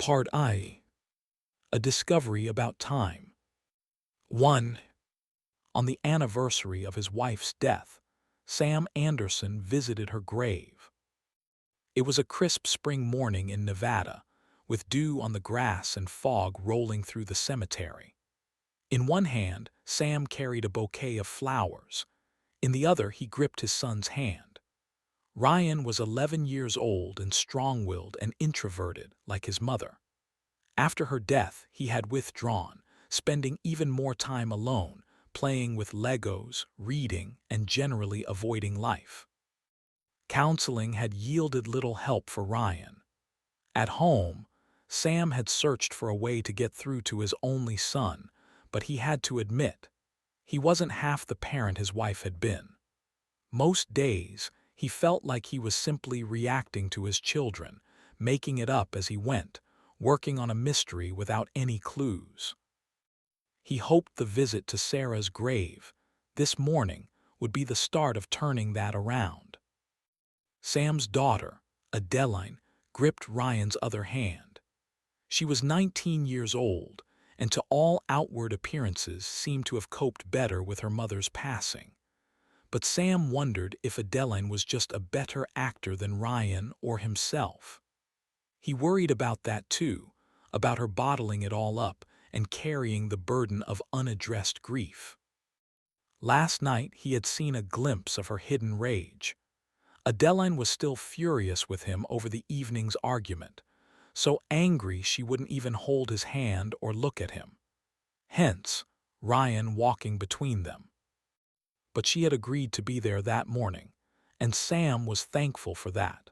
Part I. A Discovery About Time. 1. On the anniversary of his wife's death, Sam Anderson visited her grave. It was a crisp spring morning in Nevada, with dew on the grass and fog rolling through the cemetery. In one hand, Sam carried a bouquet of flowers. In the other, he gripped his son's hand. Ryan was 11 years old and strong-willed and introverted like his mother. After her death, he had withdrawn, spending even more time alone, playing with Legos, reading, and generally avoiding life. Counseling had yielded little help for Ryan. At home, Sam had searched for a way to get through to his only son, but he had to admit, he wasn't half the parent his wife had been. Most days, he felt like he was simply reacting to his children, making it up as he went, working on a mystery without any clues. He hoped the visit to Sarah's grave, this morning, would be the start of turning that around. Sam's daughter, Adeline, gripped Ryan's other hand. She was 19 years old, and to all outward appearances seemed to have coped better with her mother's passing. But Sam wondered if Adeline was just a better actor than Ryan or himself. He worried about that too, about her bottling it all up and carrying the burden of unaddressed grief. Last night he had seen a glimpse of her hidden rage. Adeline was still furious with him over the evening's argument, so angry she wouldn't even hold his hand or look at him. Hence, Ryan walking between them. But she had agreed to be there that morning, and Sam was thankful for that.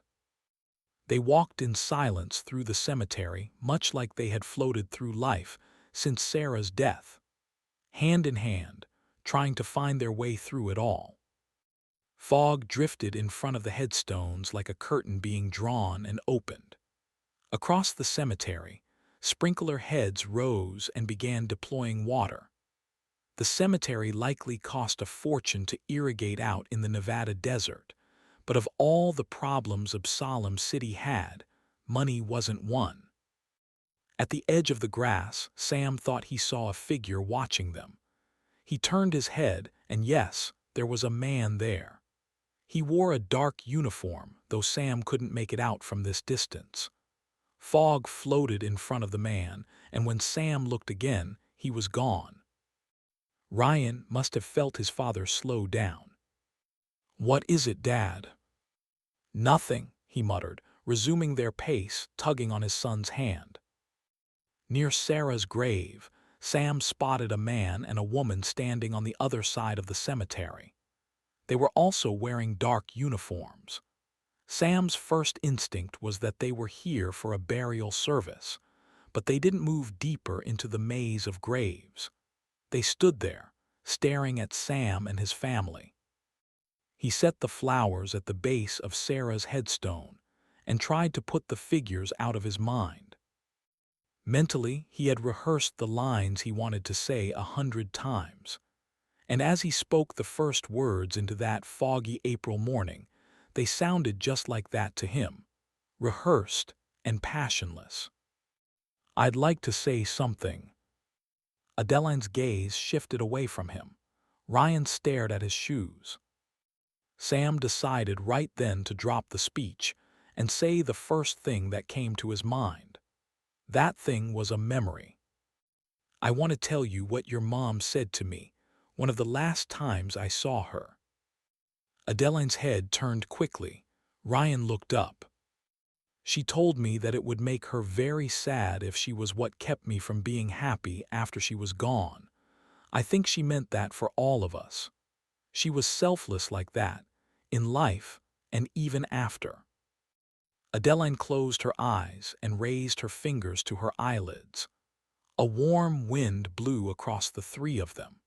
They walked in silence through the cemetery, much like they had floated through life since Sarah's death, hand in hand, trying to find their way through it all. Fog drifted in front of the headstones like a curtain being drawn and opened. Across the cemetery, sprinkler heads rose and began deploying water. The cemetery likely cost a fortune to irrigate out in the Nevada desert, but of all the problems Absalom City had, money wasn't one. At the edge of the grass, Sam thought he saw a figure watching them. He turned his head, and yes, there was a man there. He wore a dark uniform, though Sam couldn't make it out from this distance. Fog floated in front of the man, and when Sam looked again, he was gone. Ryan must have felt his father slow down. "What is it, Dad?" "Nothing," he muttered, resuming their pace, tugging on his son's hand. Near Sarah's grave, Sam spotted a man and a woman standing on the other side of the cemetery. They were also wearing dark uniforms. Sam's first instinct was that they were here for a burial service, but they didn't move deeper into the maze of graves. They stood there, staring at Sam and his family. He set the flowers at the base of Sarah's headstone and tried to put the figures out of his mind. Mentally, he had rehearsed the lines he wanted to say 100 times, and as he spoke the first words into that foggy April morning, they sounded just like that to him, rehearsed and passionless. "I'd like to say something." Adeline's gaze shifted away from him. Ryan stared at his shoes. Sam decided right then to drop the speech and say the first thing that came to his mind. That thing was a memory. "I want to tell you what your mom said to me, one of the last times I saw her." Adeline's head turned quickly. Ryan looked up. "She told me that it would make her very sad if she was what kept me from being happy after she was gone. I think she meant that for all of us. She was selfless like that, in life and even after." Adeline closed her eyes and raised her fingers to her eyelids. A warm wind blew across the three of them.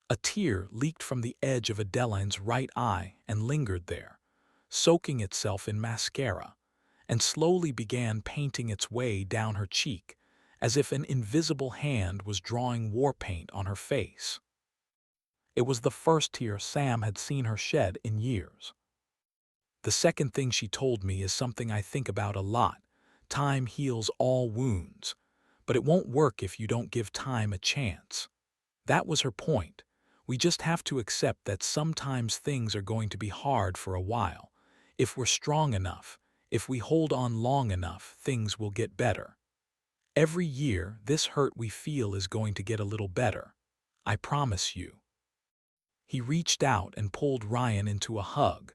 A tear leaked from the edge of Adeline's right eye and lingered there, soaking itself in mascara, and slowly began painting its way down her cheek, as if an invisible hand was drawing war paint on her face. It was the first tear Sam had seen her shed in years. "The second thing she told me is something I think about a lot," Time heals all wounds, but it won't work if you don't give time a chance. That was her point. We just have to accept that sometimes things are going to be hard for a while. If we're strong enough, if we hold on long enough, things will get better. Every year, this hurt we feel is going to get a little better. I promise you. He reached out and pulled Ryan into a hug,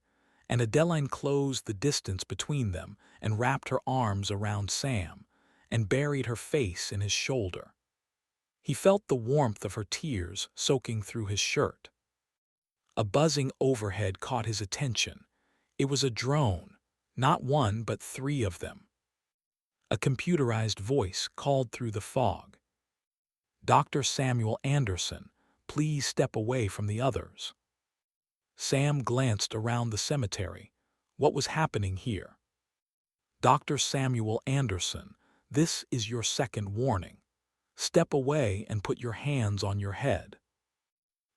and Adeline closed the distance between them and wrapped her arms around Sam and buried her face in his shoulder. He felt the warmth of her tears soaking through his shirt. A buzzing overhead caught his attention. It was a drone, not one but three of them. A computerized voice called through the fog. "Dr. Samuel Anderson, please step away from the others." Sam glanced around the cemetery. What was happening here? "Dr. Samuel Anderson, this is your second warning. Step away and put your hands on your head."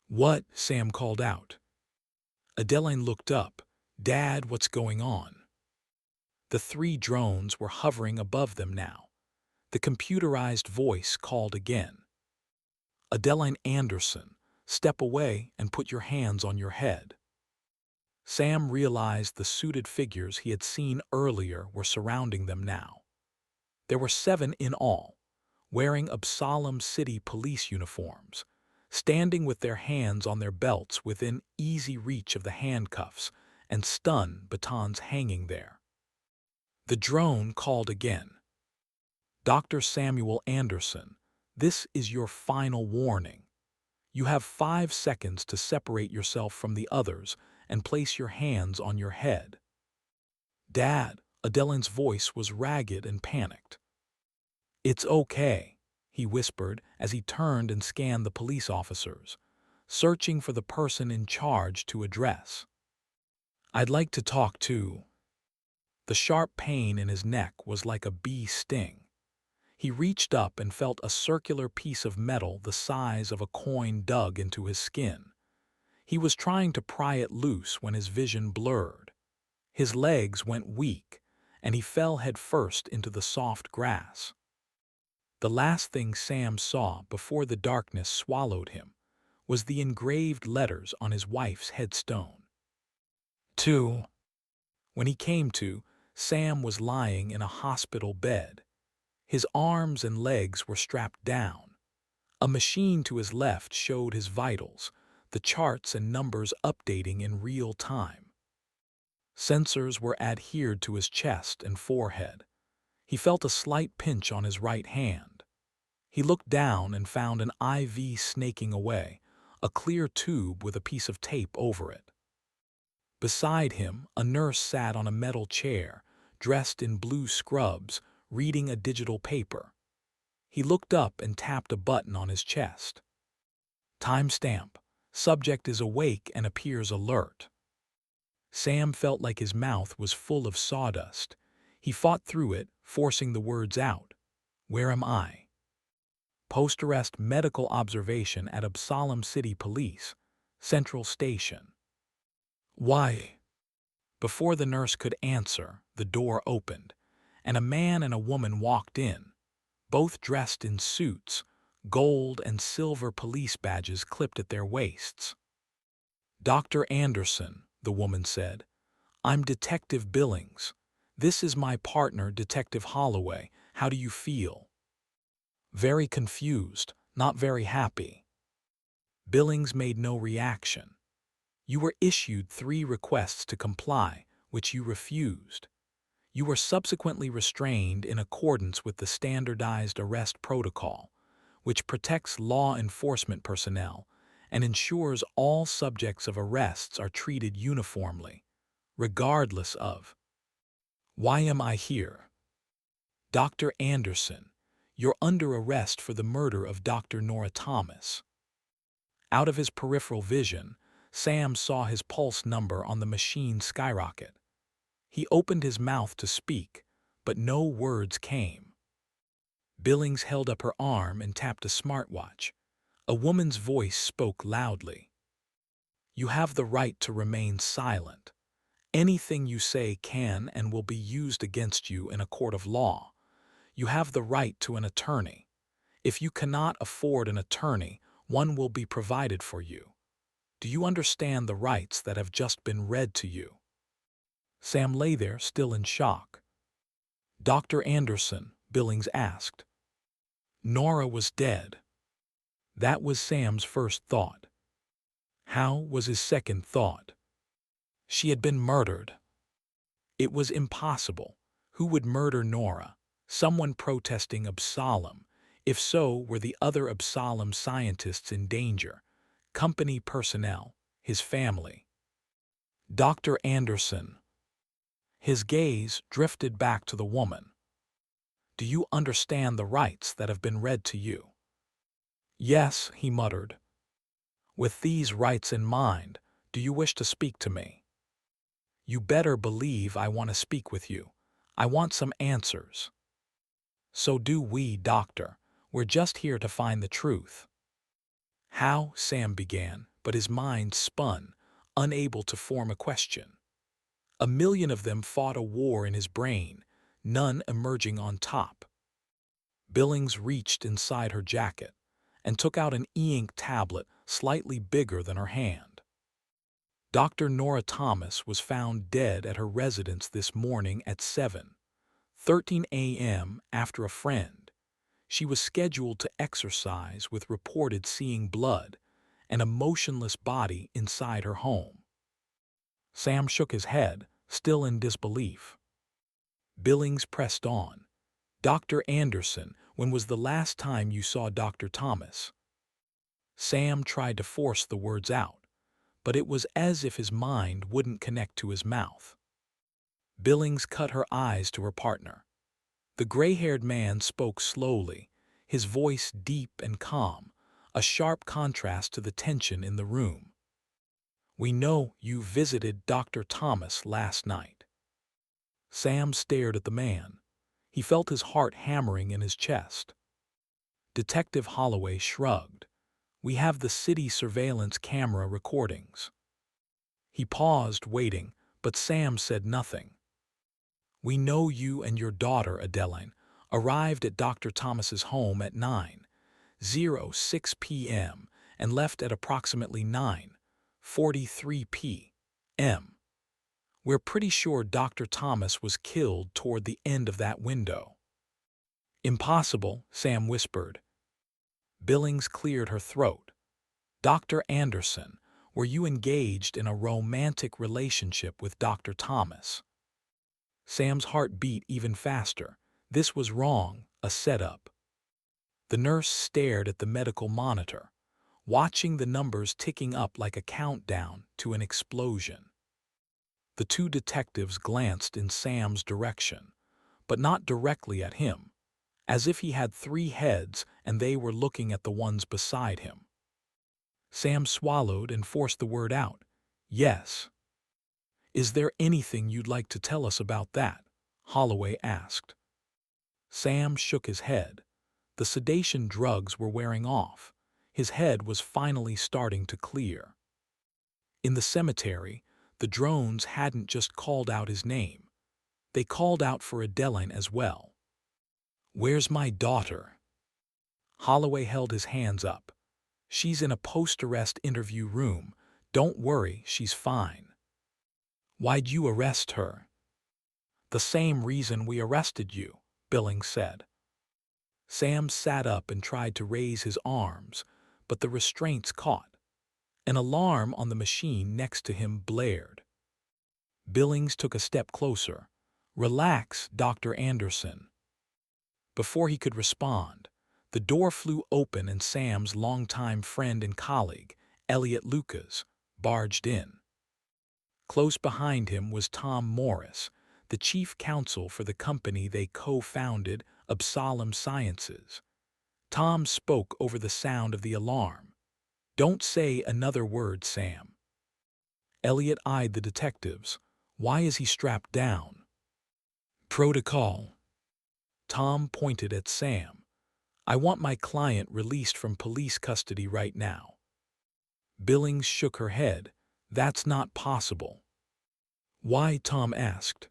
"What?" Sam called out. Adeline looked up. "Dad, what's going on?" The three drones were hovering above them now. The computerized voice called again. "Adeline Anderson, step away and put your hands on your head." Sam realized the suited figures he had seen earlier were surrounding them now. There were 7 in all, wearing Absalom City police uniforms, standing with their hands on their belts within easy reach of the handcuffs and stun batons hanging there. The drone called again. "Dr. Samuel Anderson, this is your final warning. You have 5 seconds to separate yourself from the others and place your hands on your head." "Dad," Adeline's voice was ragged and panicked. "It's okay," he whispered as he turned and scanned the police officers, searching for the person in charge to address. "I'd like to talk to—" The sharp pain in his neck was like a bee sting. He reached up and felt a circular piece of metal the size of a coin dug into his skin. He was trying to pry it loose when his vision blurred. His legs went weak, and he fell headfirst into the soft grass. The last thing Sam saw before the darkness swallowed him was the engraved letters on his wife's headstone. 2. When he came to, Sam was lying in a hospital bed. His arms and legs were strapped down. A machine to his left showed his vitals, the charts and numbers updating in real time. Sensors were adhered to his chest and forehead. He felt a slight pinch on his right hand. He looked down and found an IV snaking away, a clear tube with a piece of tape over it. Beside him, a nurse sat on a metal chair, dressed in blue scrubs, reading a digital paper. He looked up and tapped a button on his chest. "Timestamp. Subject is awake and appears alert." Sam felt like his mouth was full of sawdust. He fought through it, forcing the words out. "Where am I?" "Post-arrest medical observation at Absalom City Police, Central Station." "Why?" Before the nurse could answer, the door opened, and a man and a woman walked in, both dressed in suits, gold and silver police badges clipped at their waists. "Dr. Anderson," the woman said, "I'm Detective Billings. This is my partner, Detective Holloway. How do you feel?" "Very confused, not very happy." Billings made no reaction. "You were issued 3 requests to comply, which you refused. You were subsequently restrained in accordance with the standardized arrest protocol, which protects law enforcement personnel and ensures all subjects of arrests are treated uniformly, regardless of—" "Why am I here?" "Dr. Anderson, you're under arrest for the murder of Dr. Nora Thomas." Out of his peripheral vision, Sam saw his pulse number on the machine skyrocket. He opened his mouth to speak, but no words came. Billings held up her arm and tapped a smartwatch. A woman's voice spoke loudly. "You have the right to remain silent. Anything you say can and will be used against you in a court of law. You have the right to an attorney. If you cannot afford an attorney, one will be provided for you. Do you understand the rights that have just been read to you?" Sam lay there, still in shock. "Dr. Anderson," Billings asked. Nora was dead. That was Sam's first thought. How was his second thought? She had been murdered. It was impossible. Who would murder Nora? Someone protesting Absalom. If so, were the other Absalom scientists in danger? Company personnel, his family. Dr. Anderson. His gaze drifted back to the woman. "Do you understand the rights that have been read to you?" "Yes," he muttered. "With these rights in mind, do you wish to speak to me?" "You better believe I want to speak with you. I want some answers." "So do we, Doctor. We're just here to find the truth." "How?" Sam began, but his mind spun, unable to form a question. A million of them fought a war in his brain, none emerging on top. Billings reached inside her jacket and took out an e-ink tablet slightly bigger than her hand. Dr. Nora Thomas was found dead at her residence this morning at 7:13 a.m. after a friend. She was scheduled to exercise with reported seeing blood and a motionless body inside her home. Sam shook his head, still in disbelief. Billings pressed on. "Dr. Anderson, when was the last time you saw Dr. Thomas?" Sam tried to force the words out, but it was as if his mind wouldn't connect to his mouth. Billings cut her eyes to her partner. The gray-haired man spoke slowly, his voice deep and calm, a sharp contrast to the tension in the room. "We know you visited Dr. Thomas last night." Sam stared at the man. He felt his heart hammering in his chest. Detective Holloway shrugged. "We have the city surveillance camera recordings." He paused, waiting, but Sam said nothing. "We know you and your daughter, Adeline, arrived at Dr. Thomas's home at 9:06 p.m. and left at approximately 9:43 p.m. We're pretty sure Dr. Thomas was killed toward the end of that window." "Impossible," Sam whispered. Billings cleared her throat. "Dr. Anderson, were you engaged in a romantic relationship with Dr. Thomas?" Sam's heart beat even faster. This was wrong, a setup. The nurse stared at the medical monitor, watching the numbers ticking up like a countdown to an explosion. The two detectives glanced in Sam's direction, but not directly at him, as if he had three heads and they were looking at the ones beside him. Sam swallowed and forced the word out. "Yes." "Is there anything you'd like to tell us about that?" Holloway asked. Sam shook his head. The sedation drugs were wearing off. His head was finally starting to clear. In the cemetery, the drones hadn't just called out his name. They called out for Adeline as well. "Where's my daughter?" Holloway held his hands up. "She's in a post-arrest interview room. Don't worry, she's fine." "Why'd you arrest her?" "The same reason we arrested you," Billings said. Sam sat up and tried to raise his arms, but the restraints caught. An alarm on the machine next to him blared. Billings took a step closer. "Relax, Dr. Anderson." Before he could respond, the door flew open and Sam's longtime friend and colleague, Elliot Lucas, barged in. Close behind him was Tom Morris, the chief counsel for the company they co-founded, Absalom Sciences. Tom spoke over the sound of the alarm. "Don't say another word, Sam." Elliot eyed the detectives. "Why is he strapped down?" "Protocol." Tom pointed at Sam. "I want my client released from police custody right now." Billings shook her head. "That's not possible." Why? Tom asked.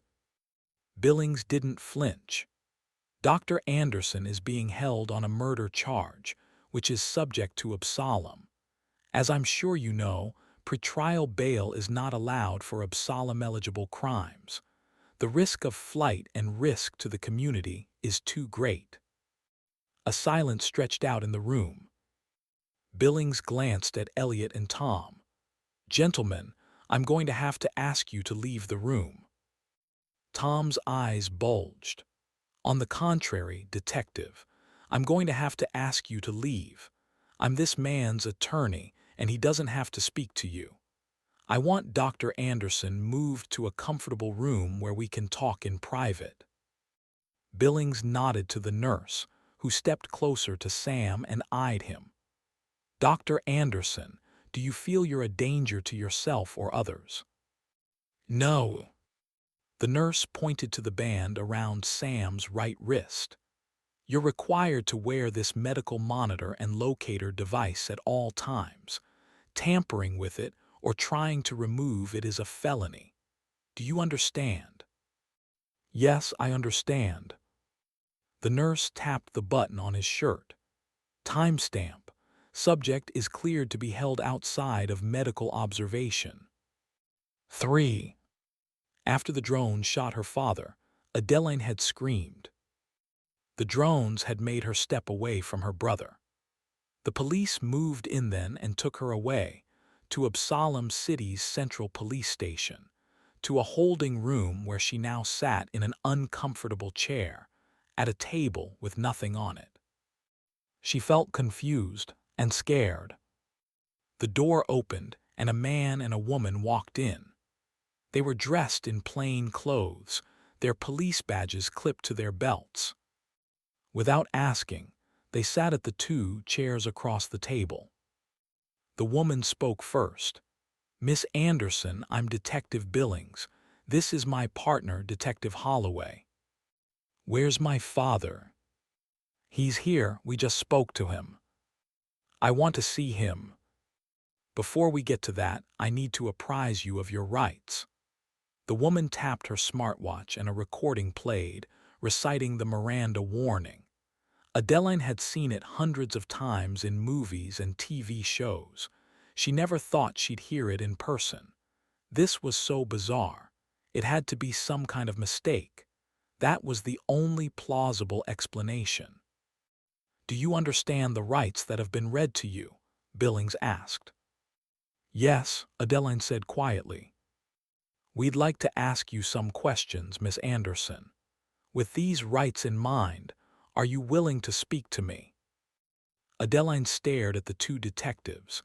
Billings didn't flinch. Dr. Anderson is being held on a murder charge, which is subject to Absalom. As I'm sure you know, pretrial bail is not allowed for Absalom-eligible crimes. The risk of flight and risk to the community is too great. A silence stretched out in the room. Billings glanced at Elliot and Tom. Gentlemen, I'm going to have to ask you to leave the room. Tom's eyes bulged. On the contrary, detective, I'm going to have to ask you to leave. I'm this man's attorney, and he doesn't have to speak to you. I want Dr. Anderson moved to a comfortable room where we can talk in private. Billings nodded to the nurse, who stepped closer to Sam and eyed him. Dr. Anderson, do you feel you're a danger to yourself or others? No. The nurse pointed to the band around Sam's right wrist. You're required to wear this medical monitor and locator device at all times. Tampering with it or trying to remove it is a felony. Do you understand? Yes, I understand. The nurse tapped the button on his shirt. Timestamp. Subject is cleared to be held outside of medical observation. 3. After the drone shot her father, Adeline had screamed. The drones had made her step away from her brother. The police moved in then and took her away, to Absalom City's central police station, to a holding room where she now sat in an uncomfortable chair, at a table with nothing on it. She felt confused and scared. The door opened and a man and a woman walked in. They were dressed in plain clothes, their police badges clipped to their belts. Without asking, they sat at the 2 chairs across the table. The woman spoke first. Miss Anderson, I'm Detective Billings. This is my partner, Detective Holloway. Where's my father? He's here, we just spoke to him. I want to see him. Before we get to that, I need to apprise you of your rights. The woman tapped her smartwatch and a recording played, reciting the Miranda warning. Adeline had seen it hundreds of times in movies and TV shows. She never thought she'd hear it in person. This was so bizarre. It had to be some kind of mistake. That was the only plausible explanation. Do you understand the rights that have been read to you? Billings asked. Yes, Adeline said quietly. We'd like to ask you some questions, Miss Anderson. With these rights in mind, are you willing to speak to me? Adeline stared at the 2 detectives.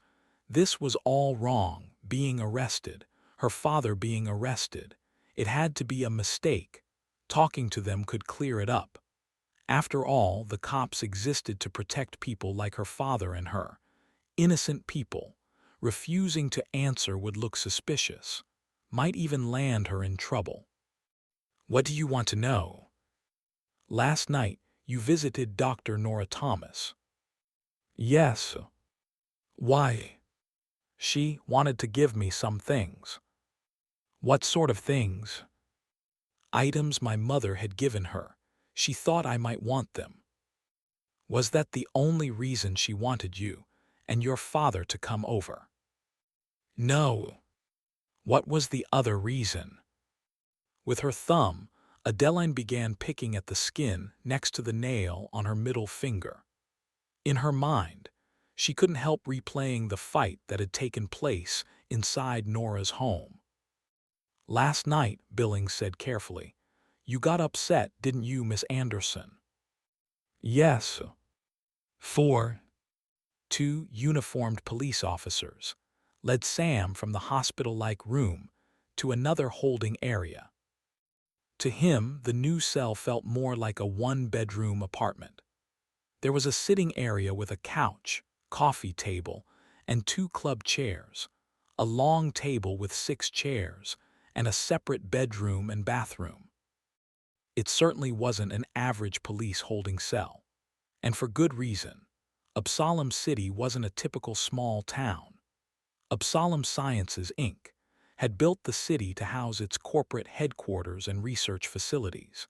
This was all wrong, being arrested, her father being arrested. It had to be a mistake. Talking to them could clear it up. After all, the cops existed to protect people like her father and her. Innocent people. Refusing to answer would look suspicious. Might even land her in trouble. What do you want to know? Last night, you visited Dr. Nora Thomas. Yes. Why? She wanted to give me some things. What sort of things? Items my mother had given her. She thought I might want them. Was that the only reason she wanted you and your father to come over? No. What was the other reason? With her thumb, Adeline began picking at the skin next to the nail on her middle finger. In her mind, she couldn't help replaying the fight that had taken place inside Nora's home. Last night, Billings said carefully, you got upset, didn't you, Miss Anderson? Yes. 4. 2 uniformed police officers led Sam from the hospital-like room to another holding area. To him, the new cell felt more like a one-bedroom apartment. There was a sitting area with a couch, coffee table, and 2 club chairs, a long table with 6 chairs, and a separate bedroom and bathroom. It certainly wasn't an average police holding cell. And for good reason. Absalom City wasn't a typical small town. Absalom Sciences, Inc. had built the city to house its corporate headquarters and research facilities.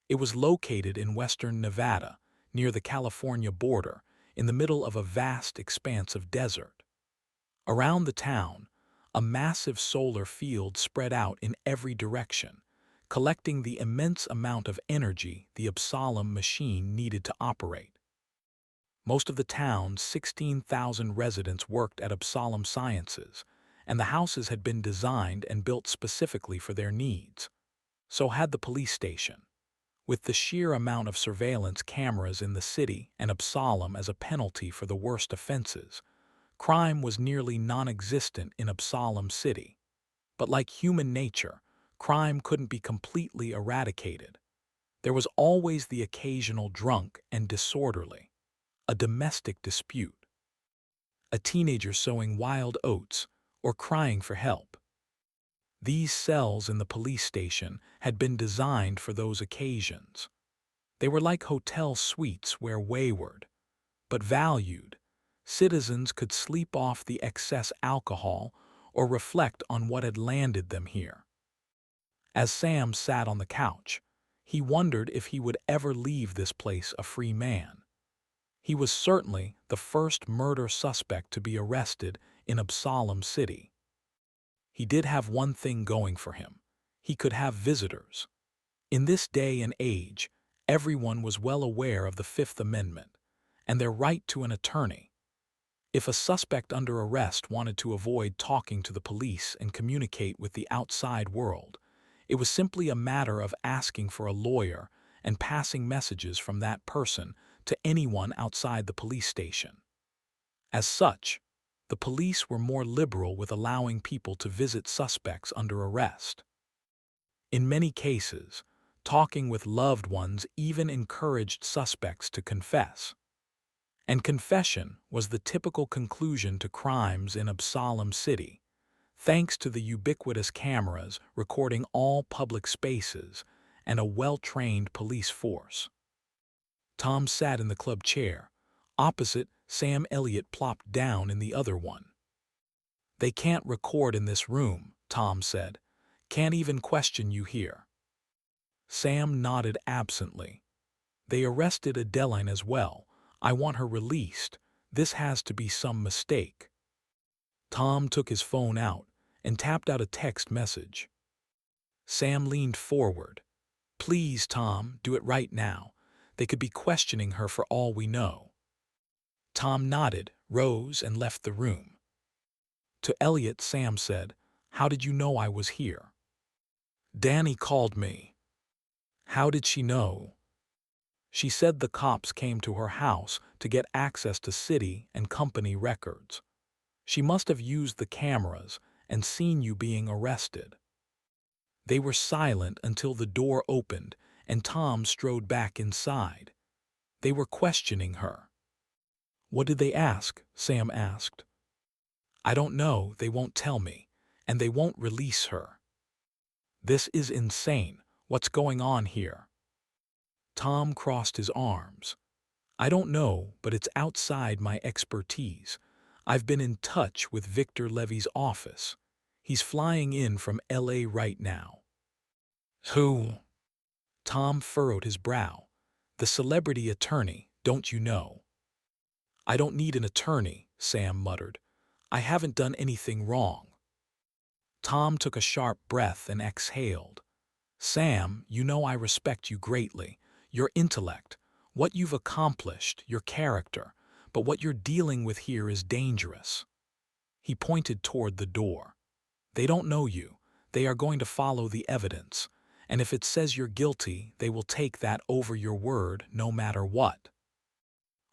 It was located in western Nevada, near the California border, in the middle of a vast expanse of desert. Around the town, a massive solar field spread out in every direction, collecting the immense amount of energy the Absalom machine needed to operate. Most of the town's 16,000 residents worked at Absalom Sciences, and the houses had been designed and built specifically for their needs. So had the police station. With the sheer amount of surveillance cameras in the city and Absalom as a penalty for the worst offenses, crime was nearly non-existent in Absalom City. But like human nature, crime couldn't be completely eradicated. There was always the occasional drunk and disorderly, a domestic dispute, a teenager sowing wild oats or crying for help. These cells in the police station had been designed for those occasions. They were like hotel suites where wayward, but valued, citizens could sleep off the excess alcohol or reflect on what had landed them here. As Sam sat on the couch, he wondered if he would ever leave this place a free man. He was certainly the first murder suspect to be arrested in Absalom City. He did have one thing going for him. He could have visitors. In this day and age, everyone was well aware of the Fifth Amendment and their right to an attorney. If a suspect under arrest wanted to avoid talking to the police and communicate with the outside world, it was simply a matter of asking for a lawyer and passing messages from that person to anyone outside the police station. As such, the police were more liberal with allowing people to visit suspects under arrest. In many cases, talking with loved ones even encouraged suspects to confess. And confession was the typical conclusion to crimes in Absalom City, thanks to the ubiquitous cameras recording all public spaces and a well-trained police force. Tom sat in the club chair. Opposite, Sam Elliott plopped down in the other one. "They can't record in this room," Tom said. "Can't even question you here." Sam nodded absently. "They arrested Adeline as well. I want her released. This has to be some mistake." Tom took his phone out and tapped out a text message. Sam leaned forward. "Please, Tom, do it right now. They could be questioning her for all we know." Tom nodded, rose, and left the room. To Elliot, Sam said, "How did you know I was here?" "Danny called me." "How did she know?" "She said the cops came to her house to get access to city and company records. She must have used the cameras and seen you being arrested." They were silent until the door opened and Tom strode back inside. They were questioning her. "What did they ask?" Sam asked. "I don't know, they won't tell me, and they won't release her." "This is insane. What's going on here?" Tom crossed his arms. "I don't know, but it's outside my expertise. I've been in touch with Victor Levy's office. He's flying in from LA right now." "Who?" Tom furrowed his brow. "The celebrity attorney, don't you know?" "I don't need an attorney," Sam muttered. "I haven't done anything wrong." Tom took a sharp breath and exhaled. "Sam, you know I respect you greatly. Your intellect, what you've accomplished, your character, but what you're dealing with here is dangerous." He pointed toward the door. "They don't know you. They are going to follow the evidence, and if it says you're guilty, they will take that over your word no matter what."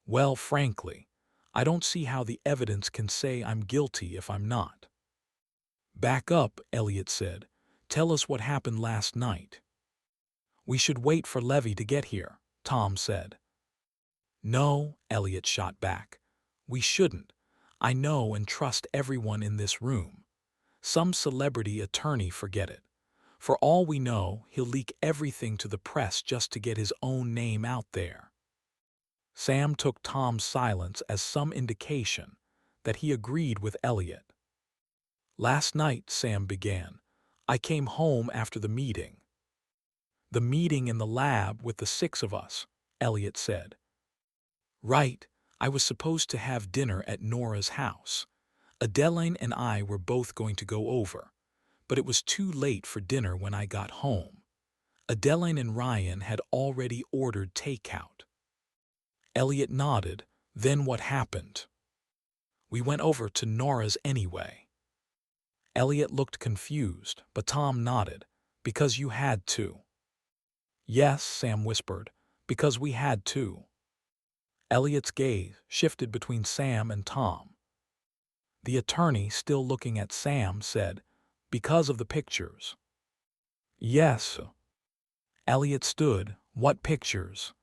"Well, frankly, I don't see how the evidence can say I'm guilty if I'm not." "Back up," Elliot said. "Tell us what happened last night." "We should wait for Levy to get here," Tom said. "No," Elliot shot back. "We shouldn't. I know and trust everyone in this room. Some celebrity attorney, forget it. For all we know, he'll leak everything to the press just to get his own name out there." Sam took Tom's silence as some indication that he agreed with Elliot. Last night, Sam began. I came home after the meeting. The meeting in the lab with the 6 of us, Elliot said. Right, I was supposed to have dinner at Nora's house. Adeline and I were both going to go over, but it was too late for dinner when I got home. Adeline and Ryan had already ordered takeout. Elliot nodded. Then what happened? We went over to Nora's anyway. Elliot looked confused, but Tom nodded. Because you had to. Yes, Sam whispered, because we had to. Elliot's gaze shifted between Sam and Tom. The attorney, still looking at Sam, said, because of the pictures. Yes. Elliot stood. What pictures?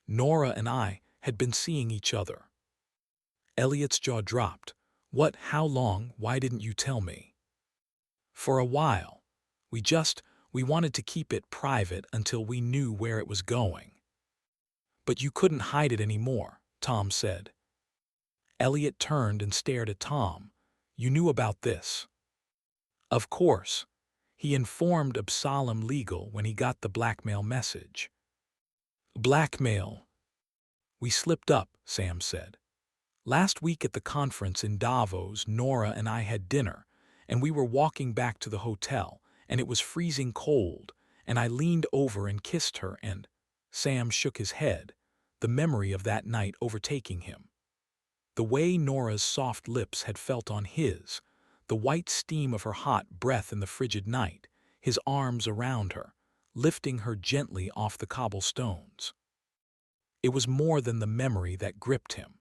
Nora and I had been seeing each other. Elliot's jaw dropped. What, how long, why didn't you tell me? For a while. We wanted to keep it private until we knew where it was going. But you couldn't hide it anymore, Tom said. Elliot turned and stared at Tom. You knew about this? Of course. He informed Absalom Legal when he got the blackmail message. Blackmail. We slipped up, Sam said. Last week at the conference in Davos, Nora and I had dinner, and we were walking back to the hotel, and it was freezing cold, and I leaned over and kissed her and… Sam shook his head, the memory of that night overtaking him. The way Nora's soft lips had felt on his, the white steam of her hot breath in the frigid night, his arms around her, lifting her gently off the cobblestones. It was more than the memory that gripped him.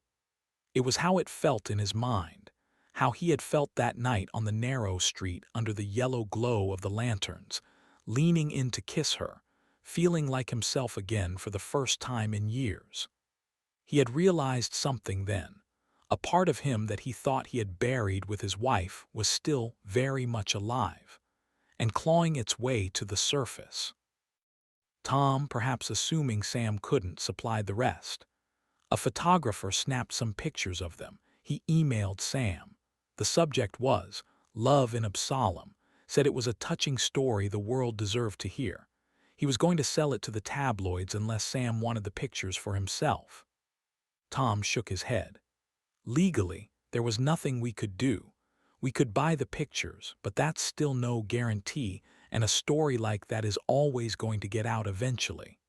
It was how it felt in his mind, how he had felt that night on the narrow street under the yellow glow of the lanterns, leaning in to kiss her, feeling like himself again for the first time in years. He had realized something then. A part of him that he thought he had buried with his wife was still very much alive, and clawing its way to the surface. Tom, perhaps assuming Sam couldn't, supplied the rest. A photographer snapped some pictures of them. He emailed Sam. The subject was, Love in Absalom, said it was a touching story the world deserved to hear. He was going to sell it to the tabloids unless Sam wanted the pictures for himself. Tom shook his head. Legally, there was nothing we could do. We could buy the pictures, but that's still no guarantee, and a story like that is always going to get out eventually.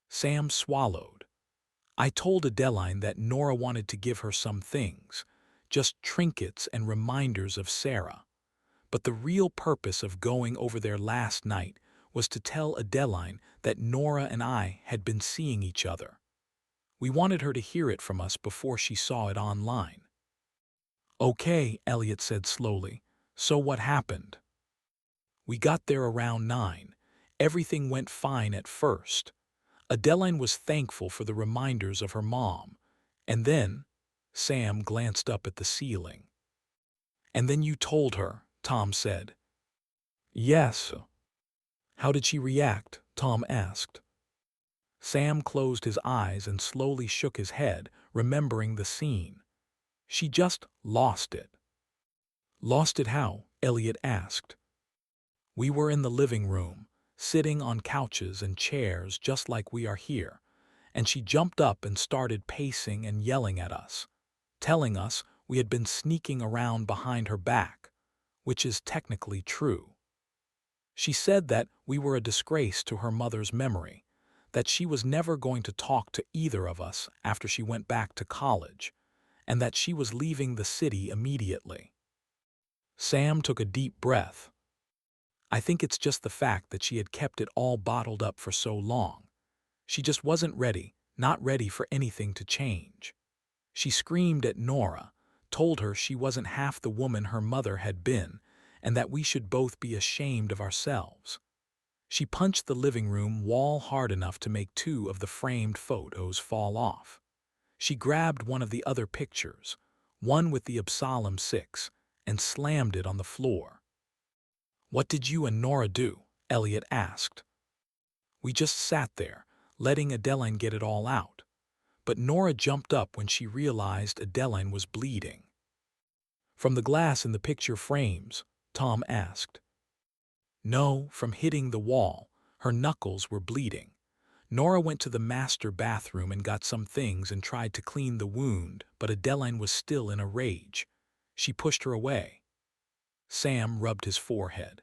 Sam swallowed. I told Adeline that Nora wanted to give her some things, just trinkets and reminders of Sarah. But the real purpose of going over there last night was to tell Adeline that Nora and I had been seeing each other. We wanted her to hear it from us before she saw it online. Okay, Elliot said slowly. So what happened? We got there around 9. Everything went fine at first. Adeline was thankful for the reminders of her mom. And then, Sam glanced up at the ceiling. And then you told her, Tom said. Yes. How did she react? Tom asked. Sam closed his eyes and slowly shook his head, remembering the scene. She just lost it. Lost it how? Elliot asked. We were in the living room, sitting on couches and chairs just like we are here, and she jumped up and started pacing and yelling at us, telling us we had been sneaking around behind her back, which is technically true. She said that we were a disgrace to her mother's memory, that she was never going to talk to either of us after she went back to college, and that she was leaving the city immediately. Sam took a deep breath. I think it's just the fact that she had kept it all bottled up for so long. She just wasn't ready, not ready for anything to change. She screamed at Nora, told her she wasn't half the woman her mother had been, and that we should both be ashamed of ourselves. She punched the living room wall hard enough to make 2 of the framed photos fall off. She grabbed one of the other pictures, one with the Absalom 6, and slammed it on the floor. What did you and Nora do? Elliot asked. We just sat there, letting Adeline get it all out. But Nora jumped up when she realized Adeline was bleeding. From the glass in the picture frames, Tom asked. No, from hitting the wall. Her knuckles were bleeding. Nora went to the master bathroom and got some things and tried to clean the wound, but Adeline was still in a rage. She pushed her away. Sam rubbed his forehead.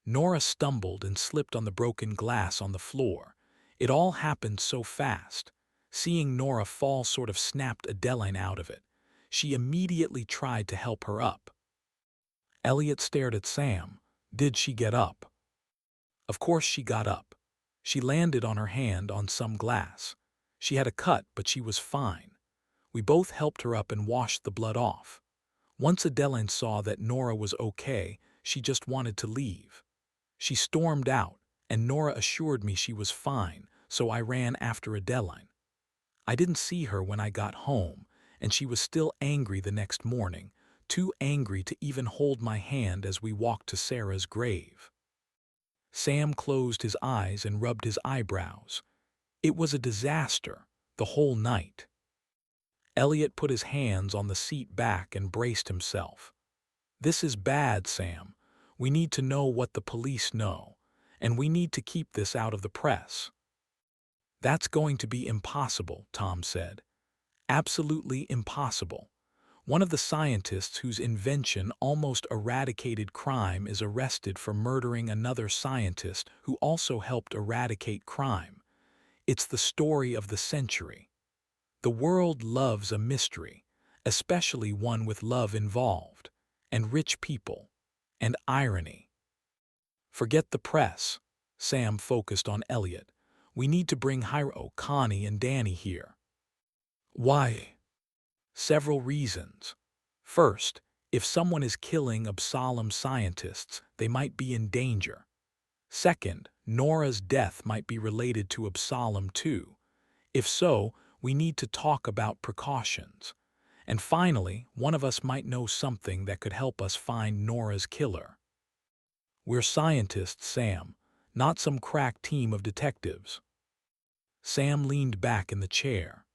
Nora stumbled and slipped on the broken glass on the floor. It all happened so fast. Seeing Nora fall sort of snapped Adeline out of it. She immediately tried to help her up. Elliot stared at Sam. Did she get up? Of course she got up. She landed on her hand on some glass. She had a cut, but she was fine. We both helped her up and washed the blood off. Once Adeline saw that Nora was okay, she just wanted to leave. She stormed out, and Nora assured me she was fine, so I ran after Adeline. I didn't see her when I got home, and she was still angry the next morning, too angry to even hold my hand as we walked to Sarah's grave. Sam closed his eyes and rubbed his eyebrows. It was a disaster, the whole night. Elliot put his hands on the seat back and braced himself. This is bad, Sam. We need to know what the police know, and we need to keep this out of the press. That's going to be impossible, Tom said. Absolutely impossible. One of the scientists whose invention almost eradicated crime is arrested for murdering another scientist who also helped eradicate crime. It's the story of the century. The world loves a mystery, especially one with love involved, and rich people, and irony. Forget the press. Sam focused on Elliot. We need to bring Hiro, Connie, and Danny here. Why? Several reasons. First, if someone is killing Absalom scientists, they might be in danger. Second, Nora's death might be related to Absalom too. If so, we need to talk about precautions. And finally, one of us might know something that could help us find Nora's killer. We're scientists, Sam, not some crack team of detectives. Sam leaned back in the chair.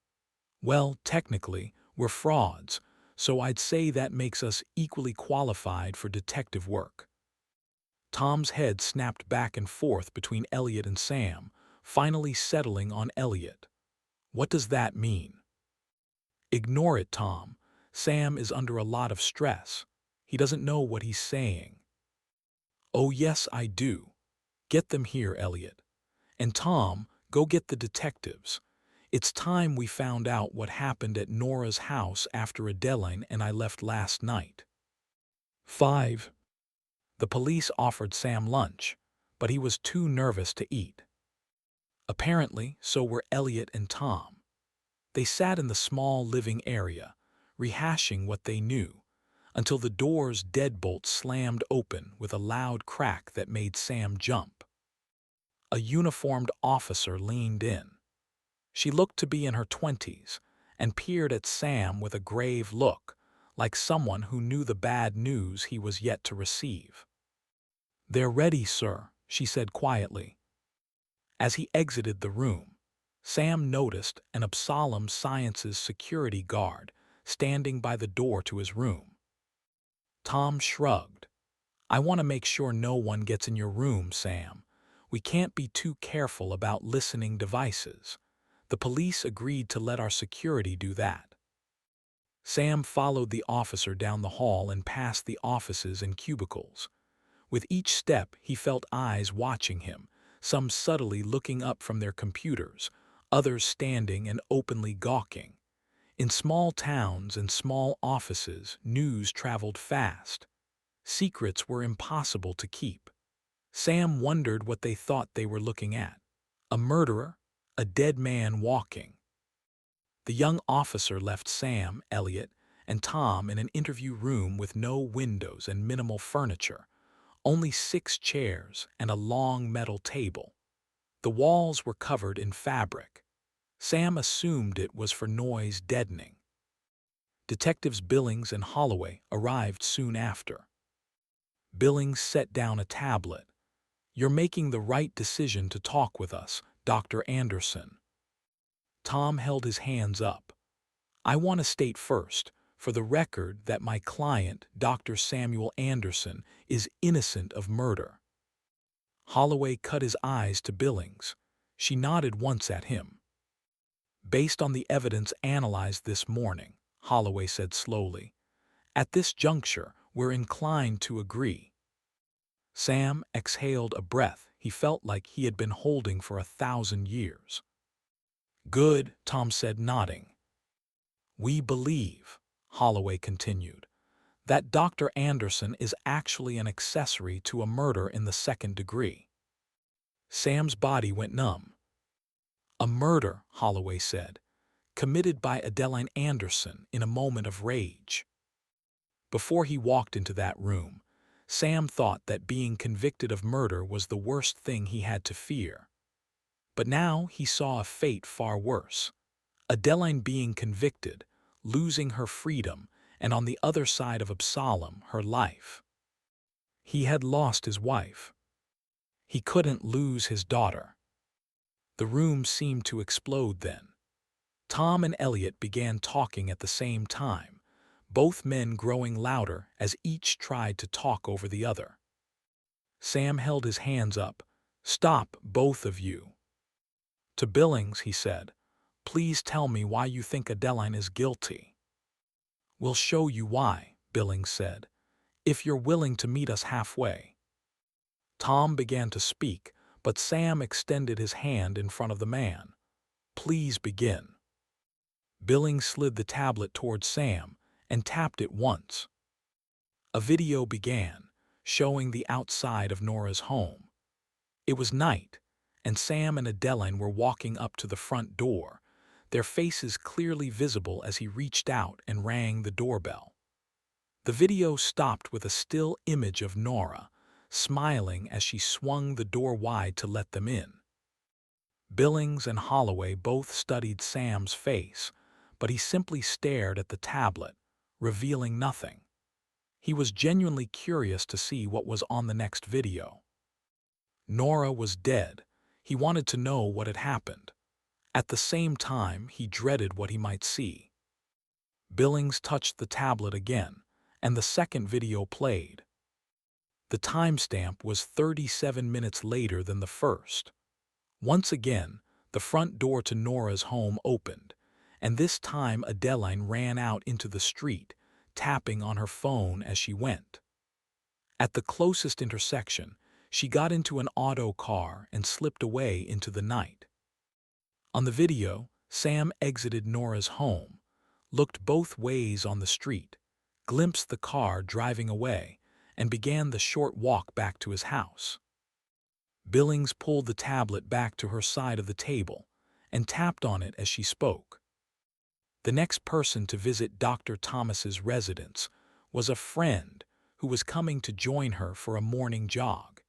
Well, technically, we're frauds, so I'd say that makes us equally qualified for detective work. Tom's head snapped back and forth between Elliot and Sam, finally settling on Elliot. What does that mean? Ignore it, Tom. Sam is under a lot of stress. He doesn't know what he's saying. Oh yes, I do. Get them here, Elliot. And Tom, go get the detectives. It's time we found out what happened at Nora's house after Adeline and I left last night. 5. The police offered Sam lunch, but he was too nervous to eat. Apparently, so were Elliot and Tom. They sat in the small living area, rehashing what they knew, until the door's deadbolt slammed open with a loud crack that made Sam jump. A uniformed officer leaned in. She looked to be in her 20s and peered at Sam with a grave look, like someone who knew the bad news he was yet to receive. "They're ready, sir," she said quietly. As he exited the room, Sam noticed an Absalom Sciences security guard standing by the door to his room. Tom shrugged. "I want to make sure no one gets in your room, Sam. We can't be too careful about listening devices. The police agreed to let our security do that." Sam followed the officer down the hall and past the offices and cubicles. With each step, he felt eyes watching him, some subtly looking up from their computers, others standing and openly gawking. In small towns and small offices, news traveled fast. Secrets were impossible to keep. Sam wondered what they thought they were looking at. A murderer? A dead man walking? The young officer left Sam, Elliot, and Tom in an interview room with no windows and minimal furniture, only 6 chairs and a long metal table. The walls were covered in fabric. Sam assumed it was for noise deadening. Detectives Billings and Holloway arrived soon after. Billings set down a tablet. "You're making the right decision to talk with us, Dr. Anderson." Tom held his hands up. "I want to state first, for the record that my client, Dr. Samuel Anderson, is innocent of murder." Holloway cut his eyes to Billings. She nodded once at him. "Based on the evidence analyzed this morning," Holloway said slowly, "at this juncture, we're inclined to agree." Sam exhaled a breath he felt like he had been holding for 1,000 years. "Good," Tom said, nodding. "We believe," Holloway continued, "that Dr. Anderson is actually an accessory to a murder in the second degree." Sam's body went numb. "A murder," Holloway said, "committed by Adeline Anderson in a moment of rage." Before he walked into that room, Sam thought that being convicted of murder was the worst thing he had to fear. But now he saw a fate far worse. Adeline being convicted, losing her freedom, and on the other side of Absalom, her life. He had lost his wife. He couldn't lose his daughter. The room seemed to explode then. Tom and Elliot began talking at the same time, both men growing louder as each tried to talk over the other. Sam held his hands up. "Stop, both of you." To Billings, he said, "Please tell me why you think Adeline is guilty." "We'll show you why," Billings said, "if you're willing to meet us halfway." Tom began to speak, but Sam extended his hand in front of the man. "Please begin." Billings slid the tablet toward Sam and tapped it once. A video began, showing the outside of Nora's home. It was night, and Sam and Adeline were walking up to the front door, their faces clearly visible as he reached out and rang the doorbell. The video stopped with a still image of Nora, smiling as she swung the door wide to let them in. Billings and Holloway both studied Sam's face, but he simply stared at the tablet, revealing nothing. He was genuinely curious to see what was on the next video. Nora was dead. He wanted to know what had happened. At the same time, he dreaded what he might see. Billings touched the tablet again, and the second video played. The timestamp was 37 minutes later than the first. Once again, the front door to Nora's home opened, and this time Adeline ran out into the street, tapping on her phone as she went. At the closest intersection, she got into an auto car and slipped away into the night. On the video, Sam exited Nora's home, looked both ways on the street, glimpsed the car driving away, and began the short walk back to his house. Billings pulled the tablet back to her side of the table and tapped on it as she spoke. The next person to visit Dr. Thomas's residence was a friend who was coming to join her for a morning jog.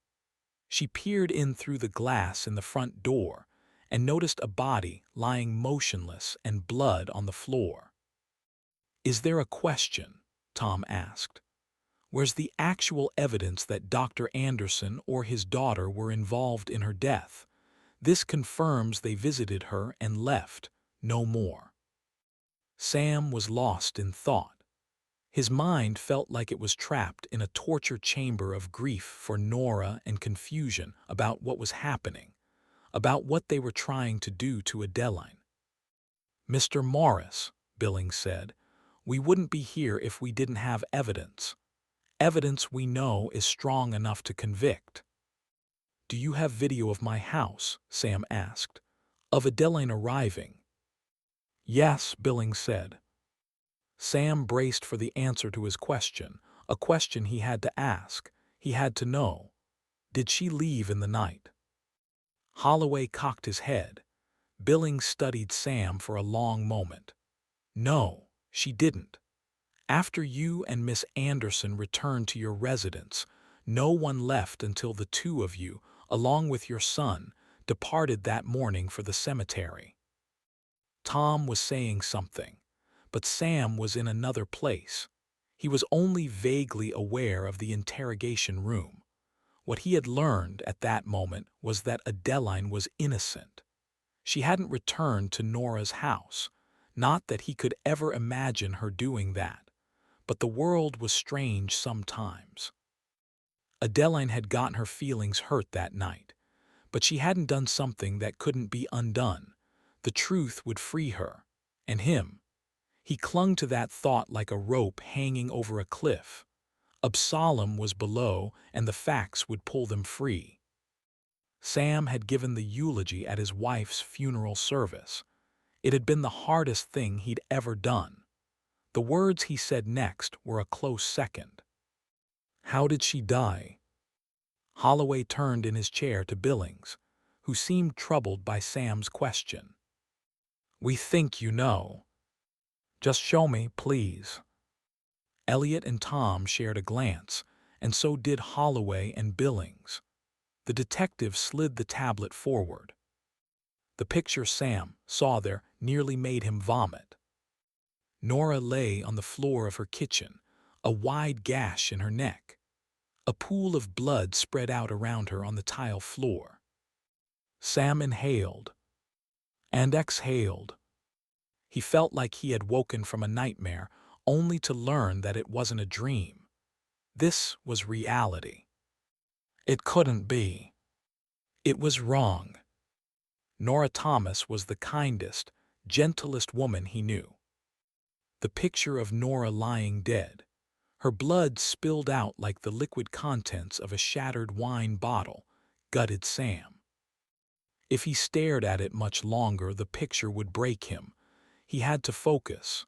She peered in through the glass in the front door and noticed a body lying motionless and blood on the floor. "Is there a question?" Tom asked. "Where's the actual evidence that Dr. Anderson or his daughter were involved in her death? This confirms they visited her and left, no more." Sam was lost in thought. His mind felt like it was trapped in a torture chamber of grief for Nora and confusion about what was happening, about what they were trying to do to Adeline. "Mr. Morris," Billings said, "we wouldn't be here if we didn't have evidence. Evidence we know is strong enough to convict." "Do you have video of my house?" Sam asked. "Of Adeline arriving?" "Yes," Billings said. Sam braced for the answer to his question, a question he had to ask. He had to know. Did she leave in the night? Holloway cocked his head. Billings studied Sam for a long moment. "No, she didn't. After you and Miss Anderson returned to your residence, no one left until the two of you, along with your son, departed that morning for the cemetery." Tom was saying something, but Sam was in another place. He was only vaguely aware of the interrogation room. What he had learned at that moment was that Adeline was innocent. She hadn't returned to Nora's house, not that he could ever imagine her doing that. but the world was strange sometimes. Adeline had gotten her feelings hurt that night, but she hadn't done something that couldn't be undone. The truth would free her, and him. He clung to that thought like a rope hanging over a cliff. Absalom was below, and the facts would pull them free. Sam had given the eulogy at his wife's funeral service. It had been the hardest thing he'd ever done. The words he said next were a close second. "How did she die?" Holloway turned in his chair to Billings, who seemed troubled by Sam's question. "We think you know. Just show me, please." Elliot and Tom shared a glance, and so did Holloway and Billings. The detective slid the tablet forward. The picture Sam saw there nearly made him vomit. Nora lay on the floor of her kitchen, a wide gash in her neck. A pool of blood spread out around her on the tile floor. Sam inhaled and exhaled. He felt like he had woken from a nightmare, only to learn that it wasn't a dream. This was reality. It couldn't be. It was wrong. Nora Thomas was the kindest, gentlest woman he knew. The picture of Nora lying dead, her blood spilled out like the liquid contents of a shattered wine bottle, gutted Sam. If he stared at it much longer, the picture would break him. He had to focus.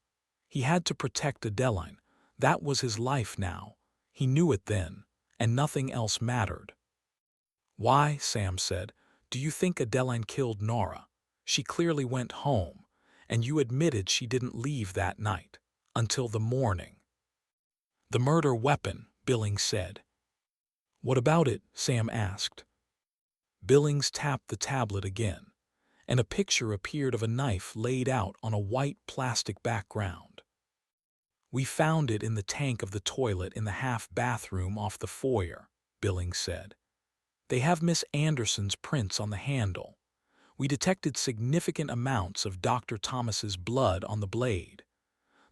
He had to protect Adeline. That was his life now. He knew it then, and nothing else mattered. "Why," Sam said, "do you think Adeline killed Nora? She clearly went home, and you admitted she didn't leave that night, until the morning." "The murder weapon," Billings said. "What about it?" Sam asked. Billings tapped the tablet again, and a picture appeared of a knife laid out on a white plastic background. "We found it in the tank of the toilet in the half-bathroom off the foyer," Billings said. "They have Miss Anderson's prints on the handle. We detected significant amounts of Dr. Thomas's blood on the blade.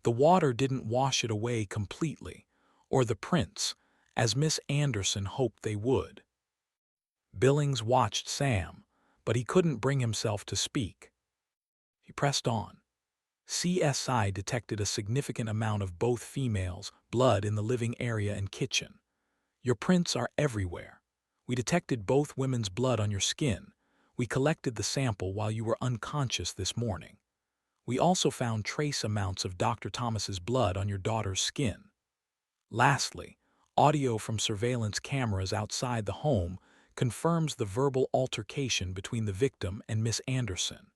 The water didn't wash it away completely, or the prints, as Miss Anderson hoped they would." Billings watched Sam, but he couldn't bring himself to speak. He pressed on. "CSI detected a significant amount of both females' blood in the living area and kitchen. Your prints are everywhere. We detected both women's blood on your skin. We collected the sample while you were unconscious this morning. We also found trace amounts of Dr. Thomas's blood on your daughter's skin. Lastly, audio from surveillance cameras outside the home confirms the verbal altercation between the victim and Miss Anderson.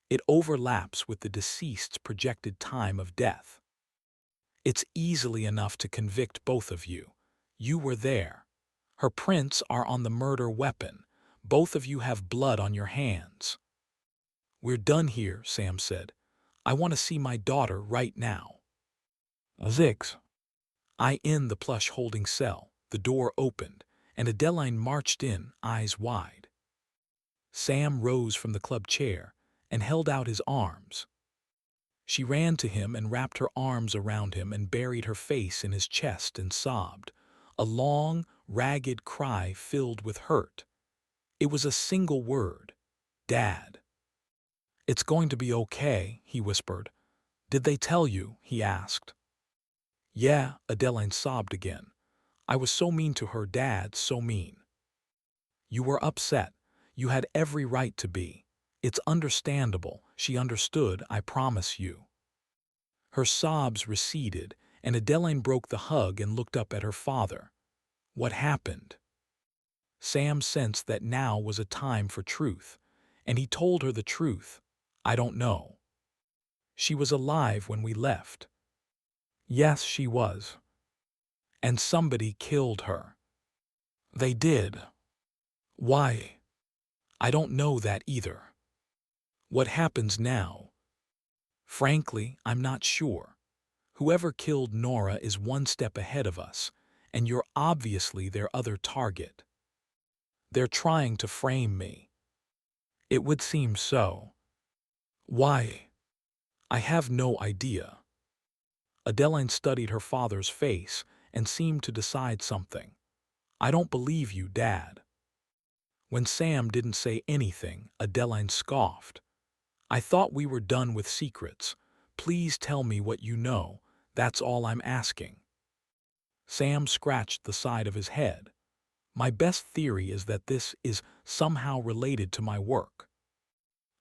It overlaps with the deceased's projected time of death. It's easily enough to convict both of you. You were there. Her prints are on the murder weapon. Both of you have blood on your hands." "We're done here," Sam said. "I want to see my daughter right now." "Zix." In the plush holding cell, the door opened, and Adeline marched in, eyes wide. Sam rose from the club chair and held out his arms. She ran to him and wrapped her arms around him and buried her face in his chest and sobbed. A long, ragged cry filled with hurt. It was a single word: "Dad." "It's going to be okay," he whispered. "Did they tell you?" he asked. "Yeah," Adeline sobbed again. "I was so mean to her, Dad, so mean." "You were upset. You had every right to be. It's understandable." She understood, "I promise you." Her sobs receded, and Adeline broke the hug and looked up at her father. "What happened?" Sam sensed that now was a time for truth, and he told her the truth. "I don't know. She was alive when we left." "Yes, she was. And somebody killed her." "They did. Why?" "I don't know that either. What happens now? Frankly, I'm not sure. Whoever killed Nora is one step ahead of us, and you're obviously their other target. They're trying to frame me." "It would seem so." "Why?" "I have no idea." Adeline studied her father's face and seemed to decide something. "I don't believe you, Dad." When Sam didn't say anything, Adeline scoffed. "I thought we were done with secrets. Please tell me what you know. That's all I'm asking." Sam scratched the side of his head. "My best theory is that this is somehow related to my work."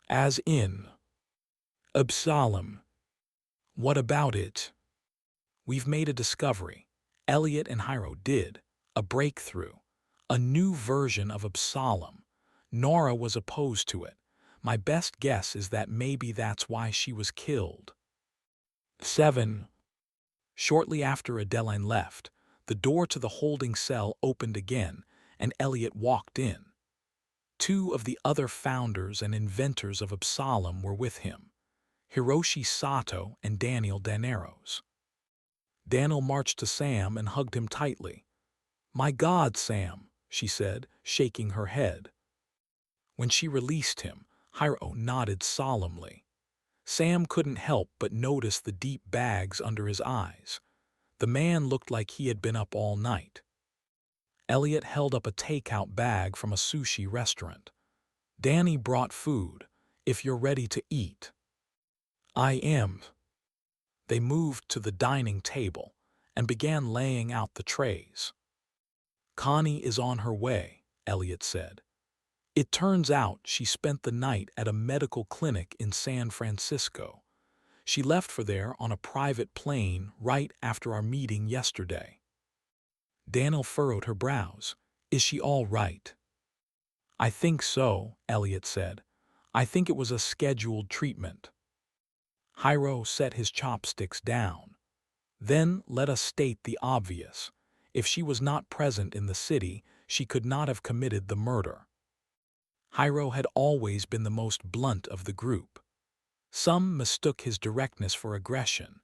"As in?" "Absalom." "What about it?" "We've made a discovery. Elliot and Hiro did. A breakthrough. A new version of Absalom. Nora was opposed to it. My best guess is that maybe that's why she was killed." 7. Shortly after Adeline left, the door to the holding cell opened again, and Elliot walked in. Two of the other founders and inventors of Absalom were with him, Hiroshi Sato and Daniel Daneros. Daniel marched to Sam and hugged him tightly. "My God, Sam," she said, shaking her head. When she released him, Hiro nodded solemnly. Sam couldn't help but notice the deep bags under his eyes. The man looked like he had been up all night. Elliot held up a takeout bag from a sushi restaurant. "Danny brought food, if you're ready to eat." "I am." They moved to the dining table and began laying out the trays. "Connie is on her way," Elliot said. "It turns out she spent the night at a medical clinic in San Francisco. She left for there on a private plane right after our meeting yesterday." Daniel furrowed her brows. "Is she all right?" "I think so," Elliot said. "I think it was a scheduled treatment." Hiro set his chopsticks down. "Then let us state the obvious. If she was not present in the city, she could not have committed the murder." Hiro had always been the most blunt of the group. Some mistook his directness for aggression,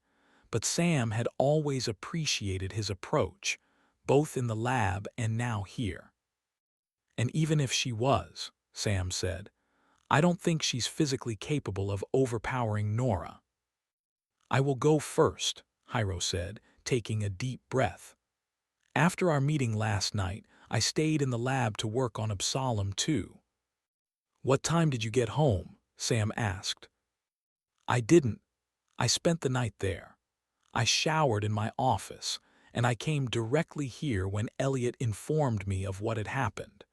but Sam had always appreciated his approach, both in the lab and now here. "And even if she was," Sam said, "I don't think she's physically capable of overpowering Nora." "I will go first," Hiro said, taking a deep breath. "After our meeting last night, I stayed in the lab to work on Absalom too." "What time did you get home?" Sam asked. "I didn't. I spent the night there. I showered in my office, and I came directly here when Elliot informed me of what had happened.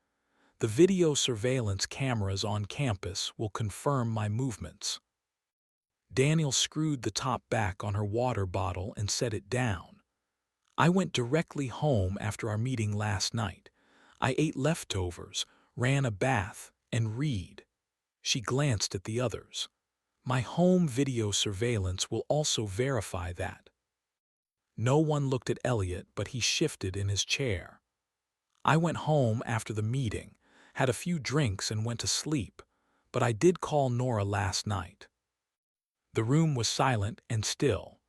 The video surveillance cameras on campus will confirm my movements." Daniel screwed the top back on her water bottle and set it down. "I went directly home after our meeting last night. I ate leftovers, ran a bath, and read." She glanced at the others. "My home video surveillance will also verify that." No one looked at Elliot, but he shifted in his chair. "I went home after the meeting, had a few drinks and went to sleep, but I did call Nora last night." The room was silent and still.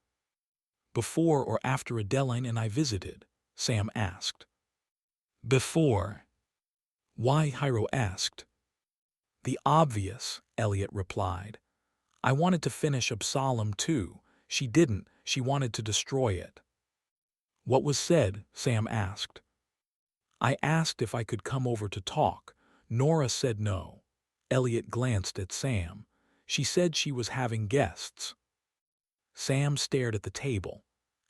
"Before or after Adeline and I visited?" Sam asked. "Before." "Why?" Hiro asked. "The obvious," Elliot replied. "I wanted to finish Absalom too. She didn't. She wanted to destroy it." "What was said?" Sam asked. "I asked if I could come over to talk. Nora said no." Elliot glanced at Sam. "She said she was having guests." Sam stared at the table.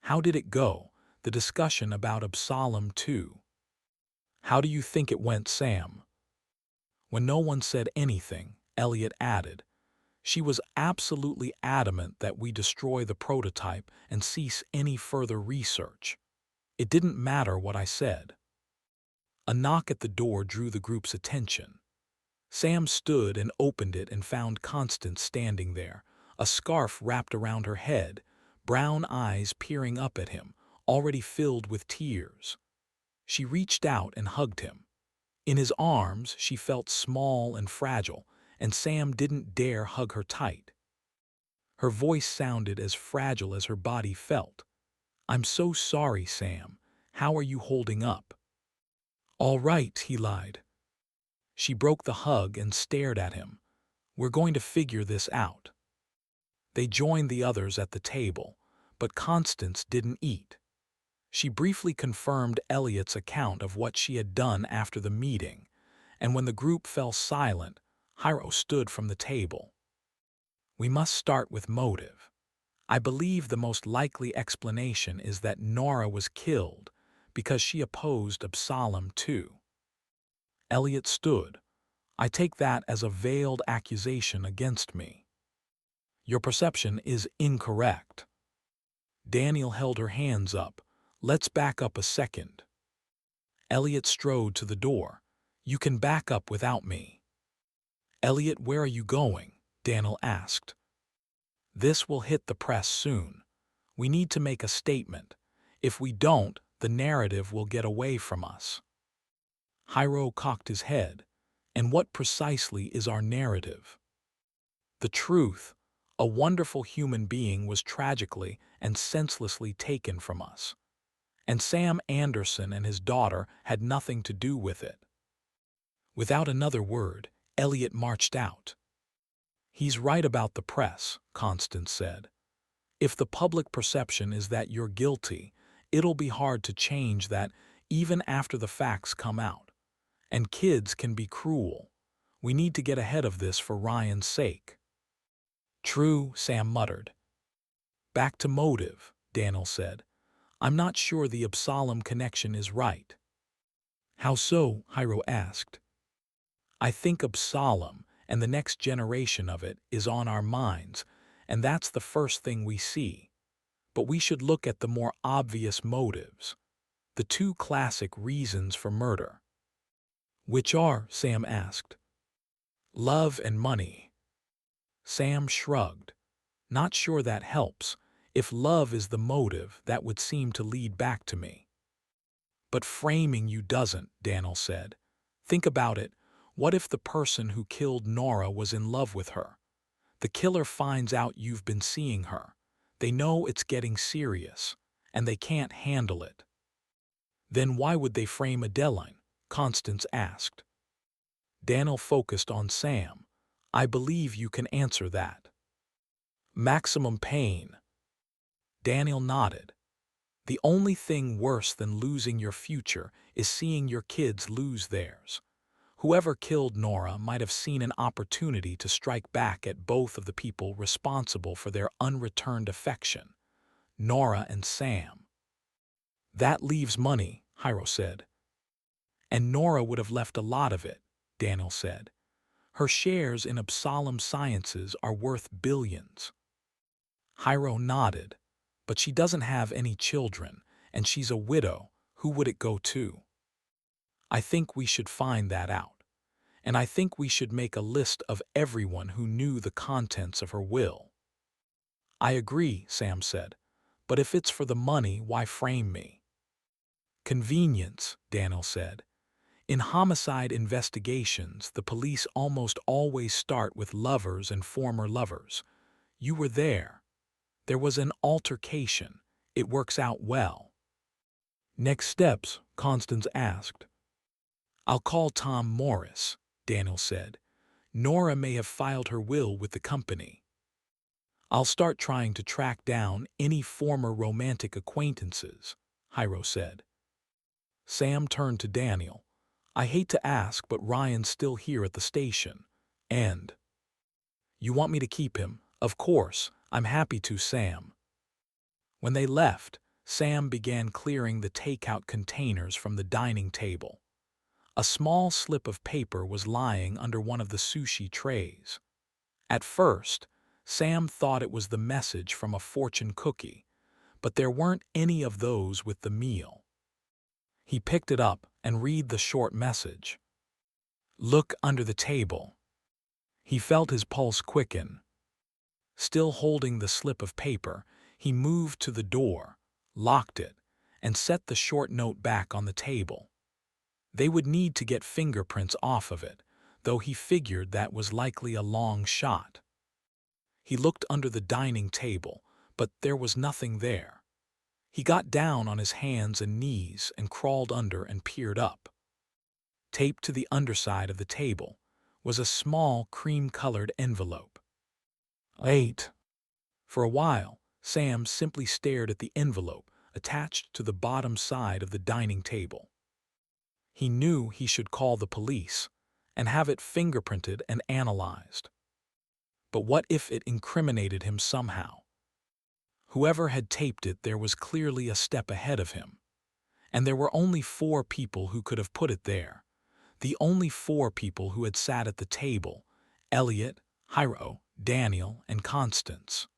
"How did it go? The discussion about Absalom too?" "How do you think it went, Sam?" When no one said anything, Elliot added, "She was absolutely adamant that we destroy the prototype and cease any further research. It didn't matter what I said." A knock at the door drew the group's attention. Sam stood and opened it and found Constance standing there, a scarf wrapped around her head, brown eyes peering up at him, already filled with tears. She reached out and hugged him. In his arms, she felt small and fragile, and Sam didn't dare hug her tight. Her voice sounded as fragile as her body felt. "I'm so sorry, Sam. How are you holding up?" "All right," he lied. She broke the hug and stared at him. "We're going to figure this out." They joined the others at the table, but Constance didn't eat. She briefly confirmed Elliot's account of what she had done after the meeting, and when the group fell silent, Hiro stood from the table. We must start with motive. I believe the most likely explanation is that Nora was killed because she opposed Absalom too. Elliot stood. I take that as a veiled accusation against me. Your perception is incorrect. Daniel held her hands up. Let's back up a second. Elliot strode to the door. You can back up without me. Elliot, where are you going? Daniel asked. This will hit the press soon. We need to make a statement. If we don't, the narrative will get away from us. Hiro cocked his head. And what precisely is our narrative? The truth. A wonderful human being was tragically and senselessly taken from us. And Sam Anderson and his daughter had nothing to do with it. Without another word, Elliot marched out. He's right about the press, Constance said. If the public perception is that you're guilty, it'll be hard to change that even after the facts come out. And kids can be cruel. We need to get ahead of this for Ryan's sake. True, Sam muttered. Back to motive, Daniel said. I'm not sure the Absalom connection is right. How so? Hiro asked. I think Absalom and the next generation of it is on our minds, and that's the first thing we see. But we should look at the more obvious motives, the two classic reasons for murder. Which are? Sam asked. Love and money. Sam shrugged. Not sure that helps. If love is the motive, that would seem to lead back to me. But framing you doesn't, Daniel said. Think about it. What if the person who killed Nora was in love with her? The killer finds out you've been seeing her. They know it's getting serious, and they can't handle it. Then why would they frame Adeline? Constance asked. Daniel focused on Sam. I believe you can answer that. Maximum pain. Daniel nodded. The only thing worse than losing your future is seeing your kids lose theirs. Whoever killed Nora might have seen an opportunity to strike back at both of the people responsible for their unreturned affection, Nora and Sam. That leaves money, Hiro said. And Nora would have left a lot of it, Daniel said. Her shares in Absalom Sciences are worth billions. Hiro nodded. But she doesn't have any children, and she's a widow. Who would it go to? I think we should find that out. And I think we should make a list of everyone who knew the contents of her will. I agree, Sam said. But if it's for the money, why frame me? Convenience, Daniel said. In homicide investigations, the police almost always start with lovers and former lovers. You were there. There was an altercation. It works out well. Next steps, Constance asked. I'll call Tom Morris, Daniel said. Nora may have filed her will with the company. I'll start trying to track down any former romantic acquaintances, Hiro said. Sam turned to Daniel. I hate to ask, but Ryan's still here at the station. And you want me to keep him? Of course. I'm happy to, Sam. When they left, Sam began clearing the takeout containers from the dining table. A small slip of paper was lying under one of the sushi trays. At first, Sam thought it was the message from a fortune cookie, but there weren't any of those with the meal. He picked it up and read the short message. Look under the table. He felt his pulse quicken. Still holding the slip of paper, he moved to the door, locked it, and set the short note back on the table. They would need to get fingerprints off of it, though he figured that was likely a long shot. He looked under the dining table, but there was nothing there. He got down on his hands and knees and crawled under and peered up. Taped to the underside of the table was a small cream-colored envelope. 8. For a while, Sam simply stared at the envelope attached to the bottom side of the dining table. He knew he should call the police and have it fingerprinted and analyzed. But what if it incriminated him somehow? Whoever had taped it there was clearly a step ahead of him. And there were only 4 people who could have put it there. The only 4 people who had sat at the table: Elliot, Hiro, Daniel, and Constance.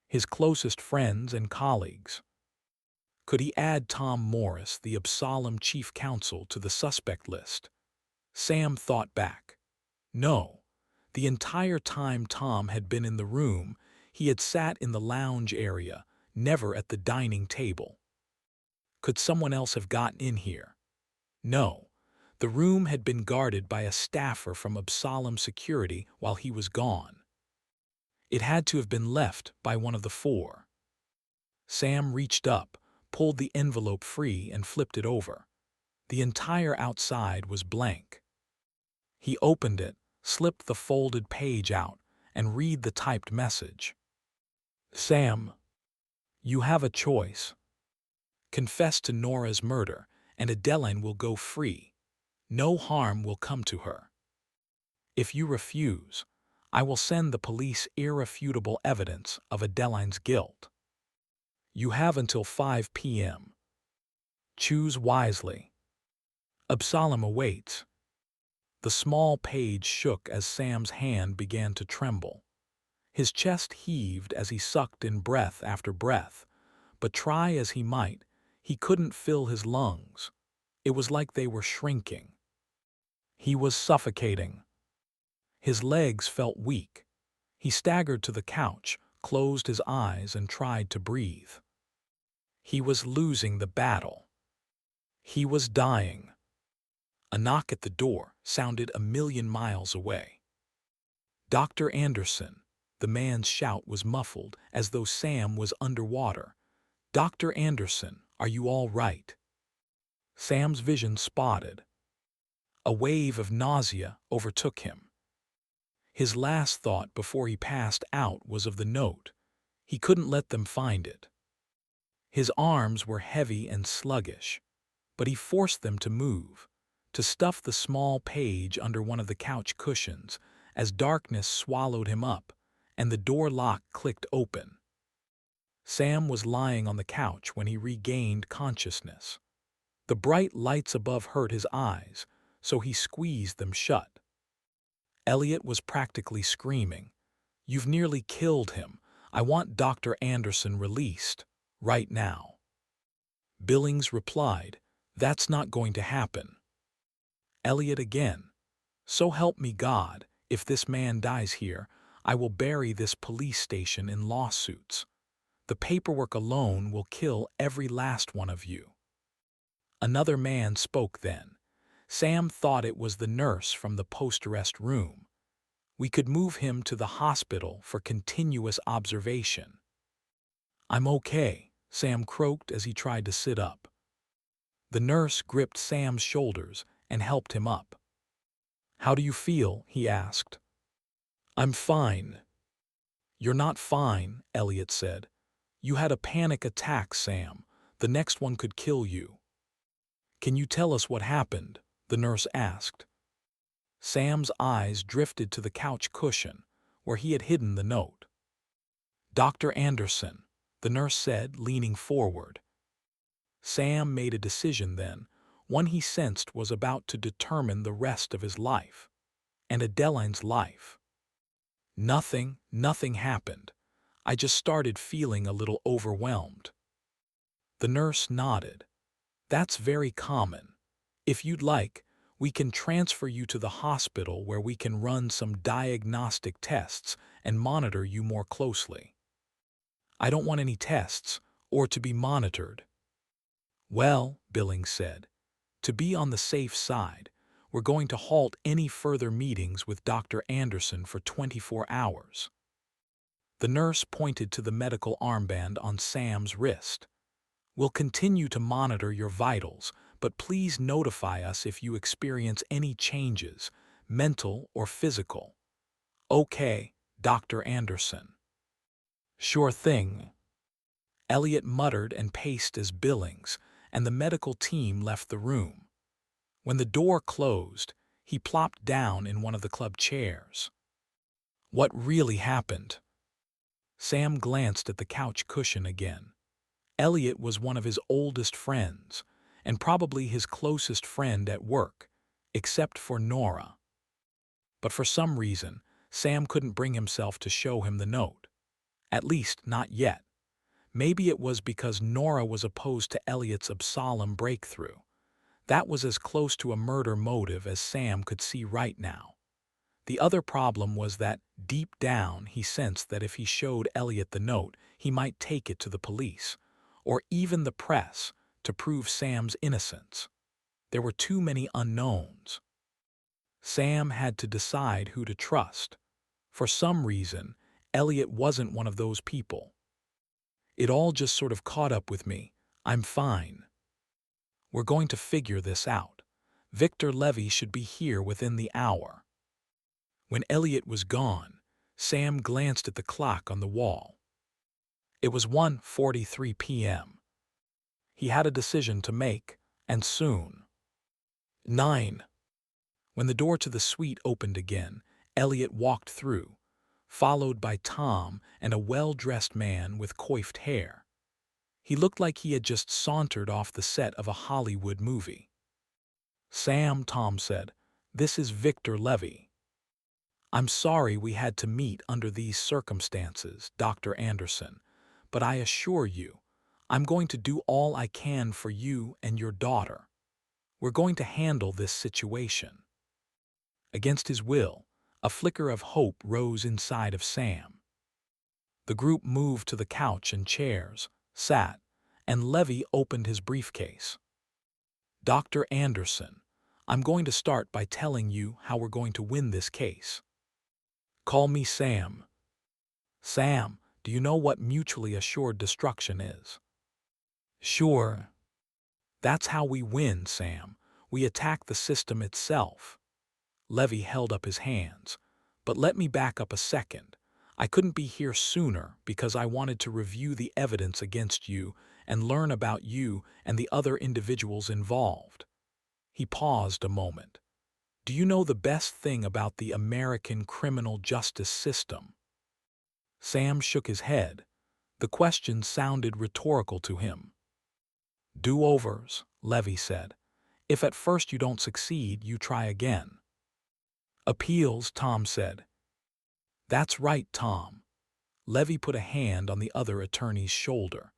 His closest friends and colleagues. Could he add Tom Morris, the Absalom chief counsel, to the suspect list? Sam thought back. No. The entire time Tom had been in the room, he had sat in the lounge area, never at the dining table. Could someone else have gotten in here? No. The room had been guarded by a staffer from Absalom Security while he was gone. It had to have been left by one of the 4. Sam reached up, pulled the envelope free, and flipped it over. The entire outside was blank. He opened it, slipped the folded page out, and read the typed message. Sam, you have a choice. Confess to Nora's murder, and Adeline will go free. No harm will come to her. If you refuse, I will send the police irrefutable evidence of Adeline's guilt. You have until 5 p.m. Choose wisely. Absalom awaits. The small page shook as Sam's hand began to tremble. His chest heaved as he sucked in breath after breath, but try as he might, he couldn't fill his lungs. It was like they were shrinking. He was suffocating. His legs felt weak. He staggered to the couch, closed his eyes, and tried to breathe. He was losing the battle. He was dying. A knock at the door sounded a million miles away. Dr. Anderson. The man's shout was muffled, as though Sam was underwater. Dr. Anderson, are you all right? Sam's vision spotted. A wave of nausea overtook him. His last thought before he passed out was of the note. He couldn't let them find it. His arms were heavy and sluggish, but he forced them to move, to stuff the small page under one of the couch cushions, as darkness swallowed him up, and the door lock clicked open. Sam was lying on the couch when he regained consciousness. The bright lights above hurt his eyes, so he squeezed them shut. Elliot was practically screaming. You've nearly killed him. I want Dr. Anderson released, right now. Billings replied, That's not going to happen. Elliot again, So help me God, if this man dies here, I will bury this police station in lawsuits. The paperwork alone will kill every last one of you. Another man spoke then. Sam thought it was the nurse from the post-arrest room. We could move him to the hospital for continuous observation. I'm okay, Sam croaked as he tried to sit up. The nurse gripped Sam's shoulders and helped him up. How do you feel? He asked. I'm fine. You're not fine, Elliot said. You had a panic attack, Sam. The next one could kill you. Can you tell us what happened? The nurse asked. Sam's eyes drifted to the couch cushion, where he had hidden the note. Dr. Anderson, the nurse said, leaning forward. Sam made a decision then, one he sensed was about to determine the rest of his life, and Adeline's life. Nothing happened. I just started feeling a little overwhelmed. The nurse nodded. That's very common. If you'd like, we can transfer you to the hospital where we can run some diagnostic tests and monitor you more closely. I don't want any tests or to be monitored. Well, Billings said, to be on the safe side, we're going to halt any further meetings with Dr. Anderson for 24 hours. The nurse pointed to the medical armband on Sam's wrist. We'll continue to monitor your vitals, but please notify us if you experience any changes, mental or physical. Okay, Dr. Anderson. Sure thing. Elliot muttered and paced as Billings and the medical team left the room. When the door closed, he plopped down in one of the club chairs. What really happened? Sam glanced at the couch cushion again. Elliot was one of his oldest friends, and probably his closest friend at work, except for Nora. But for some reason, Sam couldn't bring himself to show him the note. At least, not yet. Maybe it was because Nora was opposed to Elliot's Absalom breakthrough. That was as close to a murder motive as Sam could see right now. The other problem was that, deep down, he sensed that if he showed Elliot the note, he might take it to the police, or even the press, to prove Sam's innocence. There were too many unknowns. Sam had to decide who to trust. For some reason, Elliot wasn't one of those people. It all just sort of caught up with me. I'm fine. We're going to figure this out. Victor Levy should be here within the hour. When Elliot was gone, Sam glanced at the clock on the wall. It was 1:43 p.m. He had a decision to make, and soon. 9. When the door to the suite opened again, Elliot walked through, followed by Tom and a well-dressed man with coiffed hair. He looked like he had just sauntered off the set of a Hollywood movie. Sam, Tom said, "This is Victor Levy." "I'm sorry we had to meet under these circumstances, Dr. Anderson, but I assure you, I'm going to do all I can for you and your daughter. We're going to handle this situation." Against his will, a flicker of hope rose inside of Sam. The group moved to the couch and chairs, sat, and Levy opened his briefcase. "Dr. Anderson, I'm going to start by telling you how we're going to win this case. Call me Sam. Sam, do you know what mutually assured destruction is?" "Sure." "That's how we win, Sam. We attack the system itself." Levy held up his hands. "But let me back up a second. I couldn't be here sooner because I wanted to review the evidence against you and learn about you and the other individuals involved." He paused a moment. "Do you know the best thing about the American criminal justice system?" Sam shook his head. The question sounded rhetorical to him. "Do-overs," Levy said. "If at first you don't succeed, you try again." "Appeals," Tom said. "That's right, Tom." Levy put a hand on the other attorney's shoulder.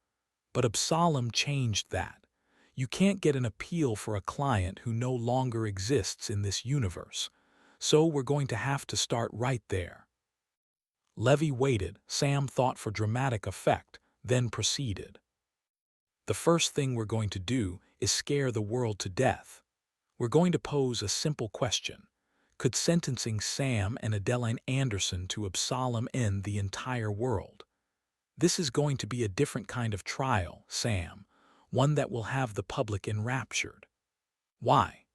"But Absalom changed that. You can't get an appeal for a client who no longer exists in this universe. So we're going to have to start right there." Levy waited. Sam thought for dramatic effect, then proceeded. "The first thing we're going to do is scare the world to death. We're going to pose a simple question. Could sentencing Sam and Adeline Anderson to Absalom end the entire world? This is going to be a different kind of trial, Sam, one that will have the public enraptured. Why?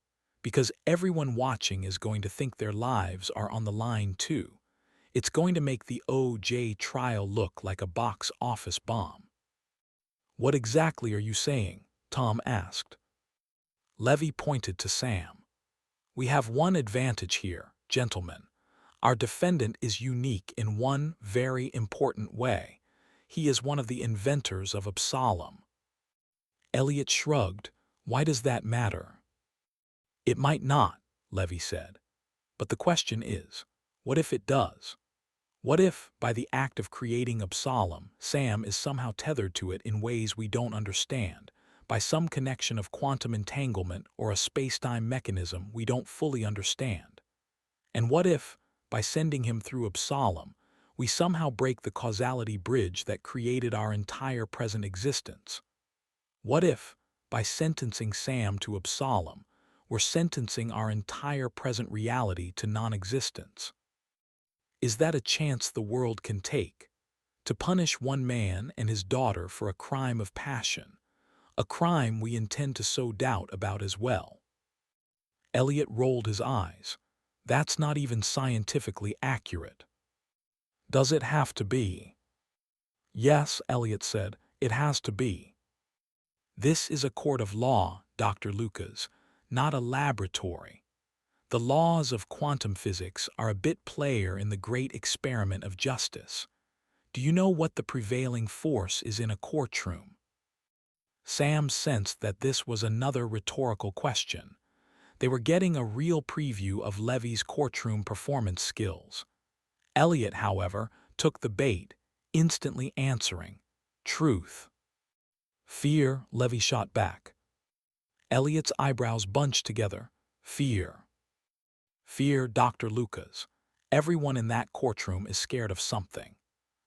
Because everyone watching is going to think their lives are on the line too. It's going to make the O.J. trial look like a box office bomb." "What exactly are you saying?" Tom asked. Levy pointed to Sam. "We have one advantage here, gentlemen. Our defendant is unique in one very important way. He is one of the inventors of Absalom." Elliot shrugged. "Why does that matter?" "It might not," Levy said. "But the question is, what if it does? What if, by the act of creating Absalom, Sam is somehow tethered to it in ways we don't understand, by some connection of quantum entanglement or a space-time mechanism we don't fully understand? And what if, by sending him through Absalom, we somehow break the causality bridge that created our entire present existence? What if, by sentencing Sam to Absalom, we're sentencing our entire present reality to non-existence? Is that a chance the world can take? To punish one man and his daughter for a crime of passion, a crime we intend to sow doubt about as well?" Elliot rolled his eyes. "That's not even scientifically accurate." "Does it have to be?" Yes, Elliot said, it has to be. This is a court of law, Dr. Lucas, not a laboratory. The laws of quantum physics are a bit player in the great experiment of justice. Do you know what the prevailing force is in a courtroom? Sam sensed that this was another rhetorical question. They were getting a real preview of Levy's courtroom performance skills. Elliot, however, took the bait, instantly answering, truth. Fear, Levy shot back. Elliot's eyebrows bunched together. Fear. Fear, Dr. Lucas. Everyone in that courtroom is scared of something.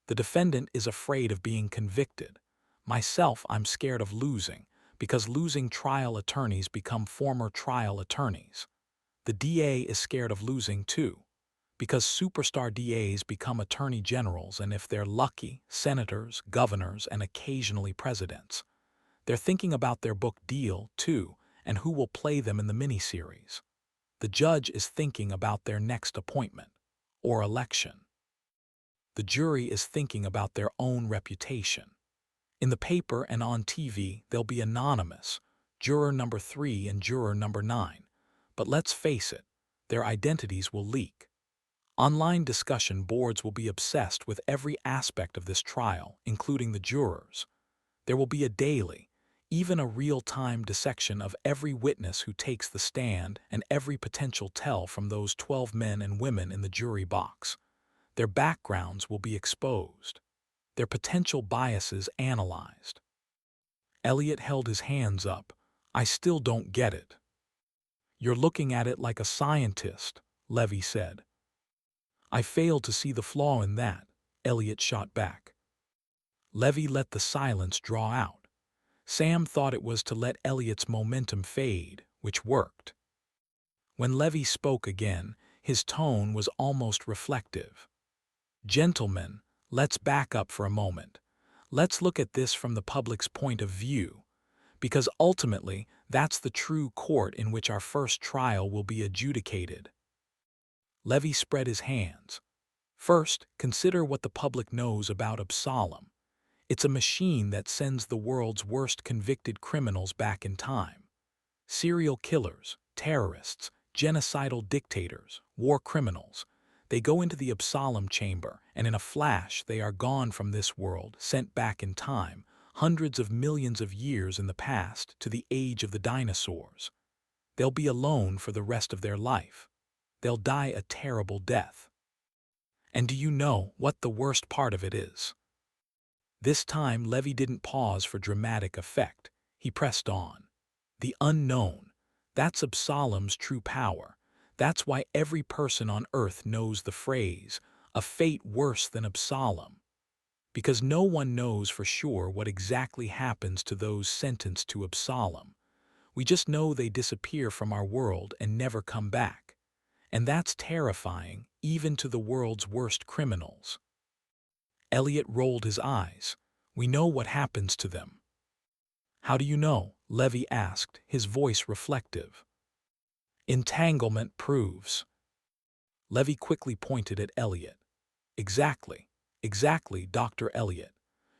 The defendant is afraid of being convicted. Myself, I'm scared of losing, because losing trial attorneys become former trial attorneys. The DA is scared of losing too, because superstar DAs become attorney generals and if they're lucky, senators, governors, and occasionally presidents. They're thinking about their book deal too, and who will play them in the miniseries. The judge is thinking about their next appointment or election. The jury is thinking about their own reputation. In the paper and on TV, they'll be anonymous, juror number 3 and juror number 9. But let's face it, their identities will leak. Online discussion boards will be obsessed with every aspect of this trial, including the jurors. There will be a daily, even a real-time dissection of every witness who takes the stand and every potential tell from those 12 men and women in the jury box. Their backgrounds will be exposed, their potential biases analyzed. Elliot held his hands up. I still don't get it. You're looking at it like a scientist, Levy said. I fail to see the flaw in that, Elliot shot back. Levy let the silence draw out. Sam thought it was to let Elliot's momentum fade, which worked. When Levy spoke again, his tone was almost reflective. Gentlemen, let's back up for a moment. Let's look at this from the public's point of view, because ultimately that's the true court in which our first trial will be adjudicated. Levy spread his hands. First, consider what the public knows about Absalom. It's a machine that sends the world's worst convicted criminals back in time. Serial killers, terrorists, genocidal dictators, war criminals. They go into the Absalom chamber, and in a flash they are gone from this world, sent back in time, hundreds of millions of years in the past, to the age of the dinosaurs. They'll be alone for the rest of their life. They'll die a terrible death. And do you know what the worst part of it is? This time Levy didn't pause for dramatic effect. He pressed on. The unknown. That's Absalom's true power. That's why every person on earth knows the phrase, a fate worse than Absalom. Because no one knows for sure what exactly happens to those sentenced to Absalom. We just know they disappear from our world and never come back. And that's terrifying, even to the world's worst criminals. Elliot rolled his eyes. We know what happens to them. How do you know? Levy asked, his voice reflective. Entanglement proves. Levy quickly pointed at Elliot. Exactly, Dr. Elliot.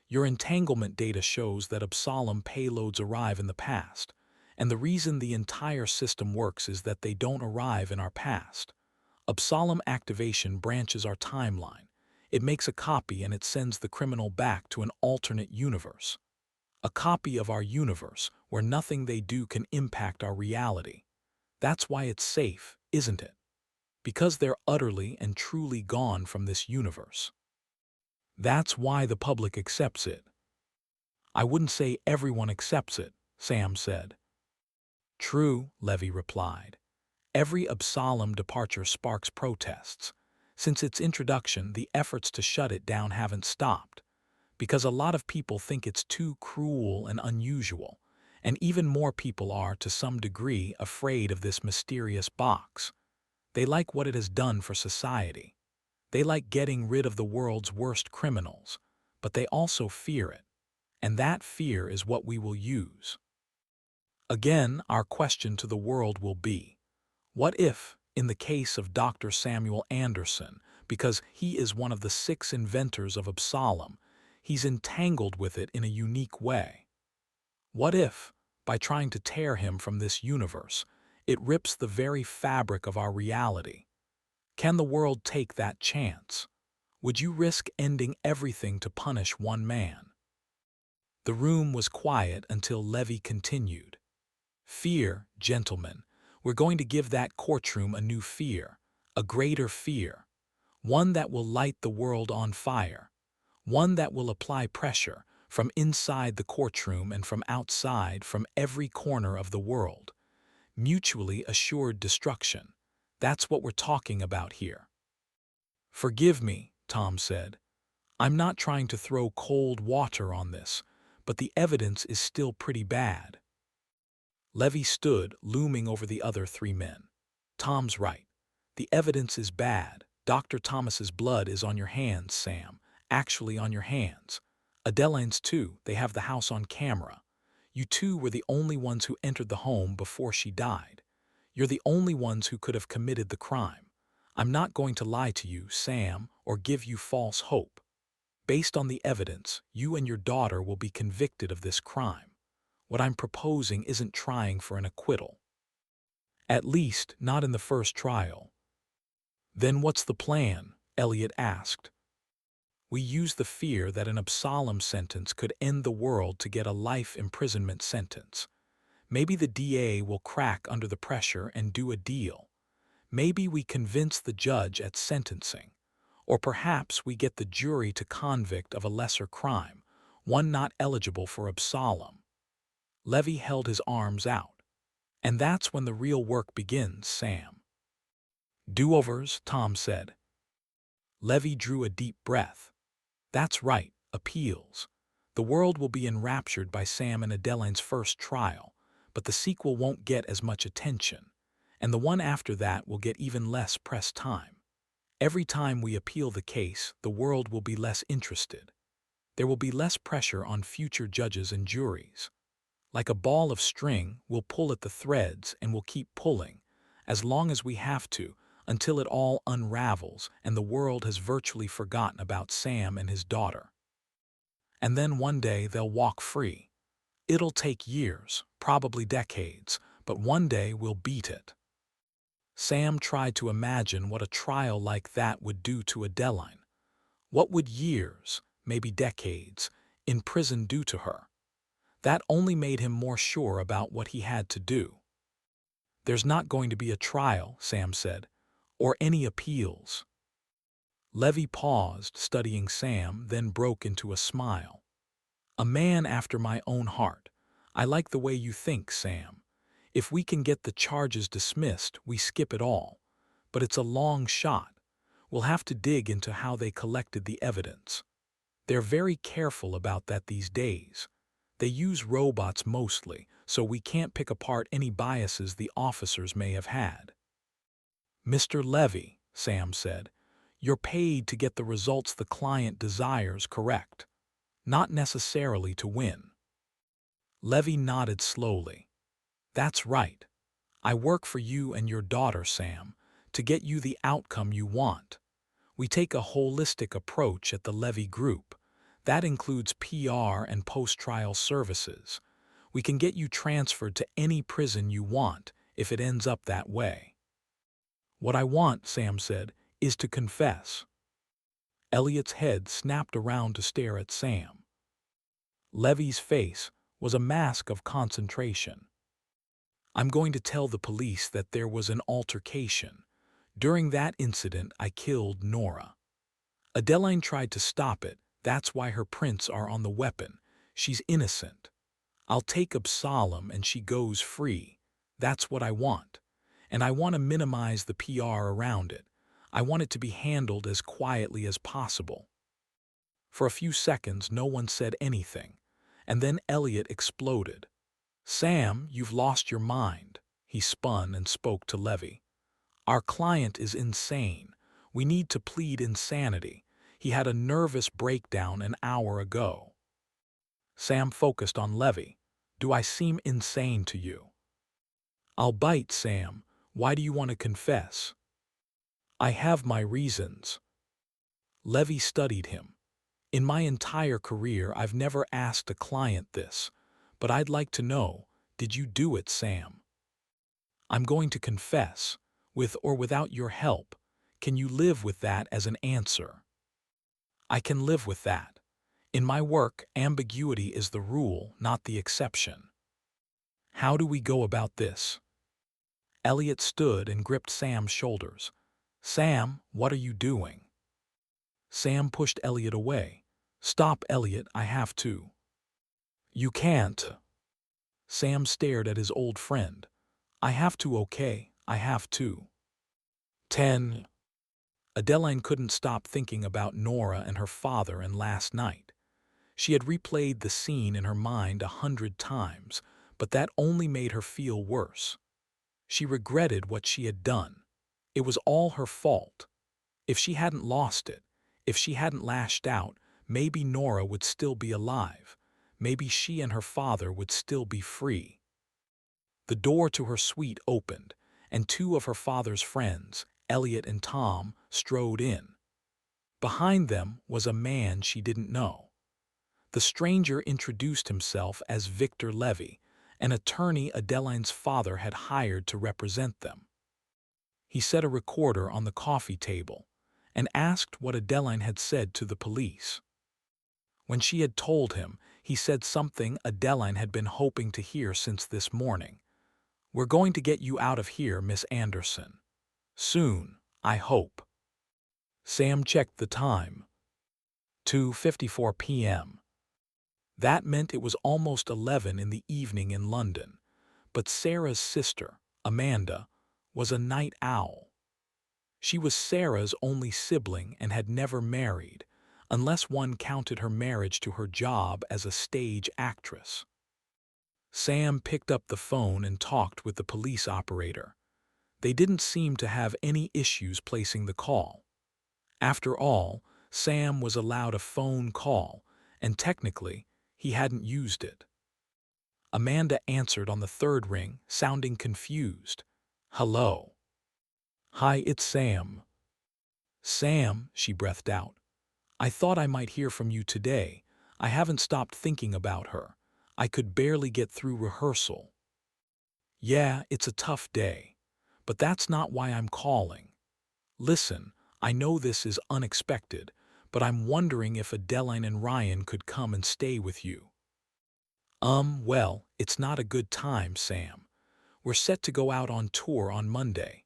Your entanglement data shows that Absalom payloads arrive in the past, and the reason the entire system works is that they don't arrive in our past. Absalom activation branches our timeline. It makes a copy and it sends the criminal back to an alternate universe. A copy of our universe where nothing they do can impact our reality. That's why it's safe, isn't it? Because they're utterly and truly gone from this universe. That's why the public accepts it. I wouldn't say everyone accepts it, Sam said. True, Levy replied. Every Absalom departure sparks protests. Since its introduction, the efforts to shut it down haven't stopped, because a lot of people think it's too cruel and unusual, and even more people are, to some degree, afraid of this mysterious box. They like what it has done for society. They like getting rid of the world's worst criminals, but they also fear it, and that fear is what we will use. Again, our question to the world will be, what if, in the case of Dr. Samuel Anderson, because he is one of the 6 inventors of Absalom, He's entangled with it in a unique way. What if, by trying to tear him from this universe, it rips the very fabric of our reality? Can the world take that chance? Would you risk ending everything to punish one man? The room was quiet until Levy continued. Fear, gentlemen. We're going to give that courtroom a new fear, a greater fear, one that will light the world on fire, one that will apply pressure from inside the courtroom and from outside, from every corner of the world. Mutually assured destruction. That's what we're talking about here. Forgive me, Tom said. I'm not trying to throw cold water on this, but the evidence is still pretty bad. Levy stood, looming over the other three men. Tom's right. The evidence is bad. Dr. Thomas's blood is on your hands, Sam. Actually on your hands. Adeline's too. They have the house on camera. You two were the only ones who entered the home before she died. You're the only ones who could have committed the crime. I'm not going to lie to you, Sam, or give you false hope. Based on the evidence, you and your daughter will be convicted of this crime. What I'm proposing isn't trying for an acquittal. At least, not in the first trial. Then what's the plan? Elliot asked. We use the fear that an absolum sentence could end the world to get a life imprisonment sentence. Maybe the DA will crack under the pressure and do a deal. Maybe we convince the judge at sentencing. Or perhaps we get the jury to convict of a lesser crime, one not eligible for absolum. Levy held his arms out. And that's when the real work begins, Sam. Do-overs, Tom said. Levy drew a deep breath. That's right, appeals. The world will be enraptured by Sam and Adeline's first trial, but the sequel won't get as much attention, and the one after that will get even less press time. Every time we appeal the case, the world will be less interested. There will be less pressure on future judges and juries. Like a ball of string, we'll pull at the threads and we'll keep pulling, as long as we have to, until it all unravels and the world has virtually forgotten about Sam and his daughter. And then one day they'll walk free. It'll take years, probably decades, but one day we'll beat it. Sam tried to imagine what a trial like that would do to Adeline. What would years, maybe decades, in prison do to her? That only made him more sure about what he had to do. There's not going to be a trial, Sam said, or any appeals. Levy paused, studying Sam, then broke into a smile. A man after my own heart. I like the way you think, Sam. If we can get the charges dismissed, we skip it all. But it's a long shot. We'll have to dig into how they collected the evidence. They're very careful about that these days. They use robots mostly, so we can't pick apart any biases the officers may have had. Mr. Levy, Sam said, you're paid to get the results the client desires correct, not necessarily to win. Levy nodded slowly. That's right. I work for you and your daughter, Sam, to get you the outcome you want. We take a holistic approach at the Levy Group. That includes PR and post-trial services. We can get you transferred to any prison you want if it ends up that way. What I want, Sam said, is to confess. Elliot's head snapped around to stare at Sam. Levy's face was a mask of concentration. I'm going to tell the police that there was an altercation. During that incident, I killed Nora. Adeline tried to stop it. That's why her prints are on the weapon. She's innocent. I'll take absolum and she goes free. That's what I want. And I want to minimize the PR around it. I want it to be handled as quietly as possible. For a few seconds, no one said anything. And then Elliot exploded. Sam, you've lost your mind. He spun and spoke to Levy. Our client is insane. We need to plead insanity. He had a nervous breakdown an hour ago. Sam focused on Levy. Do I seem insane to you? I'll bite, Sam. Why do you want to confess? I have my reasons. Levy studied him. In my entire career, I've never asked a client this, but I'd like to know, did you do it, Sam? I'm going to confess, with or without your help. Can you live with that as an answer? I can live with that. In my work, ambiguity is the rule, not the exception. How do we go about this? Elliot stood and gripped Sam's shoulders. Sam, what are you doing? Sam pushed Elliot away. Stop, Elliot, I have to. You can't. Sam stared at his old friend. I have to, okay, I have to. 10. Adeline couldn't stop thinking about Nora and her father and last night. She had replayed the scene in her mind 100 times, but that only made her feel worse. She regretted what she had done. It was all her fault. If she hadn't lost it, if she hadn't lashed out, maybe Nora would still be alive. Maybe she and her father would still be free. The door to her suite opened, and two of her father's friends, Elliot and Tom, strode in. Behind them was a man she didn't know. The stranger introduced himself as Victor Levy, an attorney Adeline's father had hired to represent them. He set a recorder on the coffee table and asked what Adeline had said to the police. When she had told him, he said something Adeline had been hoping to hear since this morning. We're going to get you out of here, Miss Anderson. Soon, I hope. Sam checked the time. 2:54 p.m. That meant it was almost 11 in the evening in London. But Sarah's sister, Amanda, was a night owl. She was Sarah's only sibling and had never married, unless one counted her marriage to her job as a stage actress. Sam picked up the phone and talked with the police operator. They didn't seem to have any issues placing the call. After all, Sam was allowed a phone call, and technically, he hadn't used it. Amanda answered on the third ring, sounding confused. Hello. Hi, it's Sam. Sam, she breathed out. I thought I might hear from you today. I haven't stopped thinking about her. I could barely get through rehearsal. Yeah, it's a tough day. But that's not why I'm calling. Listen, I know this is unexpected, but I'm wondering if Adeline and Ryan could come and stay with you. Well, it's not a good time, Sam. We're set to go out on tour on Monday.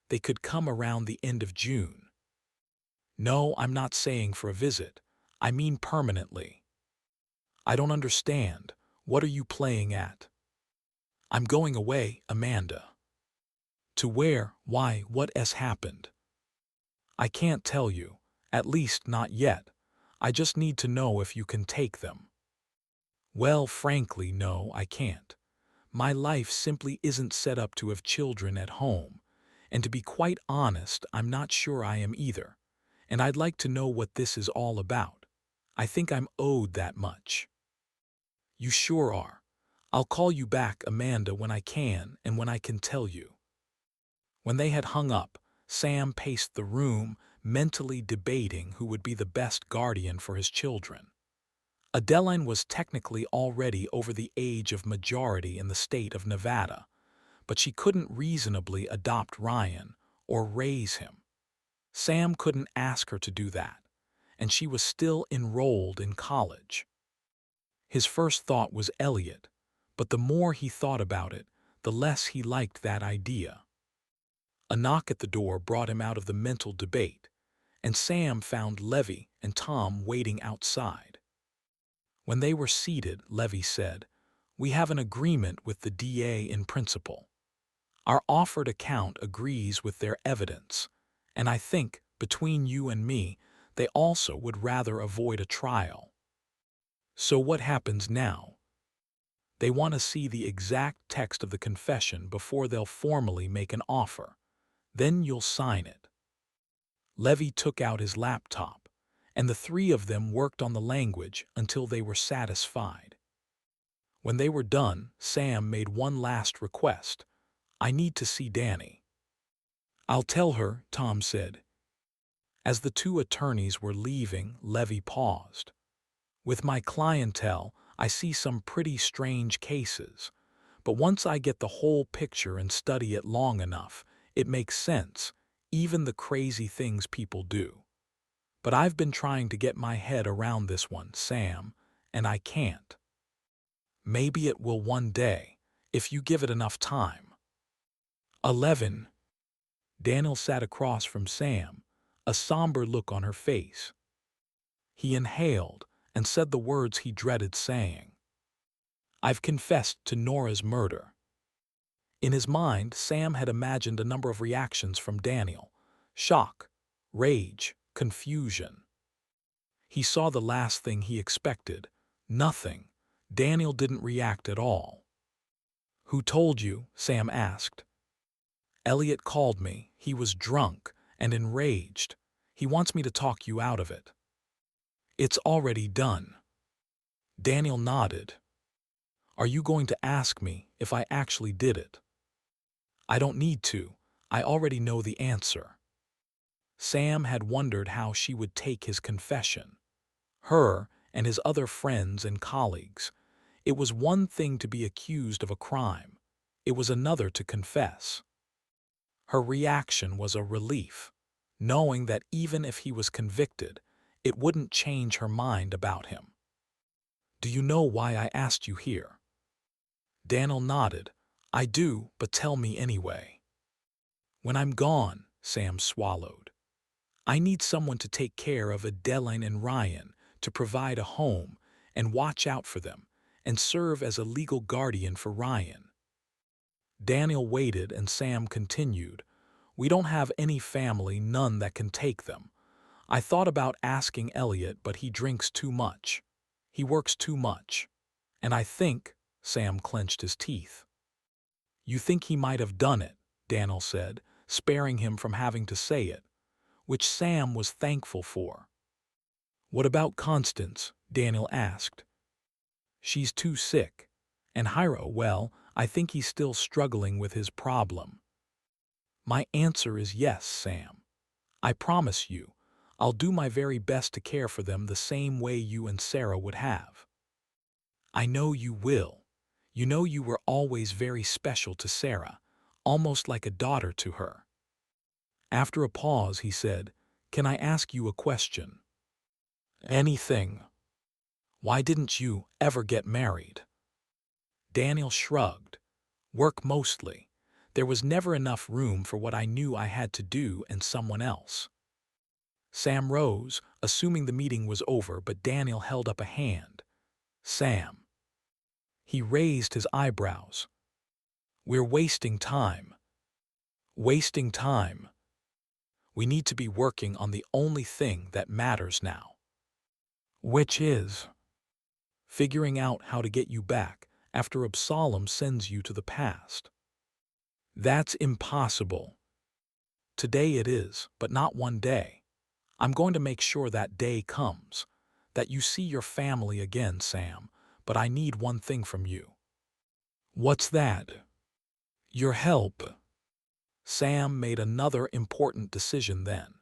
They could come around the end of June. No, I'm not saying for a visit. I mean permanently. I don't understand. What are you playing at? I'm going away, Amanda. To where? Why, what has happened? I can't tell you. At least not yet. I just need to know if you can take them. Well, frankly, no, I can't. My life simply isn't set up to have children at home, and to be quite honest, I'm not sure I am either, and I'd like to know what this is all about. I think I'm owed that much. You sure are. I'll call you back, Amanda, when I can and when I can tell you. When they had hung up, Sam paced the room, mentally debating who would be the best guardian for his children. Adeline was technically already over the age of majority in the state of Nevada, but she couldn't reasonably adopt Ryan or raise him. Sam couldn't ask her to do that, and she was still enrolled in college. His first thought was Elliot, but the more he thought about it, the less he liked that idea. A knock at the door brought him out of the mental debate, and Sam found Levy and Tom waiting outside. When they were seated, Levy said, "We have an agreement with the DA in principle. Our offered account agrees with their evidence, and I think, between you and me, they also would rather avoid a trial. So what happens now? They want to see the exact text of the confession before they'll formally make an offer. Then you'll sign it." Levy took out his laptop, and the three of them worked on the language until they were satisfied. When they were done, Sam made one last request. "I need to see Danny." "I'll tell her," Tom said. As the two attorneys were leaving, Levy paused. With my clientele, I see some pretty strange cases. But once I get the whole picture and study it long enough, it makes sense, even the crazy things people do. But I've been trying to get my head around this one, Sam, and I can't. Maybe it will one day, if you give it enough time. 11. Daniel sat across from Sam, a somber look on her face. He inhaled and said the words he dreaded saying. I've confessed to Nora's murder. In his mind, Sam had imagined a number of reactions from Daniel: shock, rage, confusion. He saw the last thing he expected: nothing. Daniel didn't react at all. Who told you? Sam asked. Elliot called me. He was drunk and enraged. He wants me to talk you out of it. It's already done. Daniel nodded. Are you going to ask me if I actually did it? I don't need to. I already know the answer. Sam had wondered how she would take his confession. Her and his other friends and colleagues. It was one thing to be accused of a crime. It was another to confess. Her reaction was a relief, knowing that even if he was convicted, it wouldn't change her mind about him. Do you know why I asked you here? Daniel nodded. I do, but tell me anyway. When I'm gone, Sam swallowed. I need someone to take care of Adeline and Ryan, to provide a home and watch out for them, and serve as a legal guardian for Ryan. Daniel waited and Sam continued. We don't have any family, none that can take them. I thought about asking Elliot, but he drinks too much. He works too much. And I think, Sam clenched his teeth. You think he might have done it, Daniel said, sparing him from having to say it, which Sam was thankful for. What about Constance? Daniel asked. She's too sick. And Hiro, well, I think he's still struggling with his problem. My answer is yes, Sam. I promise you, I'll do my very best to care for them the same way you and Sarah would have. I know you will. You know you were always very special to Sarah, almost like a daughter to her. After a pause, he said, Can I ask you a question? Anything. Why didn't you ever get married? Daniel shrugged. Work mostly. There was never enough room for what I knew I had to do and someone else. Sam rose, assuming the meeting was over, but Daniel held up a hand. Sam. He raised his eyebrows. We're wasting time. Wasting time. We need to be working on the only thing that matters now. Which is figuring out how to get you back after Absalom sends you to the past. That's impossible. Today it is, but not one day. I'm going to make sure that day comes, that you see your family again, Sam, but I need one thing from you. What's that? Your help. Sam made another important decision then.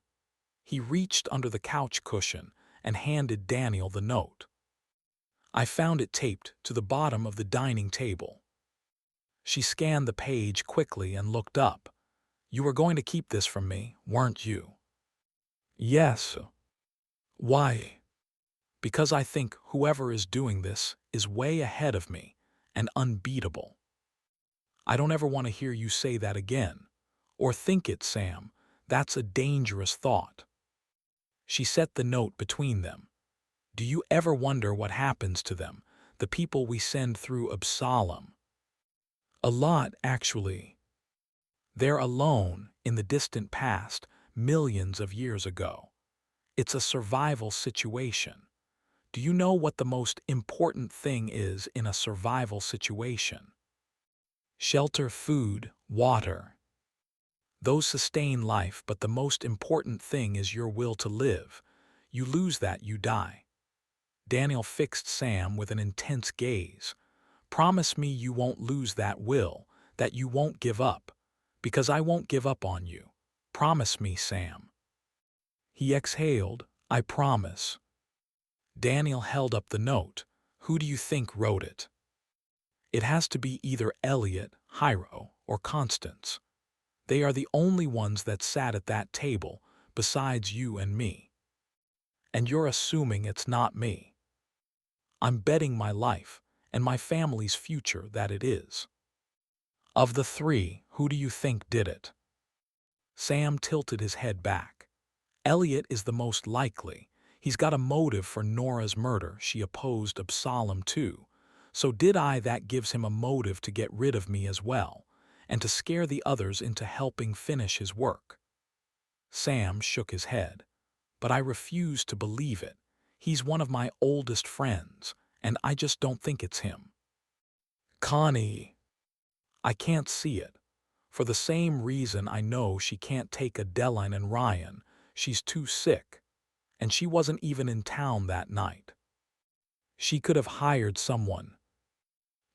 He reached under the couch cushion and handed Daniel the note. I found it taped to the bottom of the dining table. She scanned the page quickly and looked up. You were going to keep this from me, weren't you? Yes. Why? Because I think whoever is doing this is way ahead of me and unbeatable. I don't ever want to hear you say that again. Or think it, Sam. That's a dangerous thought. She set the note between them. Do you ever wonder what happens to them, the people we send through Absalom? A lot, actually. They're alone in the distant past, millions of years ago. It's a survival situation. Do you know what the most important thing is in a survival situation? Shelter, food, water. Those sustain life, but the most important thing is your will to live. You lose that, you die. Daniel fixed Sam with an intense gaze. Promise me you won't lose that will, that you won't give up, because I won't give up on you. Promise me, Sam. He exhaled, I promise. Daniel held up the note. Who do you think wrote it? It has to be either Elliot, Hyro, or Constance. They are the only ones that sat at that table, besides you and me. And you're assuming it's not me. I'm betting my life and my family's future that it is. Of the three, who do you think did it? Sam tilted his head back. Elliot is the most likely. He's got a motive for Nora's murder. She opposed Absalom too. So did I. That gives him a motive to get rid of me as well, and to scare the others into helping finish his work. Sam shook his head. But I refuse to believe it. He's one of my oldest friends, and I just don't think it's him. Connie. I can't see it. For the same reason I know she can't take Adeline and Ryan. She's too sick. And she wasn't even in town that night. She could have hired someone.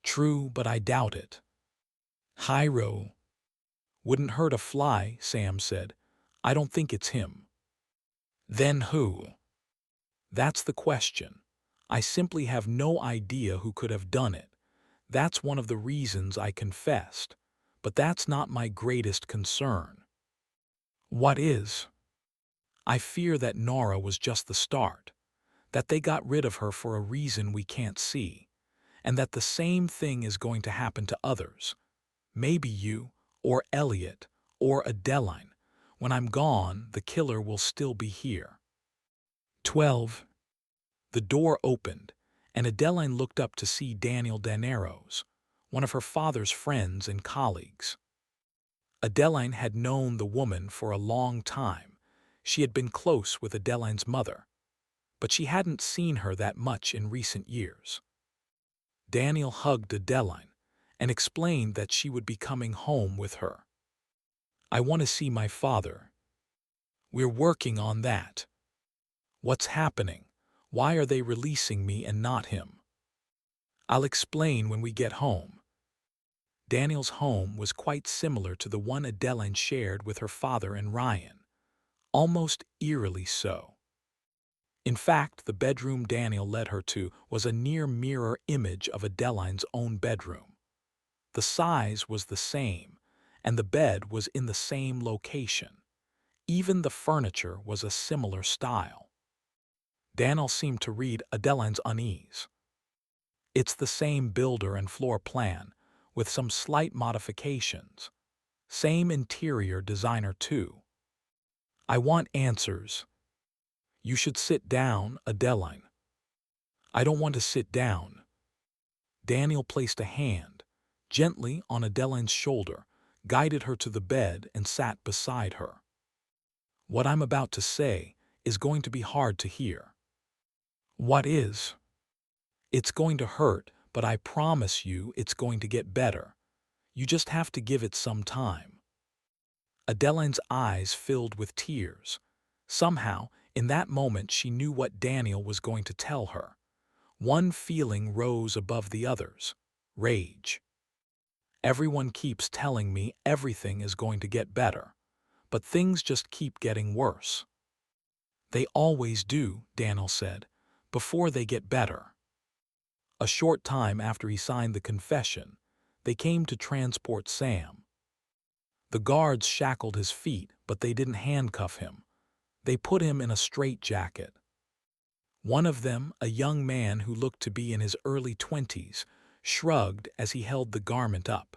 True, but I doubt it. Hyro. Wouldn't hurt a fly, Sam said. I don't think it's him. Then who? That's the question. I simply have no idea who could have done it. That's one of the reasons I confessed. But that's not my greatest concern. What is? I fear that Nora was just the start, that they got rid of her for a reason we can't see, and that the same thing is going to happen to others. Maybe you, or Elliot, or Adeline. When I'm gone, the killer will still be here. 12. The door opened, and Adeline looked up to see Daniel Daneros, one of her father's friends and colleagues. Adeline had known the woman for a long time. She had been close with Adeline's mother, but she hadn't seen her that much in recent years. Daniel hugged Adeline and explained that she would be coming home with her. I want to see my father. We're working on that. What's happening? Why are they releasing me and not him? I'll explain when we get home. Daniel's home was quite similar to the one Adeline shared with her father and Ryan, almost eerily so. In fact, the bedroom Daniel led her to was a near mirror image of Adeline's own bedroom. The size was the same, and the bed was in the same location. Even the furniture was a similar style. Daniel seemed to read Adeline's unease. It's the same builder and floor plan, with some slight modifications. Same interior designer too. I want answers. You should sit down, Adeline. I don't want to sit down. Daniel placed a hand gently on Adeline's shoulder, guided her to the bed, and sat beside her. What I'm about to say is going to be hard to hear. What is? It's going to hurt, but I promise you it's going to get better. You just have to give it some time. Adeline's eyes filled with tears. Somehow, in that moment, she knew what Daniel was going to tell her. One feeling rose above the others: rage. Everyone keeps telling me everything is going to get better, but things just keep getting worse. They always do, Daniel said, before they get better. A short time after he signed the confession, they came to transport Sam. The guards shackled his feet, but they didn't handcuff him. They put him in a straitjacket. One of them, a young man who looked to be in his early 20s, shrugged as he held the garment up.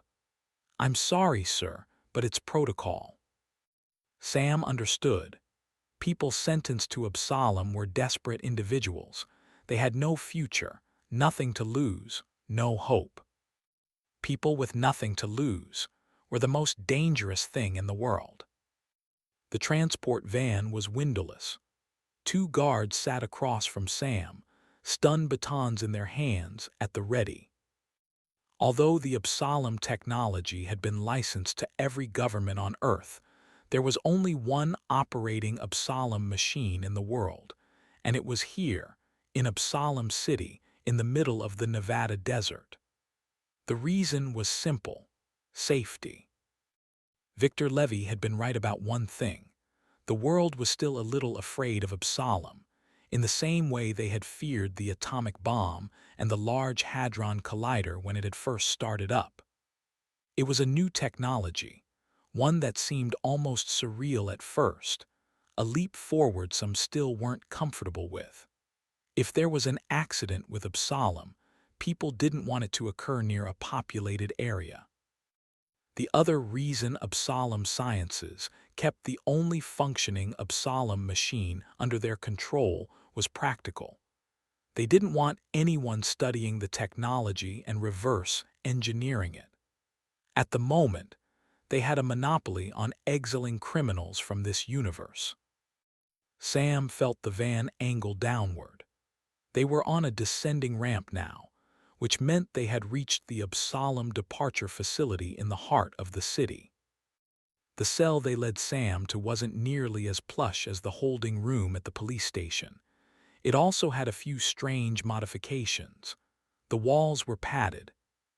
I'm sorry, sir, but it's protocol. Sam understood. People sentenced to Absalom were desperate individuals. They had no future, nothing to lose, no hope. People with nothing to lose were the most dangerous thing in the world. The transport van was windowless. 2 guards sat across from Sam, stun batons in their hands at the ready. Although the Absalom technology had been licensed to every government on Earth, there was only one operating Absalom machine in the world, and it was here, in Absalom City, in the middle of the Nevada desert. The reason was simple: safety. Victor Levy had been right about one thing. The world was still a little afraid of Absalom. in the same way they had feared the atomic bomb and the Large Hadron Collider when it had first started up. It was a new technology, one that seemed almost surreal at first, a leap forward some still weren't comfortable with. If there was an accident with Absalom, people didn't want it to occur near a populated area. The other reason Absalom Sciences kept the only functioning Absalom machine under their control was practical. They didn't want anyone studying the technology and reverse engineering it. At the moment, they had a monopoly on exiling criminals from this universe. Sam felt the van angle downward. They were on a descending ramp now, which meant they had reached the Absalom departure facility in the heart of the city. The cell they led Sam to wasn't nearly as plush as the holding room at the police station. It also had a few strange modifications. The walls were padded.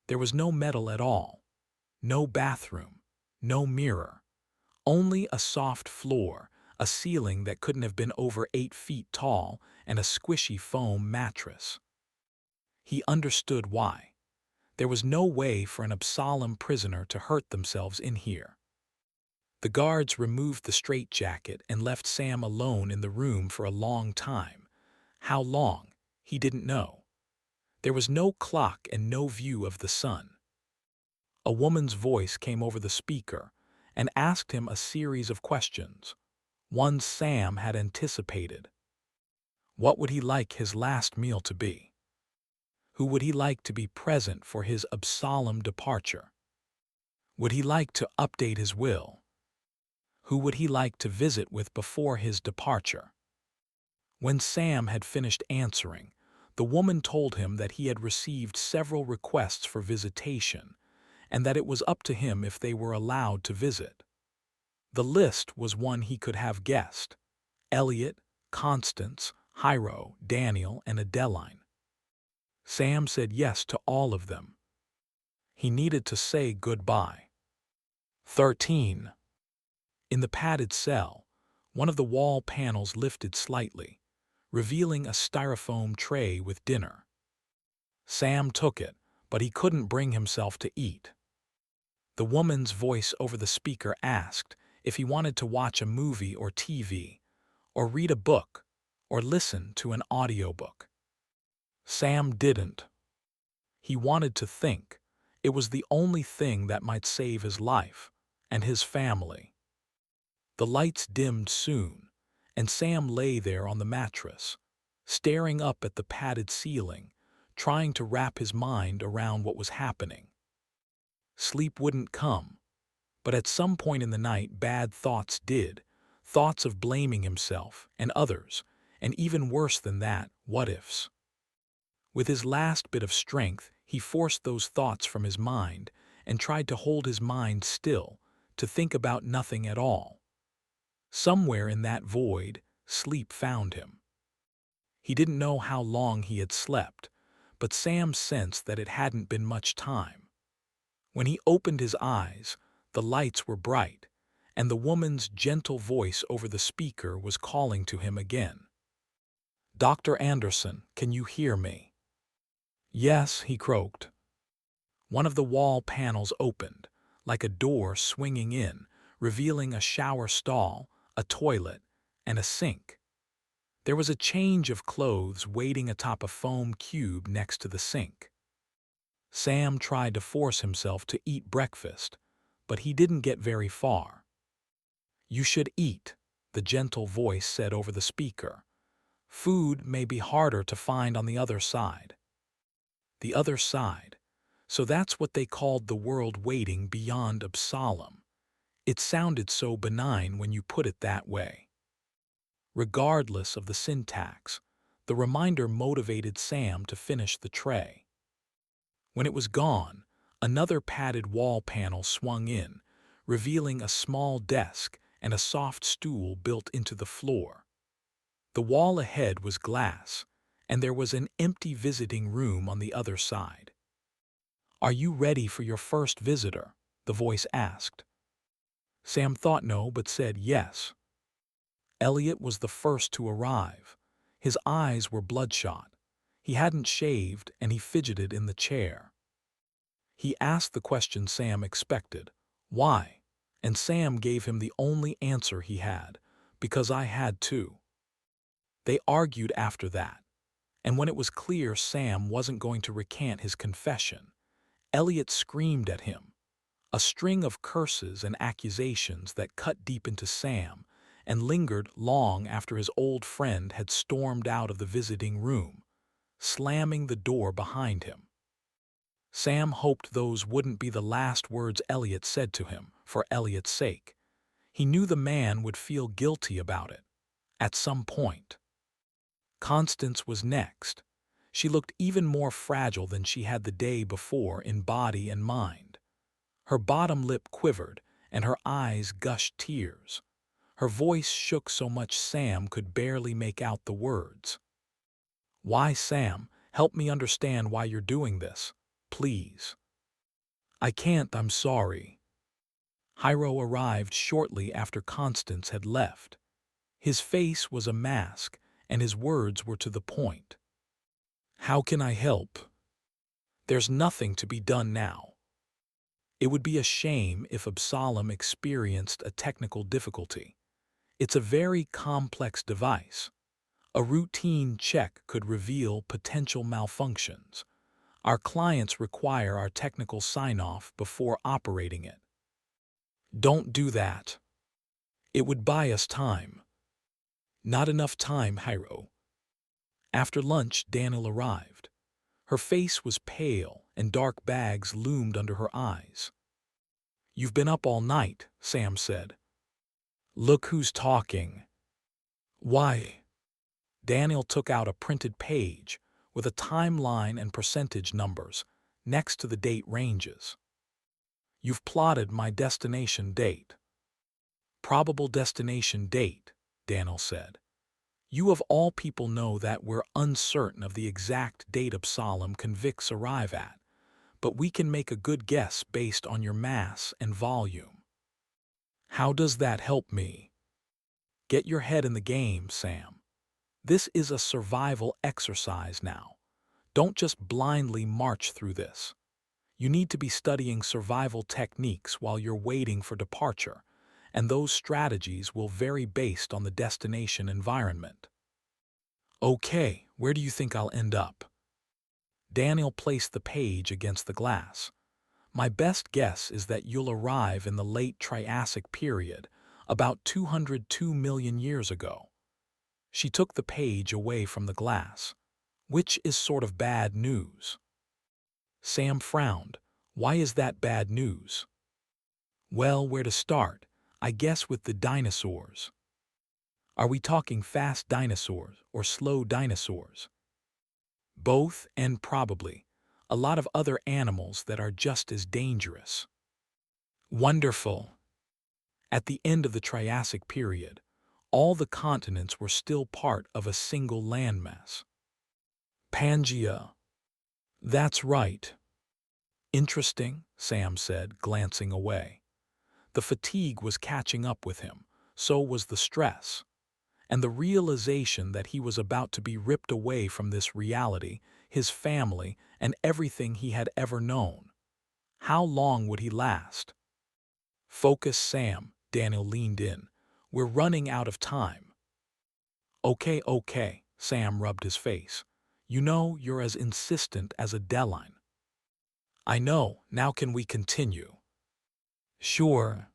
There was no metal at all. No bathroom. No mirror. Only a soft floor, a ceiling that couldn't have been over 8 feet tall, and a squishy foam mattress. He understood why. There was no way for an Absalom prisoner to hurt themselves in here. The guards removed the straitjacket and left Sam alone in the room for a long time. How long, he didn't know. There was no clock and no view of the sun. A woman's voice came over the speaker and asked him a series of questions, one Sam had anticipated. What would he like his last meal to be? Who would he like to be present for his Absalom departure? Would he like to update his will? Who would he like to visit with before his departure? When Sam had finished answering, the woman told him that he had received several requests for visitation and that it was up to him if they were allowed to visit. The list was one he could have guessed: Elliot, Constance, Hyro, Daniel, and Adeline. Sam said yes to all of them. He needed to say goodbye. 13. In the padded cell, one of the wall panels lifted slightly, revealing a styrofoam tray with dinner. Sam took it, but he couldn't bring himself to eat. The woman's voice over the speaker asked if he wanted to watch a movie or TV, or read a book, or listen to an audiobook. Sam didn't. He wanted to think. It was the only thing that might save his life and his family. The lights dimmed soon, and Sam lay there on the mattress, staring up at the padded ceiling, trying to wrap his mind around what was happening. Sleep wouldn't come, but at some point in the night bad thoughts did, thoughts of blaming himself and others, and even worse than that, what-ifs. With his last bit of strength, he forced those thoughts from his mind and tried to hold his mind still, to think about nothing at all. Somewhere in that void, sleep found him. He didn't know how long he had slept, but Sam sensed that it hadn't been much time. When he opened his eyes, the lights were bright, and the woman's gentle voice over the speaker was calling to him again. "Dr. Anderson, can you hear me?" "Yes," he croaked. One of the wall panels opened, like a door swinging in, revealing a shower stall, a toilet, and a sink. There was a change of clothes waiting atop a foam cube next to the sink. Sam tried to force himself to eat breakfast, but he didn't get very far. "You should eat," the gentle voice said over the speaker. "Food may be harder to find on the other side." The other side. So that's what they called the world waiting beyond Absalom. It sounded so benign when you put it that way. Regardless of the syntax, the reminder motivated Sam to finish the tray. When it was gone, another padded wall panel swung in, revealing a small desk and a soft stool built into the floor. The wall ahead was glass, and there was an empty visiting room on the other side. "Are you ready for your first visitor?" the voice asked. Sam thought no, but said yes. Elliot was the first to arrive. His eyes were bloodshot. He hadn't shaved and he fidgeted in the chair. He asked the question Sam expected, "Why?" And Sam gave him the only answer he had, "Because I had to." They argued after that, and when it was clear Sam wasn't going to recant his confession, Elliot screamed at him, a string of curses and accusations that cut deep into Sam and lingered long after his old friend had stormed out of the visiting room, slamming the door behind him. Sam hoped those wouldn't be the last words Elliot said to him, for Elliot's sake. He knew the man would feel guilty about it, at some point. Constance was next. She looked even more fragile than she had the day before in body and mind. Her bottom lip quivered, and her eyes gushed tears. Her voice shook so much Sam could barely make out the words. "Why, Sam, help me understand why you're doing this, please." "I can't, I'm sorry." Hiro arrived shortly after Constance had left. His face was a mask, and his words were to the point. "How can I help?" "There's nothing to be done now. It would be a shame if Absalom experienced a technical difficulty. It's a very complex device. A routine check could reveal potential malfunctions. Our clients require our technical sign-off before operating it." "Don't do that. It would buy us time." "Not enough time, Hiro." After lunch, Daniel arrived. Her face was pale, and dark bags loomed under her eyes. "You've been up all night," Sam said. "Look who's talking." "Why?" Daniel took out a printed page with a timeline and percentage numbers next to the date ranges. "You've plotted my destination date." "Probable destination date," Daniel said. "You of all people know that we're uncertain of the exact date Absalom convicts arrive at, but we can make a good guess based on your mass and volume." "How does that help me?" "Get your head in the game, Sam. This is a survival exercise now. Don't just blindly march through this. You need to be studying survival techniques while you're waiting for departure, and those strategies will vary based on the destination environment." "Okay, where do you think I'll end up?" Daniel placed the page against the glass. "My best guess is that you'll arrive in the late Triassic period, about 202 million years ago." She took the page away from the glass. "Which is sort of bad news." Sam frowned. "Why is that bad news?" "Well, where to start? I guess with the dinosaurs." "Are we talking fast dinosaurs or slow dinosaurs?" "Both, and probably a lot of other animals that are just as dangerous." "Wonderful." At the end of the Triassic period, all the continents were still part of a single landmass. "Pangaea." "That's right." "Interesting," Sam said, glancing away. The fatigue was catching up with him, so was the stress, and the realization that he was about to be ripped away from this reality, his family, and everything he had ever known. How long would he last? "Focus, Sam," Daniel leaned in. "We're running out of time." Okay, Sam rubbed his face. "You know, you're as insistent as a deadline." "I know, now can we continue?" "Sure."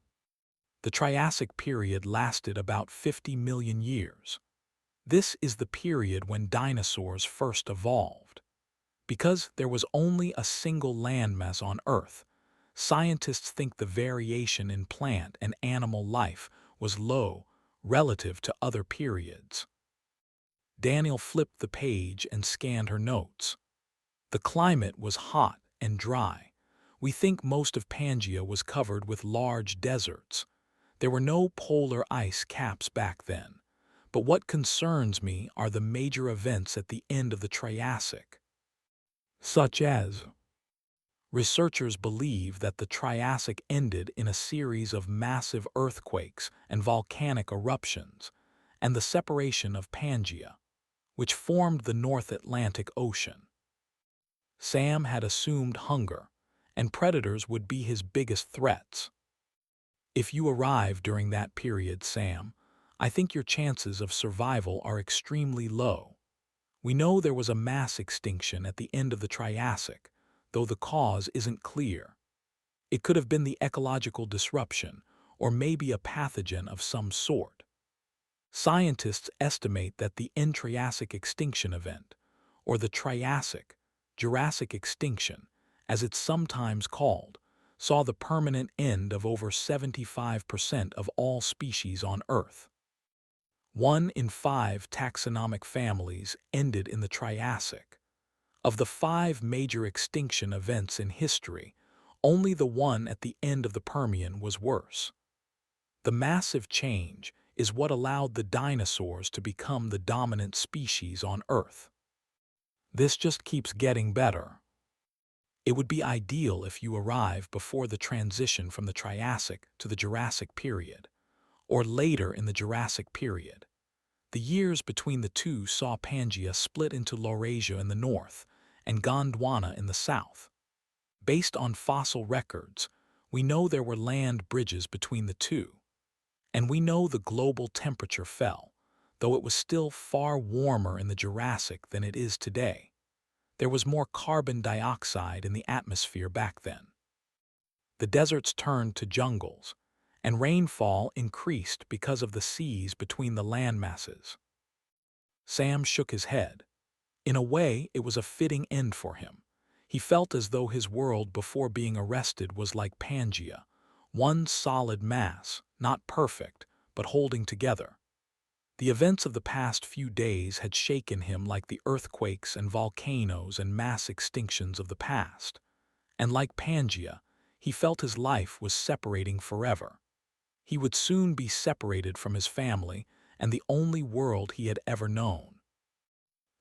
The Triassic period lasted about 50 million years. This is the period when dinosaurs first evolved. Because there was only a single landmass on Earth, scientists think the variation in plant and animal life was low relative to other periods. Daniel flipped the page and scanned her notes. The climate was hot and dry. We think most of Pangaea was covered with large deserts. There were no polar ice caps back then. But what concerns me are the major events at the end of the Triassic. Such as, researchers believe that the Triassic ended in a series of massive earthquakes and volcanic eruptions, and the separation of Pangaea. which formed the North Atlantic Ocean. Sam had assumed hunger, and predators would be his biggest threats. If you arrive during that period, Sam, I think your chances of survival are extremely low. We know there was a mass extinction at the end of the Triassic, though the cause isn't clear. It could have been the ecological disruption, or maybe a pathogen of some sort. Scientists estimate that the end-Triassic extinction event, or the Triassic, Jurassic extinction, as it's sometimes called, saw the permanent end of over 75% of all species on Earth. 1 in 5 taxonomic families ended in the Triassic. Of the 5 major extinction events in history, only the one at the end of the Permian was worse. The massive change is what allowed the dinosaurs to become the dominant species on Earth. This just keeps getting better. It would be ideal if you arrive before the transition from the Triassic to the Jurassic period, or later in the Jurassic period. The years between the two saw Pangaea split into Laurasia in the north and Gondwana in the south. Based on fossil records, we know there were land bridges between the two. And we know the global temperature fell, though it was still far warmer in the Jurassic than it is today. There was more carbon dioxide in the atmosphere back then. The deserts turned to jungles, and rainfall increased because of the seas between the landmasses. Sam shook his head. In a way, it was a fitting end for him. He felt as though his world before being arrested was like Pangaea, one solid mass, not perfect, but holding together. The events of the past few days had shaken him like the earthquakes and volcanoes and mass extinctions of the past. And like Pangaea, he felt his life was separating forever. He would soon be separated from his family and the only world he had ever known.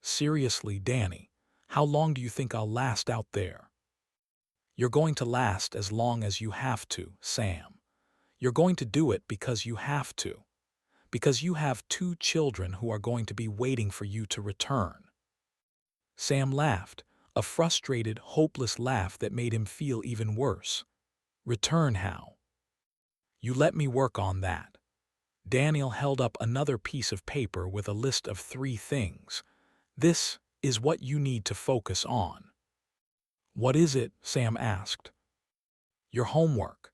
Seriously, Danny, how long do you think I'll last out there? You're going to last as long as you have to, Sam. You're going to do it because you have to. Because you have 2 children who are going to be waiting for you to return. Sam laughed, a frustrated, hopeless laugh that made him feel even worse. Return how? You let me work on that. Daniel held up another piece of paper with a list of 3 things. This is what you need to focus on. What is it? Sam asked. Your homework.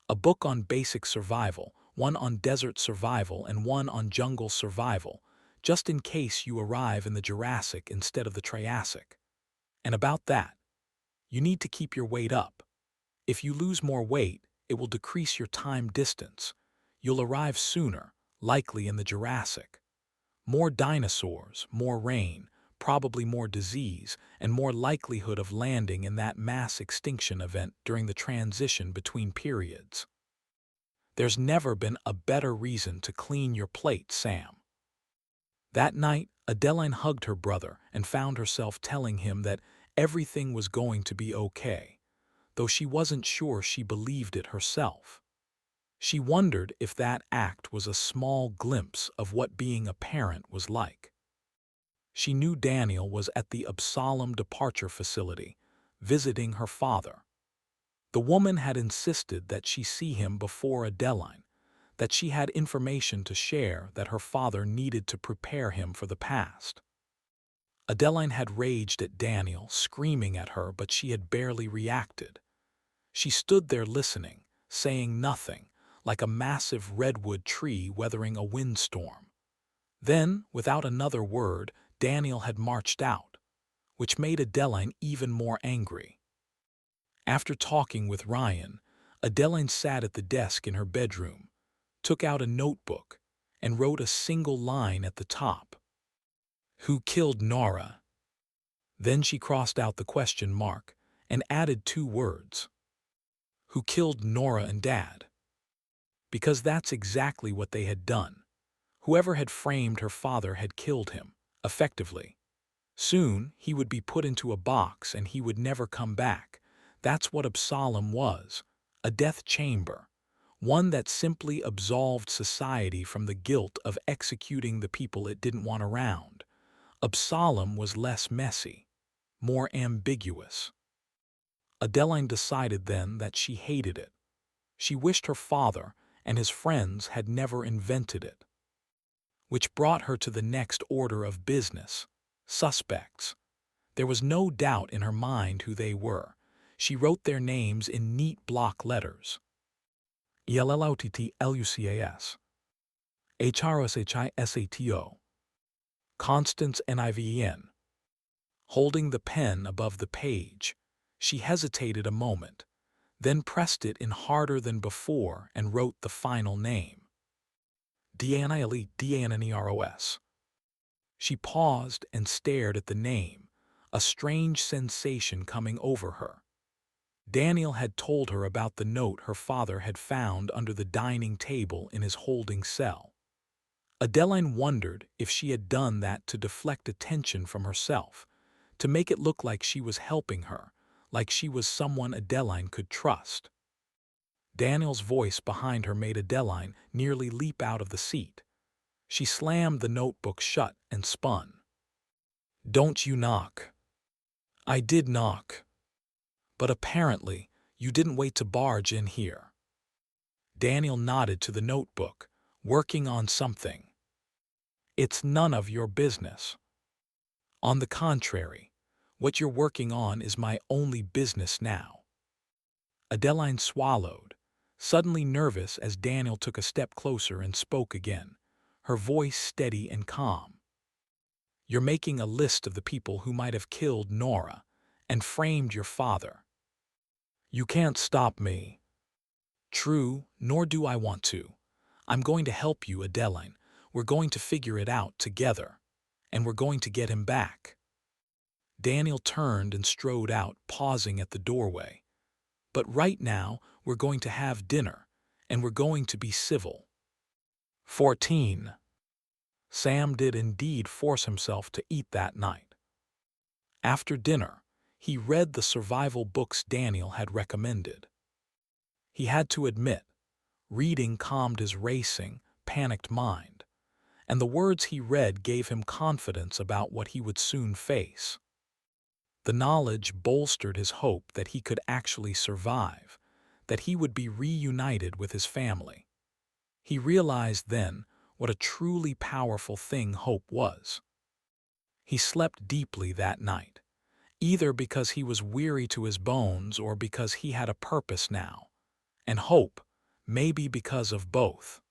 A book on basic survival, one on desert survival and one on jungle survival, just in case you arrive in the Jurassic instead of the Triassic. And about that, you need to keep your weight up. If you lose more weight, it will decrease your time distance. You'll arrive sooner, likely in the Jurassic. More dinosaurs, more rain, probably more disease, and more likelihood of landing in that mass extinction event during the transition between periods. There's never been a better reason to clean your plate, Sam. That night, Adeline hugged her brother and found herself telling him that everything was going to be okay, though she wasn't sure she believed it herself. She wondered if that act was a small glimpse of what being a parent was like. She knew Daniel was at the Absalom departure facility, visiting her father. The woman had insisted that she see him before Adeline, that she had information to share that her father needed to prepare him for the past. Adeline had raged at Daniel, screaming at her, but she had barely reacted. She stood there listening, saying nothing, like a massive redwood tree weathering a windstorm. Then, without another word, Daniel had marched out, which made Adeline even more angry. After talking with Ryan, Adeline sat at the desk in her bedroom, took out a notebook, and wrote a single line at the top. Who killed Nora? Then she crossed out the question mark and added 2 words. Who killed Nora and Dad? Because that's exactly what they had done. Whoever had framed her father had killed him, effectively. Soon, he would be put into a box and he would never come back. That's what Absalom was, a death chamber, one that simply absolved society from the guilt of executing the people it didn't want around. Absalom was less messy, more ambiguous. Adeline decided then that she hated it. She wished her father and his friends had never invented it. Which brought her to the next order of business: suspects. There was no doubt in her mind who they were. She wrote their names in neat block letters. ELLOTTLUCAS. HRSHISATO. Constance NIVEN. Holding the pen above the page, she hesitated a moment, then pressed it in harder than before and wrote the final name. DANILE. She paused and stared at the name, a strange sensation coming over her. Daniel had told her about the note her father had found under the dining table in his holding cell. Adeline wondered if she had done that to deflect attention from herself, to make it look like she was helping her, like she was someone Adeline could trust. Daniel's voice behind her made Adeline nearly leap out of the seat. She slammed the notebook shut and spun. "Don't you knock." "I did knock. But apparently, you didn't wait to barge in here." Daniel nodded to the notebook, working on something. "It's none of your business." "On the contrary, what you're working on is my only business now." Adeline swallowed, suddenly nervous as Daniel took a step closer and spoke again, her voice steady and calm. "You're making a list of the people who might have killed Nora and framed your father." "You can't stop me." "True, nor do I want to. I'm going to help you, Adeline. We're going to figure it out together. And we're going to get him back." Daniel turned and strode out, pausing at the doorway. "But right now, we're going to have dinner, and we're going to be civil." 14. Sam did indeed force himself to eat that night. After dinner, he read the survival books Daniel had recommended. He had to admit, reading calmed his racing, panicked mind, and the words he read gave him confidence about what he would soon face. The knowledge bolstered his hope that he could actually survive, that he would be reunited with his family. He realized then what a truly powerful thing hope was. He slept deeply that night, either because he was weary to his bones or because he had a purpose now, and hope, maybe because of both.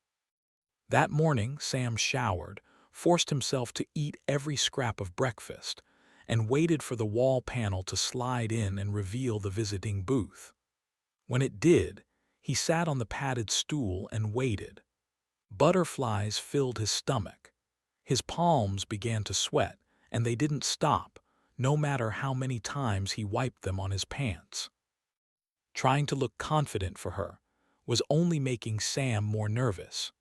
That morning, Sam showered, forced himself to eat every scrap of breakfast, and waited for the wall panel to slide in and reveal the visiting booth. When it did, he sat on the padded stool and waited. Butterflies filled his stomach. His palms began to sweat, and they didn't stop, no matter how many times he wiped them on his pants. Trying to look confident for her was only making Sam more nervous.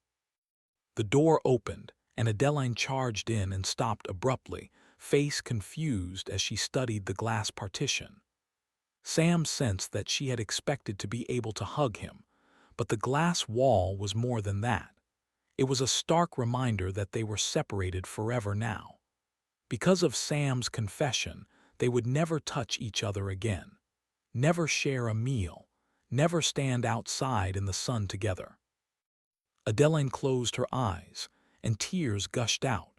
The door opened, and Adeline charged in and stopped abruptly, face confused as she studied the glass partition. Sam sensed that she had expected to be able to hug him, but the glass wall was more than that. It was a stark reminder that they were separated forever now. Because of Sam's confession, they would never touch each other again, never share a meal, never stand outside in the sun together. Adeline closed her eyes, and tears gushed out,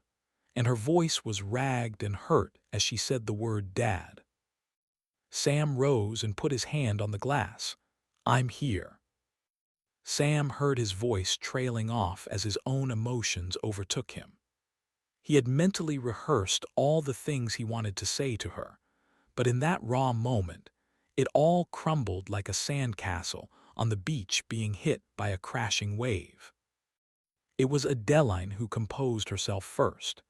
and her voice was ragged and hurt as she said the word Dad. Sam rose and put his hand on the glass. "I'm here." Sam heard his voice trailing off as his own emotions overtook him. He had mentally rehearsed all the things he wanted to say to her, but in that raw moment, it all crumbled like a sandcastle on the beach being hit by a crashing wave. It was Adeline who composed herself first.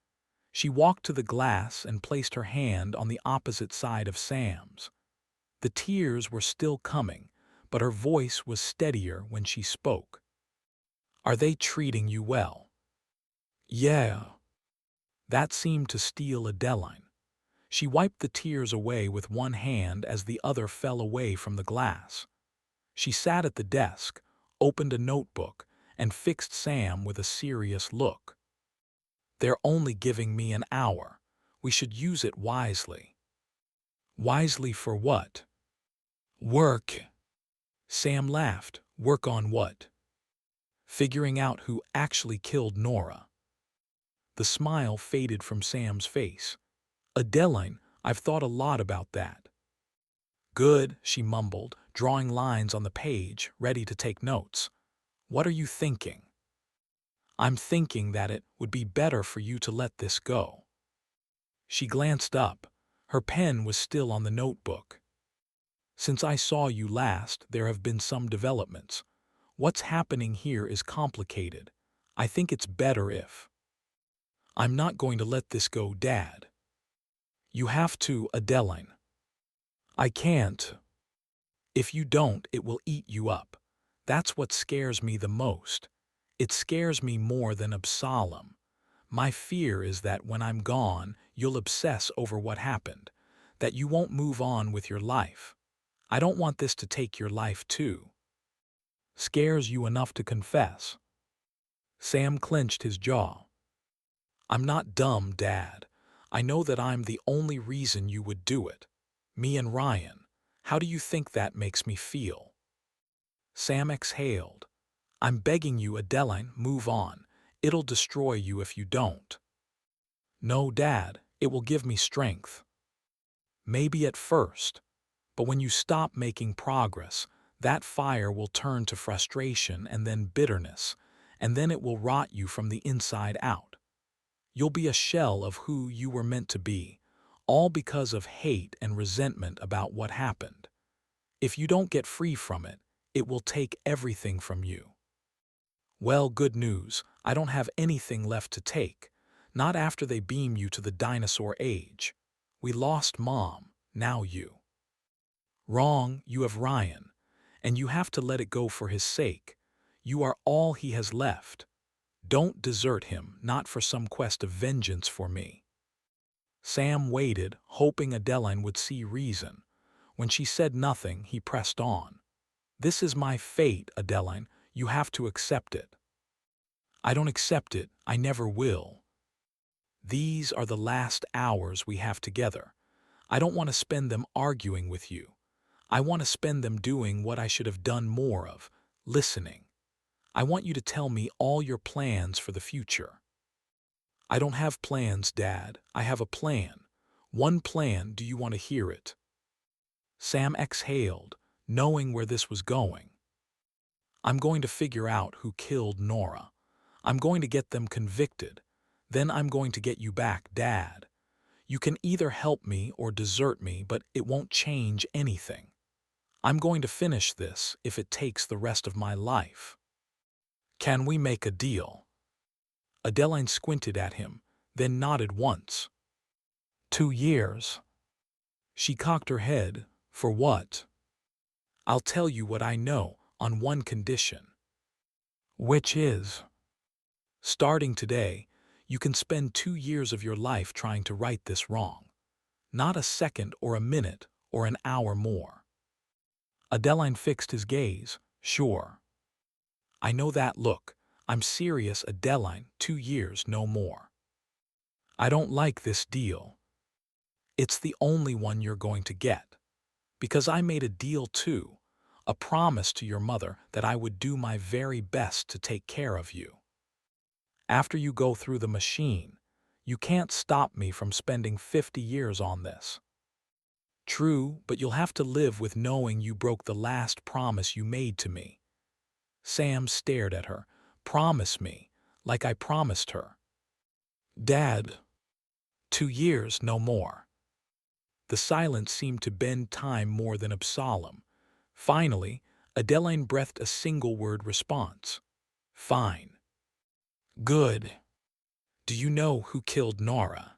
She walked to the glass and placed her hand on the opposite side of Sam's. The tears were still coming, but her voice was steadier when she spoke. "Are they treating you well?" "Yeah." That seemed to steel Adeline. She wiped the tears away with one hand as the other fell away from the glass. She sat at the desk, opened a notebook, and fixed Sam with a serious look. "They're only giving me an hour. We should use it wisely. Wisely for what? Work. Sam laughed. Work on what? Figuring out who actually killed Nora. The smile faded from Sam's face. Adeline, I've thought a lot about that. Good, she mumbled, drawing lines on the page, ready to take notes. What are you thinking? I'm thinking that it would be better for you to let this go. She glanced up. Her pen was still on the notebook. Since I saw you last, there have been some developments. What's happening here is complicated. I think it's better if... I'm not going to let this go, Dad. You have to, Adeline. I can't. If you don't, it will eat you up. That's what scares me the most. It scares me more than Absalom. My fear is that when I'm gone, you'll obsess over what happened, that you won't move on with your life. I don't want this to take your life too. Scares you enough to confess? Sam clenched his jaw. I'm not dumb, Dad. I know that I'm the only reason you would do it. Me and Ryan. How do you think that makes me feel? Sam exhaled. I'm begging you, Adeline, move on. It'll destroy you if you don't. No, Dad, it will give me strength. Maybe at first, but when you stop making progress, that fire will turn to frustration and then bitterness, and then it will rot you from the inside out. You'll be a shell of who you were meant to be, all because of hate and resentment about what happened. If you don't get free from it, it will take everything from you. Well, good news, I don't have anything left to take. Not after they beam you to the dinosaur age. We lost Mom, now you. Wrong, you have Ryan, and you have to let it go for his sake. You are all he has left. Don't desert him, not for some quest of vengeance for me. Sam waited, hoping Adeline would see reason. When she said nothing, he pressed on. This is my fate, Adeline. You have to accept it. I don't accept it. I never will. These are the last hours we have together. I don't want to spend them arguing with you. I want to spend them doing what I should have done more of, listening. I want you to tell me all your plans for the future. I don't have plans, Dad. I have a plan. One plan. Do you want to hear it? Sam exhaled, knowing where this was going. I'm going to figure out who killed Nora. I'm going to get them convicted. Then I'm going to get you back, Dad. You can either help me or desert me, but it won't change anything. I'm going to finish this if it takes the rest of my life. Can we make a deal? Adeline squinted at him, then nodded once. 2 years. She cocked her head. For what? I'll tell you what I know on one condition. Which is? Starting today, you can spend 2 years of your life trying to right this wrong. Not a second or a minute or an hour more. Adeline fixed his gaze. Sure. I know that look. I'm serious, Adeline. 2 years, no more. I don't like this deal. It's the only one you're going to get. Because I made a deal too. A promise to your mother that I would do my very best to take care of you. After you go through the machine, you can't stop me from spending 50 years on this. True, but you'll have to live with knowing you broke the last promise you made to me. Sam stared at her. Promise me, like I promised her. Dad. 2 years, no more. The silence seemed to bend time more than Absalom. Finally, Adeline breathed a single-word response. Fine. Good. Do you know who killed Nora?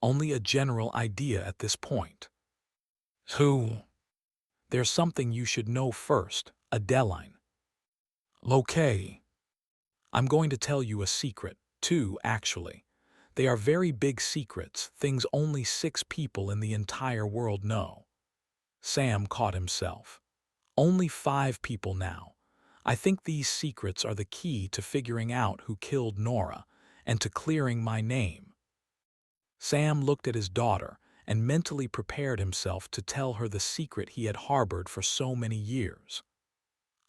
Only a general idea at this point. Who? There's something you should know first, Adeline. Okay. I'm going to tell you a secret, 2 actually. They are very big secrets, things only 6 people in the entire world know. Sam caught himself. Only 5 people now. I think these secrets are the key to figuring out who killed Nora and to clearing my name. Sam looked at his daughter and mentally prepared himself to tell her the secret he had harbored for so many years.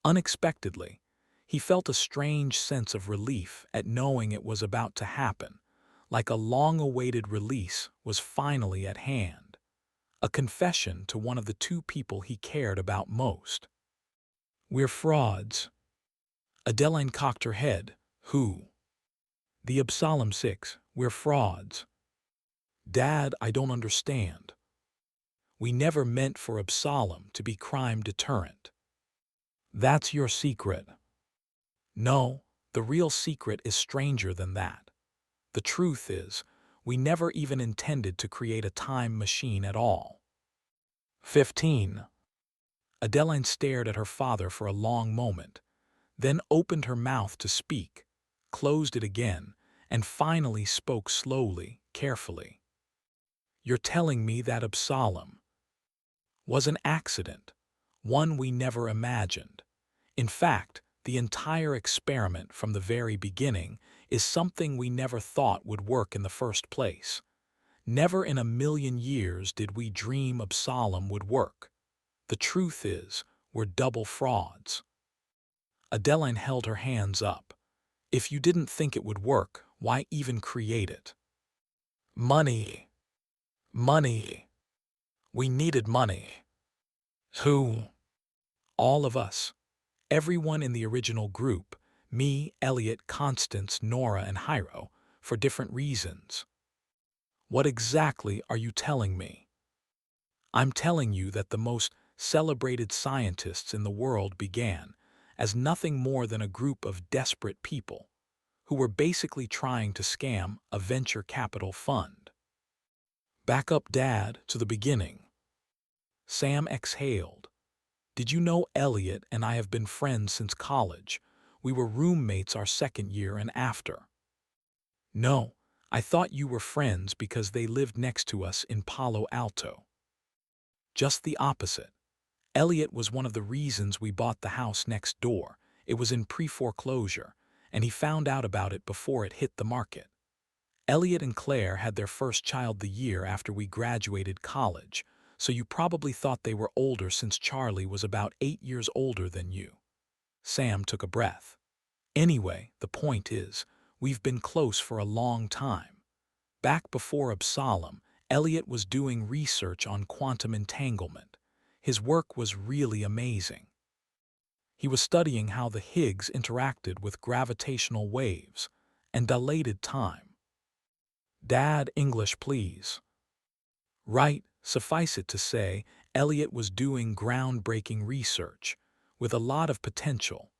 Unexpectedly, he felt a strange sense of relief at knowing it was about to happen, like a long-awaited release was finally at hand, a confession to one of the two people he cared about most. "We're frauds." Adeline cocked her head. "Who?" "The Absalom 6. We're frauds." "Dad, I don't understand." "We never meant for Absalom to be crime deterrent." "That's your secret." "No, the real secret is stranger than that. The truth is, we never even intended to create a time machine at all." 15. Adeline stared at her father for a long moment, then opened her mouth to speak, closed it again, and finally spoke slowly, carefully. "You're telling me that Absalom was an accident, one we never imagined. In fact, the entire experiment from the very beginning is something we never thought would work in the first place. Never in a million years did we dream Absalom would work. The truth is, we're double frauds." Adeline held her hands up. "If you didn't think it would work, why even create it?" "Money. Money. We needed money." "Who?" "All of us. Everyone in the original group, me, Elliot, Constance, Nora, and Hiro, for different reasons." "What exactly are you telling me?" "I'm telling you that the most celebrated scientists in the world began as nothing more than a group of desperate people who were basically trying to scam a venture capital fund." "Back up, Dad, to the beginning." Sam exhaled. "Did you know Elliot and I have been friends since college? We were roommates our second year and after." "No, I thought you were friends because they lived next to us in Palo Alto." "Just the opposite. Elliot was one of the reasons we bought the house next door. It was in pre-foreclosure, and he found out about it before it hit the market. Elliot and Claire had their first child the year after we graduated college, so you probably thought they were older since Charlie was about 8 years older than you." Sam took a breath. "Anyway, the point is, we've been close for a long time. Back before Absalom, Elliot was doing research on quantum entanglement. His work was really amazing. He was studying how the Higgs interacted with gravitational waves and dilated time." "Dad, English, please." "Right, suffice it to say, Elliot was doing groundbreaking research with a lot of potential,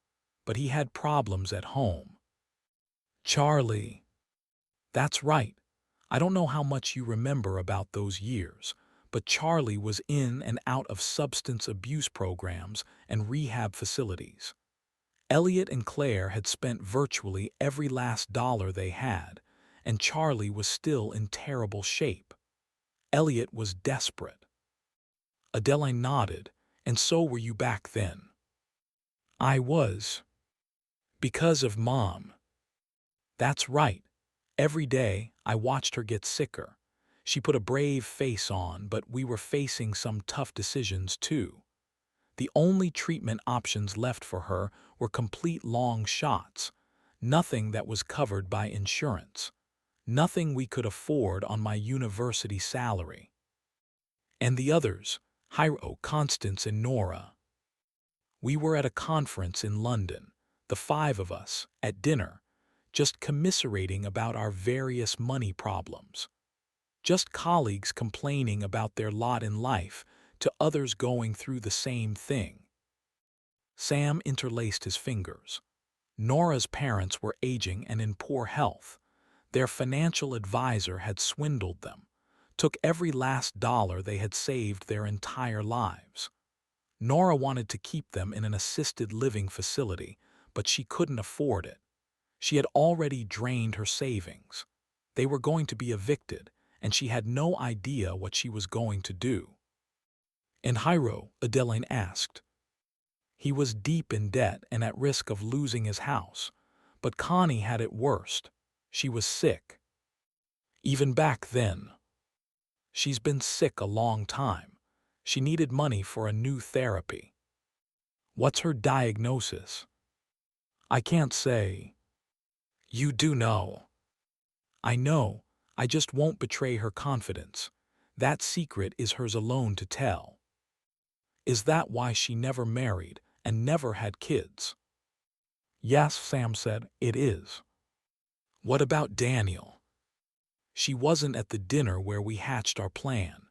but he had problems at home." "Charlie." "That's right. I don't know how much you remember about those years, but Charlie was in and out of substance abuse programs and rehab facilities. Elliot and Claire had spent virtually every last dollar they had, and Charlie was still in terrible shape. Elliot was desperate." Adeline nodded. "And so were you back then." "I was. Because of Mom." "That's right. Every day, I watched her get sicker. She put a brave face on, but we were facing some tough decisions too. The only treatment options left for her were complete long shots, nothing that was covered by insurance, nothing we could afford on my university salary." "And the others, Hiro, Constance, and Nora?" "We were at a conference in London, the 5 of us, at dinner, just commiserating about our various money problems. Just colleagues complaining about their lot in life to others going through the same thing." Sam interlaced his fingers. Nora's parents were aging and in poor health. Their financial advisor had swindled them, took every last dollar they had saved their entire lives. Nora wanted to keep them in an assisted living facility, but she couldn't afford it. She had already drained her savings. They were going to be evicted, and she had no idea what she was going to do. "And Hiro?" Adeline asked. "He was deep in debt and at risk of losing his house, but Connie had it worst. She was sick." Even back then, she's been sick a long time. She needed money for a new therapy. What's her diagnosis? I can't say. You do know. I know. I just won't betray her confidence. That secret is hers alone to tell. Is that why she never married and never had kids? Yes, Sam said, it is. What about Daniel? She wasn't at the dinner where we hatched our plan.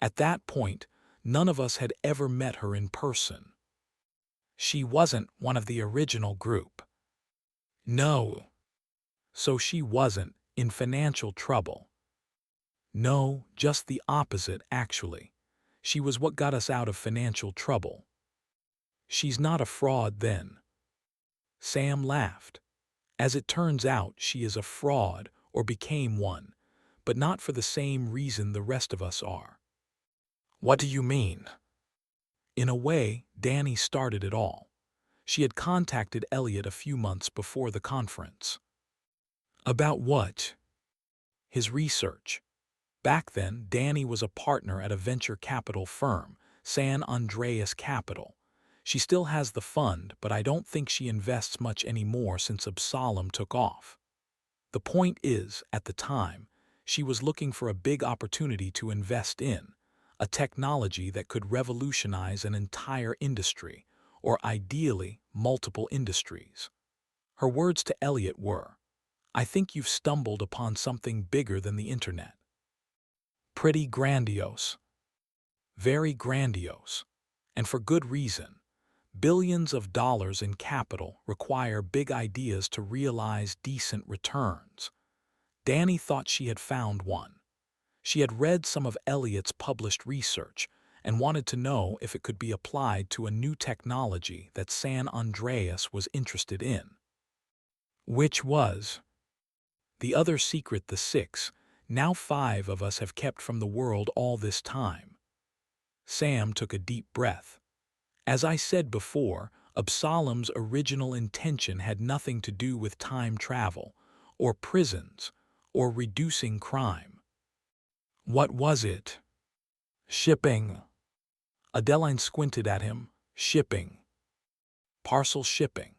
At that point, none of us had ever met her in person. She wasn't one of the original group. No. So she wasn't in financial trouble. No, just the opposite, actually. She was what got us out of financial trouble. She's not a fraud then. Sam laughed. As it turns out, she is a fraud or became one, but not for the same reason the rest of us are. What do you mean? In a way, Danny started it all. She had contacted Elliot a few months before the conference. About what? His research. Back then, Danny was a partner at a venture capital firm, San Andreas Capital. She still has the fund, but I don't think she invests much anymore since Absalom took off. The point is, at the time, she was looking for a big opportunity to invest in, a technology that could revolutionize an entire industry, or ideally, multiple industries. Her words to Elliot were, "I think you've stumbled upon something bigger than the internet." Pretty grandiose. Very grandiose. And for good reason. Billions of dollars in capital require big ideas to realize decent returns. Danny thought she had found one. She had read some of Elliot's published research and wanted to know if it could be applied to a new technology that San Andreas was interested in. Which was the other secret the six, now five of us have kept from the world all this time. Sam took a deep breath. As I said before, Absalom's original intention had nothing to do with time travel, or prisons, or reducing crime. What was it? Shipping. Adeline squinted at him. Shipping. Parcel shipping.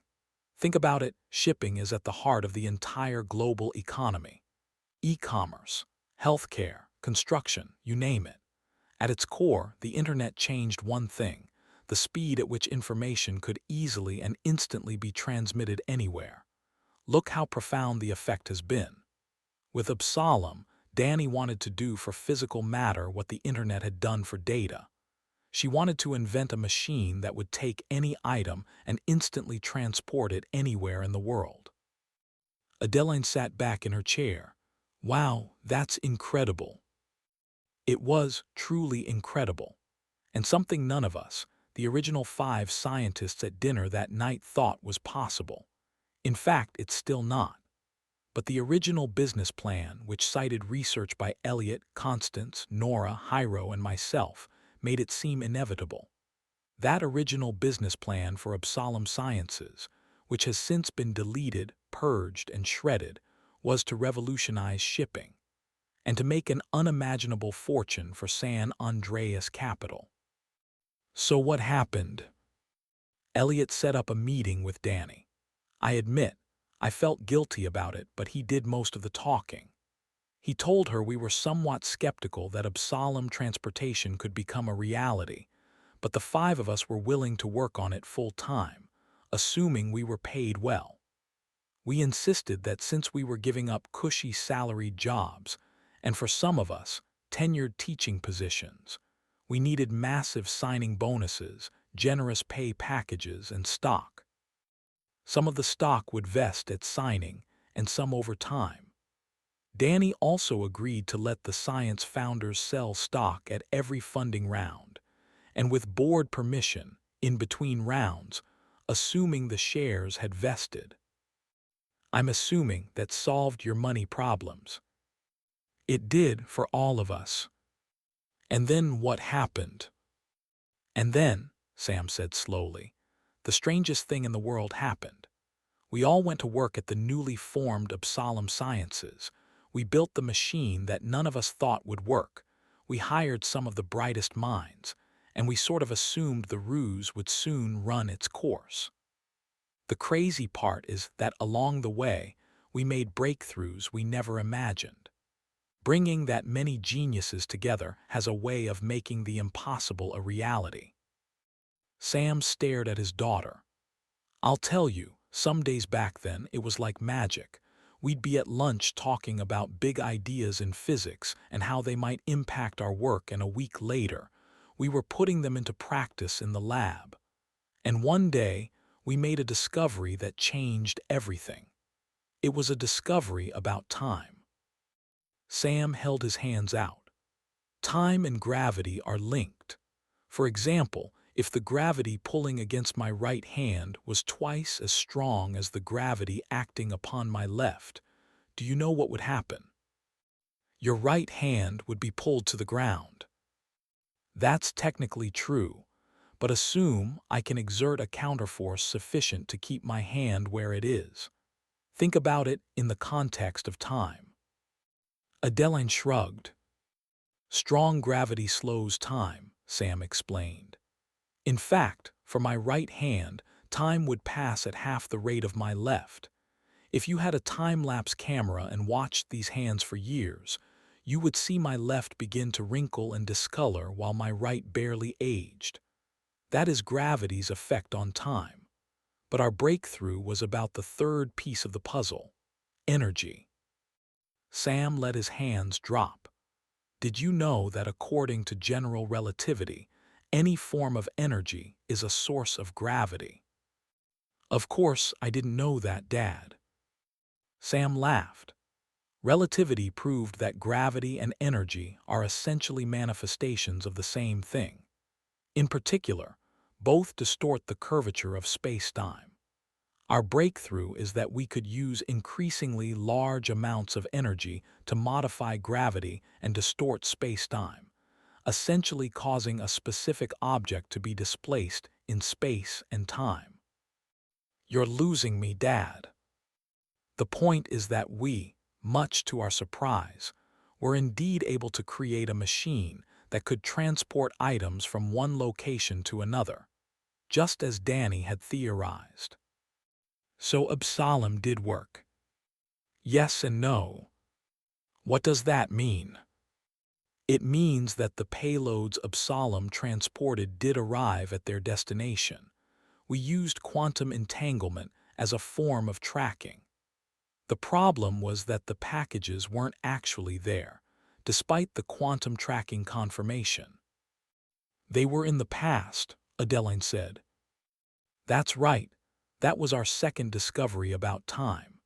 Think about it, shipping is at the heart of the entire global economy. E-commerce, healthcare, construction, you name it. At its core, the internet changed one thing: the speed at which information could easily and instantly be transmitted anywhere. Look how profound the effect has been. With Absalom, Danny wanted to do for physical matter what the internet had done for data. She wanted to invent a machine that would take any item and instantly transport it anywhere in the world. Adeline sat back in her chair. Wow, that's incredible. It was truly incredible, and something none of us, the original five scientists at dinner that night, thought was possible. In fact, it's still not. But the original business plan, which cited research by Elliot, Constance, Nora, Hyro, and myself, made it seem inevitable. That original business plan for Absalom Sciences, which has since been deleted, purged, and shredded, was to revolutionize shipping and to make an unimaginable fortune for San Andreas Capital. So what happened? Elliot set up a meeting with Danny. I admit, I felt guilty about it, but he did most of the talking. He told her we were somewhat skeptical that Absalom transportation could become a reality, but the five of us were willing to work on it full time, assuming we were paid well. We insisted that since we were giving up cushy salaried jobs, and for some of us, tenured teaching positions, we needed massive signing bonuses, generous pay packages, and stock. Some of the stock would vest at signing, and some over time. Danny also agreed to let the science founders sell stock at every funding round, and with board permission, in between rounds, assuming the shares had vested. I'm assuming that solved your money problems. It did for all of us. And then what happened? And then, Sam said slowly, the strangest thing in the world happened. We all went to work at the newly formed Absalom Sciences, We built the machine that none of us thought would work. We hired some of the brightest minds, and we sort of assumed the ruse would soon run its course. The crazy part is that along the way, we made breakthroughs we never imagined. Bringing that many geniuses together has a way of making the impossible a reality. Sam stared at his daughter. I'll tell you, some days back then, it was like magic. We'd be at lunch talking about big ideas in physics and how they might impact our work, and a week later, we were putting them into practice in the lab. And one day, we made a discovery that changed everything. It was a discovery about time. Sam held his hands out. Time and gravity are linked. For example, if the gravity pulling against my right hand was twice as strong as the gravity acting upon my left, do you know what would happen? Your right hand would be pulled to the ground. That's technically true, but assume I can exert a counterforce sufficient to keep my hand where it is. Think about it in the context of time. Adeline shrugged. Strong gravity slows time, Sam explained. In fact, for my right hand, time would pass at half the rate of my left. If you had a time-lapse camera and watched these hands for years, you would see my left begin to wrinkle and discolor while my right barely aged. That is gravity's effect on time. But our breakthrough was about the third piece of the puzzle: energy. Sam let his hands drop. Did you know that according to general relativity, any form of energy is a source of gravity? Of course, I didn't know that, Dad. Sam laughed. Relativity proved that gravity and energy are essentially manifestations of the same thing. In particular, both distort the curvature of space-time. Our breakthrough is that we could use increasingly large amounts of energy to modify gravity and distort space-time, essentially causing a specific object to be displaced in space and time. You're losing me, Dad. The point is that we, much to our surprise, were indeed able to create a machine that could transport items from one location to another, just as Danny had theorized. So Absalom did work. Yes and no. What does that mean? It means that the payloads Absalom transported did arrive at their destination. We used quantum entanglement as a form of tracking. The problem was that the packages weren't actually there, despite the quantum tracking confirmation. They were in the past, Adeline said. That's right. That was our second discovery about time.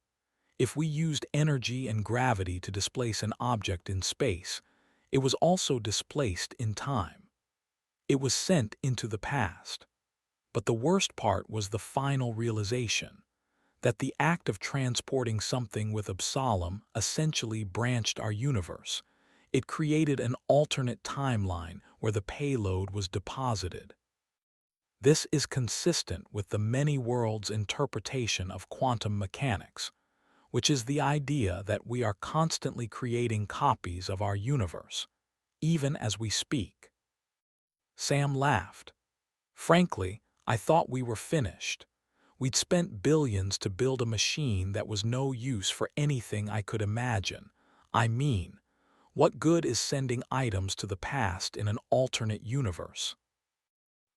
If we used energy and gravity to displace an object in space, it was also displaced in time. It was sent into the past. But the worst part was the final realization, that the act of transporting something with Absalom essentially branched our universe. It created an alternate timeline where the payload was deposited. This is consistent with the many worlds interpretation of quantum mechanics, which is the idea that we are constantly creating copies of our universe, even as we speak. Sam laughed. Frankly, I thought we were finished. We'd spent billions to build a machine that was no use for anything I could imagine. I mean, what good is sending items to the past in an alternate universe?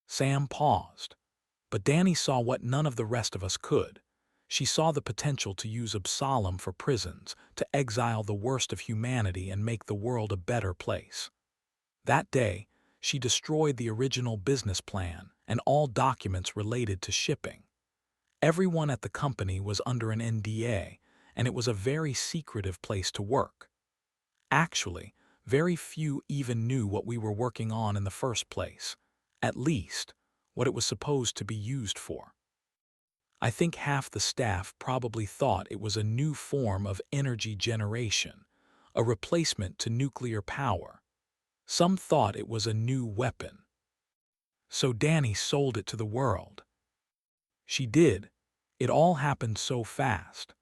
Sam paused, but Danny saw what none of the rest of us could. She saw the potential to use Absalom for prisons, to exile the worst of humanity and make the world a better place. That day, she destroyed the original business plan and all documents related to shipping. Everyone at the company was under an NDA, and it was a very secretive place to work. Actually, very few even knew what we were working on in the first place, at least, what it was supposed to be used for. I think half the staff probably thought it was a new form of energy generation, a replacement to nuclear power. Some thought it was a new weapon. So Danny sold it to the world. She did. It all happened so fast.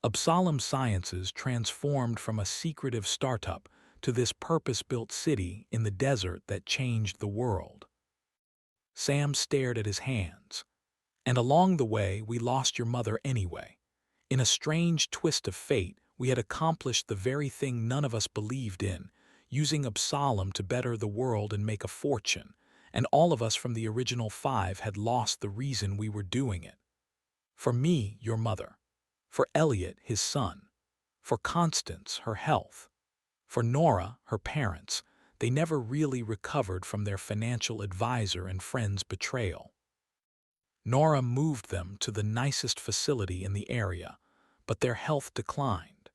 Absalom Sciences transformed from a secretive startup to this purpose-built city in the desert that changed the world. Sam stared at his hands. And along the way, we lost your mother anyway. In a strange twist of fate, we had accomplished the very thing none of us believed in, using Absalom to better the world and make a fortune, and all of us from the original 5 had lost the reason we were doing it. For me, your mother. For Elliot, his son. For Constance, her health. For Nora, her parents. They never really recovered from their financial advisor and friend's betrayal. Nora moved them to the nicest facility in the area, but their health declined.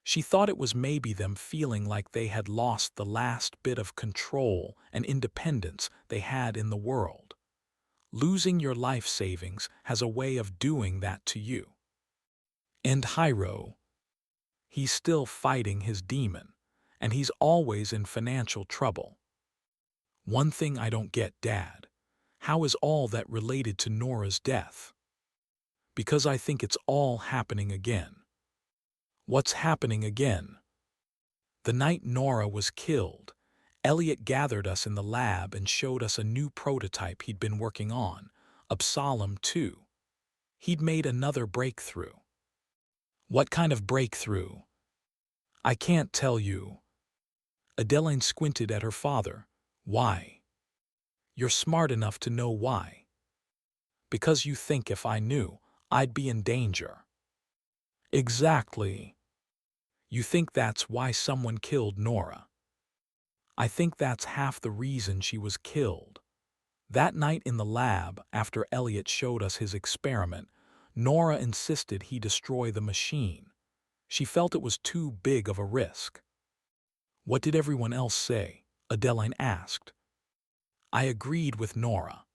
She thought it was maybe them feeling like they had lost the last bit of control and independence they had in the world. Losing your life savings has a way of doing that to you. And Hiro, he's still fighting his demon, and he's always in financial trouble. One thing I don't get, Dad. How is all that related to Nora's death? Because I think it's all happening again. What's happening again? The night Nora was killed, Elliot gathered us in the lab and showed us a new prototype he'd been working on, Absalom 2. He'd made another breakthrough. What kind of breakthrough? I can't tell you. Adeline squinted at her father. Why? You're smart enough to know why. Because you think if I knew, I'd be in danger. Exactly. You think that's why someone killed Nora. I think that's half the reason she was killed. That night in the lab, after Elliot showed us his experiment, Nora insisted he destroy the machine. She felt it was too big of a risk. What did everyone else say? Adeline asked. I agreed with Nora.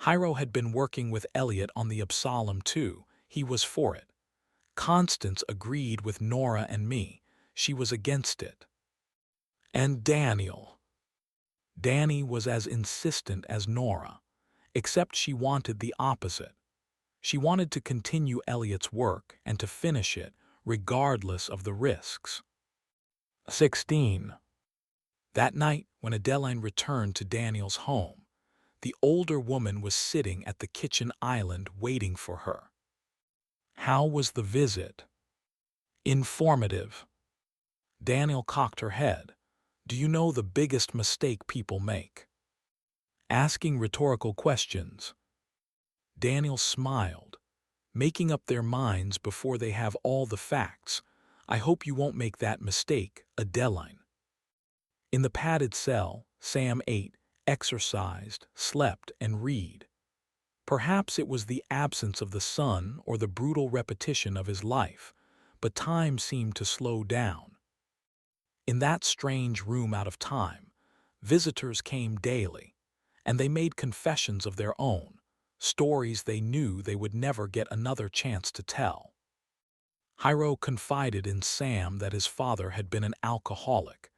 Hiro had been working with Elliot on the Absalom 2. He was for it. Constance agreed with Nora and me. She was against it. And Daniel. Danny was as insistent as Nora, except she wanted the opposite. She wanted to continue Elliot's work and to finish it, regardless of the risks. 16. That night, when Adeline returned to Daniel's home, the older woman was sitting at the kitchen island waiting for her. How was the visit? Informative. Daniel cocked her head. Do you know the biggest mistake people make? Asking rhetorical questions. Daniel smiled. Making up their minds before they have all the facts. I hope you won't make that mistake, Adeline. In the padded cell, Sam ate, exercised, slept, and read. Perhaps it was the absence of the sun or the brutal repetition of his life, but time seemed to slow down. In that strange room out of time, visitors came daily, and they made confessions of their own, stories they knew they would never get another chance to tell. Hiro confided in Sam that his father had been an alcoholic,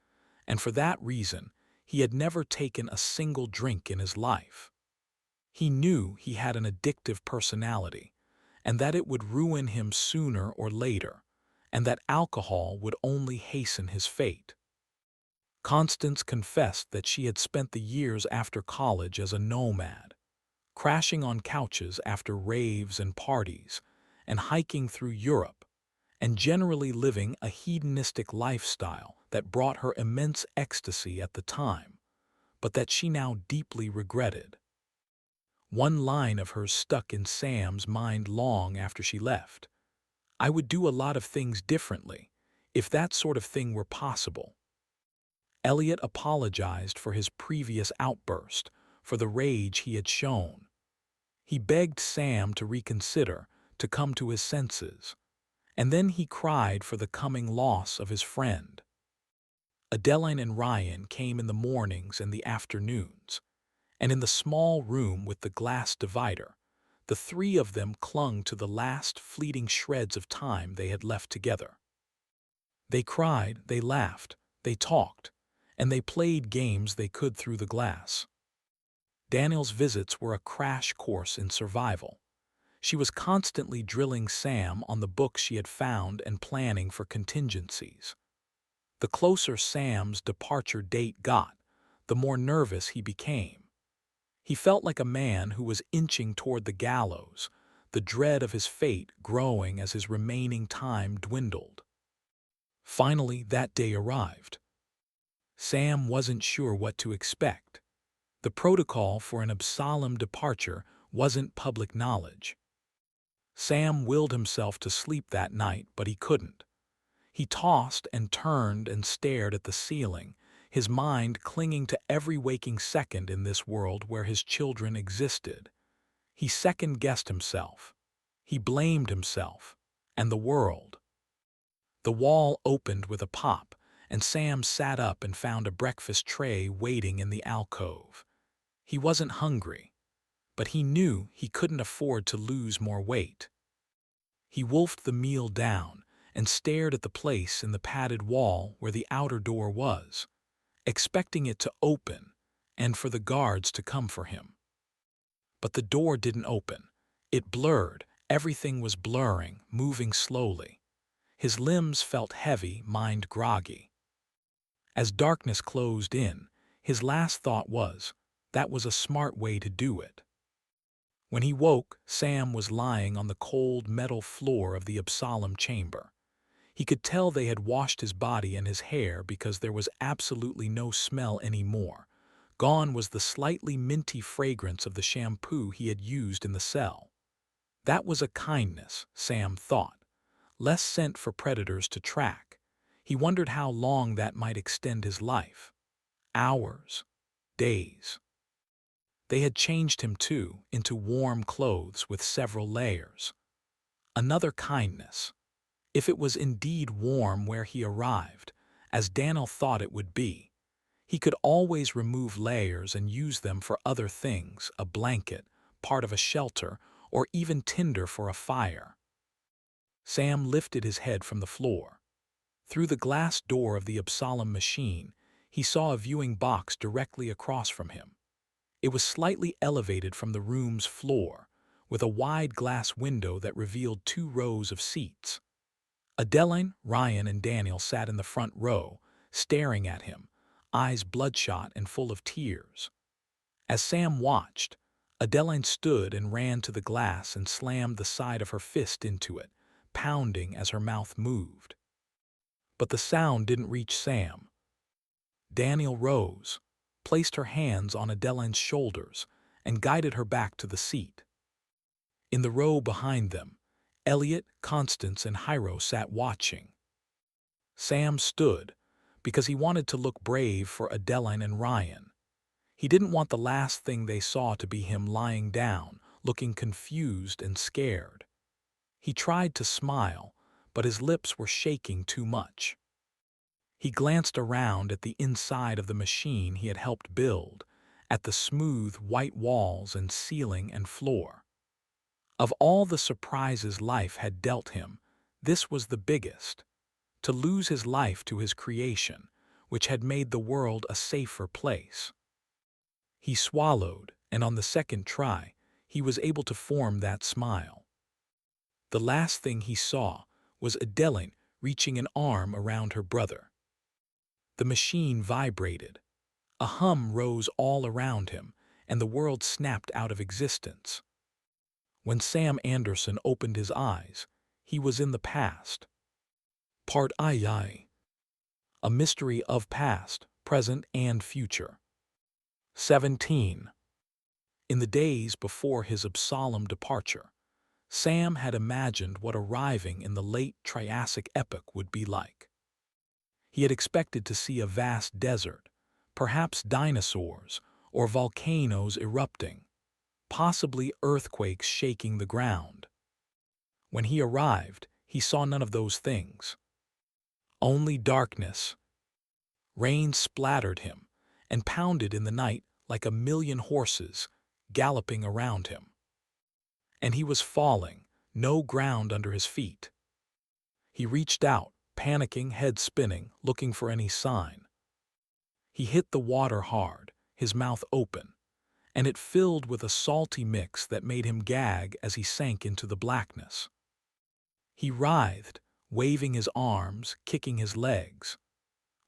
and for that reason, he had never taken a single drink in his life. He knew he had an addictive personality, and that it would ruin him sooner or later, and that alcohol would only hasten his fate. Constance confessed that she had spent the years after college as a nomad, crashing on couches after raves and parties, and hiking through Europe, and generally living a hedonistic lifestyle that brought her immense ecstasy at the time, but that she now deeply regretted. One line of hers stuck in Sam's mind long after she left. I would do a lot of things differently, if that sort of thing were possible. Elliot apologized for his previous outburst, for the rage he had shown. He begged Sam to reconsider, to come to his senses, and then he cried for the coming loss of his friend. Adeline and Ryan came in the mornings and the afternoons, and in the small room with the glass divider, the 3 of them clung to the last fleeting shreds of time they had left together. They cried, they laughed, they talked, and they played games they could through the glass. Daniel's visits were a crash course in survival. She was constantly drilling Sam on the books she had found and planning for contingencies. The closer Sam's departure date got, the more nervous he became. He felt like a man who was inching toward the gallows, the dread of his fate growing as his remaining time dwindled. Finally, that day arrived. Sam wasn't sure what to expect. The protocol for an Absalom departure wasn't public knowledge. Sam willed himself to sleep that night, but he couldn't. He tossed and turned and stared at the ceiling, his mind clinging to every waking second in this world where his children existed. He second-guessed himself. He blamed himself and the world. The wall opened with a pop, and Sam sat up and found a breakfast tray waiting in the alcove. He wasn't hungry, but he knew he couldn't afford to lose more weight. He wolfed the meal down and stared at the place in the padded wall where the outer door was, expecting it to open and for the guards to come for him. But the door didn't open. It blurred. Everything was blurring, moving slowly. His limbs felt heavy, mind groggy. As darkness closed in, his last thought was, that was a smart way to do it. When he woke, Sam was lying on the cold metal floor of the Absalom chamber. He could tell they had washed his body and his hair because there was absolutely no smell anymore. Gone was the slightly minty fragrance of the shampoo he had used in the cell. That was a kindness, Sam thought. Less scent for predators to track. He wondered how long that might extend his life. Hours. Days. They had changed him, too, into warm clothes with several layers. Another kindness. If it was indeed warm where he arrived, as Daniel thought it would be, he could always remove layers and use them for other things, a blanket, part of a shelter, or even tinder for a fire. Sam lifted his head from the floor. Through the glass door of the Absalom machine, he saw a viewing box directly across from him. It was slightly elevated from the room's floor, with a wide glass window that revealed 2 rows of seats. Adeline, Ryan, and Daniel sat in the front row, staring at him, eyes bloodshot and full of tears. As Sam watched, Adeline stood and ran to the glass and slammed the side of her fist into it, pounding as her mouth moved. But the sound didn't reach Sam. Daniel rose, placed her hands on Adeline's shoulders, and guided her back to the seat. In the row behind them, Elliot, Constance, and Hyro sat watching. Sam stood, because he wanted to look brave for Adeline and Ryan. He didn't want the last thing they saw to be him lying down, looking confused and scared. He tried to smile, but his lips were shaking too much. He glanced around at the inside of the machine he had helped build, at the smooth white walls and ceiling and floor. Of all the surprises life had dealt him, this was the biggest. To lose his life to his creation, which had made the world a safer place. He swallowed, and on the second try, he was able to form that smile. The last thing he saw was Adeline reaching an arm around her brother. The machine vibrated. A hum rose all around him, and the world snapped out of existence. When Sam Anderson opened his eyes, he was in the past. Part II. A mystery of past, present, and future. 17. In the days before his Absalom departure, Sam had imagined what arriving in the late Triassic epoch would be like. He had expected to see a vast desert, perhaps dinosaurs or volcanoes erupting, possibly earthquakes shaking the ground. When he arrived, he saw none of those things. Only darkness. Rain splattered him and pounded in the night like a million horses galloping around him. And he was falling, no ground under his feet. He reached out, panicking, head spinning, looking for any sign. He hit the water hard, his mouth open, and it filled with a salty mix that made him gag as he sank into the blackness. He writhed, waving his arms, kicking his legs.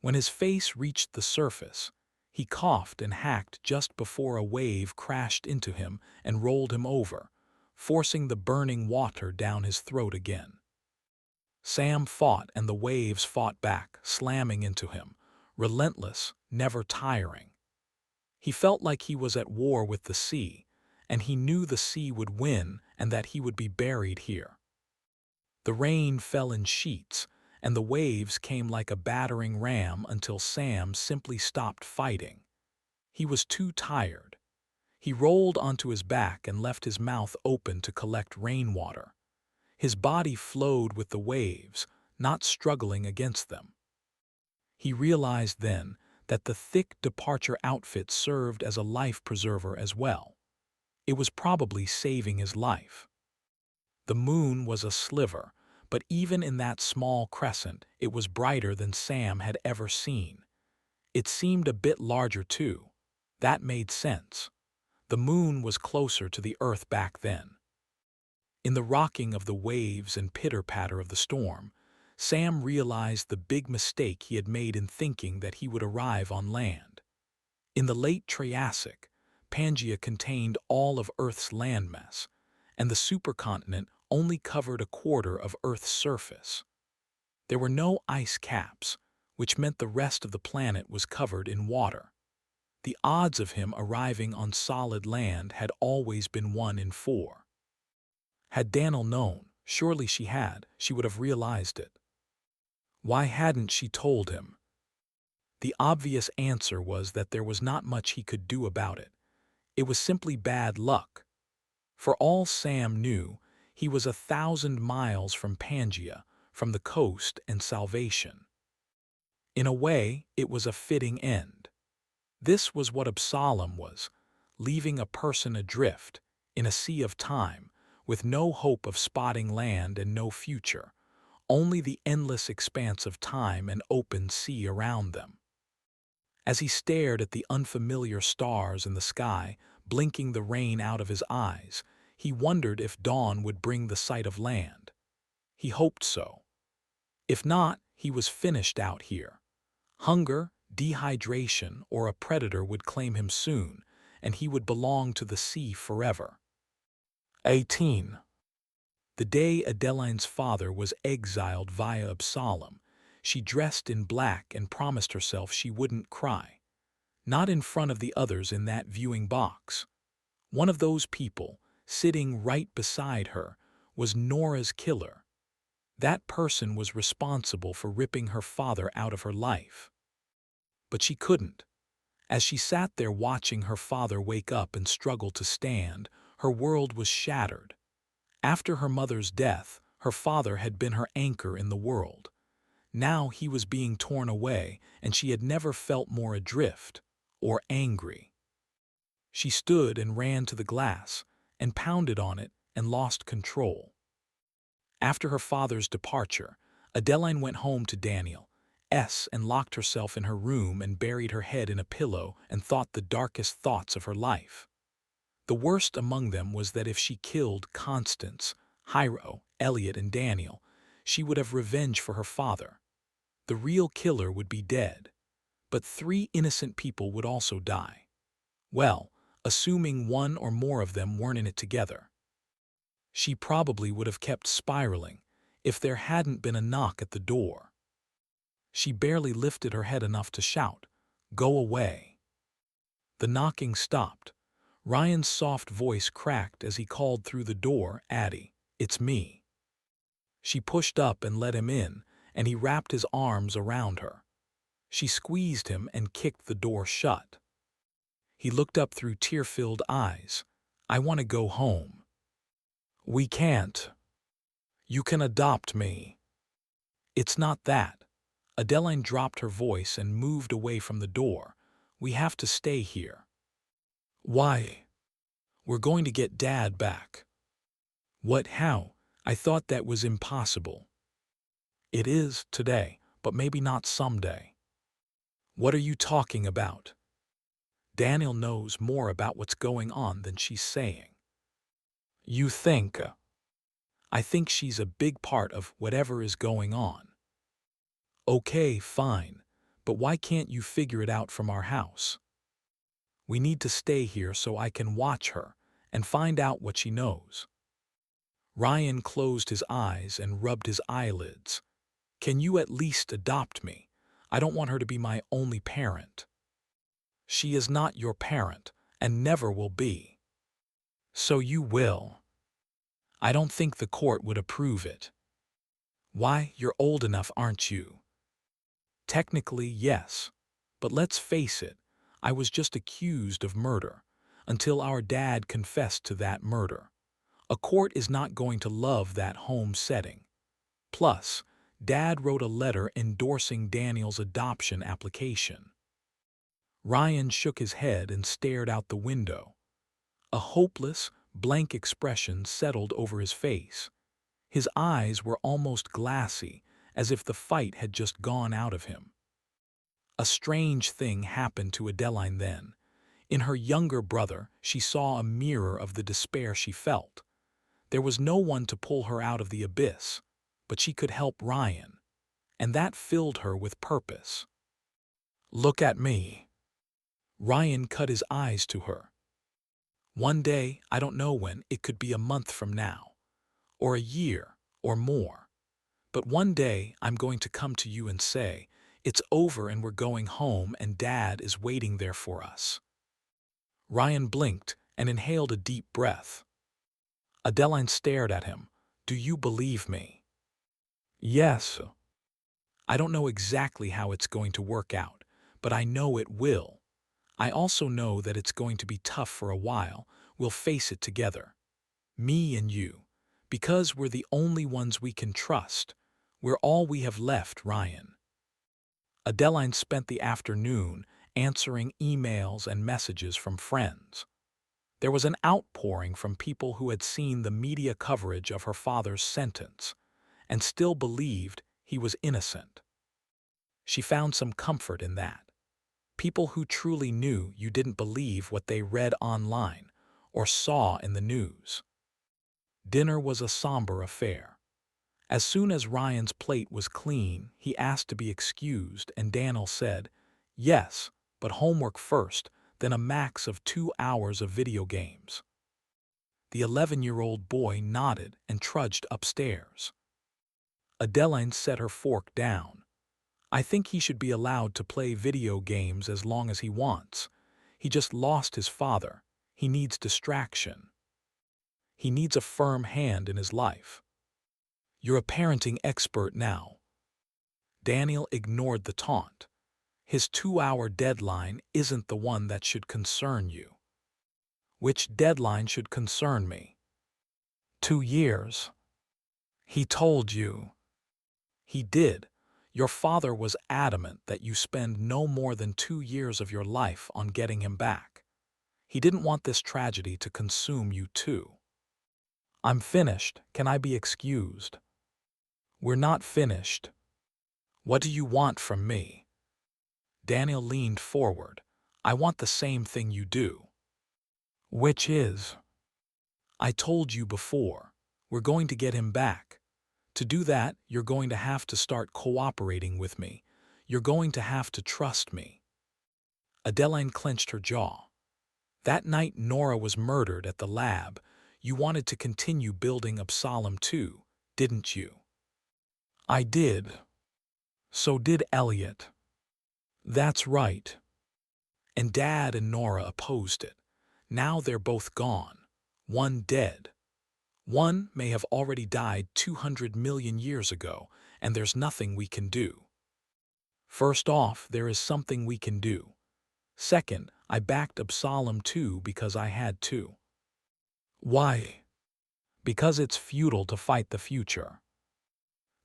When his face reached the surface, he coughed and hacked just before a wave crashed into him and rolled him over, forcing the burning water down his throat again. Sam fought and the waves fought back, slamming into him, relentless, never tiring. He felt like he was at war with the sea, and he knew the sea would win and that he would be buried here. The rain fell in sheets, and the waves came like a battering ram until Sam simply stopped fighting. He was too tired. He rolled onto his back and left his mouth open to collect rainwater. His body flowed with the waves, not struggling against them. He realized then that the thick departure outfit served as a life preserver as well. It was probably saving his life. The moon was a sliver, but even in that small crescent, it was brighter than Sam had ever seen. It seemed a bit larger too. That made sense. The moon was closer to the earth back then. In the rocking of the waves and pitter-patter of the storm, Sam realized the big mistake he had made in thinking that he would arrive on land. In the late Triassic, Pangaea contained all of Earth's landmass, and the supercontinent only covered a quarter of Earth's surface. There were no ice caps, which meant the rest of the planet was covered in water. The odds of him arriving on solid land had always been 1 in 4. Had Daniel known, surely she would have realized it. Why hadn't she told him? The obvious answer was that there was not much he could do about it. It was simply bad luck. For all Sam knew, he was 1,000 miles from Pangaea, from the coast and salvation. In a way, it was a fitting end. This was what Absalom was, leaving a person adrift, in a sea of time, with no hope of spotting land and no future, only the endless expanse of time and open sea around them. As he stared at the unfamiliar stars in the sky, blinking the rain out of his eyes, he wondered if dawn would bring the sight of land. He hoped so. If not, he was finished out here. Hunger, dehydration, or a predator would claim him soon, and he would belong to the sea forever. 18. The day Adeline's father was exiled via Absalom, she dressed in black and promised herself she wouldn't cry. Not in front of the others in that viewing box. One of those people, sitting right beside her, was Nora's killer. That person was responsible for ripping her father out of her life. But she couldn't. As she sat there watching her father wake up and struggle to stand, her world was shattered. After her mother's death, her father had been her anchor in the world. Now he was being torn away, and she had never felt more adrift or angry. She stood and ran to the glass and pounded on it and lost control. After her father's departure, Adeline went home to Daniel's and locked herself in her room and buried her head in a pillow and thought the darkest thoughts of her life. The worst among them was that if she killed Constance, Hiro, Elliot, and Daniel, she would have revenge for her father. The real killer would be dead, but 3 innocent people would also die. Well, assuming one or more of them weren't in it together. She probably would have kept spiraling if there hadn't been a knock at the door. She barely lifted her head enough to shout, "Go away." The knocking stopped. Ryan's soft voice cracked as he called through the door, "Addie, it's me." She pushed up and let him in, and he wrapped his arms around her. She squeezed him and kicked the door shut. He looked up through tear-filled eyes. "I want to go home." "We can't. You can adopt me." "It's not that." Adeline dropped her voice and moved away from the door. "We have to stay here." "Why?" "We're going to get Dad back." "What? How? I thought that was impossible." "It is today, but maybe not someday." "What are you talking about?" Daniel knows more about what's going on than she's saying. You think? I think she's a big part of whatever is going on. Okay, fine, but why can't you figure it out from our house? We need to stay here so I can watch her and find out what she knows. Ryan closed his eyes and rubbed his eyelids. Can you at least adopt me? I don't want her to be my only parent. She is not your parent and never will be. So you will. I don't think the court would approve it. Why, you're old enough, aren't you? Technically, yes. But let's face it, I was just accused of murder until our dad confessed to that murder. A court is not going to love that home setting. Plus, Dad wrote a letter endorsing Daniel's adoption application. Ryan shook his head and stared out the window. A hopeless, blank expression settled over his face. His eyes were almost glassy, as if the fight had just gone out of him. A strange thing happened to Adeline then. In her younger brother, she saw a mirror of the despair she felt. There was no one to pull her out of the abyss, but she could help Ryan, and that filled her with purpose. Look at me. Ryan cut his eyes to her. One day, I don't know when, it could be a month from now, or a year, or more. But one day, I'm going to come to you and say, it's over and we're going home and Dad is waiting there for us. Ryan blinked and inhaled a deep breath. Adeline stared at him. Do you believe me? Yes. I don't know exactly how it's going to work out, but I know it will. I also know that it's going to be tough for a while. We'll face it together. Me and you. Because we're the only ones we can trust. We're all we have left, Ryan. Adeline spent the afternoon answering emails and messages from friends. There was an outpouring from people who had seen the media coverage of her father's sentence and still believed he was innocent. She found some comfort in that. People who truly knew you didn't believe what they read online or saw in the news. Dinner was a somber affair. As soon as Ryan's plate was clean, he asked to be excused, and Daniel said, yes, but homework first, then a max of 2 hours of video games. The 11-year-old boy nodded and trudged upstairs. Adeline set her fork down. I think he should be allowed to play video games as long as he wants. He just lost his father. He needs distraction. He needs a firm hand in his life. You're a parenting expert now. Daniel ignored the taunt. His 2-hour deadline isn't the one that should concern you. Which deadline should concern me? 2 years. He told you. He did. Your father was adamant that you spend no more than 2 years of your life on getting him back. He didn't want this tragedy to consume you too. I'm finished. Can I be excused? We're not finished. What do you want from me? Daniel leaned forward. I want the same thing you do. Which is? I told you before. We're going to get him back. To do that, you're going to have to start cooperating with me. You're going to have to trust me. Adeline clenched her jaw. That night Nora was murdered at the lab, you wanted to continue building Absalom too, didn't you? I did. So did Elliot. That's right. And Dad and Nora opposed it. Now they're both gone. One dead. One may have already died 200 million years ago, and there's nothing we can do. First off, there is something we can do. Second, I backed Absalom too because I had to. Why? Because it's futile to fight the future.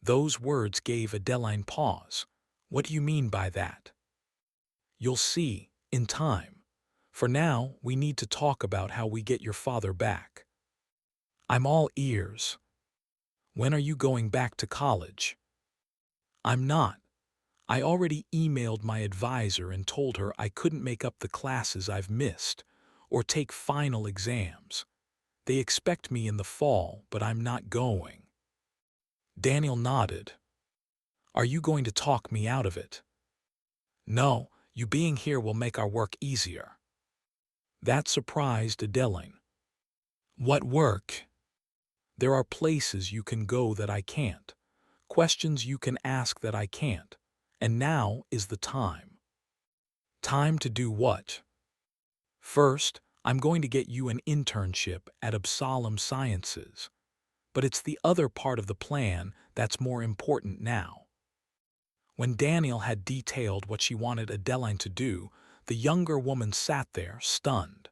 Those words gave Adeline pause. What do you mean by that? You'll see, in time. For now, we need to talk about how we get your father back. I'm all ears. When are you going back to college? I'm not. I already emailed my advisor and told her I couldn't make up the classes I've missed or take final exams. They expect me in the fall, but I'm not going. Daniel nodded. Are you going to talk me out of it? No, you being here will make our work easier. That surprised Adeline. What work? There are places you can go that I can't, questions you can ask that I can't, and now is the time. Time to do what? First, I'm going to get you an internship at Absalom Sciences, but it's the other part of the plan that's more important now. When Daniel had detailed what she wanted Adeline to do, the younger woman sat there, stunned.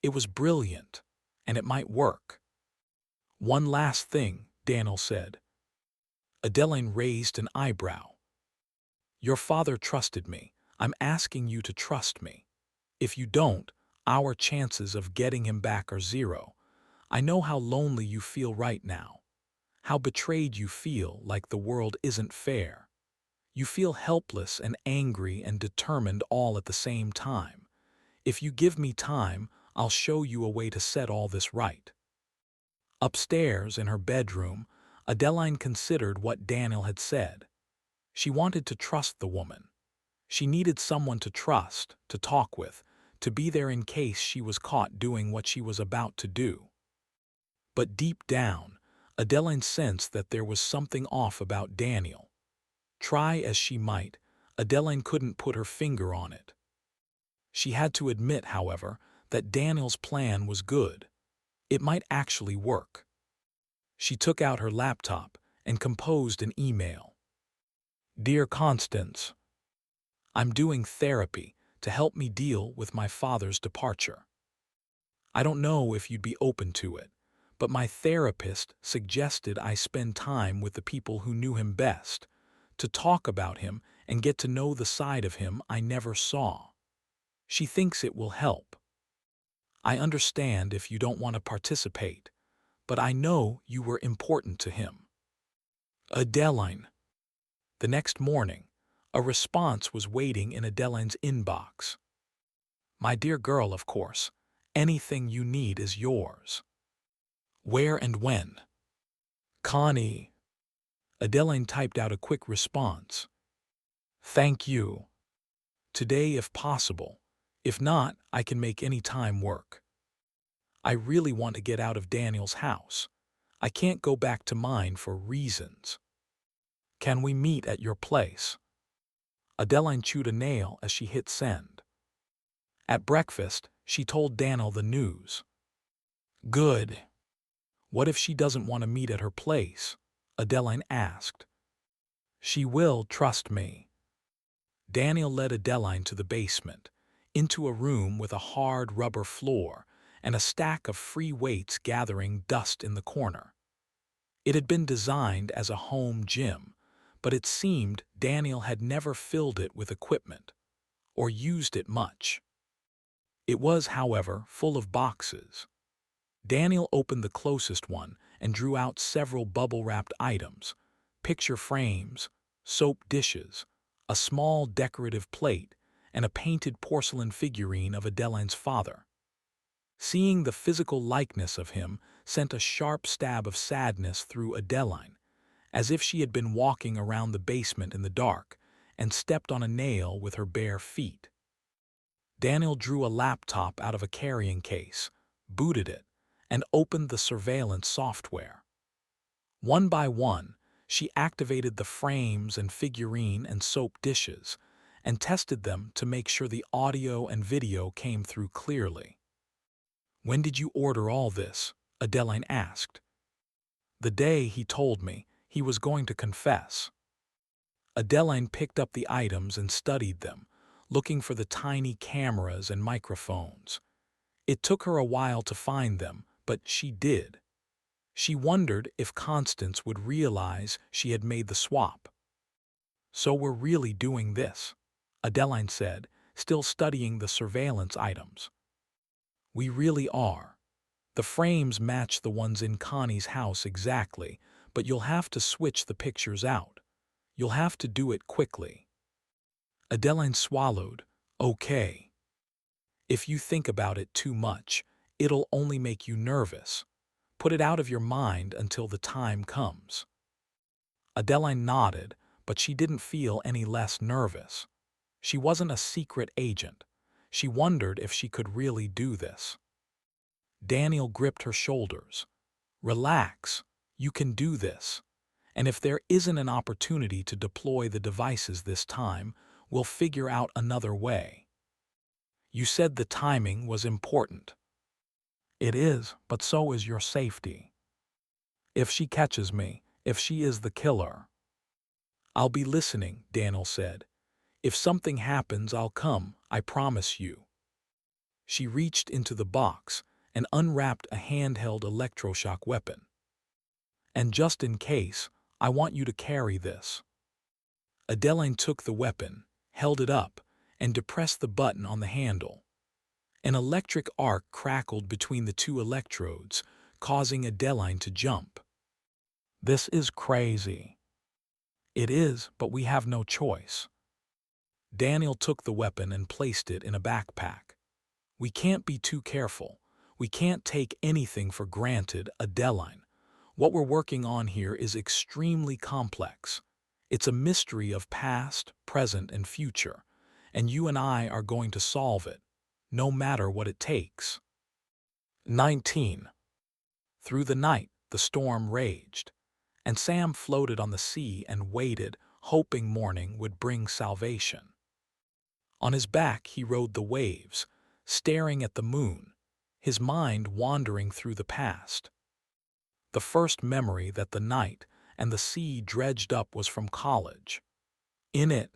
It was brilliant, and it might work. One last thing, Daniel said. Adeline raised an eyebrow. Your father trusted me. I'm asking you to trust me. If you don't, our chances of getting him back are zero. I know how lonely you feel right now, how betrayed you feel, like the world isn't fair. You feel helpless and angry and determined all at the same time. If you give me time, I'll show you a way to set all this right. Upstairs in her bedroom, Adeline considered what Daniel had said. She wanted to trust the woman. She needed someone to trust, to talk with, to be there in case she was caught doing what she was about to do. But deep down, Adeline sensed that there was something off about Daniel. Try as she might, Adeline couldn't put her finger on it. She had to admit, however, that Daniel's plan was good. It might actually work. She took out her laptop and composed an email. Dear Constance, I'm doing therapy to help me deal with my father's departure. I don't know if you'd be open to it, but my therapist suggested I spend time with the people who knew him best, to talk about him and get to know the side of him I never saw. She thinks it will help. I understand if you don't want to participate, but I know you were important to him. Adeline. The next morning, a response was waiting in Adeline's inbox. My dear girl, of course, anything you need is yours. Where and when? Connie. Adeline typed out a quick response. Thank you. Today if possible. If not, I can make any time work. I really want to get out of Daniel's house. I can't go back to mine for reasons. Can we meet at your place? Adeline chewed a nail as she hit send. At breakfast, she told Daniel the news. Good. What if she doesn't want to meet at her place? Adeline asked. She will, trust me. Daniel led Adeline to the basement, into a room with a hard rubber floor and a stack of free weights gathering dust in the corner. It had been designed as a home gym, but it seemed Daniel had never filled it with equipment or used it much. It was, however, full of boxes. Daniel opened the closest one and drew out several bubble-wrapped items, picture frames, soap dishes, a small decorative plate, and a painted porcelain figurine of Adeline's father. Seeing the physical likeness of him sent a sharp stab of sadness through Adeline, as if she had been walking around the basement in the dark and stepped on a nail with her bare feet. Daniel drew a laptop out of a carrying case, booted it, and opened the surveillance software. One by one, she activated the frames and figurine and soap dishes and tested them to make sure the audio and video came through clearly. When did you order all this? Adeline asked. The day he told me he was going to confess. Adeline picked up the items and studied them, looking for the tiny cameras and microphones. It took her a while to find them, but she did. She wondered if Constance would realize she had made the swap. So we're really doing this, Adeline said, still studying the surveillance items. We really are. The frames match the ones in Connie's house exactly, but you'll have to switch the pictures out. You'll have to do it quickly. Adeline swallowed. Okay. If you think about it too much, it'll only make you nervous. Put it out of your mind until the time comes. Adeline nodded, but she didn't feel any less nervous. She wasn't a secret agent. She wondered if she could really do this. Daniel gripped her shoulders. Relax. You can do this. And if there isn't an opportunity to deploy the devices this time, we'll figure out another way. You said the timing was important. It is, but so is your safety. If she catches me, if she is the killer. I'll be listening, Daniel said. If something happens, I'll come, I promise you. She reached into the box and unwrapped a handheld electroshock weapon. And just in case, I want you to carry this. Adeline took the weapon, held it up, and depressed the button on the handle. An electric arc crackled between the two electrodes, causing Adeline to jump. This is crazy. It is, but we have no choice. Daniel took the weapon and placed it in a backpack. We can't be too careful. We can't take anything for granted, Adeline. What we're working on here is extremely complex. It's a mystery of past, present, and future, and you and I are going to solve it, no matter what it takes. 19. Through the night, the storm raged, and Sam floated on the sea and waited, hoping morning would bring salvation. On his back he rode the waves, staring at the moon, his mind wandering through the past. The first memory that the night and the sea dredged up was from college. In it,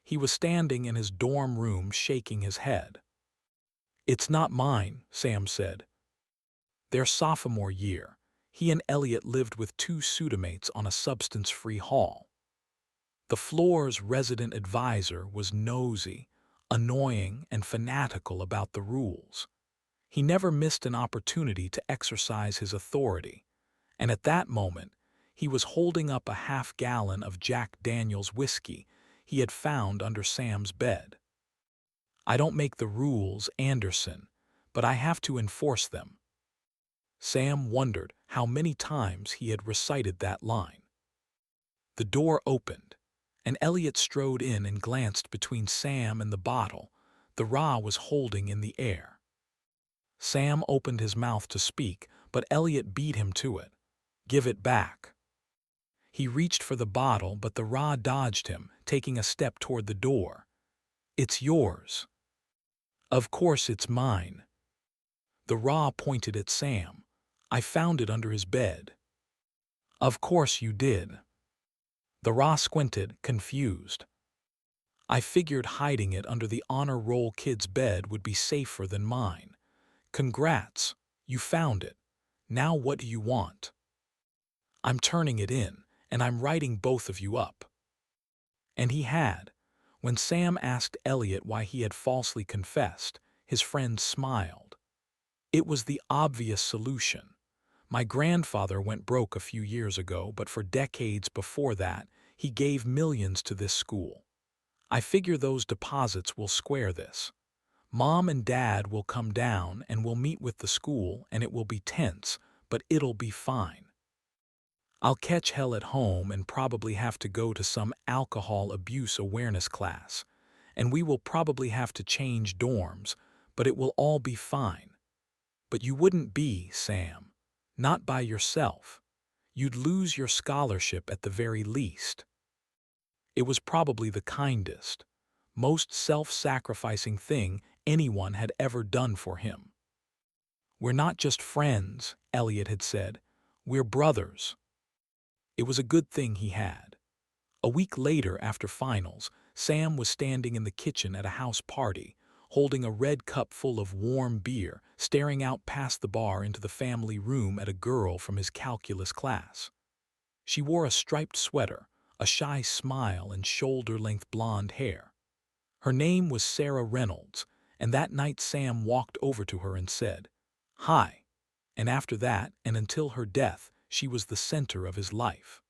he was standing in his dorm room shaking his head. It's not mine, Sam said. Their sophomore year, he and Elliot lived with two pseudomates on a substance-free hall. The floor's resident advisor was nosy, annoying, and fanatical about the rules. He never missed an opportunity to exercise his authority, and at that moment, he was holding up a half-gallon of Jack Daniel's whiskey he had found under Sam's bed. I don't make the rules, Anderson, but I have to enforce them. Sam wondered how many times he had recited that line. The door opened, and Elliot strode in and glanced between Sam and the bottle the Ra was holding in the air. Sam opened his mouth to speak, but Elliot beat him to it. Give it back. He reached for the bottle, but the Ra dodged him, taking a step toward the door. It's yours. Of course it's mine. The Ra pointed at Sam. I found it under his bed. Of course you did. The Ra squinted, confused. I figured hiding it under the honor roll kid's bed would be safer than mine. Congrats, you found it. Now what do you want? I'm turning it in, and I'm writing both of you up. And he had. When Sam asked Elliot why he had falsely confessed, his friend smiled. It was the obvious solution. My grandfather went broke a few years ago, but for decades before that, he gave millions to this school. I figure those deposits will square this. Mom and Dad will come down and we'll meet with the school, and it will be tense, but it'll be fine. I'll catch hell at home and probably have to go to some alcohol abuse awareness class, and we will probably have to change dorms, but it will all be fine. But you wouldn't be, Sam. Not by yourself. You'd lose your scholarship at the very least. It was probably the kindest, most self-sacrificing thing anyone had ever done for him. We're not just friends, Elliot had said. We're brothers. It was a good thing he had. A week later, after finals, Sam was standing in the kitchen at a house party, holding a red cup full of warm beer, staring out past the bar into the family room at a girl from his calculus class. She wore a striped sweater, a shy smile, and shoulder-length blonde hair. Her name was Sarah Reynolds, and that night Sam walked over to her and said, "Hi." And after that, and until her death, she was the center of his life.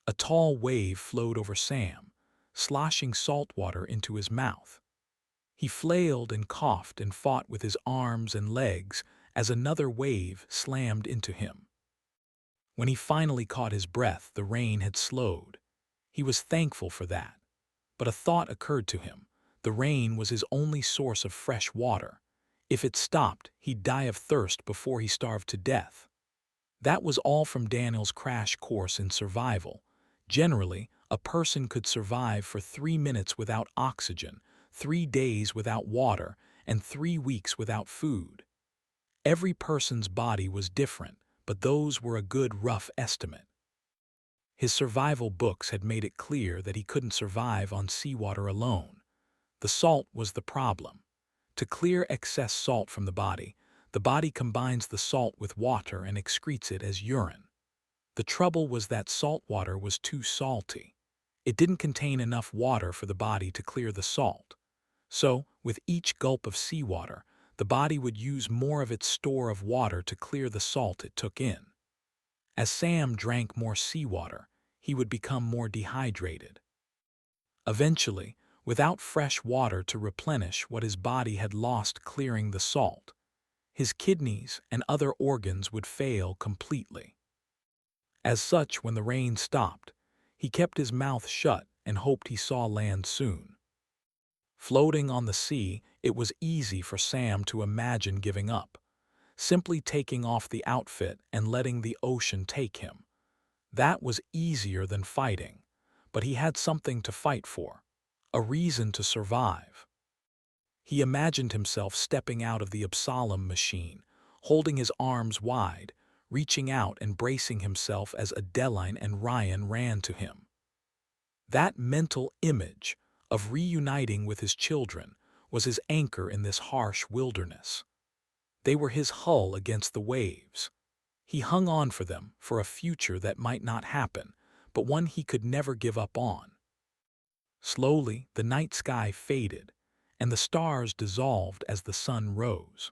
A tall wave flowed over Sam, sloshing salt water into his mouth. He flailed and coughed and fought with his arms and legs as another wave slammed into him. When he finally caught his breath, the rain had slowed. He was thankful for that. But a thought occurred to him. The rain was his only source of fresh water. If it stopped, he'd die of thirst before he starved to death. That was all from Daniel's crash course in survival. Generally, a person could survive for 3 minutes without oxygen, 3 days without water, and 3 weeks without food. Every person's body was different, but those were a good rough estimate. His survival books had made it clear that he couldn't survive on seawater alone. The salt was the problem. To clear excess salt from the body combines the salt with water and excretes it as urine. The trouble was that salt water was too salty. It didn't contain enough water for the body to clear the salt. So, with each gulp of seawater, the body would use more of its store of water to clear the salt it took in. As Sam drank more seawater, he would become more dehydrated. Eventually, without fresh water to replenish what his body had lost clearing the salt, his kidneys and other organs would fail completely. As such, when the rain stopped, he kept his mouth shut and hoped he saw land soon. Floating on the sea, it was easy for Sam to imagine giving up, simply taking off the outfit and letting the ocean take him. That was easier than fighting, but he had something to fight for, a reason to survive. He imagined himself stepping out of the Absalom machine, holding his arms wide, reaching out and bracing himself as Adeline and Ryan ran to him. That mental image of reuniting with his children was his anchor in this harsh wilderness. They were his hull against the waves. He hung on for them for a future that might not happen, but one he could never give up on. Slowly, the night sky faded, and the stars dissolved as the sun rose.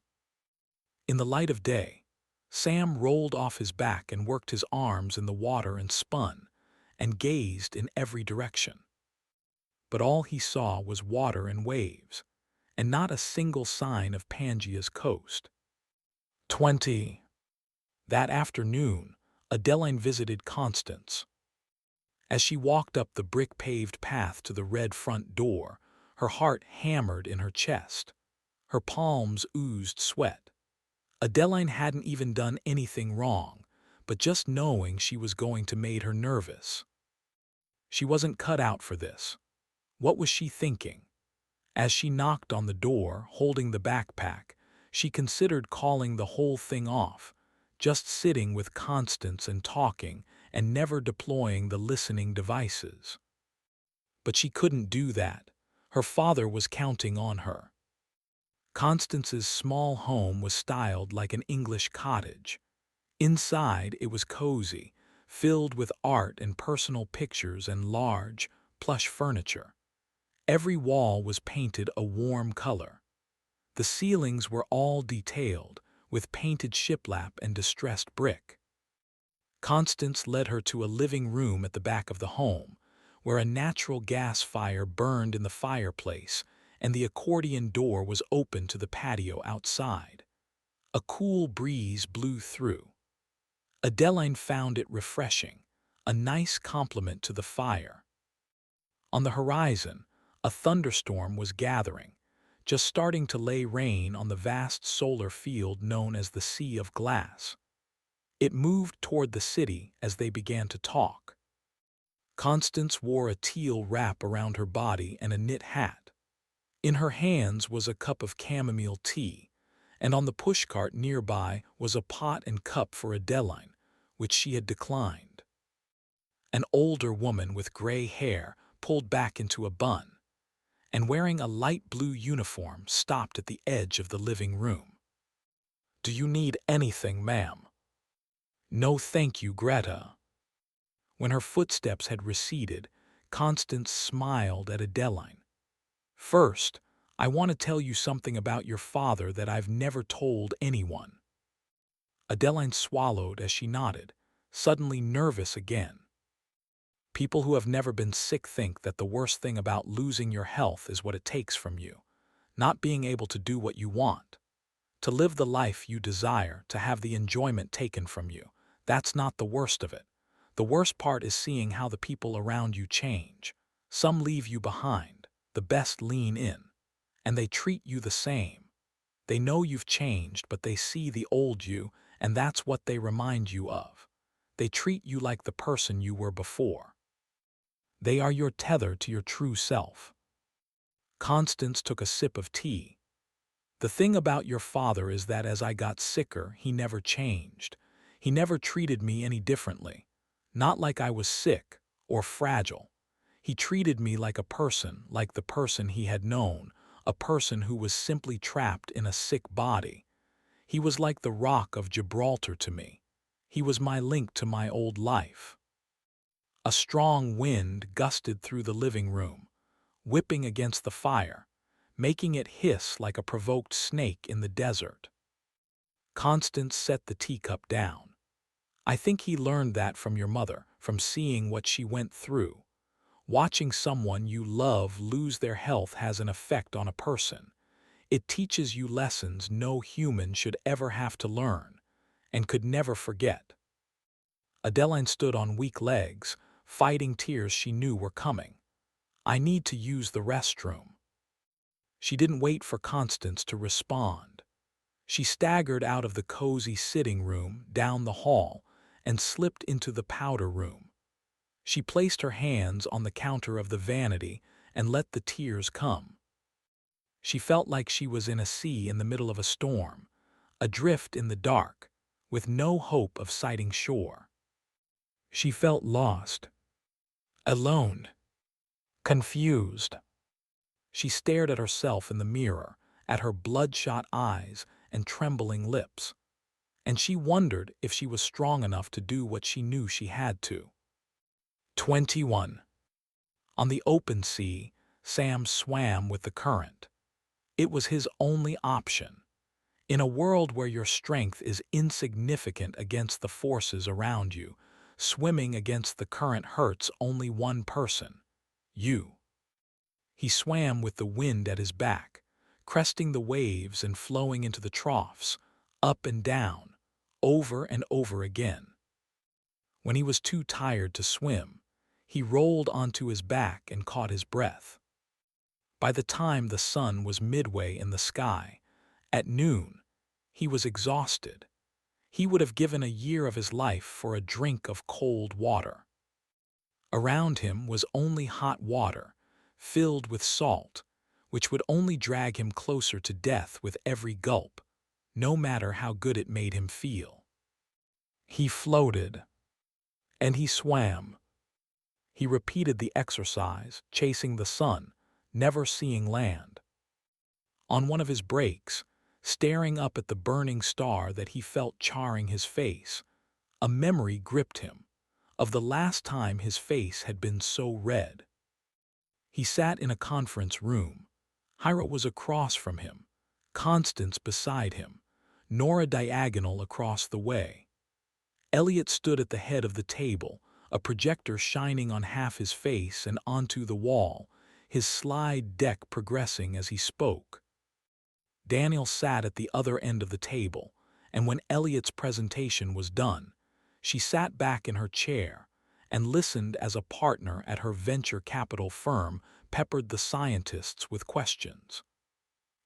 In the light of day, Sam rolled off his back and worked his arms in the water and spun, and gazed in every direction. But all he saw was water and waves, and not a single sign of Pangaea's coast. 20. That afternoon, Adeline visited Constance. As she walked up the brick-paved path to the red front door, her heart hammered in her chest. Her palms oozed sweat. Adeline hadn't even done anything wrong, but just knowing she was going to made her nervous. She wasn't cut out for this. What was she thinking? As she knocked on the door, holding the backpack, she considered calling the whole thing off, just sitting with Constance and talking and never deploying the listening devices. But she couldn't do that. Her father was counting on her. Constance's small home was styled like an English cottage. Inside, it was cozy, filled with art and personal pictures and large, plush furniture. Every wall was painted a warm color. The ceilings were all detailed, with painted shiplap and distressed brick. Constance led her to a living room at the back of the home, where a natural gas fire burned in the fireplace and the accordion door was open to the patio outside. A cool breeze blew through. Adeline found it refreshing, a nice complement to the fire. On the horizon, a thunderstorm was gathering, just starting to lay rain on the vast solar field known as the Sea of Glass. It moved toward the city as they began to talk. Constance wore a teal wrap around her body and a knit hat. In her hands was a cup of chamomile tea, and on the pushcart nearby was a pot and cup for Adeline, which she had declined. An older woman with gray hair pulled back into a bun, and wearing a light blue uniform stopped at the edge of the living room. "Do you need anything, ma'am?" "No, thank you, Greta." When her footsteps had receded, Constance smiled at Adeline. "First, I want to tell you something about your father that I've never told anyone." Adeline swallowed as she nodded, suddenly nervous again. People who have never been sick think that the worst thing about losing your health is what it takes from you, not being able to do what you want, to live the life you desire, to have the enjoyment taken from you. That's not the worst of it. The worst part is seeing how the people around you change. Some leave you behind, the best lean in, and they treat you the same. They know you've changed, but they see the old you, and that's what they remind you of. They treat you like the person you were before. They are your tether to your true self. Constance took a sip of tea. The thing about your father is that as I got sicker, he never changed. He never treated me any differently. Not like I was sick or fragile. He treated me like a person, like the person he had known, a person who was simply trapped in a sick body. He was like the Rock of Gibraltar to me. He was my link to my old life. A strong wind gusted through the living room, whipping against the fire, making it hiss like a provoked snake in the desert. Constance set the teacup down. I think he learned that from your mother, from seeing what she went through. Watching someone you love lose their health has an effect on a person. It teaches you lessons no human should ever have to learn, and could never forget. Adeline stood on weak legs, fighting tears she knew were coming. I need to use the restroom. She didn't wait for Constance to respond. She staggered out of the cozy sitting room, down the hall, and slipped into the powder room. She placed her hands on the counter of the vanity and let the tears come. She felt like she was in a sea in the middle of a storm, adrift in the dark, with no hope of sighting shore. She felt lost, alone, confused. She stared at herself in the mirror, at her bloodshot eyes and trembling lips, and she wondered if she was strong enough to do what she knew she had to. 21. On the open sea, Sam swam with the current. It was his only option. In a world where your strength is insignificant against the forces around you, swimming against the current hurts only one person: you. He swam with the wind at his back, cresting the waves and flowing into the troughs, up and down, over and over again. When he was too tired to swim, he rolled onto his back and caught his breath. By the time the sun was midway in the sky, at noon, he was exhausted. He would have given a year of his life for a drink of cold water. Around him was only hot water, filled with salt, which would only drag him closer to death with every gulp, no matter how good it made him feel. He floated, and he swam. He repeated the exercise, chasing the sun, never seeing land. On one of his breaks, staring up at the burning star that he felt charring his face, a memory gripped him of the last time his face had been so red. He sat in a conference room. Hira was across from him, Constance beside him, Nora diagonal across the way. Elliot stood at the head of the table, a projector shining on half his face and onto the wall, his slide deck progressing as he spoke. Daniel sat at the other end of the table, and when Elliot's presentation was done, she sat back in her chair and listened as a partner at her venture capital firm peppered the scientists with questions.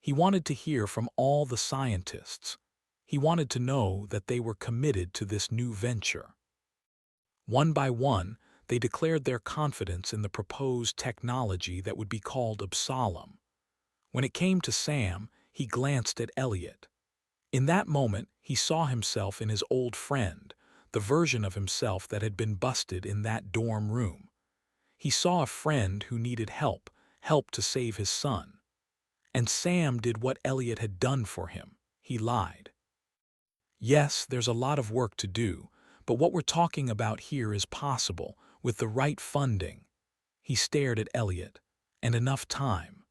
He wanted to hear from all the scientists. He wanted to know that they were committed to this new venture. One by one, they declared their confidence in the proposed technology that would be called Absalom. When it came to Sam, he glanced at Elliot. In that moment, he saw himself in his old friend, the version of himself that had been busted in that dorm room. He saw a friend who needed help to save his son. And Sam did what Elliot had done for him. He lied. Yes, there's a lot of work to do, but what we're talking about here is possible with the right funding. He stared at Elliot. And enough time.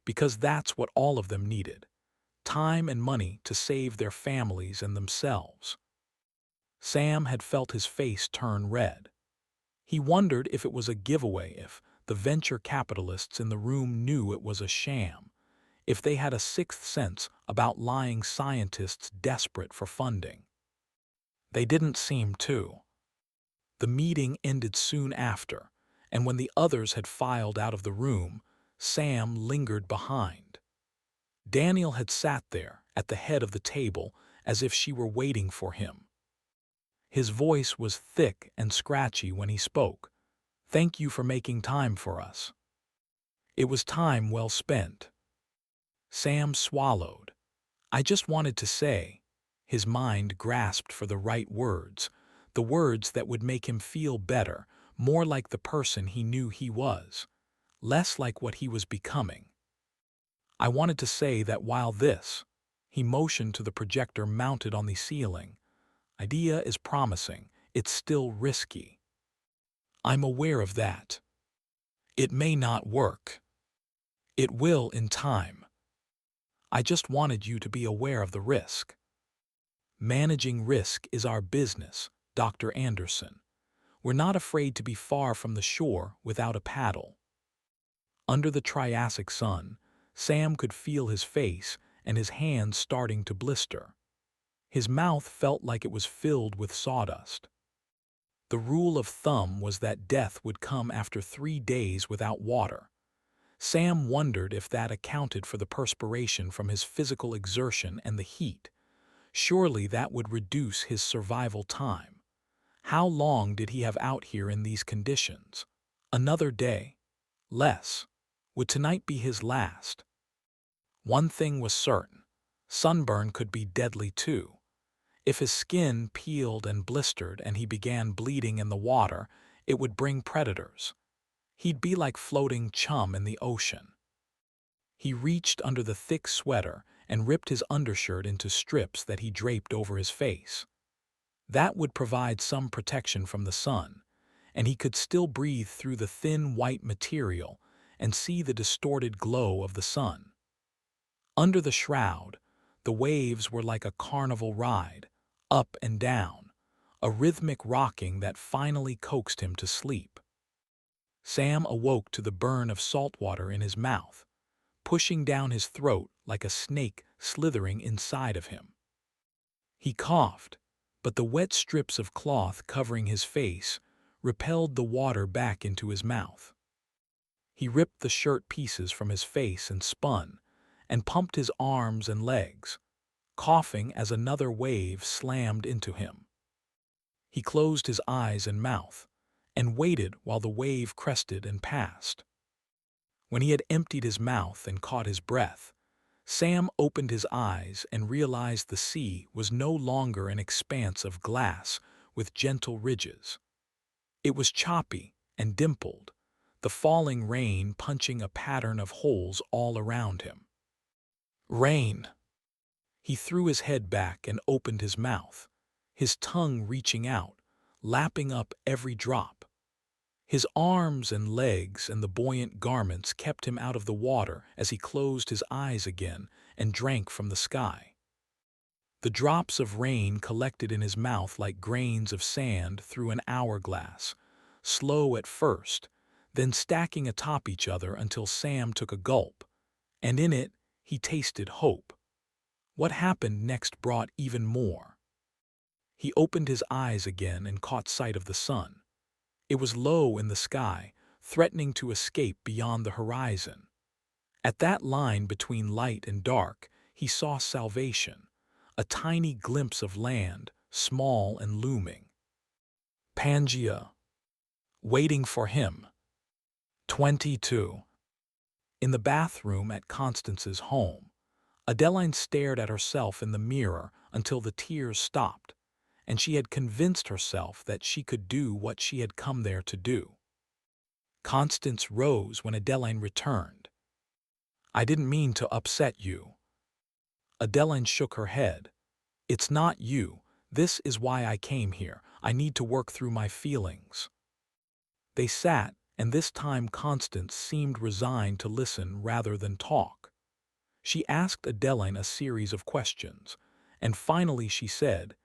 Because that's what all of them needed. Time and money to save their families and themselves. Sam had felt his face turn red. He wondered if it was a giveaway, if the venture capitalists in the room knew it was a sham, if they had a sixth sense about lying scientists desperate for funding. They didn't seem to. The meeting ended soon after, and when the others had filed out of the room, Sam lingered behind. Daniel had sat there, at the head of the table, as if she were waiting for him. His voice was thick and scratchy when he spoke. "Thank you for making time for us." It was time well spent. Sam swallowed. "I just wanted to say," his mind grasped for the right words, the words that would make him feel better, more like the person he knew he was, less like what he was becoming. "I wanted to say that while this," he motioned to the projector mounted on the ceiling, "idea is promising, it's still risky. I'm aware of that. It may not work. It will in time. I just wanted you to be aware of the risk. Managing risk is our business, Dr. Anderson. We're not afraid to be far from the shore without a paddle." Under the Triassic sun, Sam could feel his face and his hands starting to blister. His mouth felt like it was filled with sawdust. The rule of thumb was that death would come after 3 days without water. Sam wondered if that accounted for the perspiration from his physical exertion and the heat. Surely that would reduce his survival time. How long did he have out here in these conditions? Another day? Less? Would tonight be his last? One thing was certain. Sunburn could be deadly too. If his skin peeled and blistered and he began bleeding in the water, it would bring predators. He'd be like floating chum in the ocean. He reached under the thick sweater and ripped his undershirt into strips that he draped over his face. That would provide some protection from the sun, and he could still breathe through the thin white material and see the distorted glow of the sun. Under the shroud, the waves were like a carnival ride, up and down, a rhythmic rocking that finally coaxed him to sleep. Sam awoke to the burn of salt water in his mouth, pushing down his throat like a snake slithering inside of him. He coughed, but the wet strips of cloth covering his face repelled the water back into his mouth. He ripped the shirt pieces from his face and spun, and pumped his arms and legs, coughing as another wave slammed into him. He closed his eyes and mouth, and waited while the wave crested and passed. When he had emptied his mouth and caught his breath, Sam opened his eyes and realized the sea was no longer an expanse of glass with gentle ridges. It was choppy and dimpled, the falling rain punching a pattern of holes all around him. Rain! He threw his head back and opened his mouth, his tongue reaching out, lapping up every drop. His arms and legs and the buoyant garments kept him out of the water as he closed his eyes again and drank from the sky. The drops of rain collected in his mouth like grains of sand through an hourglass, slow at first, then stacking atop each other until Sam took a gulp, and in it he tasted hope. What happened next brought even more. He opened his eyes again and caught sight of the sun. It was low in the sky, threatening to escape beyond the horizon. At that line between light and dark, he saw salvation, a tiny glimpse of land, small and looming. Pangaea, waiting for him. 22. In the bathroom at Constance's home, Adeline stared at herself in the mirror until the tears stopped, and she had convinced herself that she could do what she had come there to do. Constance rose when Adeline returned. "I didn't mean to upset you." Adeline shook her head. "It's not you. This is why I came here. I need to work through my feelings." They sat, and this time Constance seemed resigned to listen rather than talk. She asked Adeline a series of questions, and finally she said,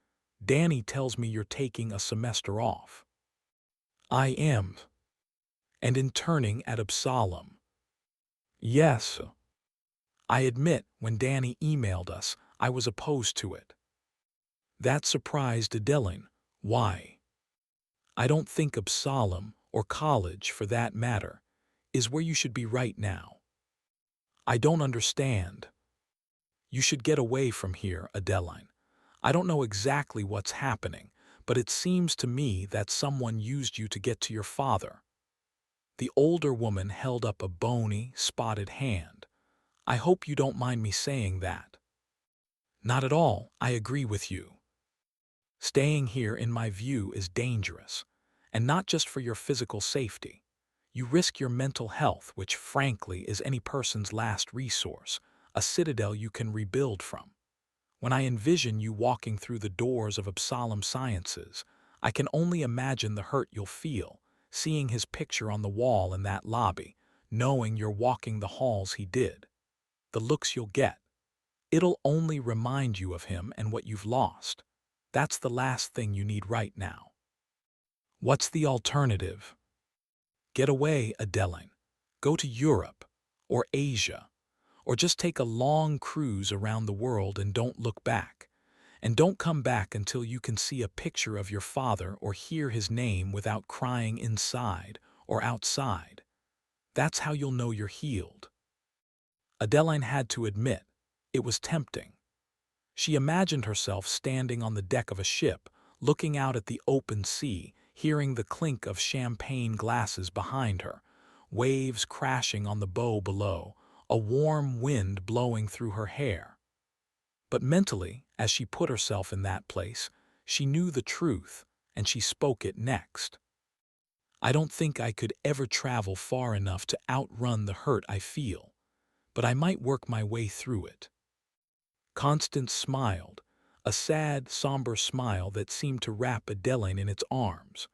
"Danny tells me you're taking a semester off." I am, and interning at Absalom. Yes, I admit when Danny emailed us, I was opposed to it. That surprised Adeline. Why? I don't think Absalom, or college for that matter, is where you should be right now. I don't understand. You should get away from here, Adeline. I don't know exactly what's happening, but it seems to me that someone used you to get to your father. The older woman held up a bony, spotted hand. I hope you don't mind me saying that. Not at all, I agree with you. Staying here, in my view, is dangerous, and not just for your physical safety. You risk your mental health, which frankly is any person's last resource, a citadel you can rebuild from. When I envision you walking through the doors of Absalom Sciences, I can only imagine the hurt you'll feel, seeing his picture on the wall in that lobby, knowing you're walking the halls he did. The looks you'll get. It'll only remind you of him and what you've lost. That's the last thing you need right now. What's the alternative? Get away, Adeline. Go to Europe, or Asia, or just take a long cruise around the world and don't look back. And don't come back until you can see a picture of your father or hear his name without crying inside or outside. That's how you'll know you're healed. Adeline had to admit, it was tempting. She imagined herself standing on the deck of a ship, looking out at the open sea, hearing the clink of champagne glasses behind her, waves crashing on the bow below, a warm wind blowing through her hair. But mentally, as she put herself in that place, she knew the truth, and she spoke it next. I don't think I could ever travel far enough to outrun the hurt I feel, but I might work my way through it. Constance smiled, a sad, somber smile that seemed to wrap Adeline in its arms.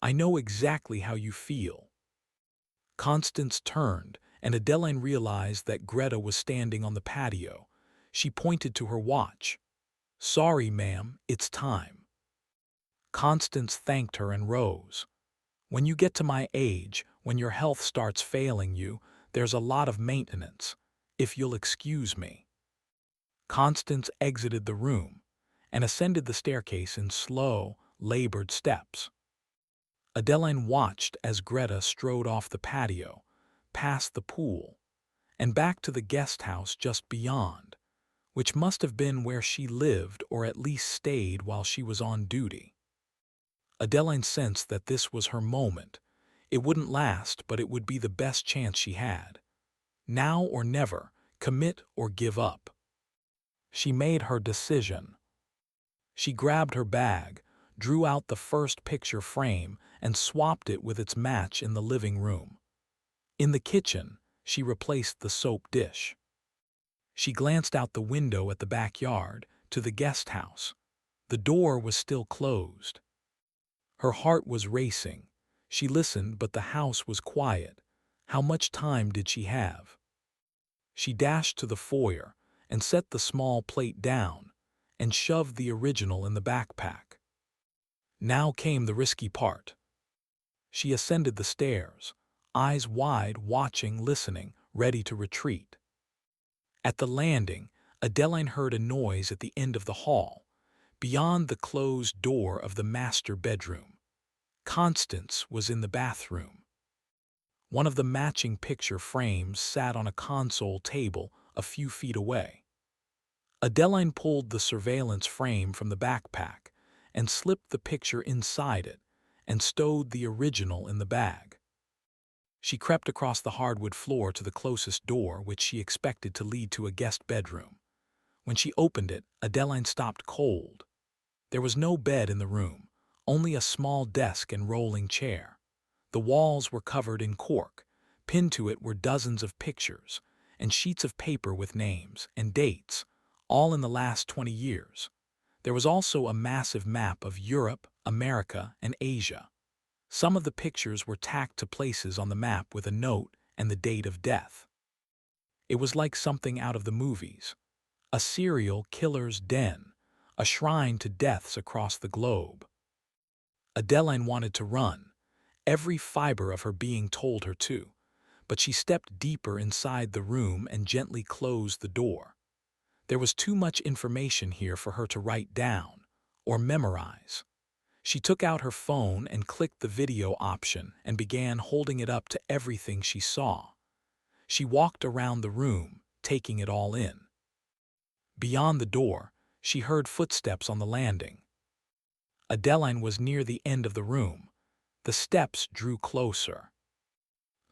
I know exactly how you feel. Constance turned, and Adeline realized that Greta was standing on the patio. She pointed to her watch. Sorry, ma'am, it's time. Constance thanked her and rose. When you get to my age, when your health starts failing you, there's a lot of maintenance, if you'll excuse me. Constance exited the room and ascended the staircase in slow, labored steps. Adeline watched as Greta strode off the patio, past the pool, and back to the guest house just beyond, which must have been where she lived or at least stayed while she was on duty. Adeline sensed that this was her moment. It wouldn't last, but it would be the best chance she had. Now or never, commit or give up. She made her decision. She grabbed her bag, drew out the first picture frame, and swapped it with its match in the living room. In the kitchen, she replaced the soap dish. She glanced out the window at the backyard, to the guest house. The door was still closed. Her heart was racing. She listened, but the house was quiet. How much time did she have? She dashed to the foyer and set the small plate down and shoved the original in the backpack. Now came the risky part. She ascended the stairs, eyes wide, watching, listening, ready to retreat. At the landing, Adeline heard a noise at the end of the hall, beyond the closed door of the master bedroom. Constance was in the bathroom. One of the matching picture frames sat on a console table a few feet away. Adeline pulled the surveillance frame from the backpack and slipped the picture inside it and stowed the original in the bag. She crept across the hardwood floor to the closest door, which she expected to lead to a guest bedroom. When she opened it, Adeline stopped cold. There was no bed in the room, only a small desk and rolling chair. The walls were covered in cork. Pinned to it were dozens of pictures and sheets of paper with names and dates, all in the last 20 years. There was also a massive map of Europe, America, and Asia. Some of the pictures were tacked to places on the map with a note and the date of death. It was like something out of the movies. A serial killer's den, a shrine to deaths across the globe. Adeline wanted to run, Every fiber of her being told her to, but she stepped deeper inside the room and gently closed the door. There was too much information here for her to write down or memorize. She took out her phone and clicked the video option and began holding it up to everything she saw. She walked around the room, taking it all in. Beyond the door, she heard footsteps on the landing. Adeline was near the end of the room. The steps drew closer.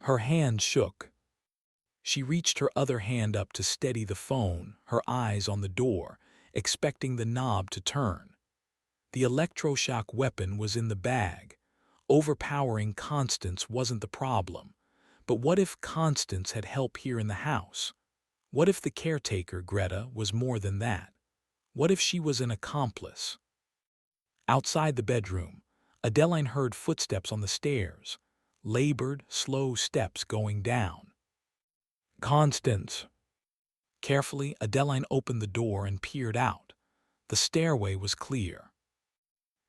Her hand shook. She reached her other hand up to steady the phone, her eyes on the door, expecting the knob to turn. The electroshock weapon was in the bag. Overpowering Constance wasn't the problem. But what if Constance had help here in the house? What if the caretaker, Greta, was more than that? What if she was an accomplice? Outside the bedroom, Adeline heard footsteps on the stairs, labored, slow steps going down. Constance. Carefully, Adeline opened the door and peered out. The stairway was clear.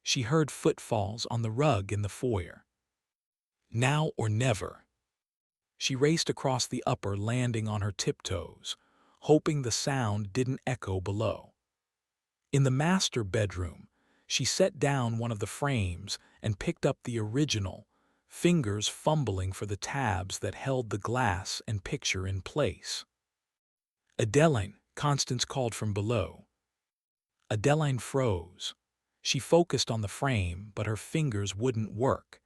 She heard footfalls on the rug in the foyer. Now or never. She raced across the upper landing on her tiptoes, hoping the sound didn't echo below. In the master bedroom, she set down one of the frames and picked up the original, fingers fumbling for the tabs that held the glass and picture in place. Adeline, Constance called from below. Adeline froze. She focused on the frame, but her fingers wouldn't work.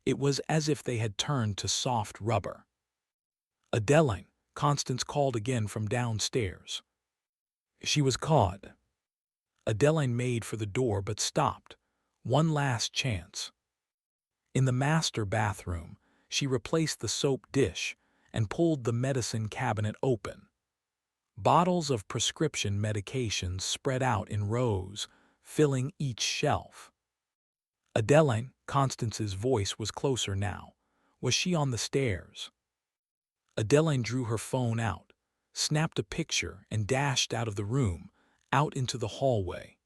It was as if they had turned to soft rubber. Adeline, Constance called again from downstairs. She was caught. Adeline made for the door but stopped. One last chance. In the master bathroom, she replaced the soap dish and pulled the medicine cabinet open. Bottles of prescription medications spread out in rows, filling each shelf. Adeline, Constance's voice was closer now. Was she on the stairs? Adeline drew her phone out, snapped a picture, and dashed out of the room, out into the hallway.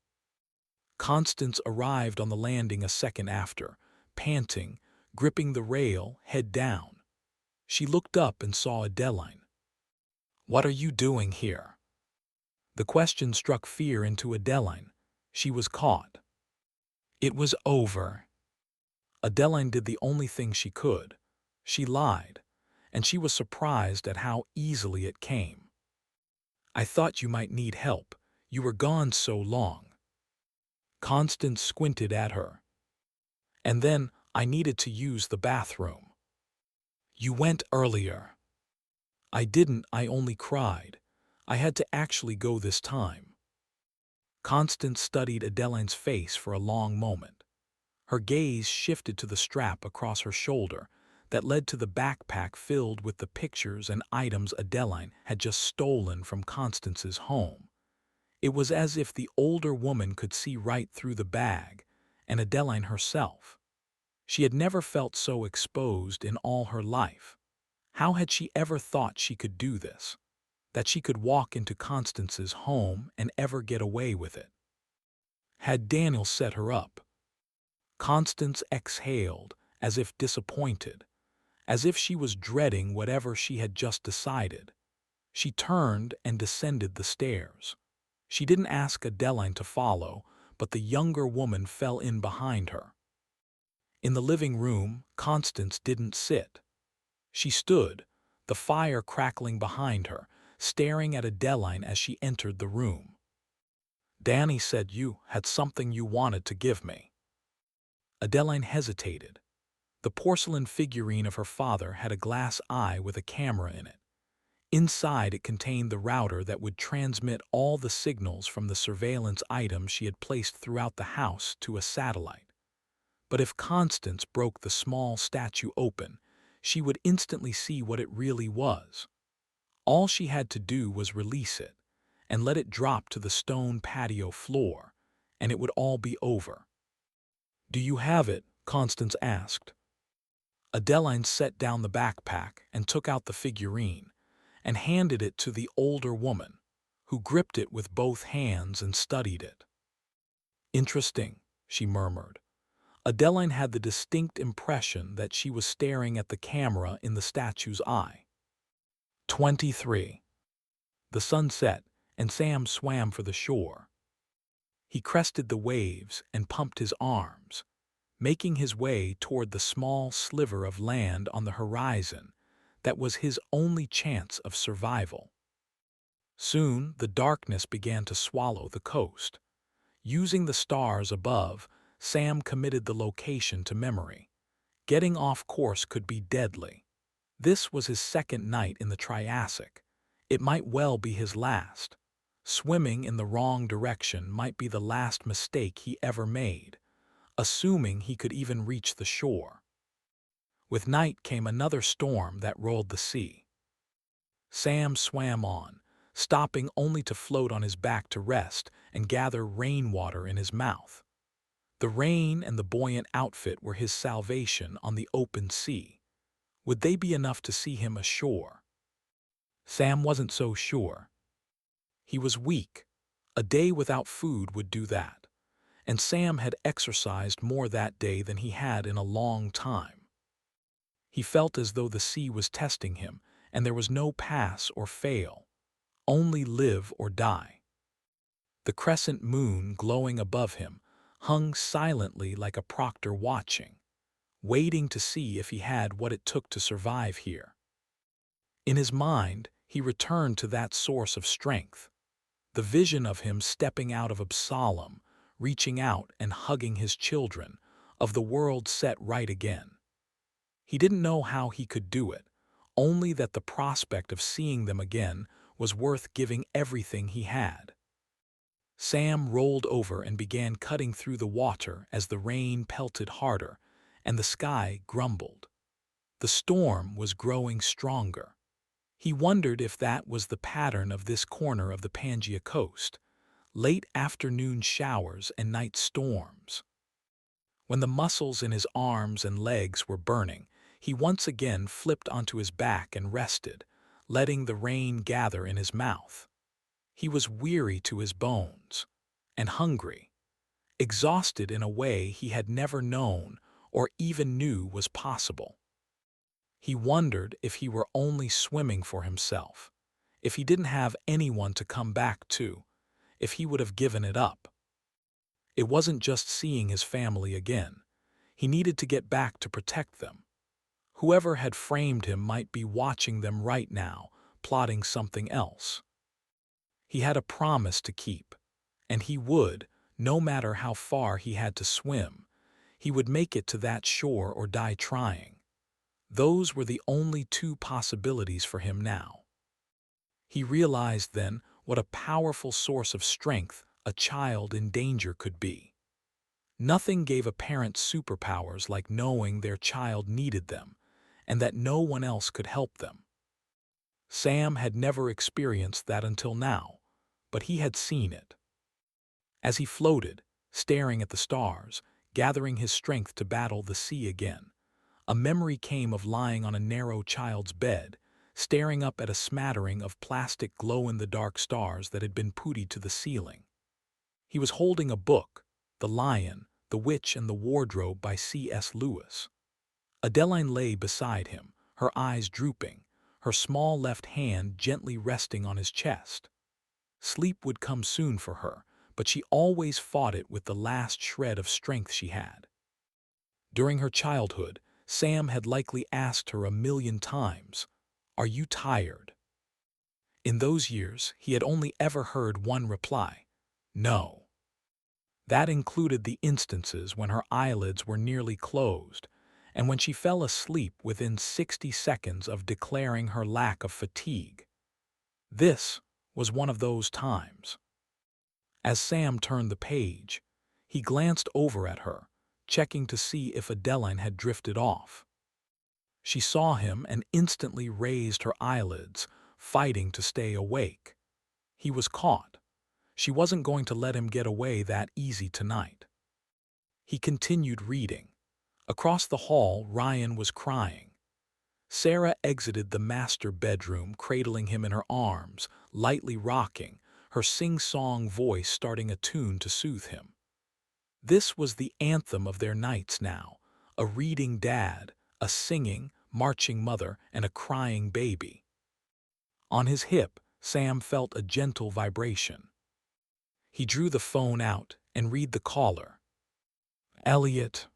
Constance arrived on the landing a second after, panting, gripping the rail, head down. She looked up and saw Adeline. "What are you doing here?" The question struck fear into Adeline. She was caught. It was over. Adeline did the only thing she could. She lied, and she was surprised at how easily it came. "I thought you might need help. You were gone so long." Constance squinted at her. "And then I needed to use the bathroom." "You went earlier." "I didn't, I only cried. I had to actually go this time." Constance studied Adeline's face for a long moment. Her gaze shifted to the strap across her shoulder that led to the backpack filled with the pictures and items Adeline had just stolen from Constance's home. It was as if the older woman could see right through the bag, and Adeline herself. She had never felt so exposed in all her life. How had she ever thought she could do this? That she could walk into Constance's home and ever get away with it? Had Daniel set her up? Constance exhaled, as if disappointed, as if she was dreading whatever she had just decided. She turned and descended the stairs. She didn't ask Adeline to follow, but the younger woman fell in behind her. In the living room, Constance didn't sit. She stood, the fire crackling behind her, staring at Adeline as she entered the room. "Danny said you had something you wanted to give me." Adeline hesitated. The porcelain figurine of her father had a glass eye with a camera in it. Inside, it contained the router that would transmit all the signals from the surveillance items she had placed throughout the house to a satellite. But if Constance broke the small statue open, she would instantly see what it really was. All she had to do was release it, and let it drop to the stone patio floor, and it would all be over. "Do you have it?" Constance asked. Adeline set down the backpack and took out the figurine, and handed it to the older woman, who gripped it with both hands and studied it. "Interesting," she murmured. Adeline had the distinct impression that she was staring at the camera in the statue's eye. 23. The sun set, and Sam swam for the shore. He crested the waves and pumped his arms, making his way toward the small sliver of land on the horizon that was his only chance of survival. Soon, the darkness began to swallow the coast. Using the stars above, Sam committed the location to memory. Getting off course could be deadly. This was his second night in the Triassic. It might well be his last. Swimming in the wrong direction might be the last mistake he ever made, assuming he could even reach the shore. With night came another storm that rolled the sea. Sam swam on, stopping only to float on his back to rest and gather rainwater in his mouth. The rain and the buoyant outfit were his salvation on the open sea. Would they be enough to see him ashore? Sam wasn't so sure. He was weak. A day without food would do that, and Sam had exercised more that day than he had in a long time. He felt as though the sea was testing him, and there was no pass or fail, only live or die. The crescent moon glowing above him hung silently like a proctor watching, waiting to see if he had what it took to survive here. In his mind, he returned to that source of strength. The vision of him stepping out of Absalom, reaching out and hugging his children, of the world set right again. He didn't know how he could do it, only that the prospect of seeing them again was worth giving everything he had. Sam rolled over and began cutting through the water as the rain pelted harder and the sky grumbled. The storm was growing stronger. He wondered if that was the pattern of this corner of the Pangaea coast, late afternoon showers and night storms. When the muscles in his arms and legs were burning, he once again flipped onto his back and rested, letting the rain gather in his mouth. He was weary to his bones and hungry, exhausted in a way he had never known or even knew was possible. He wondered if he were only swimming for himself, if he didn't have anyone to come back to, if he would have given it up. It wasn't just seeing his family again. He needed to get back to protect them. Whoever had framed him might be watching them right now, plotting something else. He had a promise to keep, and he would, no matter how far he had to swim, he would make it to that shore or die trying. Those were the only two possibilities for him now. He realized then what a powerful source of strength a child in danger could be. Nothing gave a parent superpowers like knowing their child needed them and that no one else could help them. Sam had never experienced that until now, but he had seen it. As he floated, staring at the stars, gathering his strength to battle the sea again, a memory came of lying on a narrow child's bed, staring up at a smattering of plastic glow-in-the-dark stars that had been puttied to the ceiling. He was holding a book, The Lion, the Witch, and the Wardrobe by C.S. Lewis. Adeline lay beside him, her eyes drooping, her small left hand gently resting on his chest. Sleep would come soon for her, but she always fought it with the last shred of strength she had. During her childhood, Sam had likely asked her 1,000,000 times, "Are you tired?" In those years, he had only ever heard one reply, "No." That included the instances when her eyelids were nearly closed, and when she fell asleep within 60 seconds of declaring her lack of fatigue. This was one of those times. As Sam turned the page, he glanced over at her, checking to see if Adeline had drifted off. She saw him and instantly raised her eyelids, fighting to stay awake. He was caught. She wasn't going to let him get away that easy tonight. He continued reading. Across the hall, Ryan was crying. Sarah exited the master bedroom, cradling him in her arms, lightly rocking, her sing-song voice starting a tune to soothe him. This was the anthem of their nights now, a reading dad, a singing, marching mother, and a crying baby. On his hip, Sam felt a gentle vibration. He drew the phone out and read the caller. Elliot.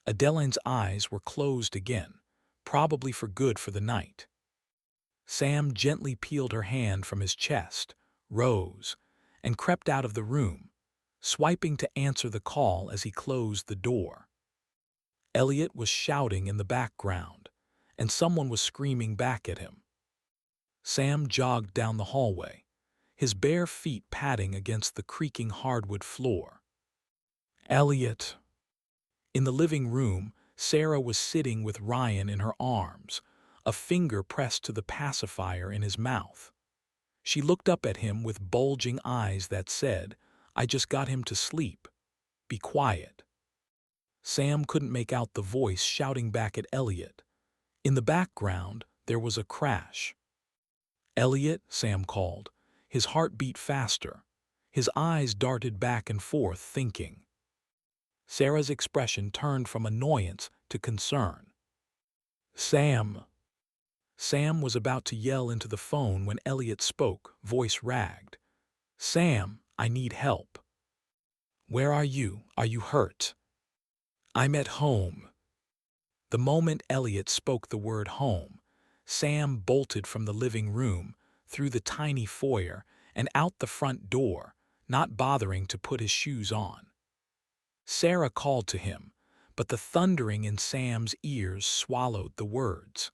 Adeline's eyes were closed again, probably for good for the night. Sam gently peeled her hand from his chest, rose, and crept out of the room, swiping to answer the call as he closed the door. Elliot was shouting in the background, and someone was screaming back at him. Sam jogged down the hallway, his bare feet padding against the creaking hardwood floor. Elliot. In the living room, Sarah was sitting with Ryan in her arms, a finger pressed to the pacifier in his mouth. She looked up at him with bulging eyes that said, "I just got him to sleep. Be quiet." Sam couldn't make out the voice shouting back at Elliot. In the background, there was a crash. "Elliot," Sam called. His heart beat faster. His eyes darted back and forth, thinking. Sarah's expression turned from annoyance to concern. "Sam." Sam was about to yell into the phone when Elliot spoke, voice ragged. "Sam, I need help." "Where are you? Are you hurt?" "I'm at home." The moment Elliot spoke the word home, Sam bolted from the living room, through the tiny foyer, and out the front door, not bothering to put his shoes on. Sarah called to him, but the thundering in Sam's ears swallowed the words.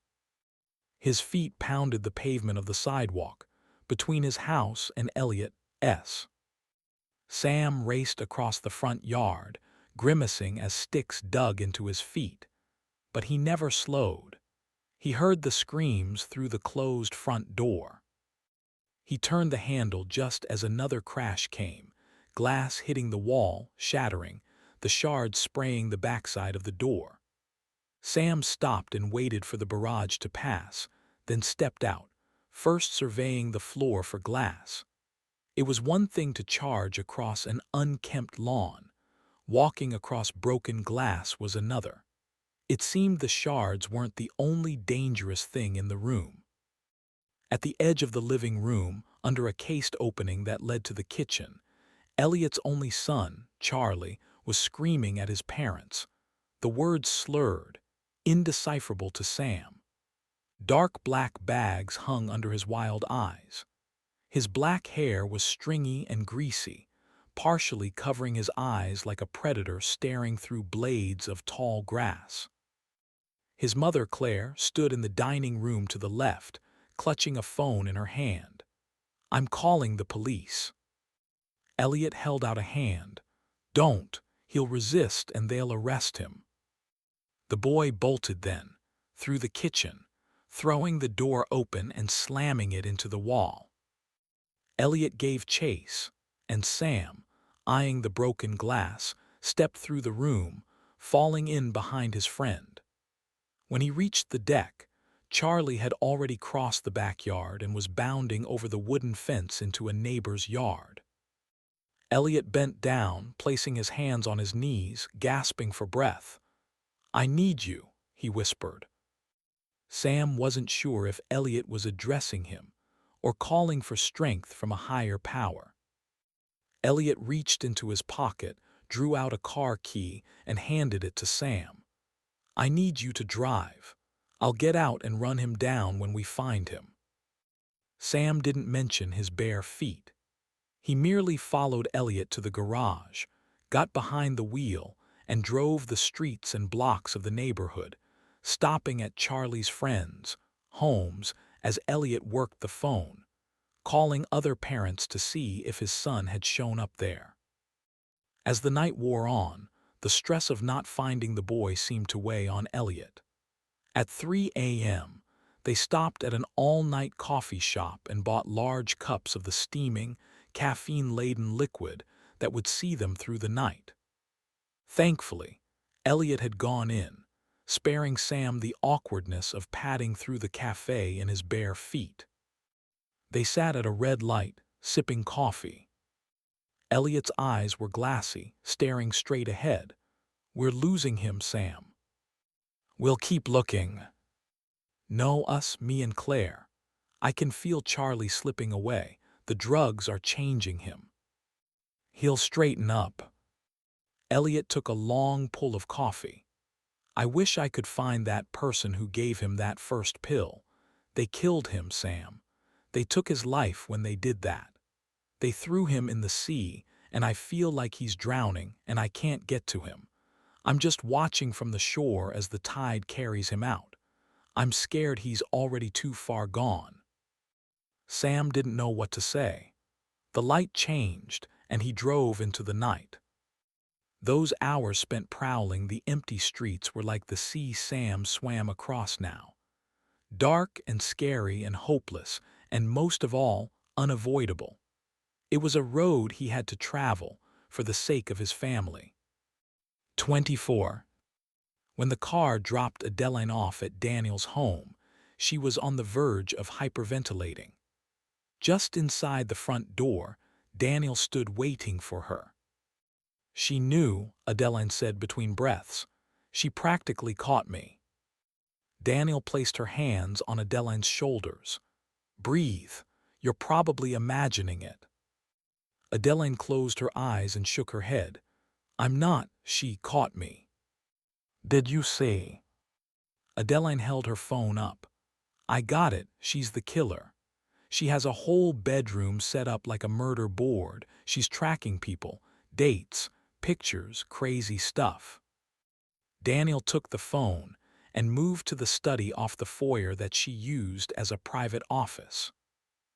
His feet pounded the pavement of the sidewalk, between his house and Elliot's. Sam raced across the front yard, grimacing as sticks dug into his feet. But he never slowed. He heard the screams through the closed front door. He turned the handle just as another crash came, glass hitting the wall, shattering, the shards spraying the backside of the door. Sam stopped and waited for the barrage to pass, then stepped out, first surveying the floor for glass. It was one thing to charge across an unkempt lawn. Walking across broken glass was another. It seemed the shards weren't the only dangerous thing in the room. At the edge of the living room, under a cased opening that led to the kitchen, Elliot's only son, Charlie, was screaming at his parents. The words slurred, indecipherable to Sam. Dark black bags hung under his wild eyes. His black hair was stringy and greasy, partially covering his eyes like a predator staring through blades of tall grass. His mother, Claire, stood in the dining room to the left, clutching a phone in her hand. "I'm calling the police." Elliot held out a hand. "Don't. He'll resist and they'll arrest him." The boy bolted then, through the kitchen, throwing the door open and slamming it into the wall. Elliot gave chase, and Sam, eyeing the broken glass, stepped through the room, falling in behind his friend. When he reached the deck, Charlie had already crossed the backyard and was bounding over the wooden fence into a neighbor's yard. Elliot bent down, placing his hands on his knees, gasping for breath. "I need you," he whispered. Sam wasn't sure if Elliot was addressing him or calling for strength from a higher power. Elliot reached into his pocket, drew out a car key, and handed it to Sam. "I need you to drive. I'll get out and run him down when we find him." Sam didn't mention his bare feet. He merely followed Elliot to the garage, got behind the wheel, and drove the streets and blocks of the neighborhood, stopping at Charlie's friends' homes as Elliot worked the phone, calling other parents to see if his son had shown up there. As the night wore on, the stress of not finding the boy seemed to weigh on Elliot. At 3 a.m., they stopped at an all-night coffee shop and bought large cups of the steaming, caffeine-laden liquid that would see them through the night. Thankfully, Elliot had gone in, sparing Sam the awkwardness of padding through the cafe in his bare feet. They sat at a red light, sipping coffee. Elliot's eyes were glassy, staring straight ahead. "We're losing him, Sam." "We'll keep looking." "No, us, me and Claire. I can feel Charlie slipping away. The drugs are changing him. He'll straighten up." Elliot took a long pull of coffee. "I wish I could find that person who gave him that first pill. They killed him, Sam. They took his life when they did that. They threw him in the sea, and I feel like he's drowning and I can't get to him. I'm just watching from the shore as the tide carries him out. I'm scared he's already too far gone." Sam didn't know what to say. The light changed, and he drove into the night. Those hours spent prowling the empty streets were like the sea Sam swam across now. Dark and scary and hopeless, and most of all, unavoidable. It was a road he had to travel for the sake of his family. 24. When the car dropped Adeline off at Daniel's home, she was on the verge of hyperventilating. Just inside the front door, Daniel stood waiting for her. "She knew," Adeline said between breaths. "She practically caught me." Daniel placed her hands on Adeline's shoulders. "Breathe. You're probably imagining it." Adeline closed her eyes and shook her head. "I'm not. She caught me." "Did you see?" Adeline held her phone up. "I got it. She's the killer. She has a whole bedroom set up like a murder board. She's tracking people, dates, pictures, crazy stuff." Daniel took the phone and moved to the study off the foyer that she used as a private office.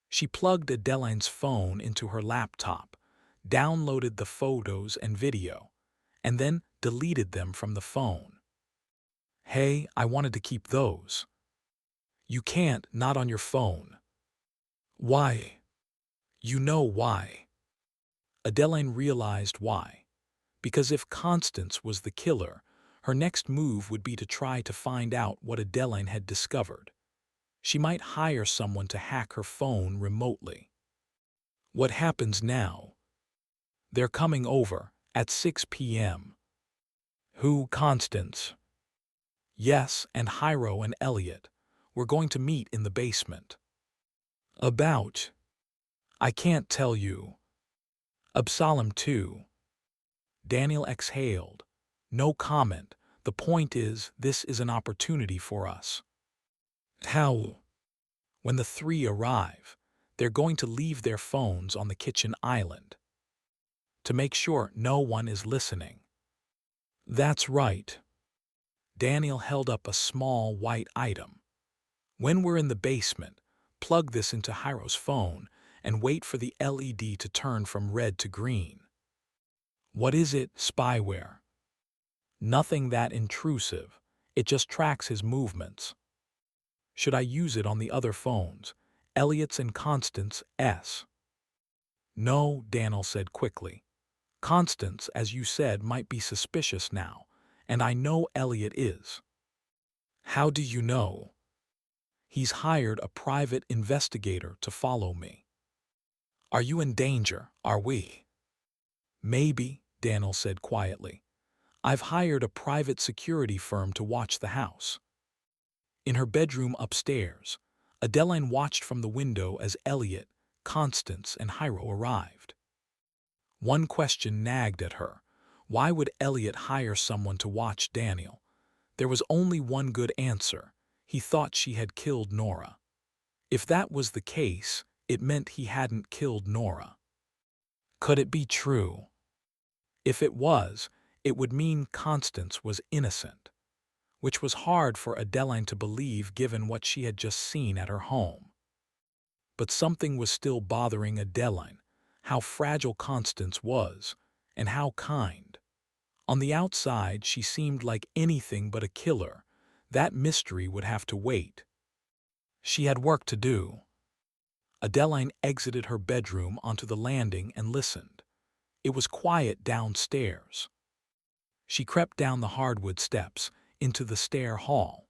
She plugged Adeline's phone into her laptop, downloaded the photos and video, and then deleted them from the phone. "Hey, I wanted to keep those." "You can't, not on your phone." "Why?" "You know why." Adeline realized why. Because if Constance was the killer, her next move would be to try to find out what Adeline had discovered. She might hire someone to hack her phone remotely. What happens now? "They're coming over at 6 p.m. "Who, Constance?" "Yes, and Hyro and Elliot. We're going to meet in the basement." "About?" "I can't tell you." "Absalom too." Daniel exhaled. "No comment. The point is, this is an opportunity for us." "How?" "When the three arrive, they're going to leave their phones on the kitchen island. To make sure no one is listening." "That's right." Daniel held up a small white item. "When we're in the basement, plug this into Hyro's phone and wait for the LED to turn from red to green." "What is it?" "Spyware. Nothing that intrusive. It just tracks his movements." "Should I use it on the other phones, Elliot's and Constance's?" "No," Daniel said quickly. "Constance, as you said, might be suspicious now, and I know Elliot is." "How do you know?" "He's hired a private investigator to follow me." "Are you in danger? Are we?" "Maybe," Daniel said quietly. "I've hired a private security firm to watch the house." In her bedroom upstairs, Adeline watched from the window as Elliot, Constance, and Hyro arrived. One question nagged at her. Why would Elliot hire someone to watch Daniel? There was only one good answer. He thought she had killed Nora. If that was the case, it meant he hadn't killed Nora. Could it be true? If it was, it would mean Constance was innocent, which was hard for Adeline to believe given what she had just seen at her home. But something was still bothering Adeline, how fragile Constance was, and how kind. On the outside, she seemed like anything but a killer. That mystery would have to wait. She had work to do. Adeline exited her bedroom onto the landing and listened. It was quiet downstairs. She crept down the hardwood steps into the stair hall.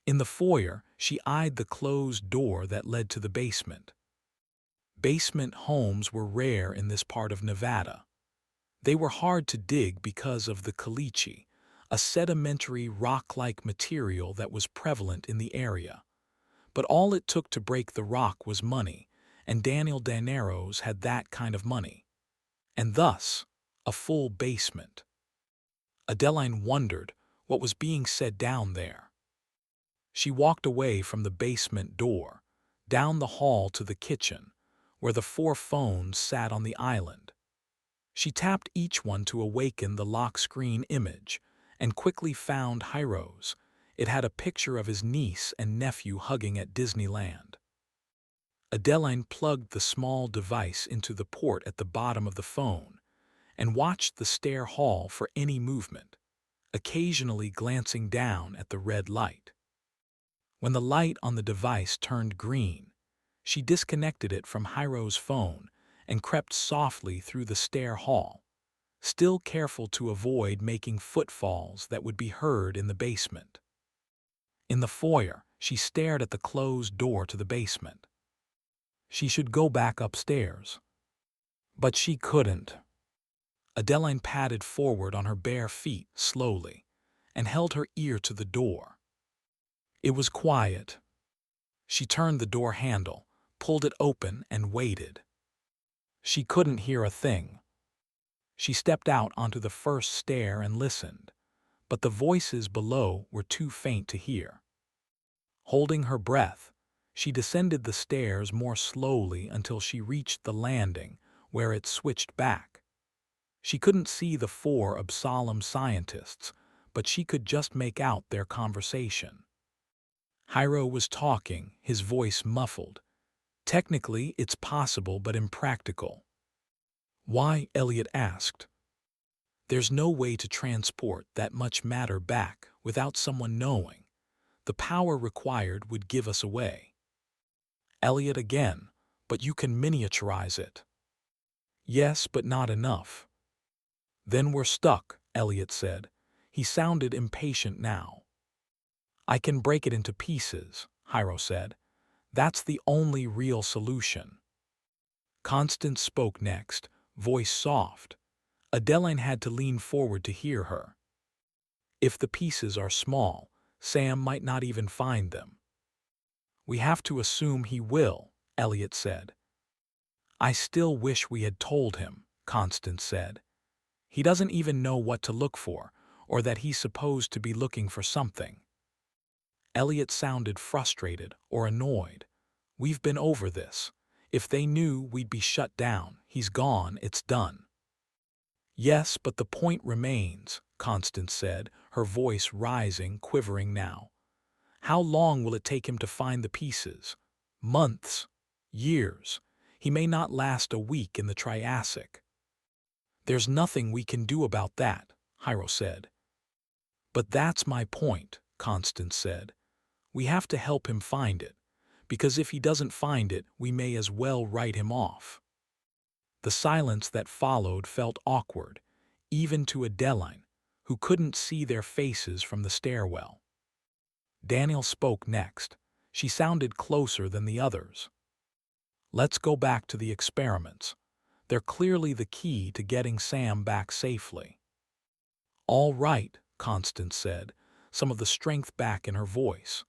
In the foyer, she eyed the closed door that led to the basement. Basement homes were rare in this part of Nevada. They were hard to dig because of the caliche, a sedimentary rock-like material that was prevalent in the area. But all it took to break the rock was money, and Daniel Daneros had that kind of money. And thus, a full basement. Adeline wondered what was being said down there. She walked away from the basement door, down the hall to the kitchen, where the 4 phones sat on the island. She tapped each one to awaken the lock screen image, and quickly found Hyro's. It had a picture of his niece and nephew hugging at Disneyland. Adeline plugged the small device into the port at the bottom of the phone and watched the stair hall for any movement, occasionally glancing down at the red light. When the light on the device turned green, she disconnected it from Hyro's phone and crept softly through the stair hall, still careful to avoid making footfalls that would be heard in the basement. In the foyer, she stared at the closed door to the basement. She should go back upstairs. But she couldn't. Adeline padded forward on her bare feet slowly and held her ear to the door. It was quiet. She turned the door handle, pulled it open, and waited. She couldn't hear a thing. She stepped out onto the first stair and listened, but the voices below were too faint to hear. Holding her breath, she descended the stairs more slowly until she reached the landing, where it switched back. She couldn't see the 4 Absalom scientists, but she could just make out their conversation. Hyro was talking, his voice muffled. Technically, it's possible but impractical. Why? Elliot asked. There's no way to transport that much matter back without someone knowing. The power required would give us away. Elliot again, but you can miniaturize it. Yes, but not enough. Then we're stuck, Elliot said. He sounded impatient now. I can break it into pieces, Hyro said. That's the only real solution. Constance spoke next, voice soft. Adeline had to lean forward to hear her. If the pieces are small, Sam might not even find them. We have to assume he will, Elliot said. I still wish we had told him, Constance said. He doesn't even know what to look for, or that he's supposed to be looking for something. Elliot sounded frustrated or annoyed. We've been over this. If they knew we'd be shut down, he's gone, it's done. Yes, but the point remains, Constance said, her voice rising, quivering now. How long will it take him to find the pieces? Months? Years? He may not last a week in the Triassic. There's nothing we can do about that, Hyro said. But that's my point, Constance said. We have to help him find it, because if he doesn't find it, we may as well write him off. The silence that followed felt awkward, even to Adeline, who couldn't see their faces from the stairwell. Daniel spoke next. She sounded closer than the others. Let's go back to the experiments. They're clearly the key to getting Sam back safely. All right, Constance said, some of the strength back in her voice.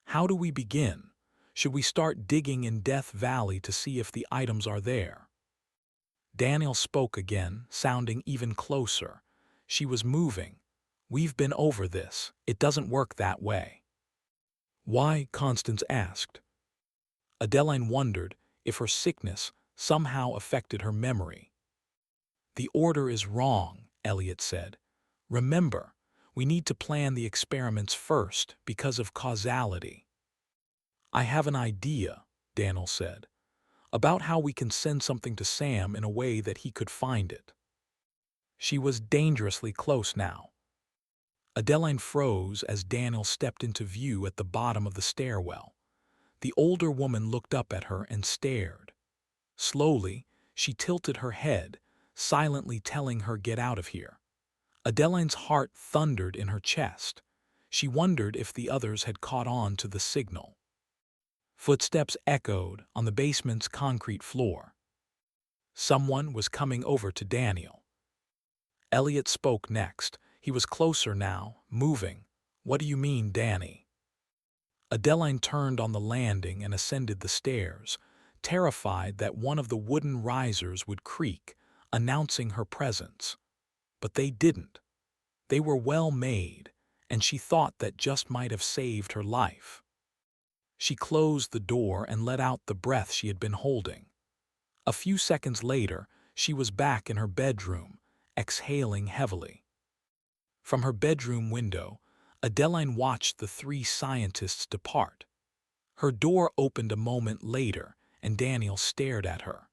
How do we begin? Should we start digging in Death Valley to see if the items are there? Daniel spoke again, sounding even closer. She was moving. We've been over this. It doesn't work that way. Why? Constance asked. Adeline wondered if her sickness somehow affected her memory. The order is wrong, Elliot said. Remember, we need to plan the experiments first because of causality. I have an idea, Daniel said, about how we can send something to Sam in a way that he could find it. She was dangerously close now. Adeline froze as Daniel stepped into view at the bottom of the stairwell. The older woman looked up at her and stared. Slowly, she tilted her head, silently telling her get out of here. Adeline's heart thundered in her chest. She wondered if the others had caught on to the signal. Footsteps echoed on the basement's concrete floor. Someone was coming over to Daniel. Elliot spoke next. He was closer now, moving. "What do you mean, Danny?" Adeline turned on the landing and ascended the stairs, terrified that one of the wooden risers would creak, announcing her presence. But they didn't. They were well made, and she thought that just might have saved her life. She closed the door and let out the breath she had been holding. A few seconds later, she was back in her bedroom, exhaling heavily. From her bedroom window, Adeline watched the three scientists depart. Her door opened a moment later, and Daniel stared at her.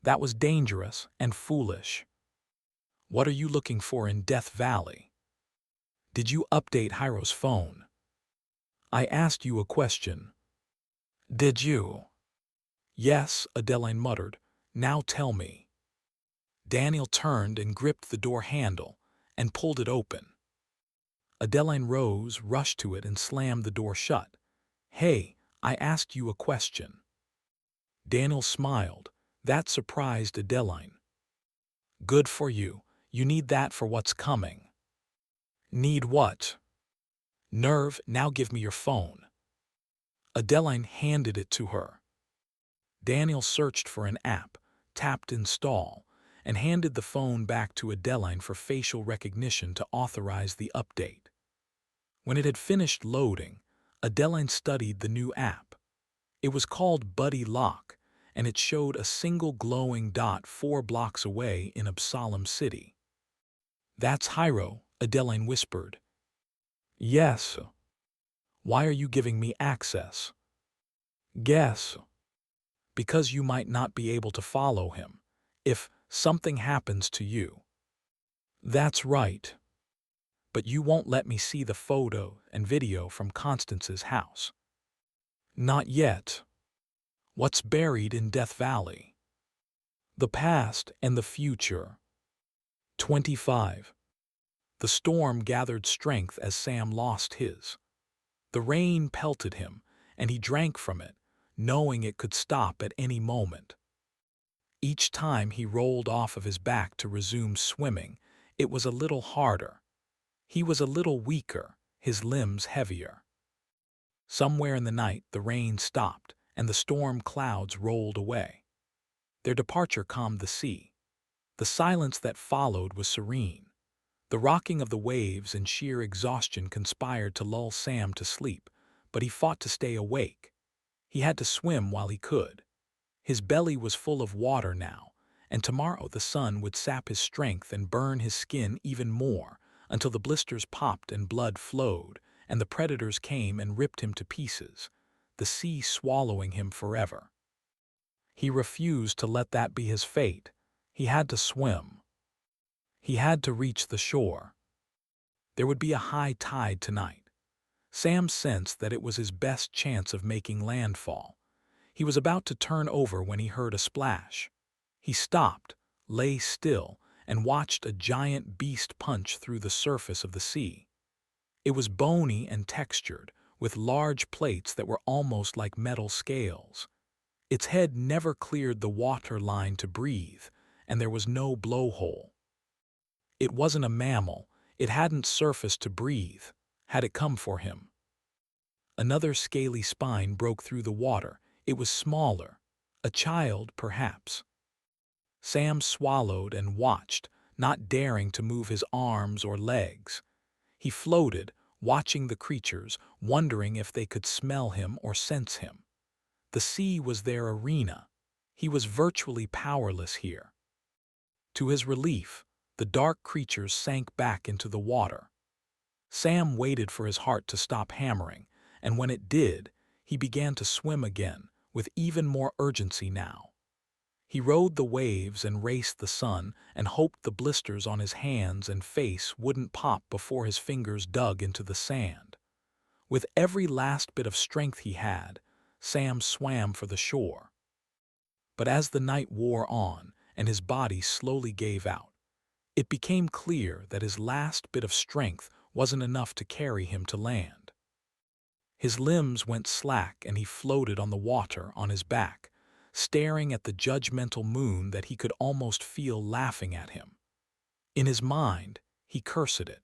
That was dangerous and foolish. "What are you looking for in Death Valley? Did you update Hyro's phone?" "I asked you a question." "Did you?" "Yes," Adeline muttered. "Now tell me." Daniel turned and gripped the door handle and pulled it open. Adeline rose, rushed to it, and slammed the door shut. "Hey, I asked you a question." Daniel smiled. That surprised Adeline. "Good for you. You need that for what's coming." "Need what?" "Nerve. Now give me your phone." Adeline handed it to her. Daniel searched for an app, tapped Install, and handed the phone back to Adeline for facial recognition to authorize the update. When it had finished loading, Adeline studied the new app. It was called Buddy Lock, and it showed a single glowing dot 4 blocks away in Absalom City. "That's Hyro," Adeline whispered. "Yes." "Why are you giving me access?" "Guess." "Because you might not be able to follow him, if something happens to you." "That's right. But you won't let me see the photo and video from Constance's house." "Not yet." "What's buried in Death Valley?" "The past and the future." 25. The storm gathered strength as Sam lost his. The rain pelted him, and he drank from it, knowing it could stop at any moment. Each time he rolled off of his back to resume swimming, it was a little harder. He was a little weaker, his limbs heavier. Somewhere in the night, the rain stopped, and the storm clouds rolled away. Their departure calmed the sea. The silence that followed was serene. The rocking of the waves and sheer exhaustion conspired to lull Sam to sleep, but he fought to stay awake. He had to swim while he could. His belly was full of water now, and tomorrow the sun would sap his strength and burn his skin even more until the blisters popped and blood flowed, and the predators came and ripped him to pieces, the sea swallowing him forever. He refused to let that be his fate. He had to swim. He had to reach the shore. There would be a high tide tonight. Sam sensed that it was his best chance of making landfall. He was about to turn over when he heard a splash. He stopped, lay still, and watched a giant beast punch through the surface of the sea. It was bony and textured, with large plates that were almost like metal scales. Its head never cleared the water line to breathe, and there was no blowhole. It wasn't a mammal. It hadn't surfaced to breathe, had it come for him. Another scaly spine broke through the water. It was smaller. A child, perhaps. Sam swallowed and watched, not daring to move his arms or legs. He floated, watching the creatures, wondering if they could smell him or sense him. The sea was their arena. He was virtually powerless here. To his relief, the dark creatures sank back into the water. Sam waited for his heart to stop hammering, and when it did, he began to swim again, with even more urgency now. He rode the waves and raced the sun and hoped the blisters on his hands and face wouldn't pop before his fingers dug into the sand. With every last bit of strength he had, Sam swam for the shore. But as the night wore on and his body slowly gave out, it became clear that his last bit of strength wasn't enough to carry him to land. His limbs went slack and he floated on the water on his back, staring at the judgmental moon that he could almost feel laughing at him. In his mind, he cursed it.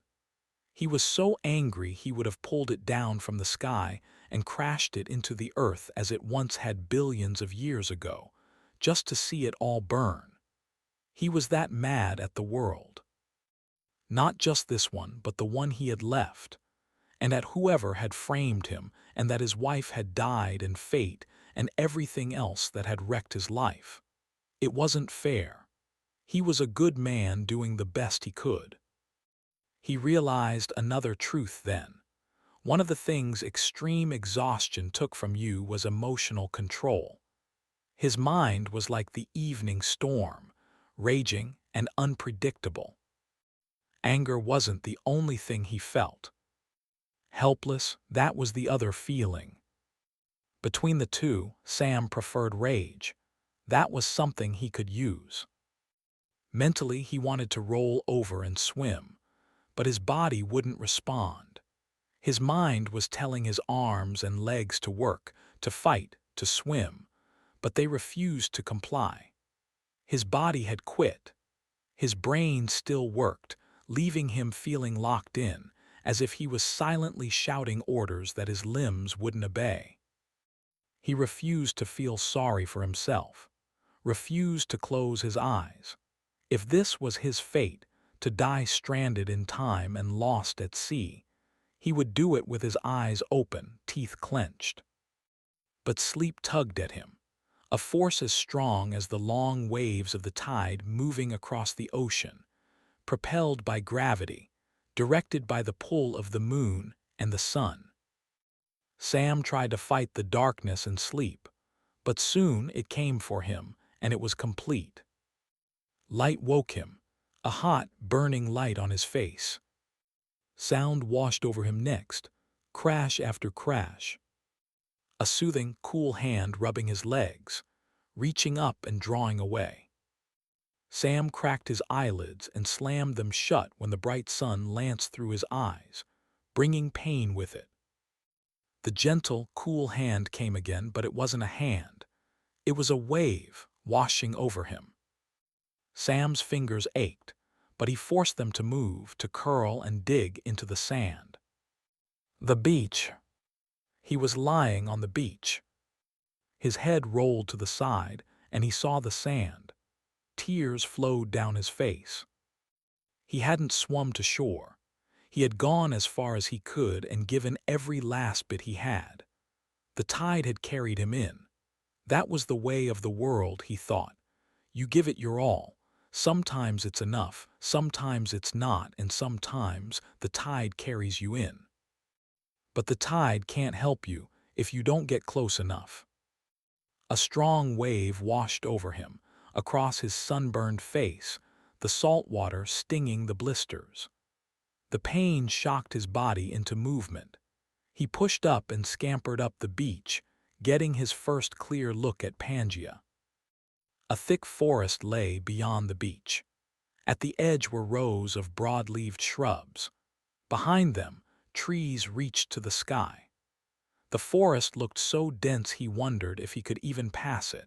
He was so angry he would have pulled it down from the sky and crashed it into the earth as it once had billions of years ago, just to see it all burn. He was that mad at the world. Not just this one, but the one he had left, and at whoever had framed him, and that his wife had died, and fate, and everything else that had wrecked his life. It wasn't fair. He was a good man doing the best he could. He realized another truth then. One of the things extreme exhaustion took from you was emotional control. His mind was like the evening storm, raging and unpredictable. Anger wasn't the only thing he felt. Helpless, that was the other feeling. Between the two, Sam preferred rage. That was something he could use. Mentally, he wanted to roll over and swim, but his body wouldn't respond. His mind was telling his arms and legs to work, to fight, to swim, but they refused to comply. His body had quit. His brain still worked, leaving him feeling locked in, as if he was silently shouting orders that his limbs wouldn't obey. He refused to feel sorry for himself, refused to close his eyes. If this was his fate, to die stranded in time and lost at sea, he would do it with his eyes open, teeth clenched. But sleep tugged at him, a force as strong as the long waves of the tide moving across the ocean, propelled by gravity, directed by the pull of the moon and the sun. Sam tried to fight the darkness and sleep, but soon it came for him, and it was complete. Light woke him, a hot, burning light on his face. Sound washed over him next, crash after crash. A soothing, cool hand rubbing his legs, reaching up and drawing away. Sam cracked his eyelids and slammed them shut when the bright sun lanced through his eyes, bringing pain with it. The gentle, cool hand came again, but it wasn't a hand. It was a wave washing over him. Sam's fingers ached, but he forced them to move, to curl and dig into the sand. The beach. He was lying on the beach. His head rolled to the side, and he saw the sand. Tears flowed down his face. He hadn't swum to shore. He had gone as far as he could and given every last bit he had. The tide had carried him in. That was the way of the world, he thought. You give it your all. Sometimes it's enough, sometimes it's not, and sometimes the tide carries you in. But the tide can't help you if you don't get close enough. A strong wave washed over him, across his sunburned face, the salt water stinging the blisters. The pain shocked his body into movement. He pushed up and scampered up the beach, getting his first clear look at Pangaea. A thick forest lay beyond the beach. At the edge were rows of broad-leaved shrubs. Behind them, trees reached to the sky. The forest looked so dense he wondered if he could even pass it,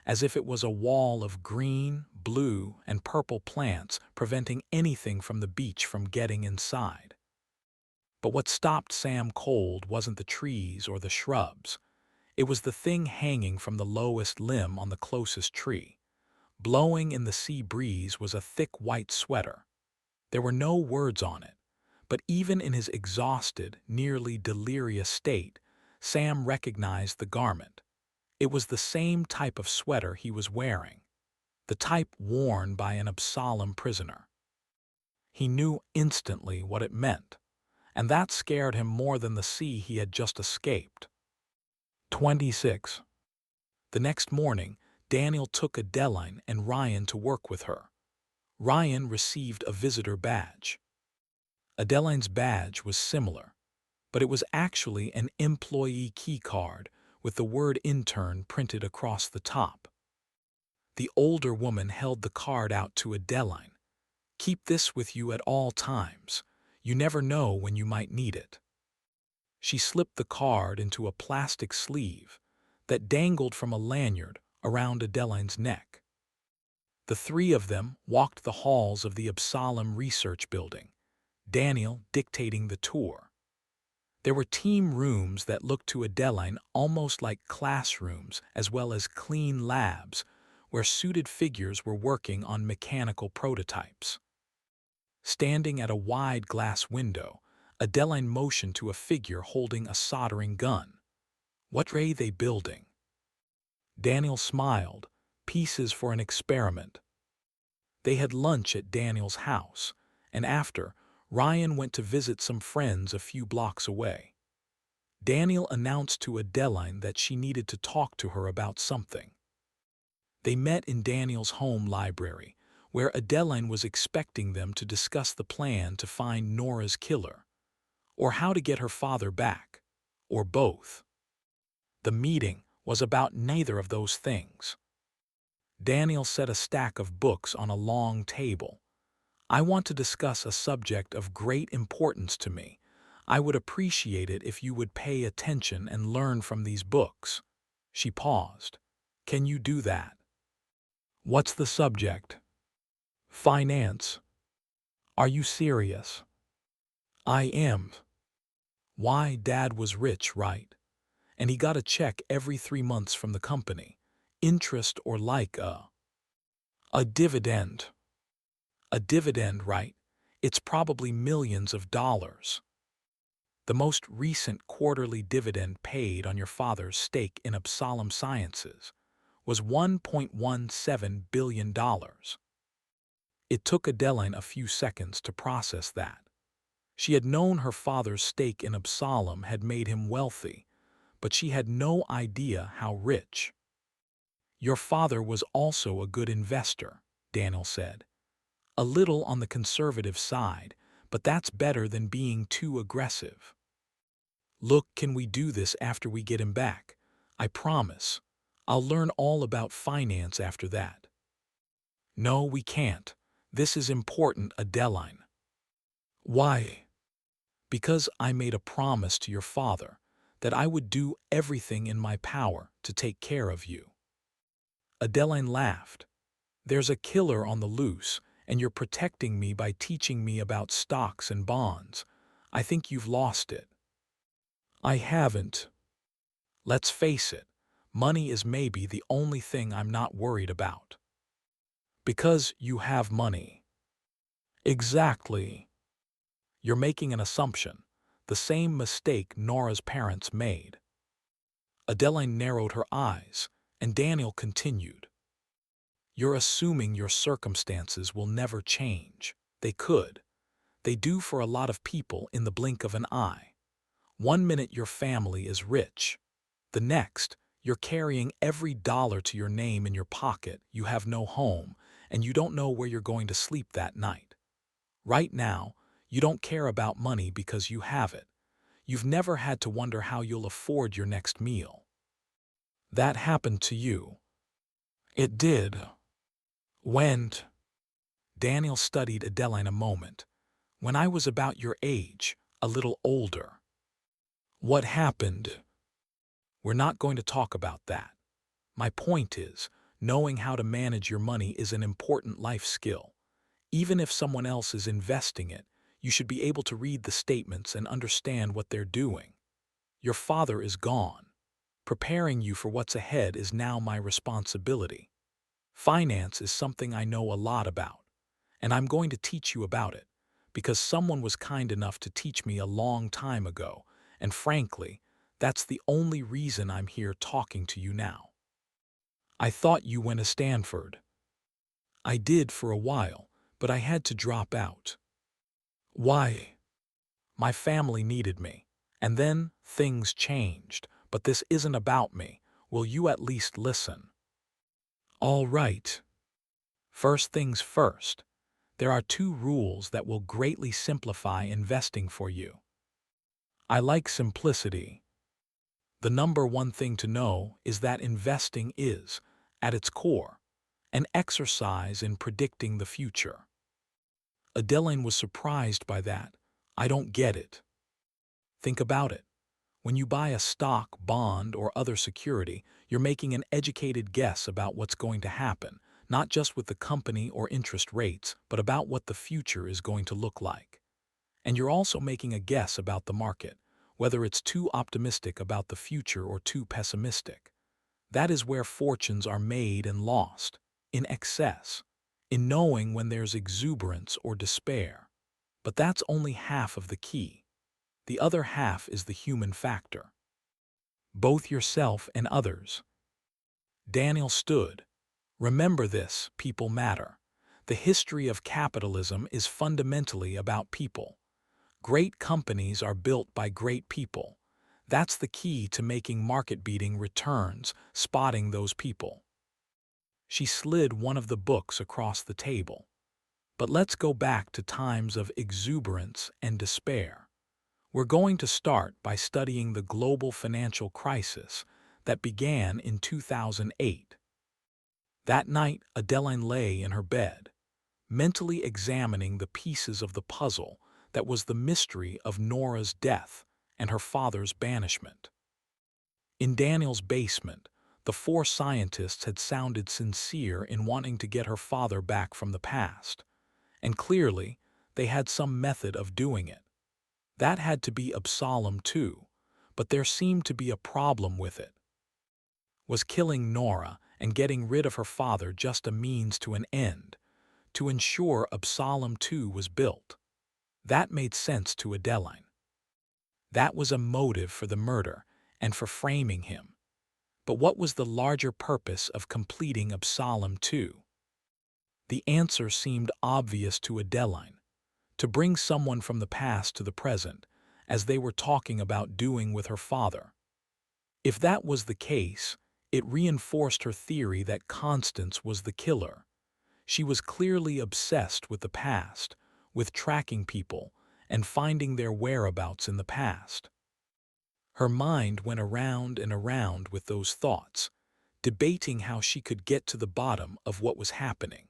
as if it was a wall of green, blue, and purple plants preventing anything from the beach from getting inside. But what stopped Sam cold wasn't the trees or the shrubs. It was the thing hanging from the lowest limb on the closest tree. Blowing in the sea breeze was a thick white sweater. There were no words on it, but even in his exhausted, nearly delirious state, Sam recognized the garment. It was the same type of sweater he was wearing, the type worn by an Absalom prisoner. He knew instantly what it meant, and that scared him more than the sea he had just escaped. 26. The next morning, Daniel took Adeline and Ryan to work with her. Ryan received a visitor badge. Adeline's badge was similar, but it was actually an employee key card with the word intern printed across the top. The older woman held the card out to Adeline. "Keep this with you at all times. You never know when you might need it." She slipped the card into a plastic sleeve that dangled from a lanyard around Adeline's neck. The three of them walked the halls of the Absalom Research Building, Daniel dictating the tour. There were team rooms that looked to Adeline almost like classrooms, as well as clean labs where suited figures were working on mechanical prototypes. Standing at a wide glass window, Adeline motioned to a figure holding a soldering gun. "What are they building?" Daniel smiled. "Pieces for an experiment." They had lunch at Daniel's house, and after, Ryan went to visit some friends a few blocks away. Daniel announced to Adeline that she needed to talk to her about something. They met in Daniel's home library, where Adeline was expecting them to discuss the plan to find Nora's killer, or how to get her father back, or both. The meeting was about neither of those things. Daniel set a stack of books on a long table. "I want to discuss a subject of great importance to me. I would appreciate it if you would pay attention and learn from these books." She paused. "Can you do that?" "What's the subject?" "Finance." "Are you serious?" "I am." "Why, Dad was rich, right? And he got a check every 3 months from the company. Interest or like a dividend." "A dividend, right? It's probably millions of dollars." "The most recent quarterly dividend paid on your father's stake in Absalom Sciences was $1.17 billion. It took Adeline a few seconds to process that. She had known her father's stake in Absalom had made him wealthy, but she had no idea how rich. "Your father was also a good investor," Daniel said. "A little on the conservative side, but that's better than being too aggressive." "Look, can we do this after we get him back? I promise. I'll learn all about finance after that." "No, we can't. This is important, Adeline." "Why?" "Because I made a promise to your father that I would do everything in my power to take care of you." Adeline laughed. "There's a killer on the loose, and you're protecting me by teaching me about stocks and bonds. I think you've lost it." "I haven't. Let's face it, money is maybe the only thing I'm not worried about." "Because you have money." "Exactly." "You're making an assumption, the same mistake Nora's parents made." Adeline narrowed her eyes, and Daniel continued. "You're assuming your circumstances will never change. They could. They do for a lot of people in the blink of an eye. One minute your family is rich. The next, you're carrying every dollar to your name in your pocket, you have no home, and you don't know where you're going to sleep that night. Right now, you don't care about money because you have it. You've never had to wonder how you'll afford your next meal." "That happened to you." "It did." "When?" Daniel studied Adeline a moment. "When I was about your age, a little older." "What happened?" "We're not going to talk about that. My point is, knowing how to manage your money is an important life skill. Even if someone else is investing it, you should be able to read the statements and understand what they're doing. Your father is gone. Preparing you for what's ahead is now my responsibility. Finance is something I know a lot about, and I'm going to teach you about it, because someone was kind enough to teach me a long time ago, and frankly, that's the only reason I'm here talking to you now." "I thought you went to Stanford." "I did for a while, but I had to drop out." "Why?" "My family needed me, and then things changed, but this isn't about me. Will you at least listen?" "All right. First things first. There are 2 rules that will greatly simplify investing for you." "I like simplicity." "The number one thing to know is that investing is, at its core, an exercise in predicting the future." Adeline was surprised by that. "I don't get it." "Think about it. When you buy a stock, bond, or other security, you're making an educated guess about what's going to happen, not just with the company or interest rates, but about what the future is going to look like. And you're also making a guess about the market, whether it's too optimistic about the future or too pessimistic. That is where fortunes are made and lost, in excess, in knowing when there's exuberance or despair. But that's only half of the key. The other half is the human factor. Both yourself and others. Daniel stood. Remember this, people matter. The history of capitalism is fundamentally about people. Great companies are built by great people. That's the key to making market-beating returns, spotting those people. She slid one of the books across the table. But let's go back to times of exuberance and despair. We're going to start by studying the global financial crisis that began in 2008. That night, Adeline lay in her bed, mentally examining the pieces of the puzzle that was the mystery of Nora's death and her father's banishment. In Daniel's basement, the four scientists had sounded sincere in wanting to get her father back from the past, and clearly, they had some method of doing it. That had to be Absalom too, but there seemed to be a problem with it. Was killing Nora and getting rid of her father just a means to an end, to ensure Absalom too was built? That made sense to Adeline. That was a motive for the murder and for framing him. But what was the larger purpose of completing Absalom too? The answer seemed obvious to Adeline: to bring someone from the past to the present, as they were talking about doing with her father. If that was the case, it reinforced her theory that Constance was the killer. She was clearly obsessed with the past, with tracking people and finding their whereabouts in the past. Her mind went around and around with those thoughts, debating how she could get to the bottom of what was happening.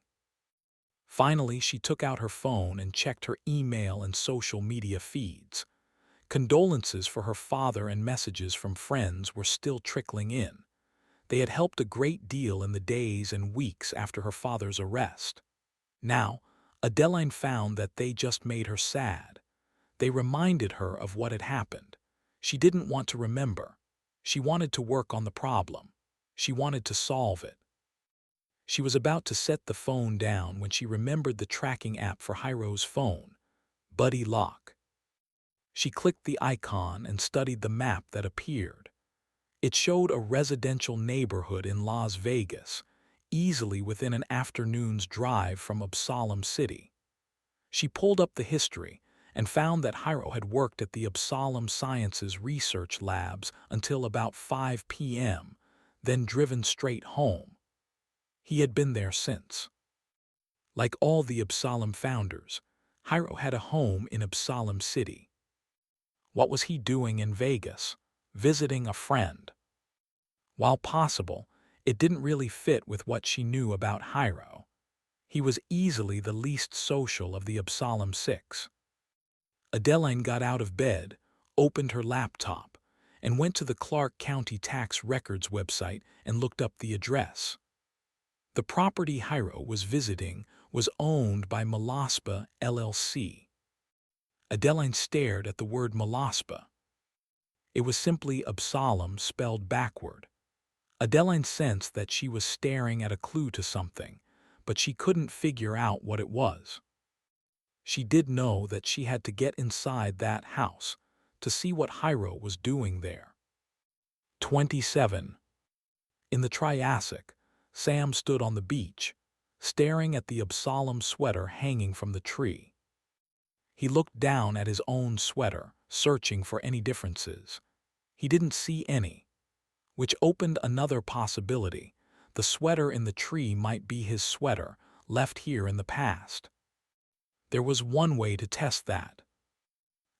Finally, she took out her phone and checked her email and social media feeds. Condolences for her father and messages from friends were still trickling in. They had helped a great deal in the days and weeks after her father's arrest. Now, Adeline found that they just made her sad. They reminded her of what had happened. She didn't want to remember. She wanted to work on the problem. She wanted to solve it. She was about to set the phone down when she remembered the tracking app for Hyro's phone, Buddy Lock. She clicked the icon and studied the map that appeared. It showed a residential neighborhood in Las Vegas, easily within an afternoon's drive from Absalom City. She pulled up the history and found that Hyro had worked at the Absalom Sciences research labs until about 5 p.m., then driven straight home. He had been there since. Like all the Absalom founders, Hyro had a home in Absalom City. What was he doing in Vegas? Visiting a friend. While possible, it didn't really fit with what she knew about Hyro. He was easily the least social of the Absalom Six. Adeline got out of bed, opened her laptop, and went to the Clark County Tax Records website and looked up the address. The property Hyro was visiting was owned by Malaspa LLC. Adeline stared at the word Malaspa. It was simply Absalom spelled backward. Adeline sensed that she was staring at a clue to something, but she couldn't figure out what it was. She did know that she had to get inside that house to see what Hyro was doing there. 27. In the Triassic, Sam stood on the beach, staring at the Absalom sweater hanging from the tree. He looked down at his own sweater, searching for any differences. He didn't see any, which opened another possibility. The sweater in the tree might be his sweater, left here in the past. There was one way to test that.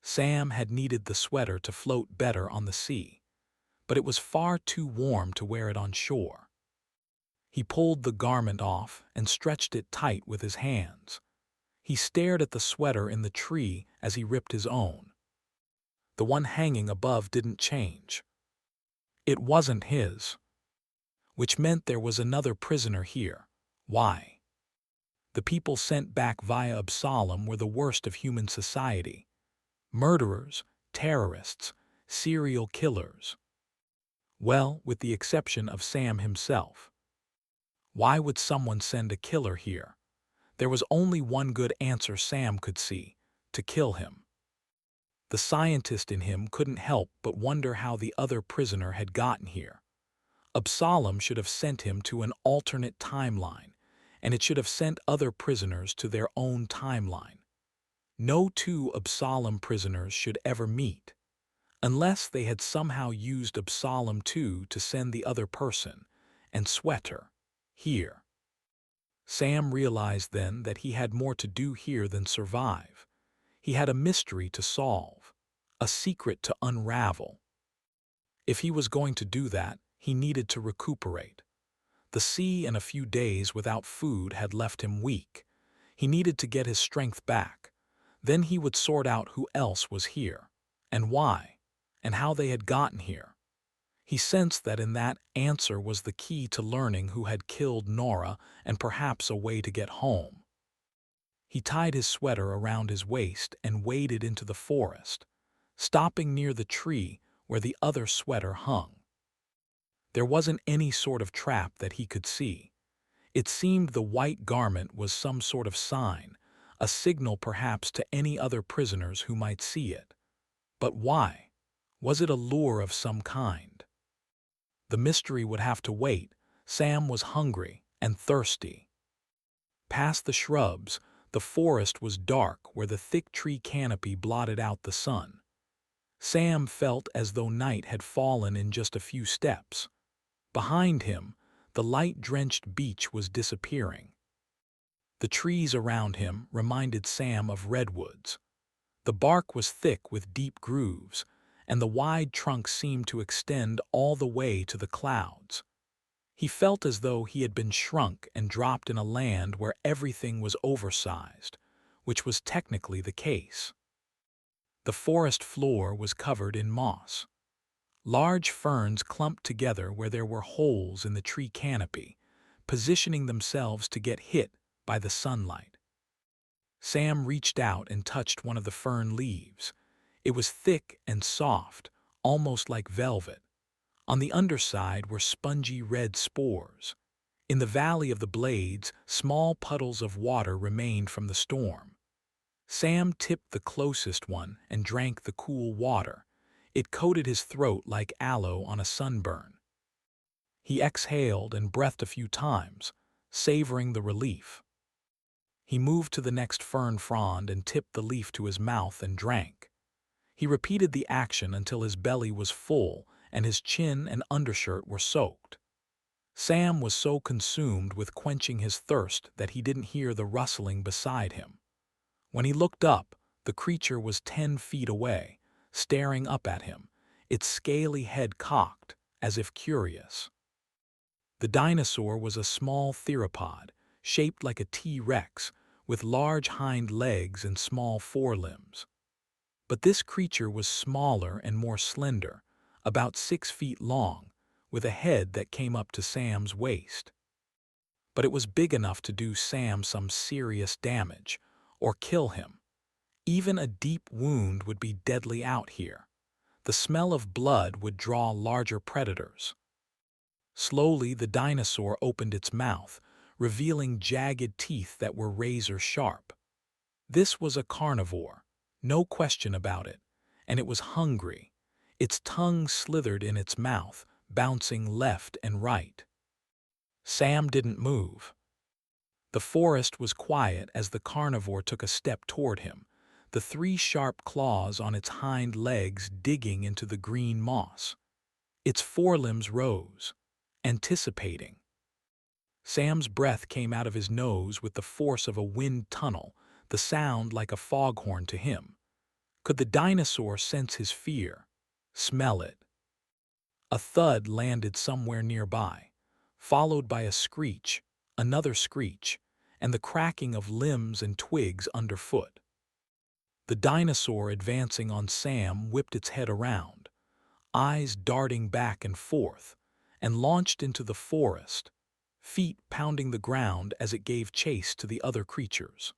Sam had needed the sweater to float better on the sea, but it was far too warm to wear it on shore. He pulled the garment off and stretched it tight with his hands. He stared at the sweater in the tree as he ripped his own. The one hanging above didn't change. It wasn't his, which meant there was another prisoner here. Why? The people sent back via Absalom were the worst of human society. Murderers, terrorists, serial killers. Well, with the exception of Sam himself. Why would someone send a killer here? There was only one good answer Sam could see: to kill him. The scientist in him couldn't help but wonder how the other prisoner had gotten here. Absalom should have sent him to an alternate timeline, and it should have sent other prisoners to their own timeline. No two Absalom prisoners should ever meet, unless they had somehow used Absalom 2 to send the other person, and Sweater, here. Sam realized then that he had more to do here than survive. He had a mystery to solve, a secret to unravel. If he was going to do that, he needed to recuperate. The sea and a few days without food had left him weak. He needed to get his strength back. Then he would sort out who else was here, and why, and how they had gotten here. He sensed that in that answer was the key to learning who had killed Nora and perhaps a way to get home. He tied his sweater around his waist and waded into the forest, stopping near the tree where the other sweater hung. There wasn't any sort of trap that he could see. It seemed the white garment was some sort of sign, a signal perhaps to any other prisoners who might see it. But why? Was it a lure of some kind? The mystery would have to wait. Sam was hungry and thirsty. Past the shrubs, the forest was dark where the thick tree canopy blotted out the sun. Sam felt as though night had fallen in just a few steps. Behind him, the light-drenched beach was disappearing. The trees around him reminded Sam of redwoods. The bark was thick with deep grooves, and the wide trunk seemed to extend all the way to the clouds. He felt as though he had been shrunk and dropped in a land where everything was oversized, which was technically the case. The forest floor was covered in moss. Large ferns clumped together where there were holes in the tree canopy, positioning themselves to get hit by the sunlight. Sam reached out and touched one of the fern leaves. It was thick and soft, almost like velvet. On the underside were spongy red spores. In the valley of the blades, small puddles of water remained from the storm. Sam tipped the closest one and drank the cool water. It coated his throat like aloe on a sunburn. He exhaled and breathed a few times, savoring the relief. He moved to the next fern frond and tipped the leaf to his mouth and drank. He repeated the action until his belly was full and his chin and undershirt were soaked. Sam was so consumed with quenching his thirst that he didn't hear the rustling beside him. When he looked up, the creature was 10 feet away, staring up at him, its scaly head cocked, as if curious. The dinosaur was a small theropod, shaped like a T-Rex, with large hind legs and small forelimbs. But this creature was smaller and more slender, about 6 feet long, with a head that came up to Sam's waist. But it was big enough to do Sam some serious damage, or kill him. Even a deep wound would be deadly out here. The smell of blood would draw larger predators. Slowly, the dinosaur opened its mouth, revealing jagged teeth that were razor sharp. This was a carnivore, no question about it, and it was hungry. Its tongue slithered in its mouth, bouncing left and right. Sam didn't move. The forest was quiet as the carnivore took a step toward him, the 3 sharp claws on its hind legs digging into the green moss. Its forelimbs rose, anticipating. Sam's breath came out of his nose with the force of a wind tunnel, the sound like a foghorn to him. Could the dinosaur sense his fear? Smell it? A thud landed somewhere nearby, followed by a screech, another screech, and the cracking of limbs and twigs underfoot. The dinosaur advancing on Sam whipped its head around, eyes darting back and forth, and launched into the forest, feet pounding the ground as it gave chase to the other creatures.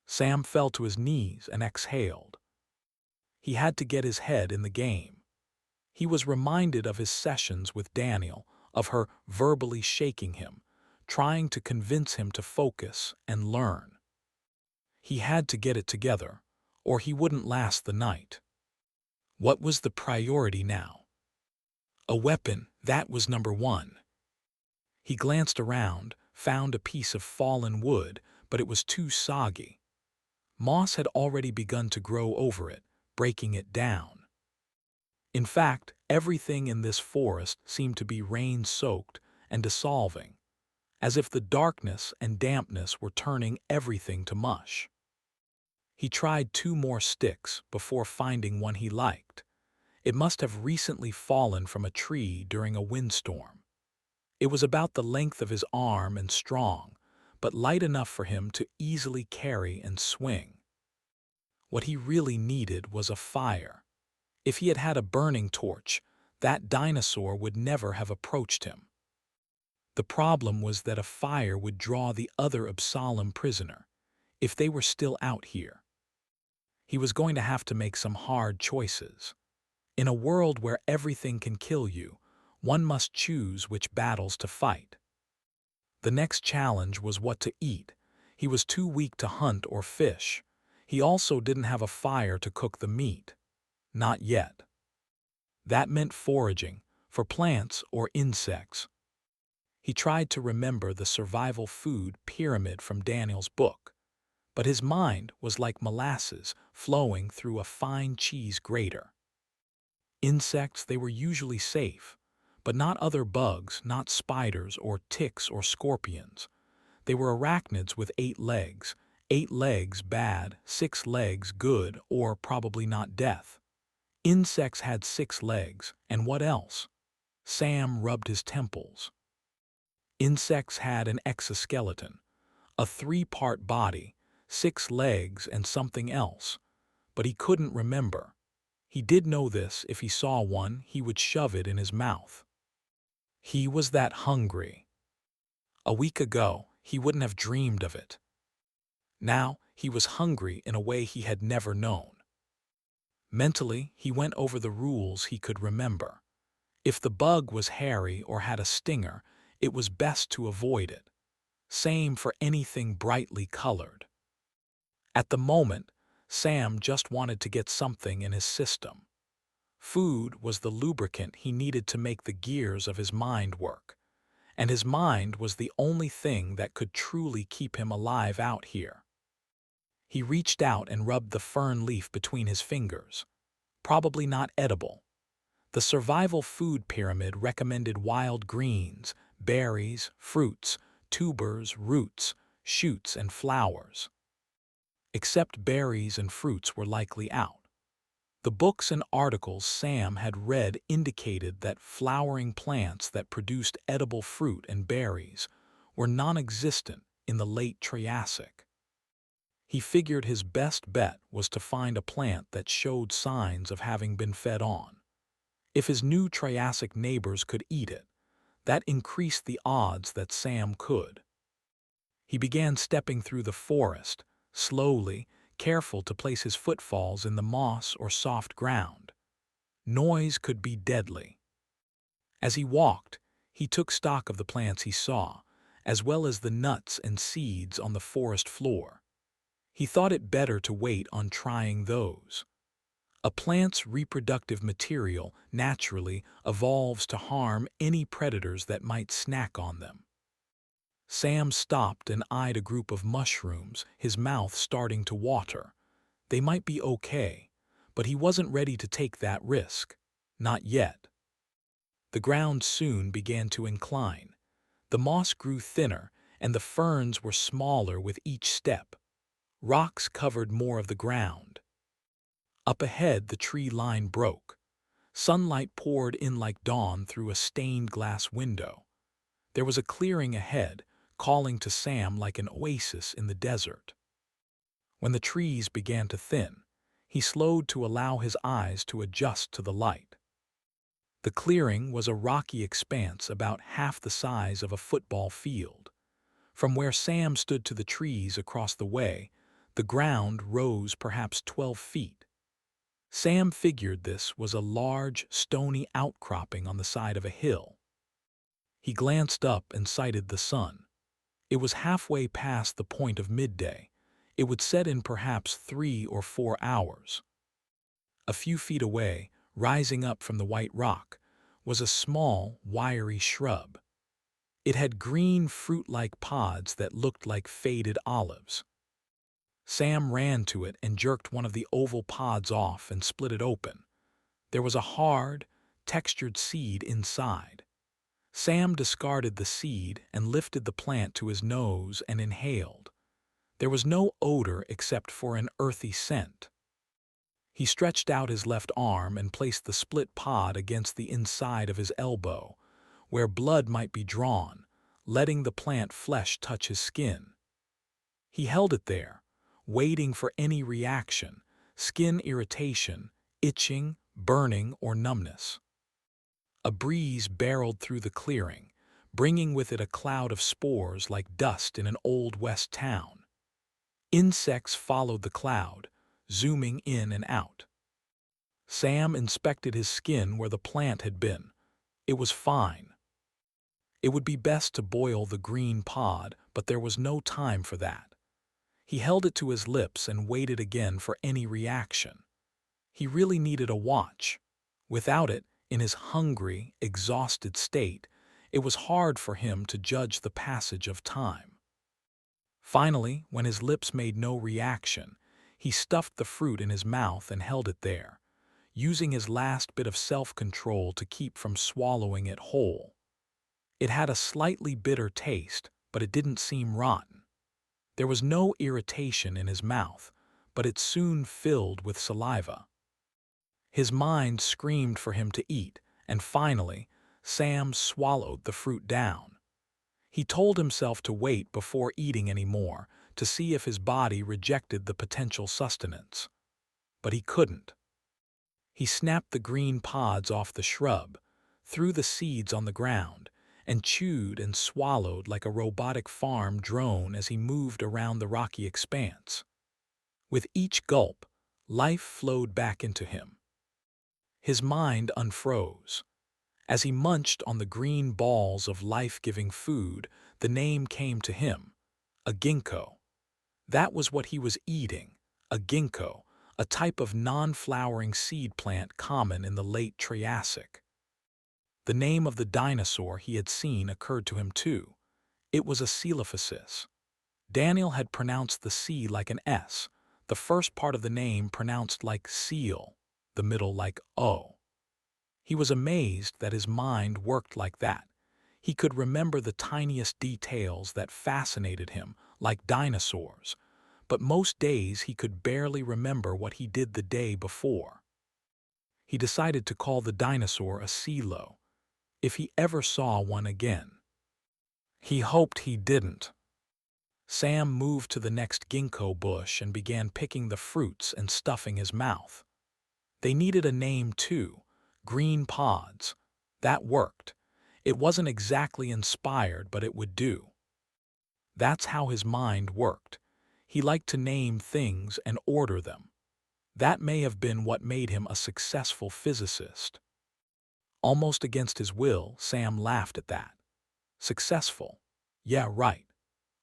Sam fell to his knees and exhaled. He had to get his head in the game. He was reminded of his sessions with Daniel, of her verbally shaking him, trying to convince him to focus and learn. He had to get it together, or he wouldn't last the night. What was the priority now? A weapon, that was number one. He glanced around, found a piece of fallen wood, but it was too soggy. Moss had already begun to grow over it, breaking it down. In fact, everything in this forest seemed to be rain-soaked and dissolving, as if the darkness and dampness were turning everything to mush. He tried 2 more sticks before finding one he liked. It must have recently fallen from a tree during a windstorm. It was about the length of his arm and strong, but light enough for him to easily carry and swing. What he really needed was a fire. If he had had a burning torch, that dinosaur would never have approached him. The problem was that a fire would draw the other Absalom prisoner, if they were still out here. He was going to have to make some hard choices. In a world where everything can kill you, one must choose which battles to fight. The next challenge was what to eat. He was too weak to hunt or fish. He also didn't have a fire to cook the meat. Not yet. That meant foraging, for plants or insects. He tried to remember the survival food pyramid from Daniel's book, but his mind was like molasses flowing through a fine cheese grater. Insects, they were usually safe, but not other bugs, not spiders or ticks or scorpions. They were arachnids with 8 legs, 8 legs bad, 6 legs good, or probably not death. Insects had 6 legs, and what else? Sam rubbed his temples. Insects had an exoskeleton, a 3-part body, 6 legs and something else, but he couldn't remember. He did know this: if he saw one, he would shove it in his mouth. He was that hungry. A week ago, he wouldn't have dreamed of it. Now, he was hungry in a way he had never known. Mentally, he went over the rules he could remember. If the bug was hairy or had a stinger, it was best to avoid it. Same for anything brightly colored. At the moment, Sam just wanted to get something in his system. Food was the lubricant he needed to make the gears of his mind work, and his mind was the only thing that could truly keep him alive out here. He reached out and rubbed the fern leaf between his fingers. Probably not edible. The survival food pyramid recommended wild greens, berries, fruits, tubers, roots, shoots, and flowers. Except berries and fruits were likely out. The books and articles Sam had read indicated that flowering plants that produced edible fruit and berries were non-existent in the late Triassic. He figured his best bet was to find a plant that showed signs of having been fed on. If his new Triassic neighbors could eat it, that increased the odds that Sam could. He began stepping through the forest, slowly, careful to place his footfalls in the moss or soft ground. Noise could be deadly. As he walked, he took stock of the plants he saw, as well as the nuts and seeds on the forest floor. He thought it better to wait on trying those. A plant's reproductive material naturally evolves to harm any predators that might snack on them. Sam stopped and eyed a group of mushrooms, his mouth starting to water. They might be okay, but he wasn't ready to take that risk. Not yet. The ground soon began to incline. The moss grew thinner, and the ferns were smaller with each step. Rocks covered more of the ground. Up ahead, the tree line broke. Sunlight poured in like dawn through a stained glass window. There was a clearing ahead, calling to Sam like an oasis in the desert. When the trees began to thin, he slowed to allow his eyes to adjust to the light. The clearing was a rocky expanse about half the size of a football field. From where Sam stood to the trees across the way, the ground rose perhaps 12 feet. Sam figured this was a large, stony outcropping on the side of a hill. He glanced up and sighted the sun. It was halfway past the point of midday. It would set in perhaps 3 or 4 hours. A few feet away, rising up from the white rock, was a small, wiry shrub. It had green fruit-like pods that looked like faded olives. Sam ran to it and jerked one of the oval pods off and split it open. There was a hard, textured seed inside. Sam discarded the seed and lifted the plant to his nose and inhaled. There was no odor except for an earthy scent. He stretched out his left arm and placed the split pod against the inside of his elbow, where blood might be drawn, letting the plant flesh touch his skin. He held it there, waiting for any reaction, skin irritation, itching, burning, or numbness. A breeze barreled through the clearing, bringing with it a cloud of spores like dust in an Old West town. Insects followed the cloud, zooming in and out. Sam inspected his skin where the plant had been. It was fine. It would be best to boil the green pod, but there was no time for that. He held it to his lips and waited again for any reaction. He really needed a watch. Without it, in his hungry, exhausted state, it was hard for him to judge the passage of time. Finally, when his lips made no reaction, he stuffed the fruit in his mouth and held it there, using his last bit of self-control to keep from swallowing it whole. It had a slightly bitter taste, but it didn't seem rotten. There was no irritation in his mouth, but it soon filled with saliva. His mind screamed for him to eat, and finally, Sam swallowed the fruit down. He told himself to wait before eating any more, to see if his body rejected the potential sustenance. But he couldn't. He snapped the green pods off the shrub, threw the seeds on the ground, and chewed and swallowed like a robotic farm drone as he moved around the rocky expanse. With each gulp, life flowed back into him. His mind unfroze. As he munched on the green balls of life-giving food, the name came to him, a ginkgo. That was what he was eating, a ginkgo, a type of non-flowering seed plant common in the late Triassic. The name of the dinosaur he had seen occurred to him too. It was a Coelophysis. Daniel had pronounced the C like an S, the first part of the name pronounced like seal, the middle like O. He was amazed that his mind worked like that. He could remember the tiniest details that fascinated him, like dinosaurs, but most days he could barely remember what he did the day before. He decided to call the dinosaur a Silo, if he ever saw one again. He hoped he didn't. Sam moved to the next ginkgo bush and began picking the fruits and stuffing his mouth. They needed a name too, green pods. That worked. It wasn't exactly inspired, but it would do. That's how his mind worked. He liked to name things and order them. That may have been what made him a successful physicist. Almost against his will, Sam laughed at that. Successful? Yeah, right.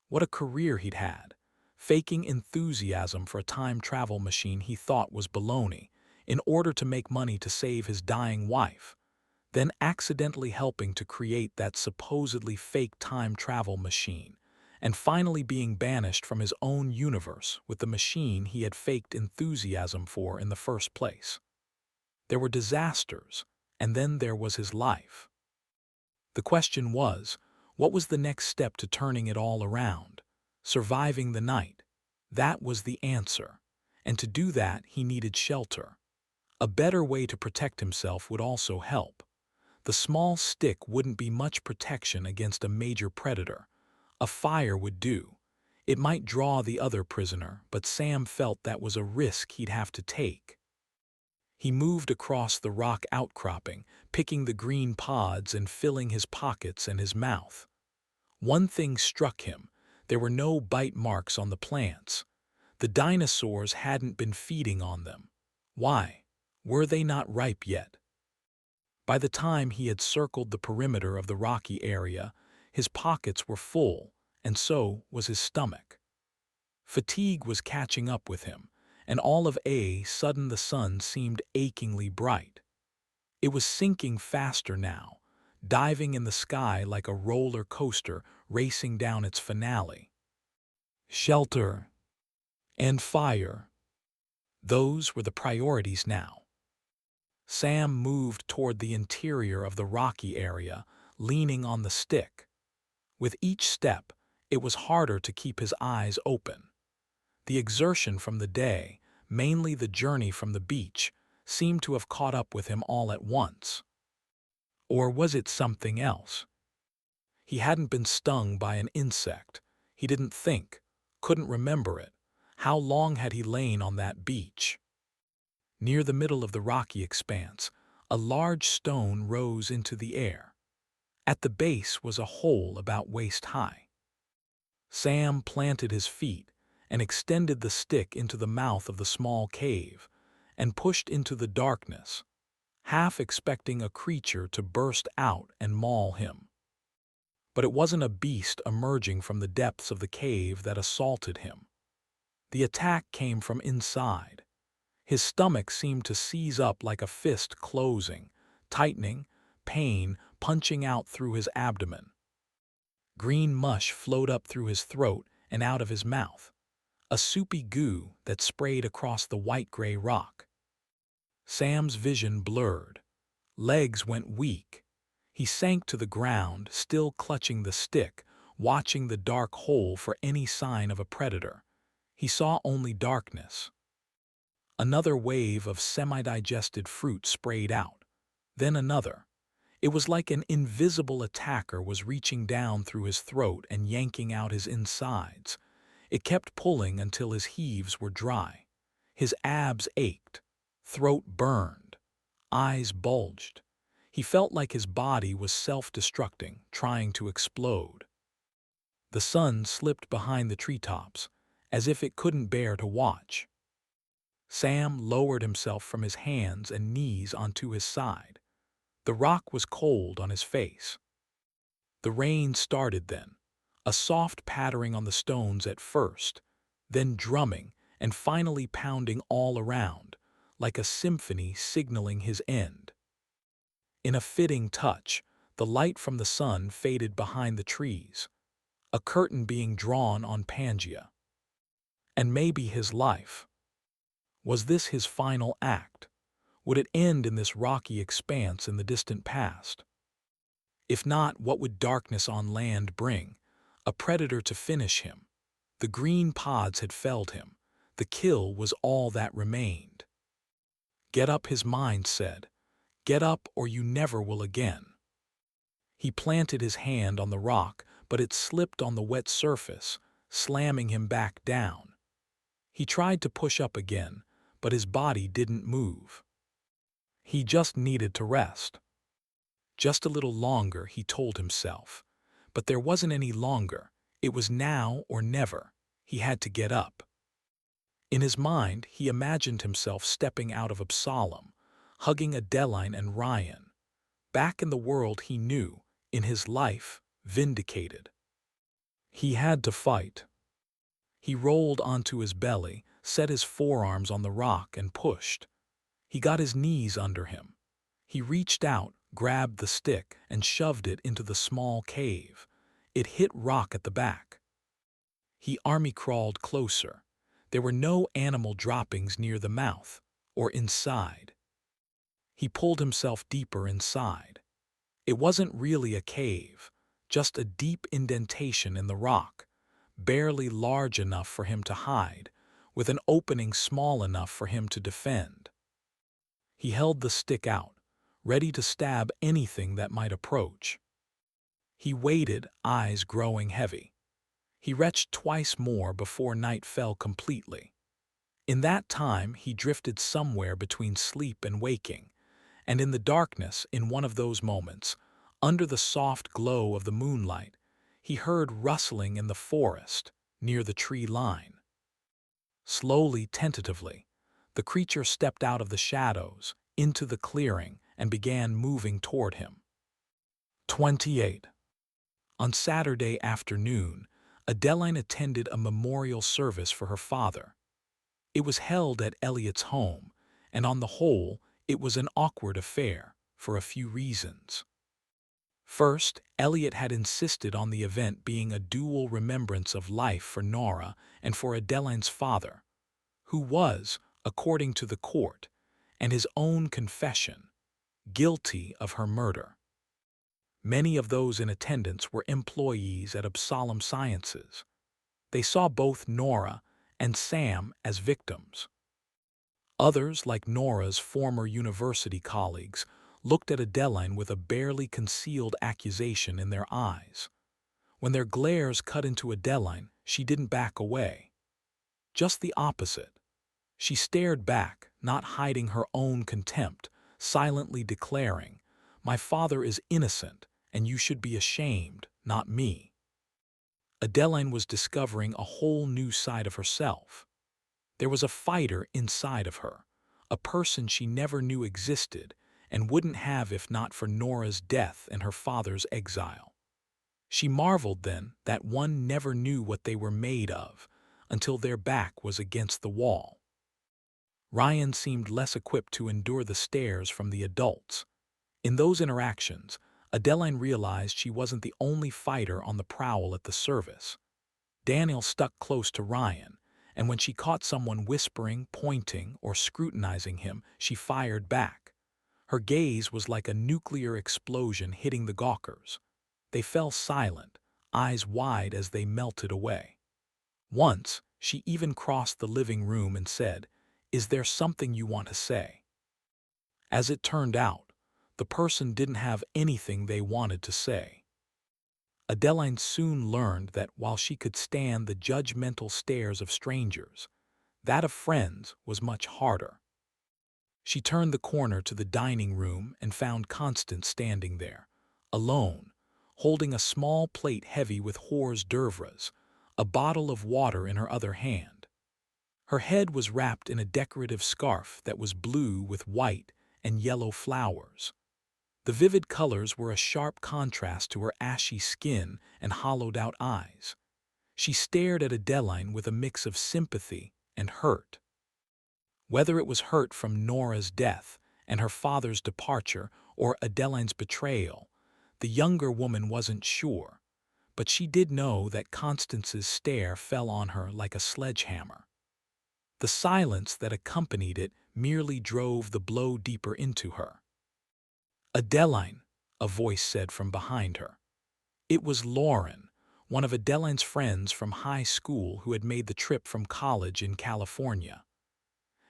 What a career he'd had. Faking enthusiasm for a time travel machine he thought was baloney, in order to make money to save his dying wife, then accidentally helping to create that supposedly fake time travel machine, and finally being banished from his own universe with the machine he had faked enthusiasm for in the first place. There were disasters, and then there was his life. The question was, what was the next step to turning it all around? Surviving the night. That was the answer, and to do that he needed shelter. A better way to protect himself would also help. The small stick wouldn't be much protection against a major predator. A fire would do. It might draw the other prisoner, but Sam felt that was a risk he'd have to take. He moved across the rock outcropping, picking the green pods and filling his pockets and his mouth. One thing struck him: there were no bite marks on the plants. The dinosaurs hadn't been feeding on them. Why? Were they not ripe yet? By the time he had circled the perimeter of the rocky area, his pockets were full, and so was his stomach. Fatigue was catching up with him, and all of a sudden the sun seemed achingly bright. It was sinking faster now, diving in the sky like a roller coaster racing down its finale. Shelter and fire. Those were the priorities now. Sam moved toward the interior of the rocky area, leaning on the stick. With each step, it was harder to keep his eyes open. The exertion from the day, mainly the journey from the beach, seemed to have caught up with him all at once. Or was it something else? He hadn't been stung by an insect. He didn't think, couldn't remember it. How long had he lain on that beach? Near the middle of the rocky expanse, a large stone rose into the air. At the base was a hole about waist high. Sam planted his feet and extended the stick into the mouth of the small cave and pushed into the darkness, half expecting a creature to burst out and maul him. But it wasn't a beast emerging from the depths of the cave that assaulted him. The attack came from inside. His stomach seemed to seize up like a fist closing, tightening, pain punching out through his abdomen. Green mush flowed up through his throat and out of his mouth, a soupy goo that sprayed across the white-gray rock. Sam's vision blurred. Legs went weak. He sank to the ground, still clutching the stick, watching the dark hole for any sign of a predator. He saw only darkness. Another wave of semi-digested fruit sprayed out, then another. It was like an invisible attacker was reaching down through his throat and yanking out his insides. It kept pulling until his heaves were dry. His abs ached, throat burned, eyes bulged. He felt like his body was self-destructing, trying to explode. The sun slipped behind the treetops, as if it couldn't bear to watch. Sam lowered himself from his hands and knees onto his side. The rock was cold on his face. The rain started then, a soft pattering on the stones at first, then drumming and finally pounding all around, like a symphony signaling his end. In a fitting touch, the light from the sun faded behind the trees, a curtain being drawn on Pangea. And maybe his life. Was this his final act? Would it end in this rocky expanse in the distant past? If not, what would darkness on land bring? A predator to finish him. The green pods had felled him. The kill was all that remained. Get up, his mind said. Get up or you never will again. He planted his hand on the rock, but it slipped on the wet surface, slamming him back down. He tried to push up again, but his body didn't move. He just needed to rest. Just a little longer, he told himself. But there wasn't any longer. It was now or never. He had to get up. In his mind, he imagined himself stepping out of Absalom, hugging Adeline and Ryan. Back in the world he knew, in his life, vindicated. He had to fight. He rolled onto his belly, set his forearms on the rock and pushed. He got his knees under him. He reached out, grabbed the stick, and shoved it into the small cave. It hit rock at the back. He army-crawled closer. There were no animal droppings near the mouth, or inside. He pulled himself deeper inside. It wasn't really a cave, just a deep indentation in the rock, barely large enough for him to hide, with an opening small enough for him to defend. He held the stick out, ready to stab anything that might approach. He waited, eyes growing heavy. He retched twice more before night fell completely. In that time he drifted somewhere between sleep and waking, and in the darkness, in one of those moments, under the soft glow of the moonlight, he heard rustling in the forest near the tree line. Slowly, tentatively, the creature stepped out of the shadows into the clearing and began moving toward him. 28. On Saturday afternoon, Adeline attended a memorial service for her father. It was held at Elliot's home, and on the whole, it was an awkward affair for a few reasons. First, Elliot had insisted on the event being a dual remembrance of life for Nora and for Adeline's father, who was, according to the court, and his own confession, guilty of her murder. Many of those in attendance were employees at Absalom Sciences. They saw both Nora and Sam as victims. Others, like Nora's former university colleagues, looked at Adeline with a barely concealed accusation in their eyes. When their glares cut into Adeline, she didn't back away. Just the opposite. She stared back, not hiding her own contempt, silently declaring, "My father is innocent, and you should be ashamed, not me." Adeline was discovering a whole new side of herself. There was a fighter inside of her, a person she never knew existed and wouldn't have if not for Nora's death and her father's exile. She marveled then that one never knew what they were made of until their back was against the wall. Ryan seemed less equipped to endure the stares from the adults. In those interactions, Adeline realized she wasn't the only fighter on the prowl at the service. Daniel stuck close to Ryan, and when she caught someone whispering, pointing, or scrutinizing him, she fired back. Her gaze was like a nuclear explosion hitting the gawkers. They fell silent, eyes wide as they melted away. Once, she even crossed the living room and said, "Is there something you want to say?" As it turned out, the person didn't have anything they wanted to say. Adeline soon learned that while she could stand the judgmental stares of strangers, that of friends was much harder. She turned the corner to the dining room and found Constance standing there, alone, holding a small plate heavy with hors d'oeuvres, a bottle of water in her other hand. Her head was wrapped in a decorative scarf that was blue with white and yellow flowers. The vivid colors were a sharp contrast to her ashy skin and hollowed-out eyes. She stared at Adeline with a mix of sympathy and hurt. Whether it was hurt from Nora's death and her father's departure or Adeline's betrayal, the younger woman wasn't sure, but she did know that Constance's stare fell on her like a sledgehammer. The silence that accompanied it merely drove the blow deeper into her. "Adeline," a voice said from behind her. It was Lauren, one of Adeline's friends from high school who had made the trip from college in California.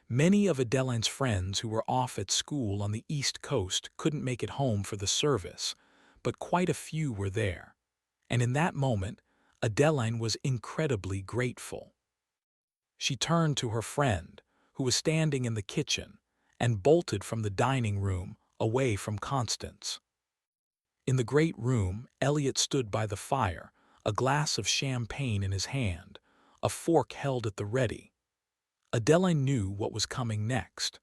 Many of Adeline's friends who were off at school on the East Coast couldn't make it home for the service, but quite a few were there. And in that moment, Adeline was incredibly grateful. She turned to her friend, who was standing in the kitchen, and bolted from the dining room away from Constance. In the great room, Elliot stood by the fire, a glass of champagne in his hand, a fork held at the ready. Adeline knew what was coming next.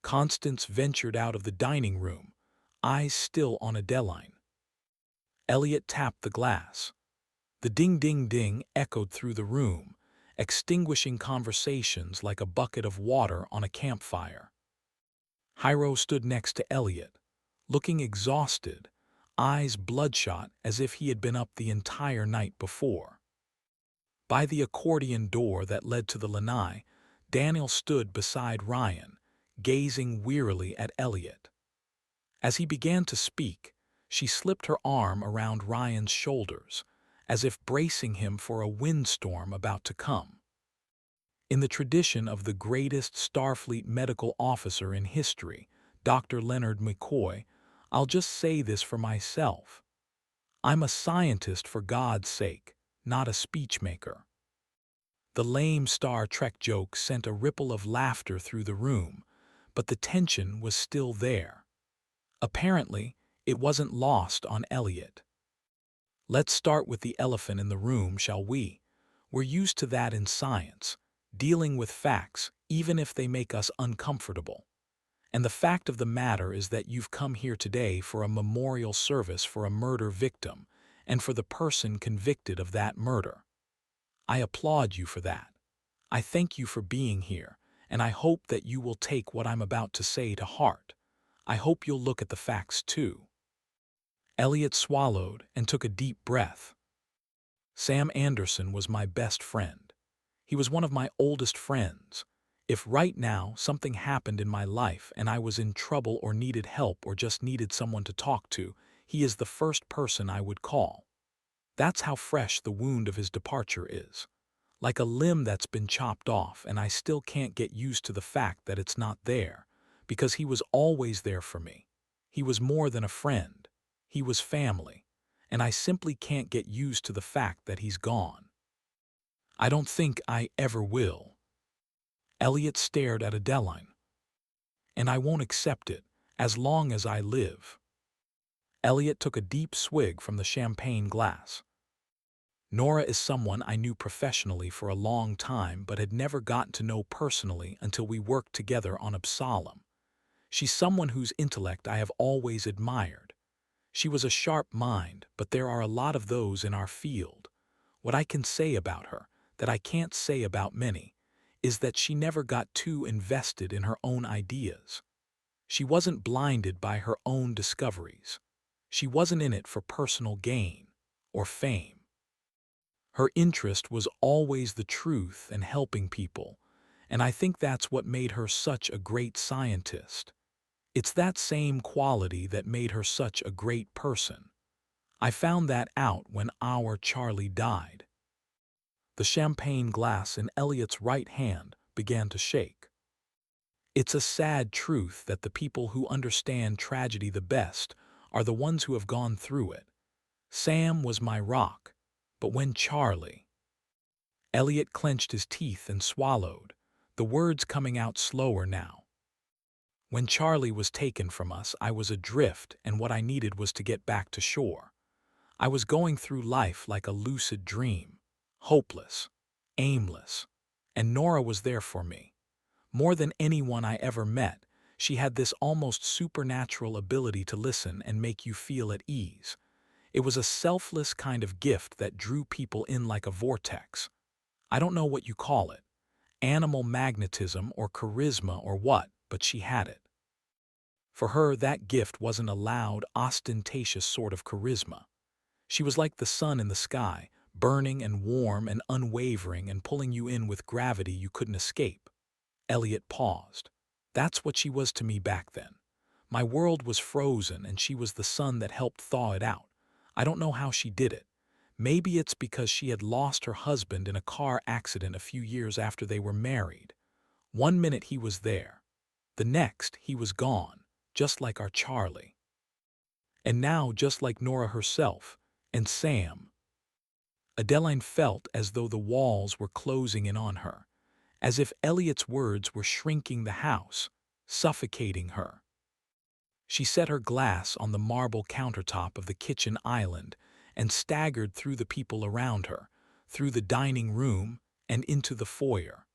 Constance ventured out of the dining room, eyes still on Adeline. Elliot tapped the glass. The ding-ding-ding echoed through the room, extinguishing conversations like a bucket of water on a campfire. Hyro stood next to Elliot, looking exhausted, eyes bloodshot as if he had been up the entire night before. By the accordion door that led to the lanai, Daniel stood beside Ryan, gazing wearily at Elliot. As he began to speak, she slipped her arm around Ryan's shoulders, as if bracing him for a windstorm about to come. In the tradition of the greatest Starfleet medical officer in history, Dr. Leonard McCoy, I'll just say this for myself. I'm a scientist for God's sake, not a speechmaker. The lame Star Trek joke sent a ripple of laughter through the room, but the tension was still there. Apparently, it wasn't lost on Elliot. Let's start with the elephant in the room, shall we? We're used to that in science, dealing with facts, even if they make us uncomfortable. And the fact of the matter is that you've come here today for a memorial service for a murder victim, and for the person convicted of that murder. I applaud you for that. I thank you for being here, and I hope that you will take what I'm about to say to heart. I hope you'll look at the facts too. Elliot swallowed and took a deep breath. Sam Anderson was my best friend. He was one of my oldest friends. If right now something happened in my life and I was in trouble or needed help or just needed someone to talk to, he is the first person I would call. That's how fresh the wound of his departure is. Like a limb that's been chopped off, and I still can't get used to the fact that it's not there, because he was always there for me. He was more than a friend. He was family, and I simply can't get used to the fact that he's gone. I don't think I ever will. Elliot stared at Adeline. And I won't accept it, as long as I live. Elliot took a deep swig from the champagne glass. Nora is someone I knew professionally for a long time but had never gotten to know personally until we worked together on Absalom. She's someone whose intellect I have always admired. She was a sharp mind, but there are a lot of those in our field. What I can say about her, that I can't say about many, is that she never got too invested in her own ideas. She wasn't blinded by her own discoveries. She wasn't in it for personal gain or fame. Her interest was always the truth and helping people, and I think that's what made her such a great scientist. It's that same quality that made her such a great person. I found that out when our Charlie died. The champagne glass in Elliot's right hand began to shake. It's a sad truth that the people who understand tragedy the best are the ones who have gone through it. Sam was my rock, but when Charlie... Elliot clenched his teeth and swallowed, the words coming out slower now. When Charlie was taken from us, I was adrift, and what I needed was to get back to shore. I was going through life like a lucid dream, hopeless, aimless, and Nora was there for me. More than anyone I ever met, she had this almost supernatural ability to listen and make you feel at ease. It was a selfless kind of gift that drew people in like a vortex. I don't know what you call it, animal magnetism or charisma or what, but she had it. For her, that gift wasn't a loud, ostentatious sort of charisma. She was like the sun in the sky, burning and warm and unwavering and pulling you in with gravity you couldn't escape. Elliot paused. That's what she was to me back then. My world was frozen and she was the sun that helped thaw it out. I don't know how she did it. Maybe it's because she had lost her husband in a car accident a few years after they were married. One minute he was there. The next he was gone, just like our Charlie. And now just like Nora herself, and Sam. Adeline felt as though the walls were closing in on her, as if Elliot's words were shrinking the house, suffocating her. She set her glass on the marble countertop of the kitchen island and staggered through the people around her, through the dining room and into the foyer.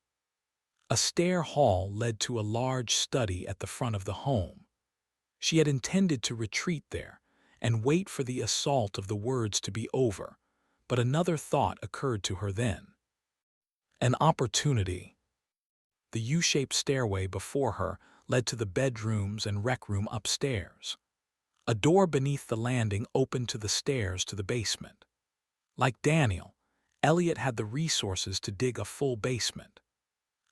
A stair hall led to a large study at the front of the home. She had intended to retreat there and wait for the assault of the words to be over, but another thought occurred to her then. An opportunity. The U-shaped stairway before her led to the bedrooms and rec room upstairs. A door beneath the landing opened to the stairs to the basement. Like Daniel, Elliot had the resources to dig a full basement.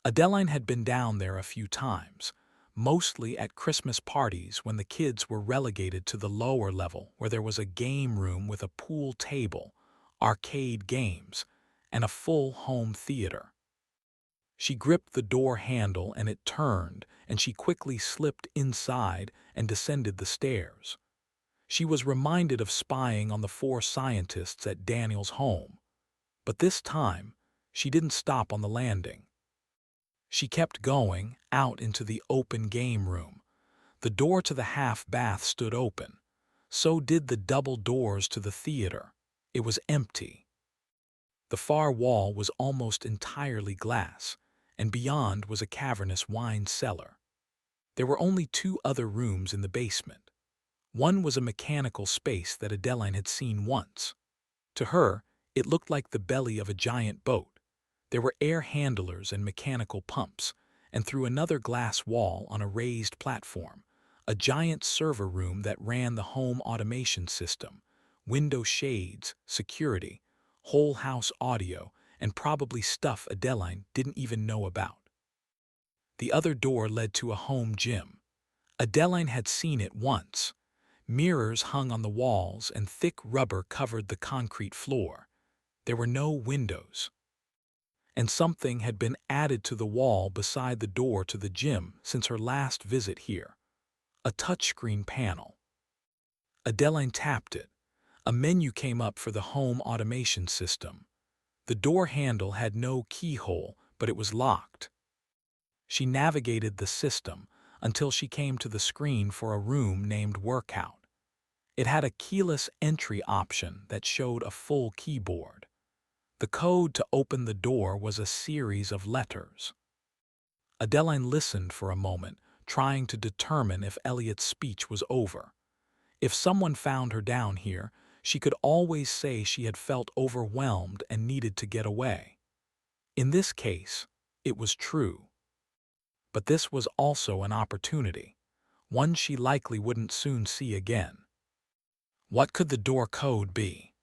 Adeline had been down there a few times, mostly at Christmas parties when the kids were relegated to the lower level where there was a game room with a pool table, arcade games, and a full home theater. She gripped the door handle and it turned, and she quickly slipped inside and descended the stairs. She was reminded of spying on the four scientists at Daniel's home. But this time, she didn't stop on the landing. She kept going, out into the open game room. The door to the half-bath stood open. So did the double doors to the theater. It was empty. The far wall was almost entirely glass, and beyond was a cavernous wine cellar. There were only two other rooms in the basement. One was a mechanical space that Adeline had seen once. To her, it looked like the belly of a giant boat. There were air handlers and mechanical pumps, and through another glass wall on a raised platform, a giant server room that ran the home automation system, window shades, security, whole house audio, and probably stuff Adeline didn't even know about. The other door led to a home gym. Adeline had seen it once. Mirrors hung on the walls and thick rubber covered the concrete floor. There were no windows. And something had been added to the wall beside the door to the gym since her last visit here. A touchscreen panel. Adeline tapped it. A menu came up for the home automation system. The door handle had no keyhole, but it was locked. She navigated the system until she came to the screen for a room named Workout. It had a keyless entry option that showed a full keyboard. The code to open the door was a series of letters. Adeline listened for a moment, trying to determine if Elliot's speech was over. If someone found her down here, she could always say she had felt overwhelmed and needed to get away. In this case, it was true. But this was also an opportunity, one she likely wouldn't soon see again. What could the door code be?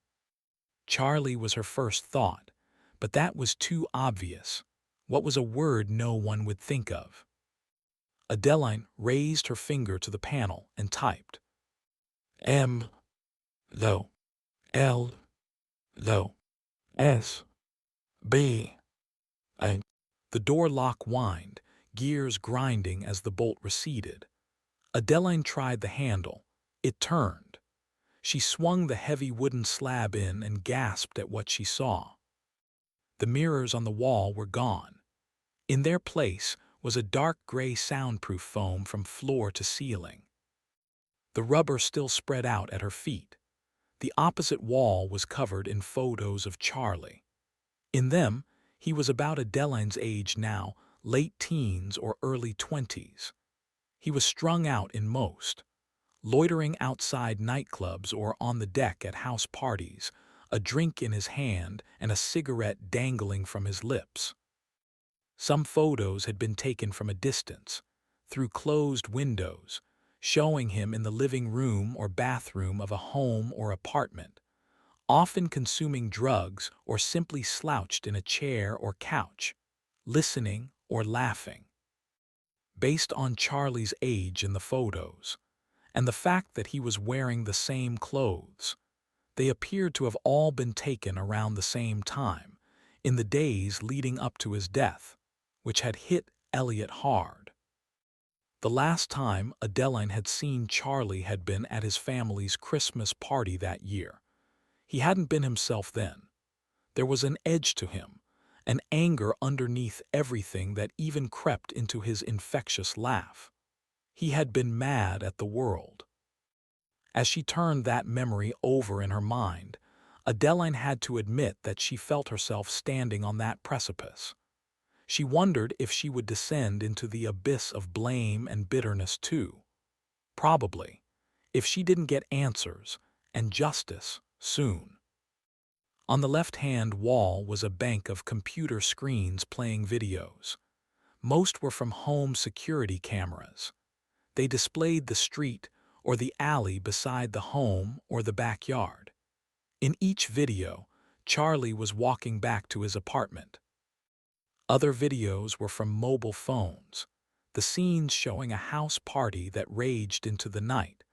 Charlie was her first thought, but that was too obvious. What was a word no one would think of? Adeline raised her finger to the panel and typed. M, L, L, L, S, B, A. The door lock whined, gears grinding as the bolt receded. Adeline tried the handle. It turned. She swung the heavy wooden slab in and gasped at what she saw. The mirrors on the wall were gone. In their place was a dark gray soundproof foam from floor to ceiling. The rubber still spread out at her feet. The opposite wall was covered in photos of Charlie. In them, he was about Adeline's age now, late teens or early 20s. He was strung out in most, loitering outside nightclubs or on the deck at house parties, a drink in his hand and a cigarette dangling from his lips. Some photos had been taken from a distance, through closed windows, showing him in the living room or bathroom of a home or apartment, often consuming drugs or simply slouched in a chair or couch, listening or laughing. Based on Charlie's age in the photos, and the fact that he was wearing the same clothes, they appeared to have all been taken around the same time, in the days leading up to his death, which had hit Elliot hard. The last time Adeline had seen Charlie had been at his family's Christmas party that year. He hadn't been himself then. There was an edge to him, an anger underneath everything that even crept into his infectious laugh. He had been mad at the world. As she turned that memory over in her mind, Adeline had to admit that she felt herself standing on that precipice. She wondered if she would descend into the abyss of blame and bitterness too. Probably, if she didn't get answers and justice soon. On the left-hand wall was a bank of computer screens playing videos. Most were from home security cameras. They displayed the street or the alley beside the home or the backyard. In each video, Charlie was walking back to his apartment. Other videos were from mobile phones, the scenes showing a house party that raged into the night,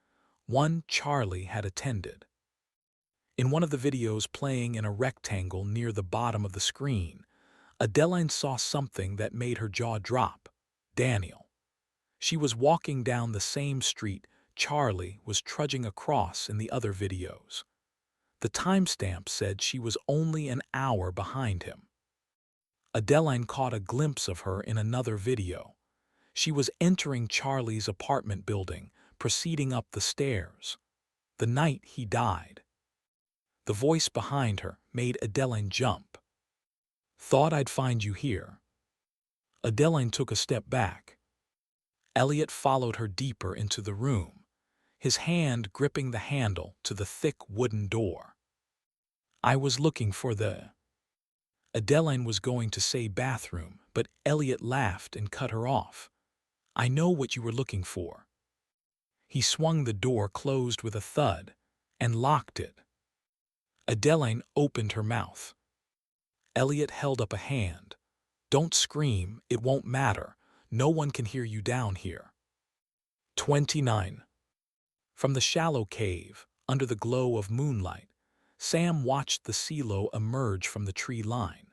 one Charlie had attended. In one of the videos playing in a rectangle near the bottom of the screen, Adeline saw something that made her jaw drop. Daniel. She was walking down the same street Charlie was trudging across in the other videos. The timestamp said she was only an hour behind him. Adeline caught a glimpse of her in another video. She was entering Charlie's apartment building, proceeding up the stairs. The night he died. The voice behind her made Adeline jump. "Thought I'd find you here." Adeline took a step back. Elliot followed her deeper into the room, his hand gripping the handle to the thick wooden door. "I was looking for the—" Adeline was going to say bathroom, but Elliot laughed and cut her off. "I know what you were looking for." He swung the door closed with a thud and locked it. Adeline opened her mouth. Elliot held up a hand. "Don't scream, it won't matter. No one can hear you down here." 29. From the shallow cave, under the glow of moonlight, Sam watched the silo emerge from the tree line.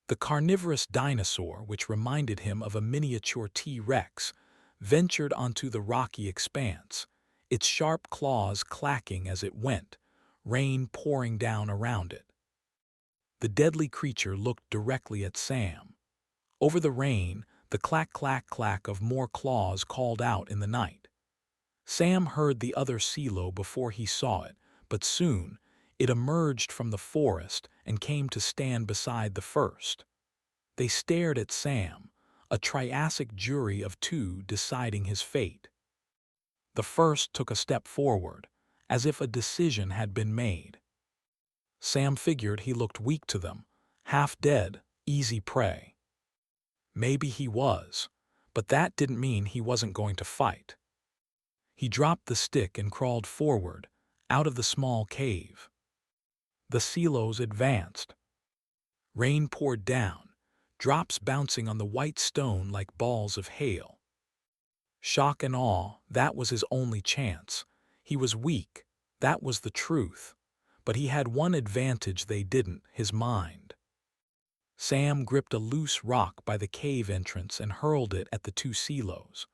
The carnivorous dinosaur, which reminded him of a miniature T-Rex, ventured onto the rocky expanse, its sharp claws clacking as it went, rain pouring down around it. The deadly creature looked directly at Sam. Over the rain, the clack-clack-clack of more claws called out in the night. Sam heard the other silo before he saw it, but soon it emerged from the forest and came to stand beside the first. They stared at Sam, a Triassic jury of two deciding his fate. The first took a step forward, as if a decision had been made. Sam figured he looked weak to them, half dead, easy prey. Maybe he was, but that didn't mean he wasn't going to fight. He dropped the stick and crawled forward, out of the small cave. The silos advanced. Rain poured down, drops bouncing on the white stone like balls of hail. Shock and awe, that was his only chance. He was weak, that was the truth. But he had one advantage they didn't, his mind. Sam gripped a loose rock by the cave entrance and hurled it at the two silos.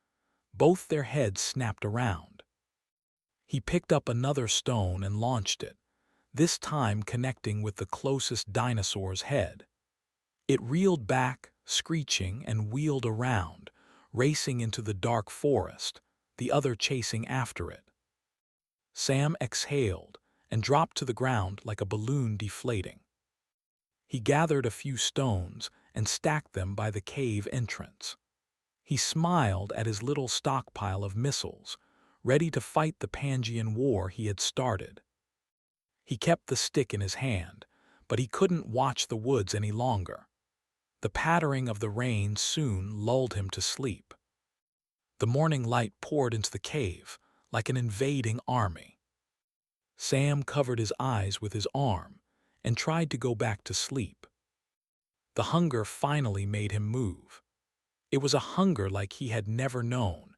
Both their heads snapped around. He picked up another stone and launched it, this time connecting with the closest dinosaur's head. It reeled back, screeching, and wheeled around, racing into the dark forest, the other chasing after it. Sam exhaled and dropped to the ground like a balloon deflating. He gathered a few stones and stacked them by the cave entrance. He smiled at his little stockpile of missiles, ready to fight the Pangean war he had started. He kept the stick in his hand, but he couldn't watch the woods any longer. The pattering of the rain soon lulled him to sleep. The morning light poured into the cave like an invading army. Sam covered his eyes with his arm and tried to go back to sleep. The hunger finally made him move. It was a hunger like he had never known,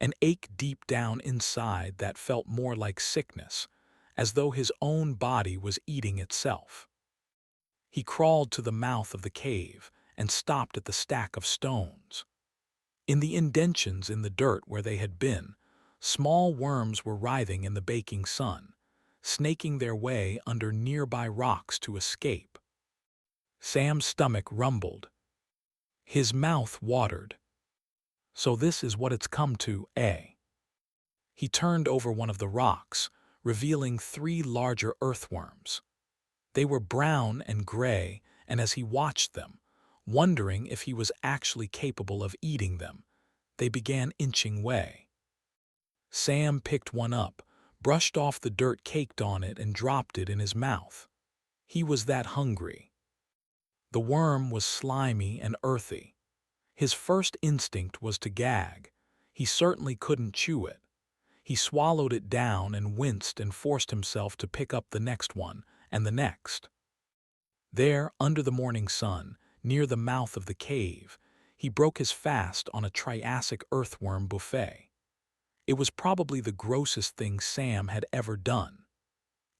an ache deep down inside that felt more like sickness, as though his own body was eating itself. He crawled to the mouth of the cave and stopped at the stack of stones. In the indentions in the dirt where they had been, small worms were writhing in the baking sun, snaking their way under nearby rocks to escape. Sam's stomach rumbled. His mouth watered. So this is what it's come to, eh? He turned over one of the rocks, revealing 3 larger earthworms. They were brown and gray, and as he watched them, wondering if he was actually capable of eating them, they began inching away. Sam picked one up, brushed off the dirt caked on it, and dropped it in his mouth. He was that hungry. The worm was slimy and earthy. His first instinct was to gag. He certainly couldn't chew it. He swallowed it down and winced and forced himself to pick up the next one and the next. There, under the morning sun, near the mouth of the cave, he broke his fast on a Triassic earthworm buffet. It was probably the grossest thing Sam had ever done.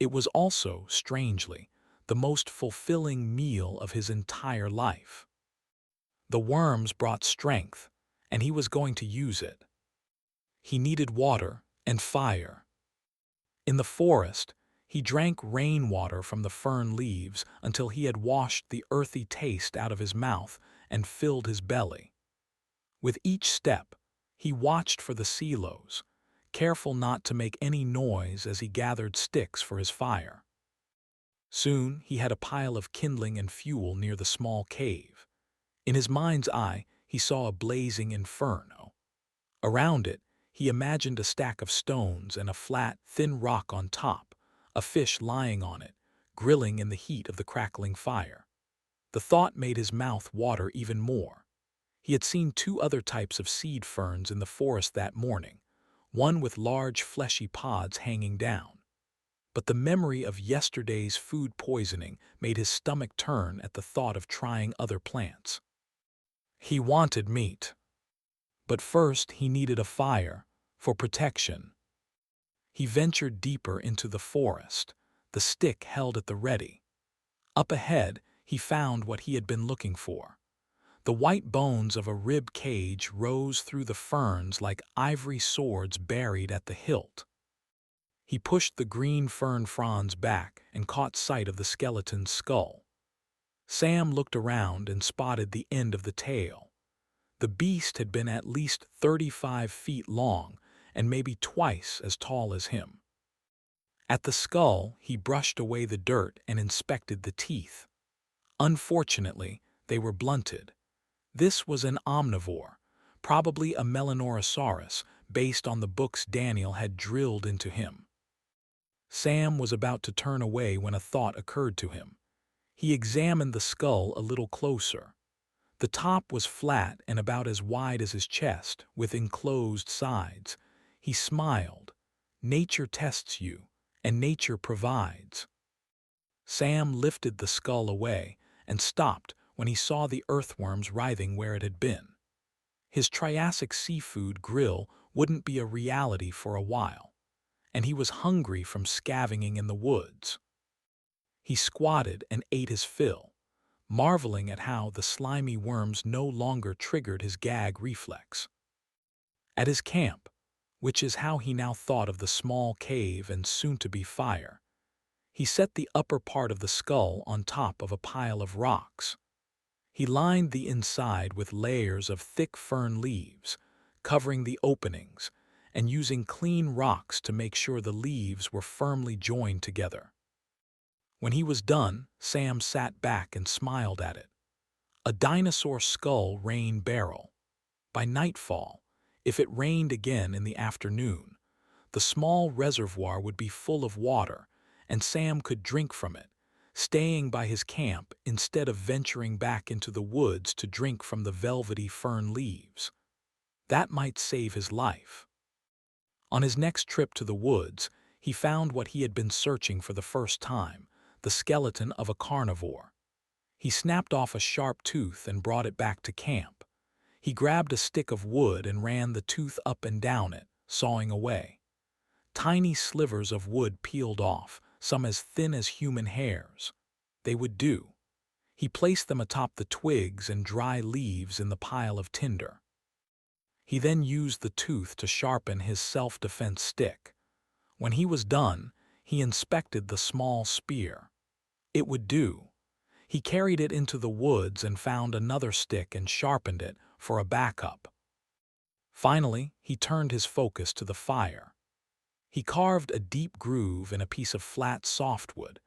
It was also, strangely, the most fulfilling meal of his entire life. The worms brought strength, and he was going to use it. He needed water and fire. In the forest, He drank rainwater from the fern leaves until he had washed the earthy taste out of his mouth and filled his belly. With each step, he watched for the silos, careful not to make any noise as he gathered sticks for his fire. Soon he had a pile of kindling and fuel near the small cave. In his mind's eye, he saw a blazing inferno. Around it, he imagined a stack of stones and a flat, thin rock on top, a fish lying on it, grilling in the heat of the crackling fire. The thought made his mouth water even more. He had seen two other types of seed ferns in the forest that morning, one with large fleshy pods hanging down. But the memory of yesterday's food poisoning made his stomach turn at the thought of trying other plants. He wanted meat. But first he needed a fire, for protection. He ventured deeper into the forest, the stick held at the ready. Up ahead, he found what he had been looking for. The white bones of a rib cage rose through the ferns like ivory swords buried at the hilt. He pushed the green fern fronds back and caught sight of the skeleton's skull. Sam looked around and spotted the end of the tail. The beast had been at least 35 feet long and maybe twice as tall as him. At the skull, he brushed away the dirt and inspected the teeth. Unfortunately, they were blunted. This was an omnivore, probably a Melanorosaurus, based on the books Daniel had drilled into him. Sam was about to turn away when a thought occurred to him. He examined the skull a little closer. The top was flat and about as wide as his chest, with enclosed sides. He smiled. Nature tests you, and nature provides. Sam lifted the skull away and stopped when he saw the earthworms writhing where it had been. His Triassic seafood grill wouldn't be a reality for a while, and he was hungry from scavenging in the woods. He squatted and ate his fill, marveling at how the slimy worms no longer triggered his gag reflex. At his camp, which is how he now thought of the small cave and soon-to-be fire, he set the upper part of the skull on top of a pile of rocks. He lined the inside with layers of thick fern leaves, covering the openings, and using clean rocks to make sure the leaves were firmly joined together. When he was done, Sam sat back and smiled at it. A dinosaur skull rain barrel. By nightfall, if it rained again in the afternoon, the small reservoir would be full of water, and Sam could drink from it, staying by his camp instead of venturing back into the woods to drink from the velvety fern leaves. That might save his life. On his next trip to the woods, he found what he had been searching for the first time, the skeleton of a carnivore. He snapped off a sharp tooth and brought it back to camp. He grabbed a stick of wood and ran the tooth up and down it, sawing away. Tiny slivers of wood peeled off, some as thin as human hairs. They would do. He placed them atop the twigs and dry leaves in the pile of tinder. He then used the tooth to sharpen his self-defense stick. When he was done, he inspected the small spear. It would do. He carried it into the woods and found another stick and sharpened it for a backup. Finally, he turned his focus to the fire. He carved a deep groove in a piece of flat softwood,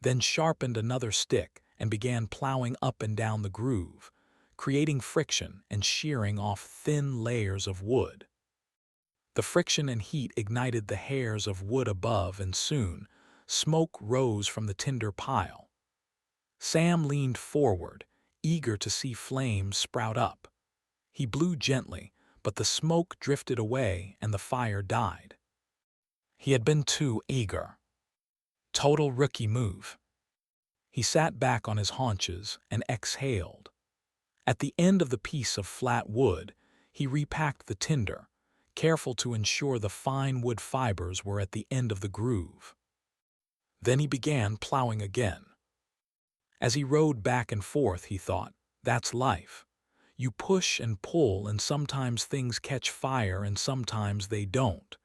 then sharpened another stick and began plowing up and down the groove, creating friction and shearing off thin layers of wood. The friction and heat ignited the hairs of wood above, and soon, smoke rose from the tinder pile. Sam leaned forward, eager to see flames sprout up. He blew gently, but the smoke drifted away and the fire died. He had been too eager. Total rookie move. He sat back on his haunches and exhaled. At the end of the piece of flat wood, he repacked the tinder, careful to ensure the fine wood fibers were at the end of the groove. Then he began plowing again. As he rode back and forth, he thought, that's life. You push and pull, and sometimes things catch fire and sometimes they don't.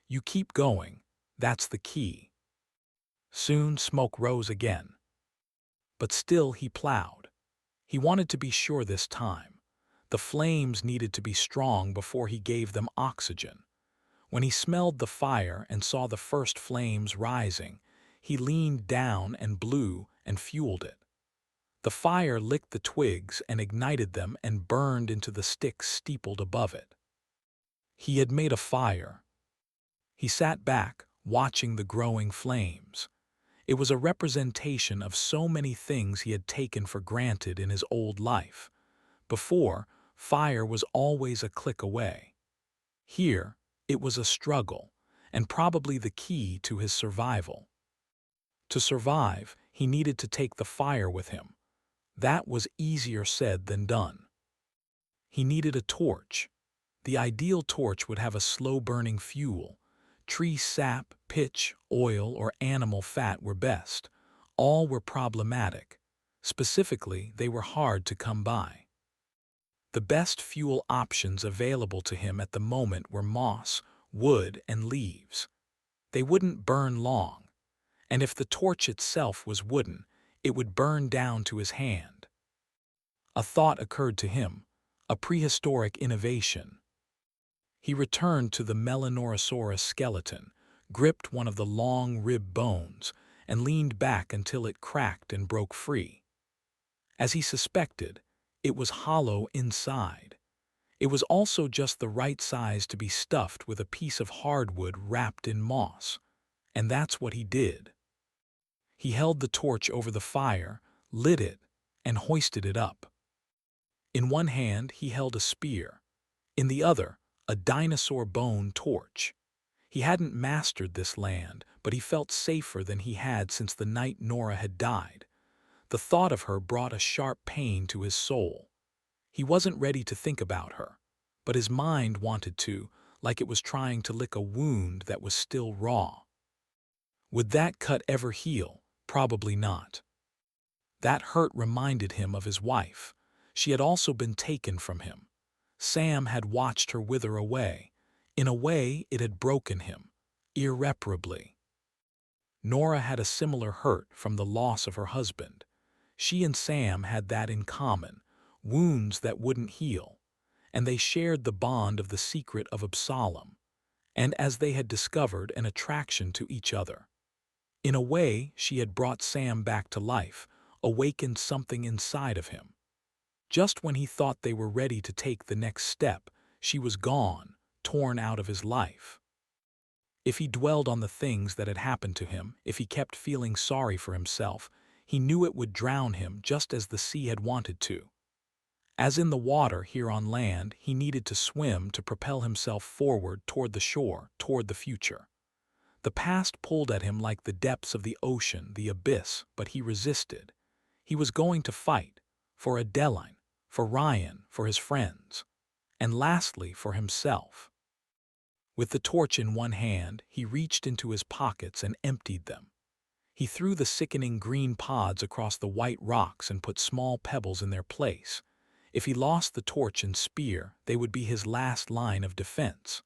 You keep going. That's the key. Soon smoke rose again. But still he plowed. He wanted to be sure this time. The flames needed to be strong before he gave them oxygen. When he smelled the fire and saw the first flames rising, he leaned down and blew and fueled it. The fire licked the twigs and ignited them and burned into the sticks steepled above it. He had made a fire. He sat back, watching the growing flames. It was a representation of so many things he had taken for granted in his old life. Before, fire was always a click away. Here, it was a struggle, and probably the key to his survival. To survive, he needed to take the fire with him. That was easier said than done. He needed a torch. The ideal torch would have a slow-burning fuel. Tree sap, pitch, oil, or animal fat were best. All were problematic. Specifically, they were hard to come by. The best fuel options available to him at the moment were moss, wood, and leaves. They wouldn't burn long, and if the torch itself was wooden, it would burn down to his hand. A thought occurred to him, a prehistoric innovation. He returned to the Melanorosaurus skeleton, gripped one of the long rib bones, and leaned back until it cracked and broke free. As he suspected, it was hollow inside. It was also just the right size to be stuffed with a piece of hardwood wrapped in moss, and that's what he did. He held the torch over the fire, lit it, and hoisted it up. In one hand he held a spear, in the other, a dinosaur bone torch. He hadn't mastered this land, but he felt safer than he had since the night Nora had died. The thought of her brought a sharp pain to his soul. He wasn't ready to think about her, but his mind wanted to, like it was trying to lick a wound that was still raw. Would that cut ever heal? Probably not. That hurt reminded him of his wife. She had also been taken from him. Sam had watched her wither away. In a way, it had broken him, irreparably. Nora had a similar hurt from the loss of her husband. She and Sam had that in common, wounds that wouldn't heal, and they shared the bond of the secret of Absalom, and as they had discovered an attraction to each other. In a way, she had brought Sam back to life, awakened something inside of him. Just when he thought they were ready to take the next step, she was gone, torn out of his life. If he dwelled on the things that had happened to him, if he kept feeling sorry for himself, he knew it would drown him just as the sea had wanted to. As in the water here on land, he needed to swim to propel himself forward toward the shore, toward the future. The past pulled at him like the depths of the ocean, the abyss, but he resisted. He was going to fight, for Adeline, for Ryan, for his friends, and lastly for himself. With the torch in one hand, he reached into his pockets and emptied them. He threw the sickening green pods across the white rocks and put small pebbles in their place. If he lost the torch and spear, they would be his last line of defense.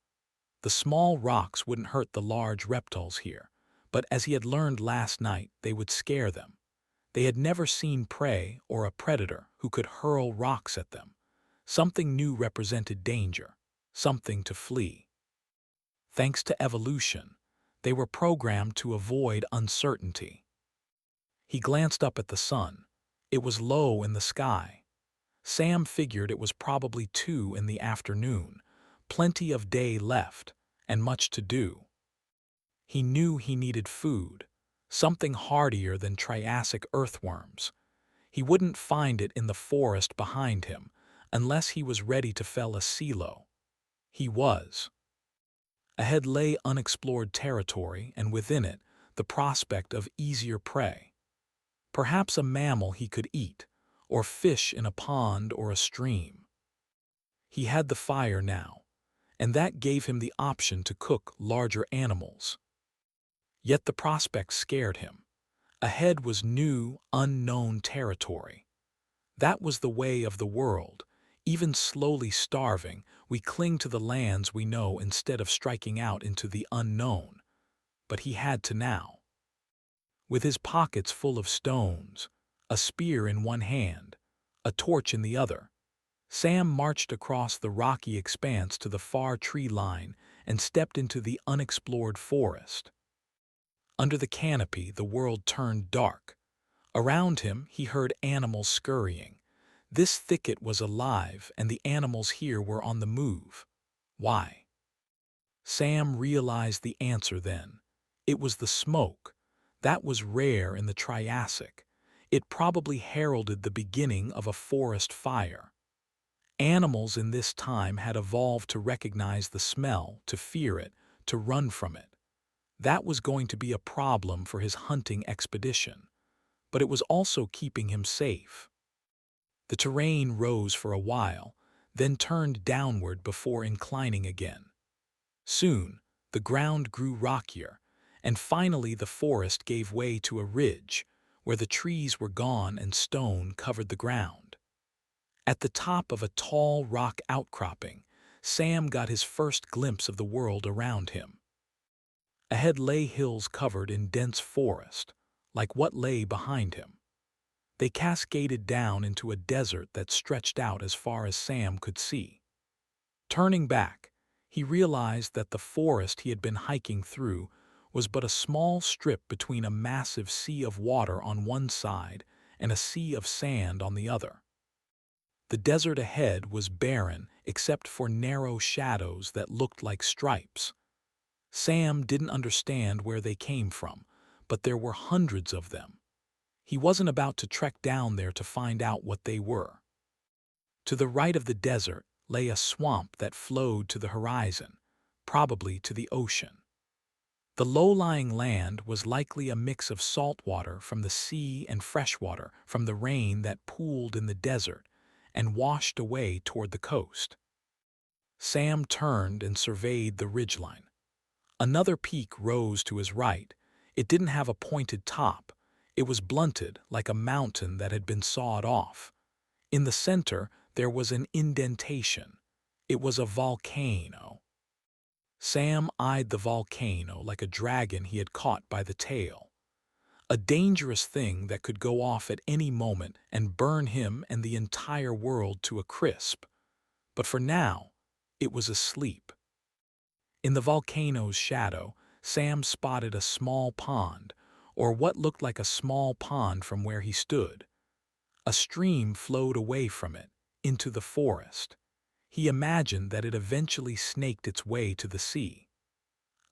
The small rocks wouldn't hurt the large reptiles here, but as he had learned last night, they would scare them. They had never seen prey or a predator who could hurl rocks at them. Something new represented danger, something to flee. Thanks to evolution, they were programmed to avoid uncertainty. He glanced up at the sun. It was low in the sky. Sam figured it was probably 2 in the afternoon, plenty of day left, and much to do. He knew he needed food, something hardier than Triassic earthworms. He wouldn't find it in the forest behind him unless he was ready to fell a silo. He was. Ahead lay unexplored territory, and within it, the prospect of easier prey. Perhaps a mammal he could eat, or fish in a pond or a stream. He had the fire now, and that gave him the option to cook larger animals. Yet the prospect scared him. Ahead was new, unknown territory. That was the way of the world. Even slowly starving, we cling to the lands we know instead of striking out into the unknown. But he had to now. With his pockets full of stones, a spear in one hand, a torch in the other, Sam marched across the rocky expanse to the far tree line and stepped into the unexplored forest. Under the canopy, the world turned dark. Around him, he heard animals scurrying. This thicket was alive, and the animals here were on the move. Why? Sam realized the answer then. It was the smoke. That was rare in the Triassic. It probably heralded the beginning of a forest fire. Animals in this time had evolved to recognize the smell, to fear it, to run from it. That was going to be a problem for his hunting expedition, but it was also keeping him safe. The terrain rose for a while, then turned downward before inclining again. Soon, the ground grew rockier, and finally the forest gave way to a ridge, where the trees were gone and stone covered the ground. At the top of a tall rock outcropping, Sam got his first glimpse of the world around him. Ahead lay hills covered in dense forest, like what lay behind him. They cascaded down into a desert that stretched out as far as Sam could see. Turning back, he realized that the forest he had been hiking through was but a small strip between a massive sea of water on one side and a sea of sand on the other. The desert ahead was barren except for narrow shadows that looked like stripes. Sam didn't understand where they came from, but there were hundreds of them. He wasn't about to trek down there to find out what they were. To the right of the desert lay a swamp that flowed to the horizon, probably to the ocean. The low-lying land was likely a mix of salt water from the sea and fresh water from the rain that pooled in the desert and washed away toward the coast. Sam turned and surveyed the ridgeline. Another peak rose to his right. It didn't have a pointed top. It was blunted like a mountain that had been sawed off. In the center, there was an indentation. It was a volcano. Sam eyed the volcano like a dragon he had caught by the tail. A dangerous thing that could go off at any moment and burn him and the entire world to a crisp. But for now, it was asleep. In the volcano's shadow, Sam spotted a small pond, or what looked like a small pond from where he stood. A stream flowed away from it, into the forest. He imagined that it eventually snaked its way to the sea.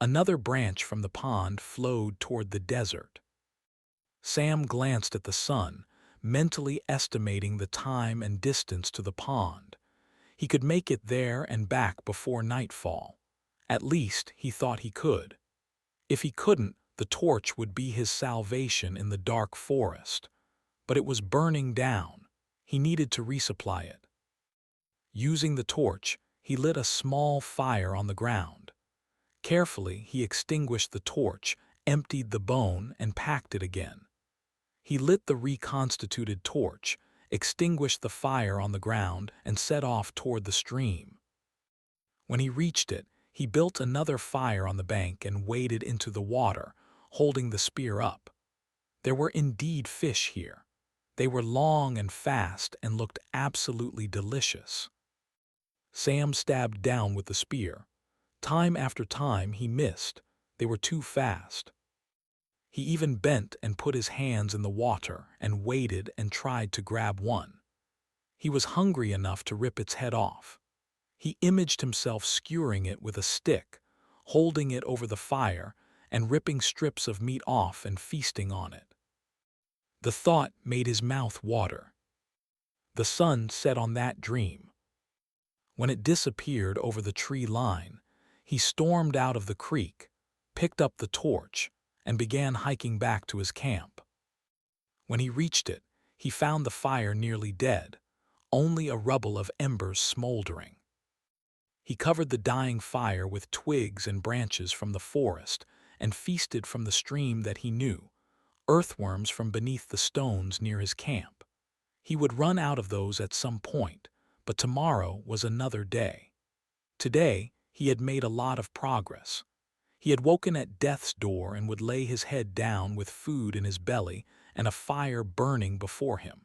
Another branch from the pond flowed toward the desert. Sam glanced at the sun, mentally estimating the time and distance to the pond. He could make it there and back before nightfall. At least, he thought he could. If he couldn't, the torch would be his salvation in the dark forest. But it was burning down. He needed to resupply it. Using the torch, he lit a small fire on the ground. Carefully, he extinguished the torch, emptied the bone, and packed it again. He lit the reconstituted torch, extinguished the fire on the ground, and set off toward the stream. When he reached it, he built another fire on the bank and waded into the water, holding the spear up. There were indeed fish here. They were long and fast and looked absolutely delicious. Sam stabbed down with the spear. Time after time he missed. They were too fast. He even bent and put his hands in the water and waded and tried to grab one. He was hungry enough to rip its head off. He imaged himself skewering it with a stick, holding it over the fire and ripping strips of meat off and feasting on it. The thought made his mouth water. The sun set on that dream. When it disappeared over the tree line, he stormed out of the creek, picked up the torch, and began hiking back to his camp. When he reached it, he found the fire nearly dead, only a rubble of embers smoldering. He covered the dying fire with twigs and branches from the forest and feasted from the stream that he knew, earthworms from beneath the stones near his camp. He would run out of those at some point, but tomorrow was another day. Today, he had made a lot of progress. He had woken at death's door and would lay his head down with food in his belly and a fire burning before him.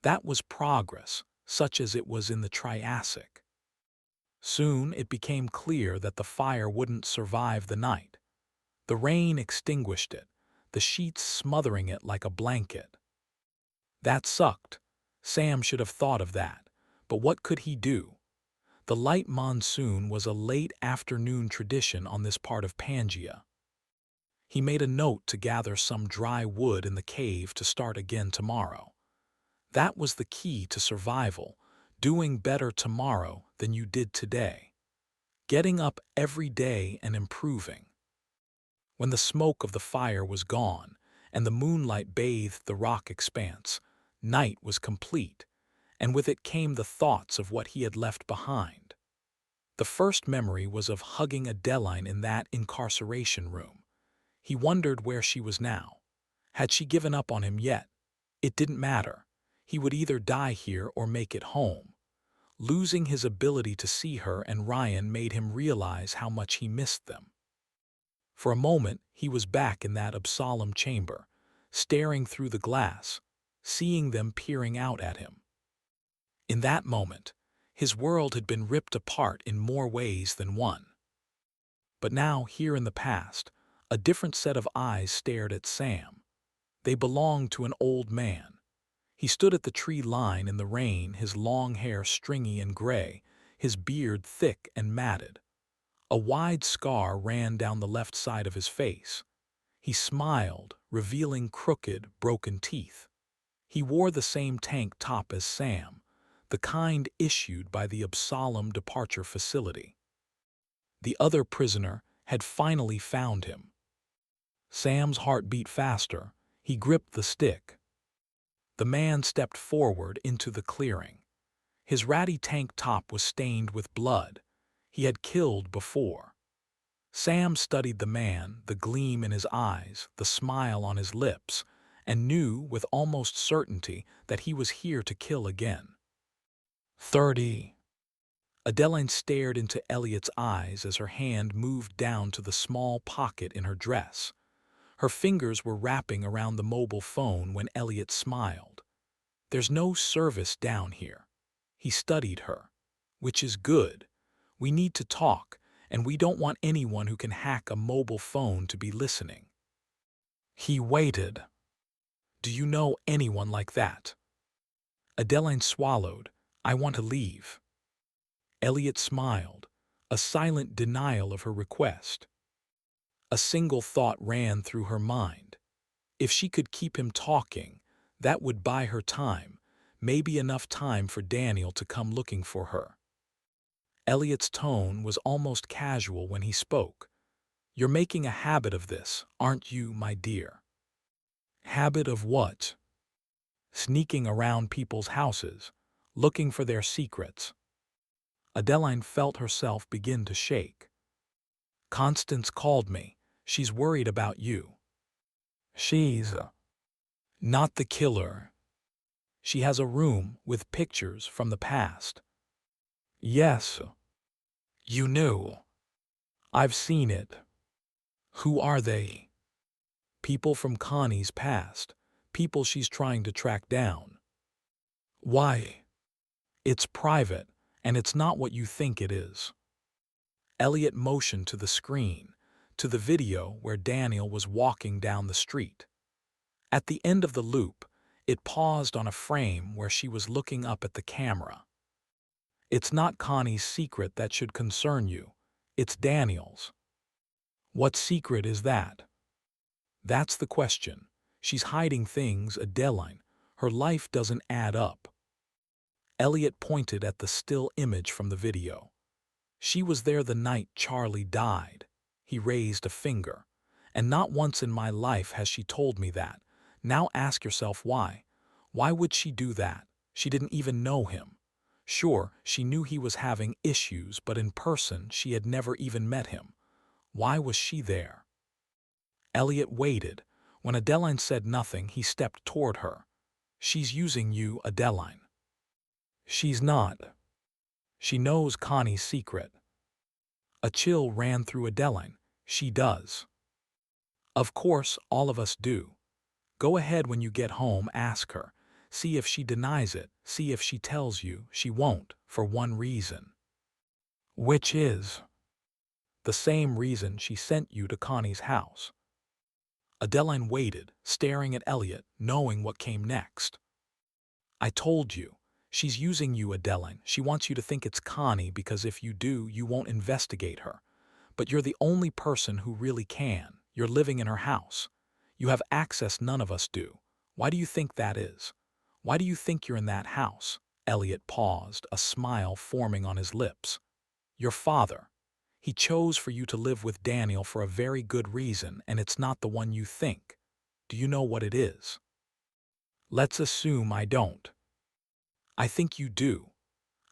That was progress, such as it was in the Triassic. Soon it became clear that the fire wouldn't survive the night. The rain extinguished it, the sheets smothering it like a blanket. That sucked. Sam should have thought of that. But what could he do? The light monsoon was a late afternoon tradition on this part of Pangaea. He made a note to gather some dry wood in the cave to start again tomorrow. That was the key to survival, doing better tomorrow than you did today. Getting up every day and improving. When the smoke of the fire was gone and the moonlight bathed the rock expanse, night was complete, and with it came the thoughts of what he had left behind. The first memory was of hugging Adeline in that incarceration room. He wondered where she was now. Had she given up on him yet? It didn't matter. He would either die here or make it home. Losing his ability to see her and Ryan made him realize how much he missed them. For a moment, he was back in that Absalom chamber, staring through the glass, seeing them peering out at him. In that moment, his world had been ripped apart in more ways than one. But now, here in the past, a different set of eyes stared at Sam. They belonged to an old man. He stood at the tree line in the rain, his long hair stringy and gray, his beard thick and matted. A wide scar ran down the left side of his face. He smiled, revealing crooked, broken teeth. He wore the same tank top as Sam, the kind issued by the Absalom departure facility. The other prisoner had finally found him. Sam's heart beat faster. He gripped the stick. The man stepped forward into the clearing. His ratty tank top was stained with blood. He had killed before. Sam studied the man, the gleam in his eyes, the smile on his lips, and knew with almost certainty that he was here to kill again. 30. Adeline stared into Elliot's eyes as her hand moved down to the small pocket in her dress. Her fingers were wrapping around the mobile phone when Elliot smiled. There's no service down here. He studied her. Which is good. We need to talk, and we don't want anyone who can hack a mobile phone to be listening. He waited. Do you know anyone like that? Adeline swallowed. I want to leave. Elliot smiled, a silent denial of her request. A single thought ran through her mind. If she could keep him talking, that would buy her time, maybe enough time for Daniel to come looking for her. Elliot's tone was almost casual when he spoke. You're making a habit of this, aren't you, my dear? Habit of what? Sneaking around people's houses, looking for their secrets. Adeline felt herself begin to shake. Constance called me. She's worried about you. She's not the killer. She has a room with pictures from the past. Yes. You knew. I've seen it. Who are they? People from Connie's past. People she's trying to track down. Why? It's private, and it's not what you think it is. Elliot motioned to the screen, to the video where Daniel was walking down the street. At the end of the loop, it paused on a frame where she was looking up at the camera. It's not Connie's secret that should concern you. It's Daniel's. What secret is that? That's the question. She's hiding things, Adeline. Her life doesn't add up. Elliot pointed at the still image from the video. She was there the night Charlie died. He raised a finger. And not once in my life has she told me that. Now ask yourself why. Why would she do that? She didn't even know him. Sure, she knew he was having issues, but in person she had never even met him. Why was she there? Elliot waited. When Adeline said nothing, he stepped toward her. She's using you, Adeline. She's not. She knows Connie's secret. A chill ran through Adeline. She does. Of course, all of us do. Go ahead when you get home, ask her. See if she denies it, see if she tells you she won't, for one reason. Which is the same reason she sent you to Connie's house. Adeline waited, staring at Elliot, knowing what came next. I told you. She's using you, Adeline. She wants you to think it's Connie because if you do, you won't investigate her. But you're the only person who really can. You're living in her house. You have access none of us do. Why do you think that is? Why do you think you're in that house? Elliot paused, a smile forming on his lips. Your father. He chose for you to live with Daniel for a very good reason, and it's not the one you think. Do you know what it is? Let's assume I don't. I think you do.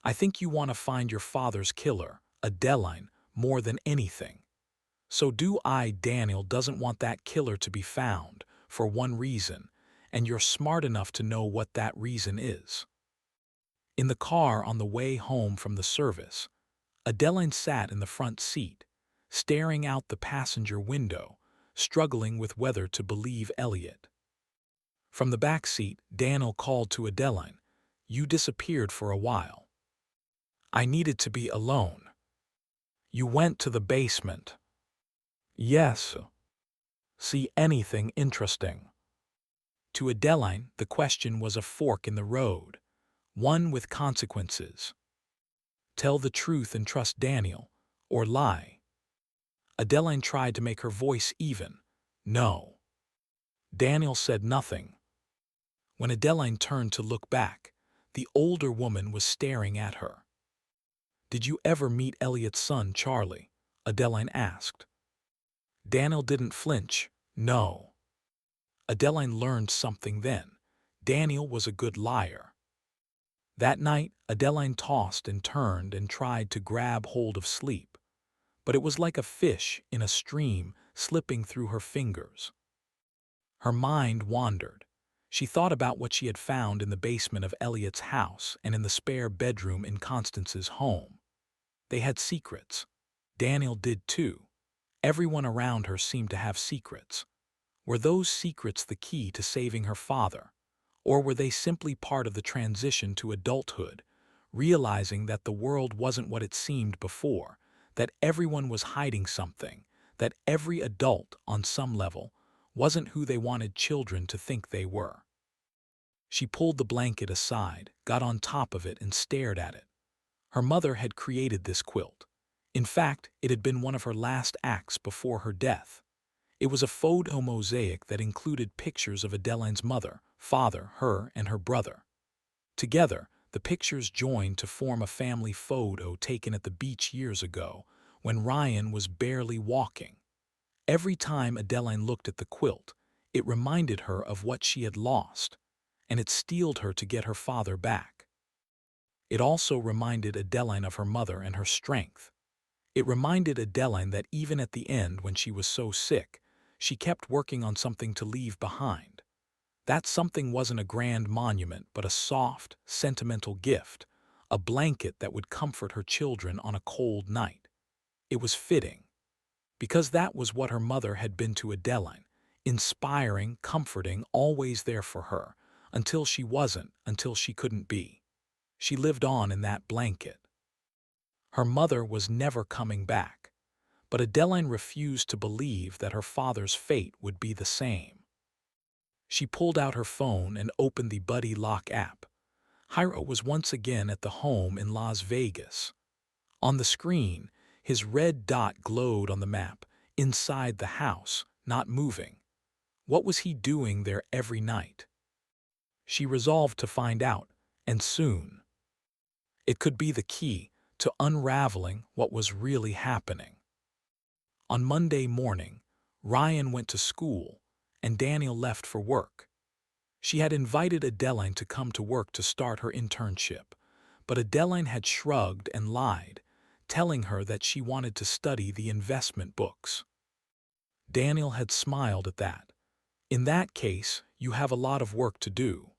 I think you want to find your father's killer, Adeline, more than anything. So do I. Daniel doesn't want that killer to be found, for one reason, and you're smart enough to know what that reason is. In the car on the way home from the service, Adeline sat in the front seat, staring out the passenger window, struggling with whether to believe Elliot. From the back seat, Daniel called to Adeline, "You disappeared for a while." "I needed to be alone." "You went to the basement." "Yes." "See anything interesting?" To Adeline, the question was a fork in the road, one with consequences. Tell the truth and trust Daniel, or lie. Adeline tried to make her voice even. No. Daniel said nothing. When Adeline turned to look back, the older woman was staring at her. "Did you ever meet Elliot's son, Charlie?" Adeline asked. Daniel didn't flinch. No. Adeline learned something then. Daniel was a good liar. That night, Adeline tossed and turned and tried to grab hold of sleep, but it was like a fish in a stream slipping through her fingers. Her mind wandered. She thought about what she had found in the basement of Elliot's house and in the spare bedroom in Constance's home. They had secrets. Daniel did too. Everyone around her seemed to have secrets. Were those secrets the key to saving her father? Or were they simply part of the transition to adulthood, realizing that the world wasn't what it seemed before, that everyone was hiding something, that every adult, on some level, wasn't who they wanted children to think they were? She pulled the blanket aside, got on top of it, and stared at it. Her mother had created this quilt. In fact, it had been one of her last acts before her death. It was a photo mosaic that included pictures of Adeline's mother, father, her, and her brother. Together, the pictures joined to form a family photo taken at the beach years ago, when Ryan was barely walking. Every time Adeline looked at the quilt, it reminded her of what she had lost, and it steeled her to get her father back. It also reminded Adeline of her mother and her strength. It reminded Adeline that even at the end, when she was so sick, she kept working on something to leave behind. That something wasn't a grand monument, but a soft, sentimental gift, a blanket that would comfort her children on a cold night. It was fitting, because that was what her mother had been to Adeline, inspiring, comforting, always there for her, until she wasn't, until she couldn't be. She lived on in that blanket. Her mother was never coming back, but Adeline refused to believe that her father's fate would be the same. She pulled out her phone and opened the Buddy Lock app. Hiro was once again at the home in Las Vegas. On the screen, his red dot glowed on the map, inside the house, not moving. What was he doing there every night? She resolved to find out, and soon. It could be the key to unraveling what was really happening. On Monday morning, Ryan went to school, and Daniel left for work. She had invited Adeline to come to work to start her internship, but Adeline had shrugged and lied, telling her that she wanted to study the investment books. Daniel had smiled at that. "In that case, you have a lot of work to do."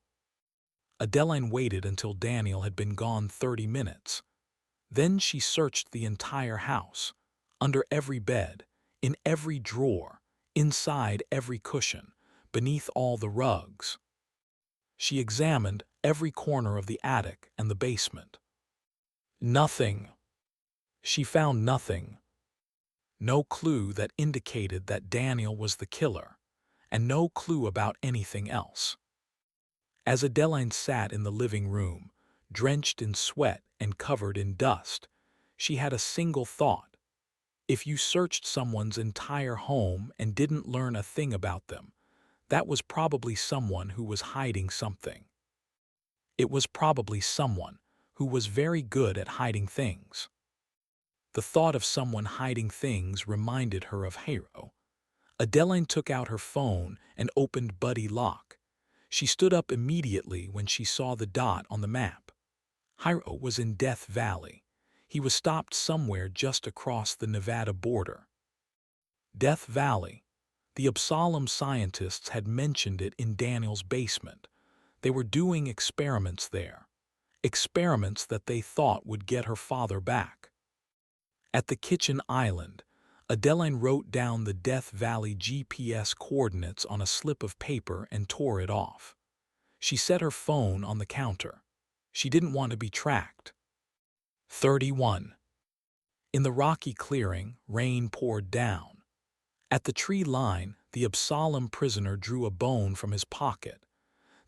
Adeline waited until Daniel had been gone 30 minutes. Then she searched the entire house, under every bed, in every drawer, inside every cushion, beneath all the rugs. She examined every corner of the attic and the basement. Nothing. She found nothing. No clue that indicated that Daniel was the killer, and no clue about anything else. As Adeline sat in the living room, drenched in sweat and covered in dust, she had a single thought. If you searched someone's entire home and didn't learn a thing about them, that was probably someone who was hiding something. It was probably someone who was very good at hiding things. The thought of someone hiding things reminded her of Hero. Adeline took out her phone and opened Buddy Lock. She stood up immediately when she saw the dot on the map. Hiro was in Death Valley. He was stopped somewhere just across the Nevada border. Death Valley. The Absalom scientists had mentioned it in Daniel's basement. They were doing experiments there. Experiments that they thought would get her father back. At the kitchen island, Adeline wrote down the Death Valley GPS coordinates on a slip of paper and tore it off. She set her phone on the counter. She didn't want to be tracked. 31. In the rocky clearing, rain poured down. At the tree line, the Absalom prisoner drew a bone from his pocket.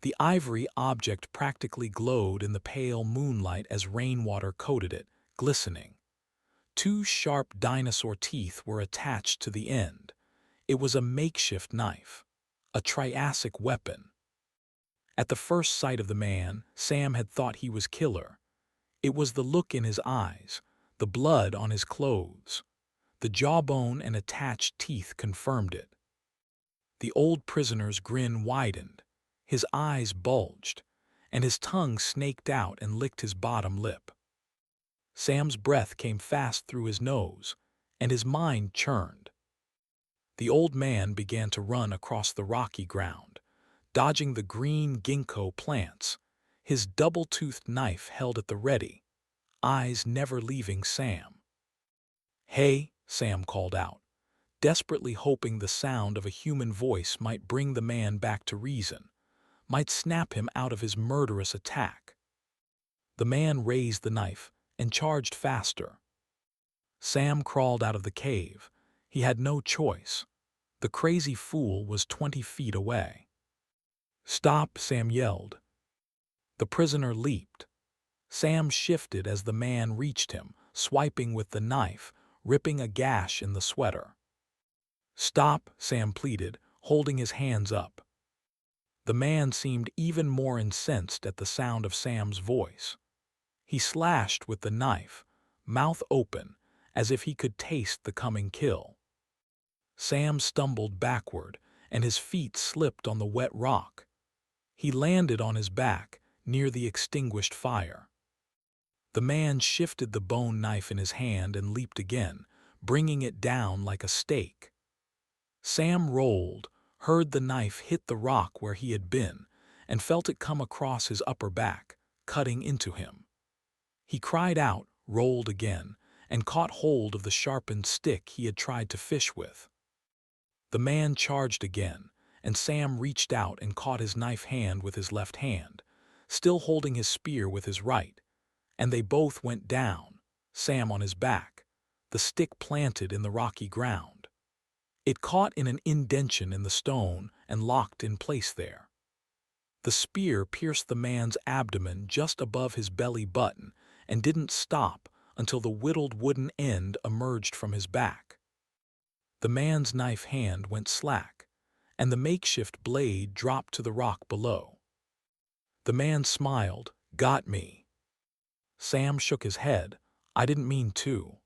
The ivory object practically glowed in the pale moonlight as rainwater coated it, glistening. 2 sharp dinosaur teeth were attached to the end. It was a makeshift knife, a Triassic weapon. At the first sight of the man, Sam had thought he was killer. It was the look in his eyes, the blood on his clothes. The jawbone and attached teeth confirmed it. The old prisoner's grin widened, his eyes bulged, and his tongue snaked out and licked his bottom lip. Sam's breath came fast through his nose, and his mind churned. The old man began to run across the rocky ground, dodging the green ginkgo plants, his double-toothed knife held at the ready, eyes never leaving Sam. "Hey," Sam called out, desperately hoping the sound of a human voice might bring the man back to reason, might snap him out of his murderous attack. The man raised the knife and charged faster. Sam crawled out of the cave. He had no choice. The crazy fool was 20 feet away. "Stop," Sam yelled. The prisoner leaped. Sam shifted as the man reached him, swiping with the knife, ripping a gash in the sweater. "Stop," Sam pleaded, holding his hands up. The man seemed even more incensed at the sound of Sam's voice. He slashed with the knife, mouth open, as if he could taste the coming kill. Sam stumbled backward, and his feet slipped on the wet rock. He landed on his back, near the extinguished fire. The man shifted the bone knife in his hand and leaped again, bringing it down like a stake. Sam rolled, heard the knife hit the rock where he had been, and felt it come across his upper back, cutting into him. He cried out, rolled again, and caught hold of the sharpened stick he had tried to fish with. The man charged again, and Sam reached out and caught his knife hand with his left hand, still holding his spear with his right, and they both went down, Sam on his back, the stick planted in the rocky ground. It caught in an indention in the stone and locked in place there. The spear pierced the man's abdomen just above his belly button and didn't stop until the whittled wooden end emerged from his back. The man's knife hand went slack, and the makeshift blade dropped to the rock below. The man smiled, "Got me." Sam shook his head. "I didn't mean to."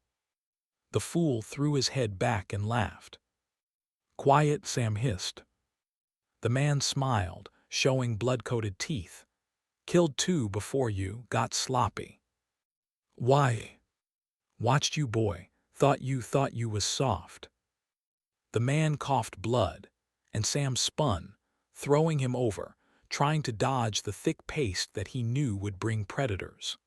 The fool threw his head back and laughed. "Quiet," Sam hissed. The man smiled, showing blood-coated teeth. "Killed 2 before you, got sloppy." "Why?" "Watched you, boy. Thought you was soft." The man coughed blood, and Sam spun, throwing him over, trying to dodge the thick paste that he knew would bring predators.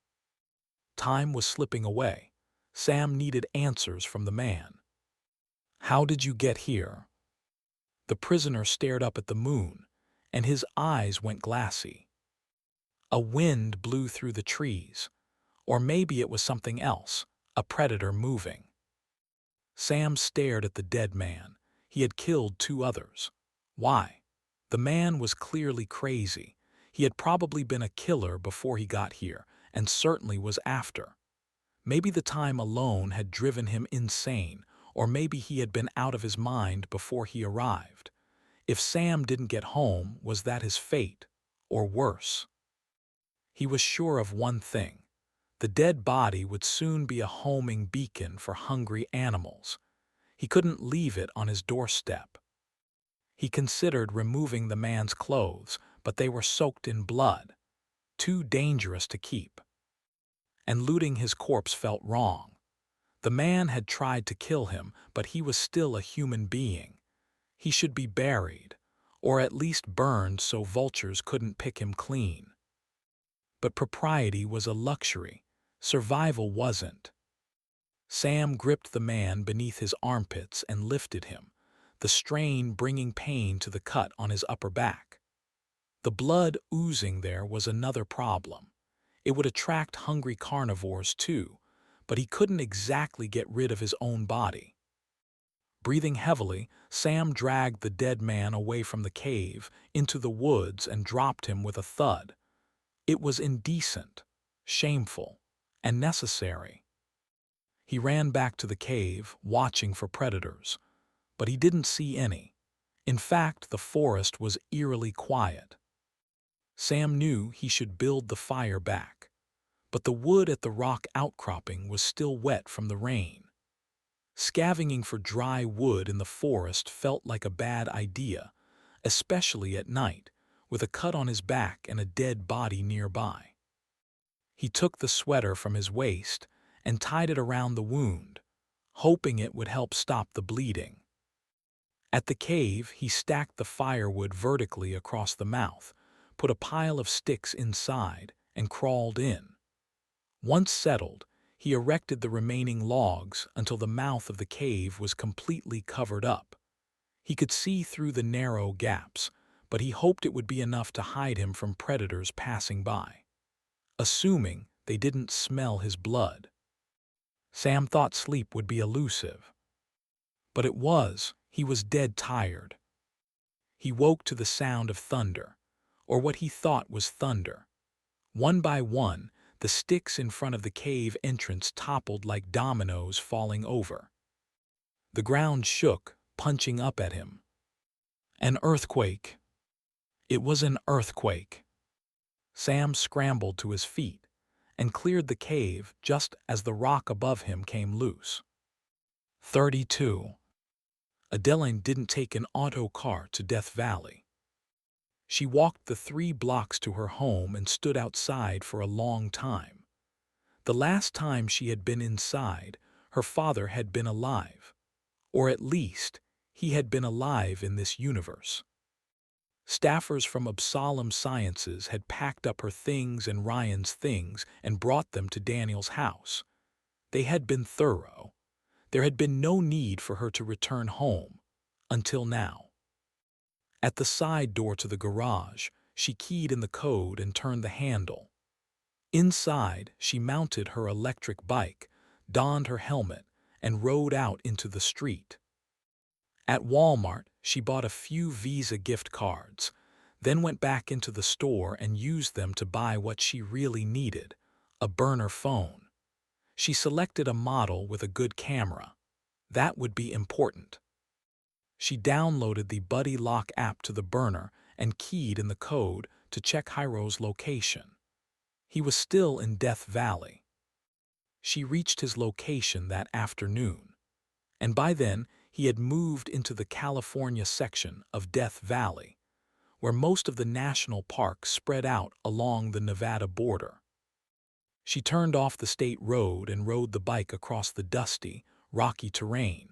Time was slipping away. Sam needed answers from the man. How did you get here? The prisoner stared up at the moon, and his eyes went glassy. A wind blew through the trees, or maybe it was something else, a predator moving. Sam stared at the dead man. He had killed 2 others. Why? The man was clearly crazy. He had probably been a killer before he got here, and certainly was after. Maybe the time alone had driven him insane, or maybe he had been out of his mind before he arrived. If Sam didn't get home, was that his fate? Or worse? He was sure of one thing. The dead body would soon be a homing beacon for hungry animals. He couldn't leave it on his doorstep. He considered removing the man's clothes, but they were soaked in blood, too dangerous to keep. And looting his corpse felt wrong. The man had tried to kill him, but he was still a human being. He should be buried, or at least burned so vultures couldn't pick him clean. But propriety was a luxury. Survival wasn't. Sam gripped the man beneath his armpits and lifted him, the strain bringing pain to the cut on his upper back. The blood oozing there was another problem. It would attract hungry carnivores too, but he couldn't exactly get rid of his own body. Breathing heavily, Sam dragged the dead man away from the cave, into the woods, and dropped him with a thud. It was indecent, shameful, and necessary. He ran back to the cave, watching for predators, but he didn't see any. In fact, the forest was eerily quiet. Sam knew he should build the fire back, but the wood at the rock outcropping was still wet from the rain. Scavenging for dry wood in the forest felt like a bad idea, especially at night, with a cut on his back and a dead body nearby. He took the sweater from his waist and tied it around the wound, hoping it would help stop the bleeding. At the cave, he stacked the firewood vertically across the mouth, put a pile of sticks inside, and crawled in. Once settled, he erected the remaining logs until the mouth of the cave was completely covered up. He could see through the narrow gaps, but he hoped it would be enough to hide him from predators passing by, assuming they didn't smell his blood. Sam thought sleep would be elusive. But it was. He was dead tired. He woke to the sound of thunder, or what he thought was thunder. One by one, the sticks in front of the cave entrance toppled like dominoes falling over. The ground shook, punching up at him. An earthquake. It was an earthquake. Sam scrambled to his feet and cleared the cave just as the rock above him came loose. 32. Adeline didn't take an auto car to Death Valley. She walked the 3 blocks to her home and stood outside for a long time. The last time she had been inside, her father had been alive. Or at least, he had been alive in this universe. Staffers from Absalom Sciences had packed up her things and Ryan's things and brought them to Daniel's house. They had been thorough. There had been no need for her to return home, until now. At the side door to the garage, she keyed in the code and turned the handle. Inside, she mounted her electric bike, donned her helmet, and rode out into the street. At Walmart, she bought a few Visa gift cards, then went back into the store and used them to buy what she really needed, a burner phone. She selected a model with a good camera. That would be important. She downloaded the Buddy Lock app to the burner and keyed in the code to check Hyro's location. He was still in Death Valley. She reached his location that afternoon, and by then he had moved into the California section of Death Valley, where most of the national parks spread out along the Nevada border. She turned off the state road and rode the bike across the dusty, rocky terrain.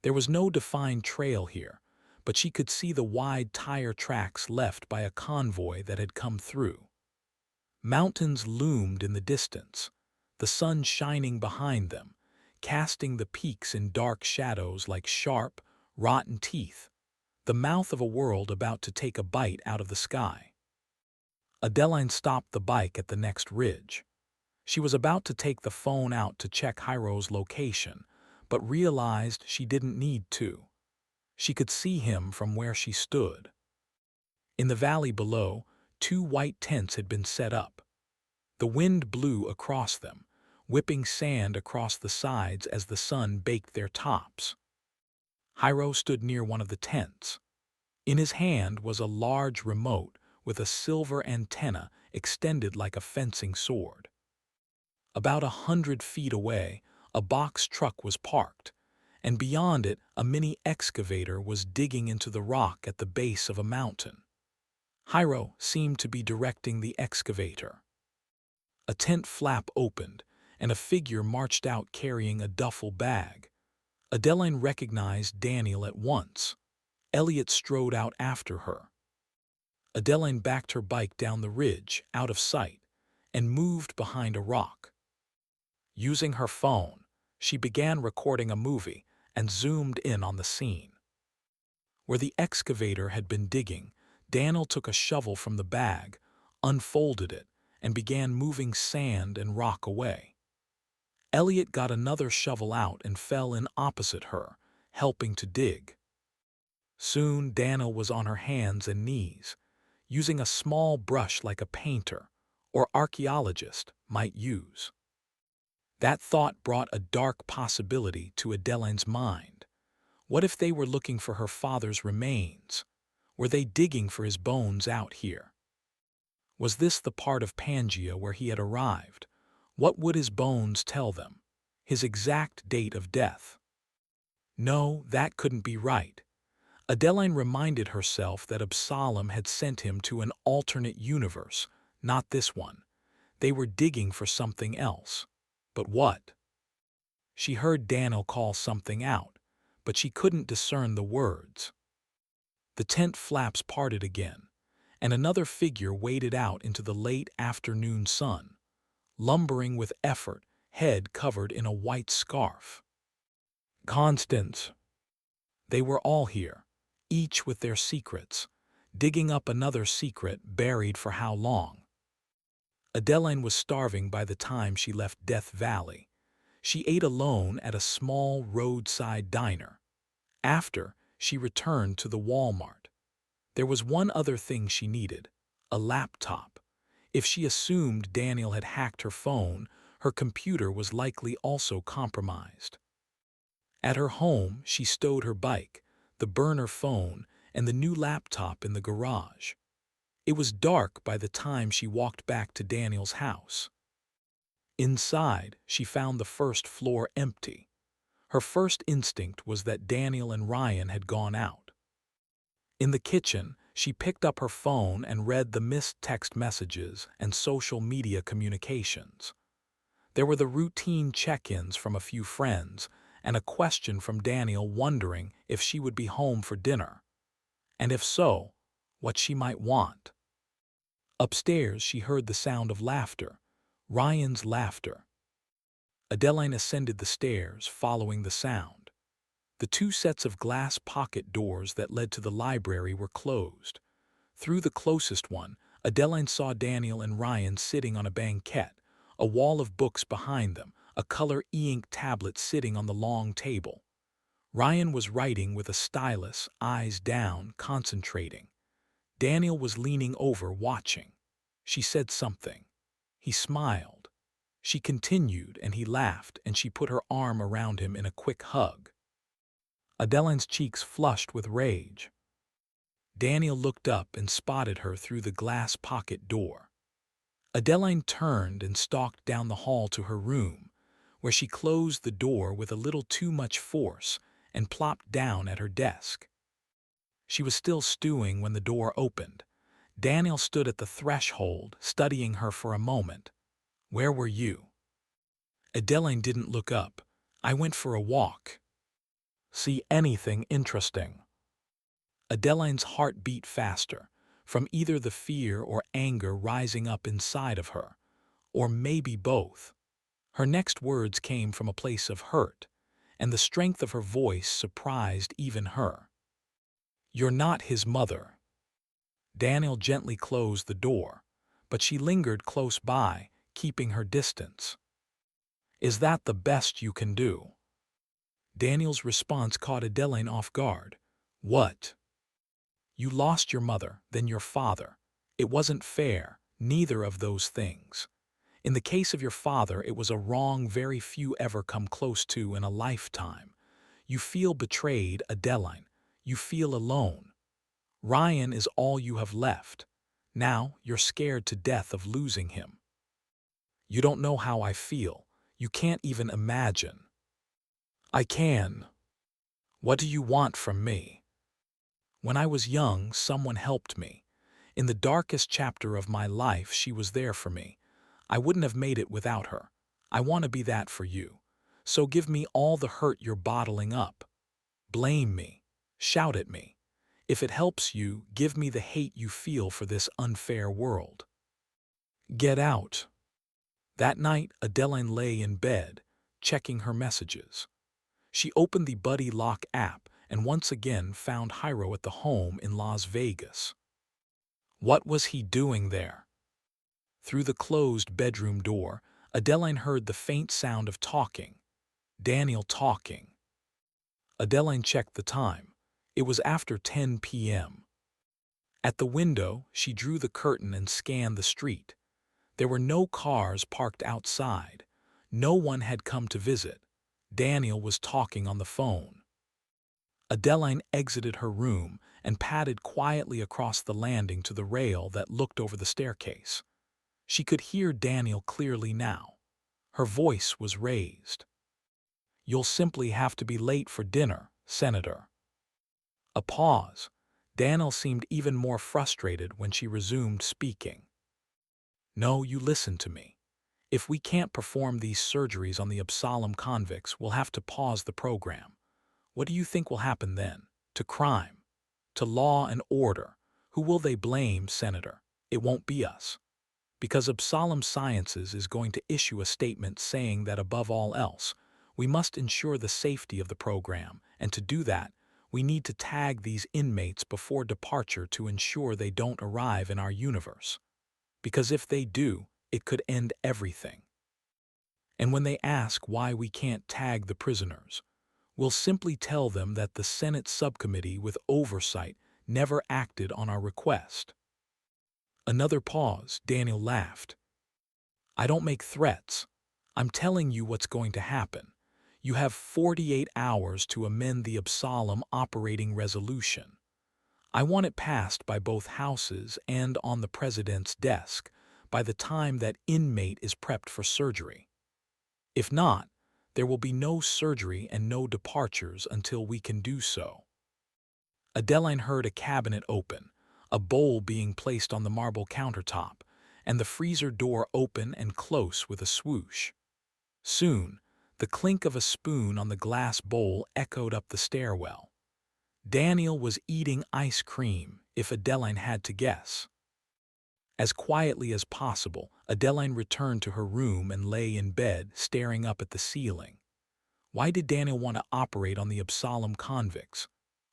There was no defined trail here, but she could see the wide tire tracks left by a convoy that had come through. Mountains loomed in the distance, the sun shining behind them, casting the peaks in dark shadows like sharp, rotten teeth, the mouth of a world about to take a bite out of the sky. Adeline stopped the bike at the next ridge. She was about to take the phone out to check Hyro's location, but realized she didn't need to. She could see him from where she stood. In the valley below, 2 white tents had been set up. The wind blew across them, whipping sand across the sides as the sun baked their tops. Hyro stood near one of the tents. In his hand was a large remote with a silver antenna extended like a fencing sword. About 100 feet away, a box truck was parked, and beyond it a mini excavator was digging into the rock at the base of a mountain. Hyro seemed to be directing the excavator. A tent flap opened, and a figure marched out carrying a duffel bag. Adeline recognized Daniel at once. Elliot strode out after her. Adeline backed her bike down the ridge, out of sight, and moved behind a rock. Using her phone, she began recording a movie and zoomed in on the scene. Where the excavator had been digging, Daniel took a shovel from the bag, unfolded it, and began moving sand and rock away. Elliot got another shovel out and fell in opposite her, helping to dig. Soon Daniel was on her hands and knees, using a small brush like a painter or archaeologist might use. That thought brought a dark possibility to Adeline's mind. What if they were looking for her father's remains? Were they digging for his bones out here? Was this the part of Pangaea where he had arrived? What would his bones tell them? His exact date of death? No, that couldn't be right. Adeline reminded herself that Absalom had sent him to an alternate universe, not this one. They were digging for something else. But what? She heard Daniel call something out, but she couldn't discern the words. The tent flaps parted again, and another figure waded out into the late afternoon sun, lumbering with effort, head covered in a white scarf. Constance. They were all here, each with their secrets, digging up another secret buried for how long? Adeline was starving by the time she left Death Valley. She ate alone at a small roadside diner. After, she returned to the Walmart. There was one other thing she needed, a laptop. If she assumed Daniel had hacked her phone, her computer was likely also compromised. At her home, she stowed her bike, the burner phone, and the new laptop in the garage. It was dark by the time she walked back to Daniel's house. Inside, she found the first floor empty. Her first instinct was that Daniel and Ryan had gone out. In the kitchen, she picked up her phone and read the missed text messages and social media communications. There were the routine check-ins from a few friends and a question from Daniel wondering if she would be home for dinner, and if so, what she might want. Upstairs, she heard the sound of laughter, Ryan's laughter. Adeline ascended the stairs, following the sound. The 2 sets of glass pocket doors that led to the library were closed. Through the closest one, Adeline saw Daniel and Ryan sitting on a banquette, a wall of books behind them, a color e-ink tablet sitting on the long table. Ryan was writing with a stylus, eyes down, concentrating. Daniel was leaning over, watching. She said something. He smiled. She continued, and he laughed, and she put her arm around him in a quick hug. Adeline's cheeks flushed with rage. Daniel looked up and spotted her through the glass pocket door. Adeline turned and stalked down the hall to her room, where she closed the door with a little too much force and plopped down at her desk. She was still stewing when the door opened. Daniel stood at the threshold, studying her for a moment. "Where were you?" Adeline didn't look up. "I went for a walk." "See anything interesting?" Adeline's heart beat faster, from either the fear or anger rising up inside of her, or maybe both. Her next words came from a place of hurt, and the strength of her voice surprised even her. "You're not his mother." Daniel gently closed the door, but she lingered close by, keeping her distance. "Is that the best you can do?" Daniel's response caught Adeline off guard. "What?" "You lost your mother, then your father. It wasn't fair, neither of those things. In the case of your father, it was a wrong very few ever come close to in a lifetime. You feel betrayed, Adeline. You feel alone. Ryan is all you have left. Now you're scared to death of losing him. You don't know how I feel. You can't even imagine." "I can." "What do you want from me?" "When I was young, someone helped me. In the darkest chapter of my life, she was there for me. I wouldn't have made it without her. I want to be that for you. So give me all the hurt you're bottling up. Blame me. Shout at me. If it helps you, give me the hate you feel for this unfair world. Get out." That night, Adeline lay in bed, checking her messages. She opened the Buddy Lock app and once again found Hyro at the home in Las Vegas. What was he doing there? Through the closed bedroom door, Adeline heard the faint sound of talking. Daniel talking. Adeline checked the time. It was after 10 p.m. At the window, she drew the curtain and scanned the street. There were no cars parked outside. No one had come to visit. Daniel was talking on the phone. Adeline exited her room and padded quietly across the landing to the rail that looked over the staircase. She could hear Daniel clearly now. Her voice was raised. "You'll simply have to be late for dinner, Senator." A pause. Daniel seemed even more frustrated when she resumed speaking. "No, you listen to me. If we can't perform these surgeries on the Absalom convicts, we'll have to pause the program. What do you think will happen then? To crime? To law and order? Who will they blame, Senator? It won't be us. Because Absalom Sciences is going to issue a statement saying that above all else, we must ensure the safety of the program, and to do that, we need to tag these inmates before departure to ensure they don't arrive in our universe. Because if they do, it could end everything. And when they ask why we can't tag the prisoners, we'll simply tell them that the Senate subcommittee with oversight never acted on our request." Another pause. Daniel laughed. "I don't make threats. I'm telling you what's going to happen. You have 48 hours to amend the Absalom operating resolution. I want it passed by both houses and on the president's desk by the time that inmate is prepped for surgery. If not, there will be no surgery and no departures until we can do so." Adeline heard a cabinet open, a bowl being placed on the marble countertop, and the freezer door open and close with a swoosh. Soon, the clink of a spoon on the glass bowl echoed up the stairwell. Daniel was eating ice cream, if Adeline had to guess. As quietly as possible, Adeline returned to her room and lay in bed, staring up at the ceiling. Why did Daniel want to operate on the Absalom convicts?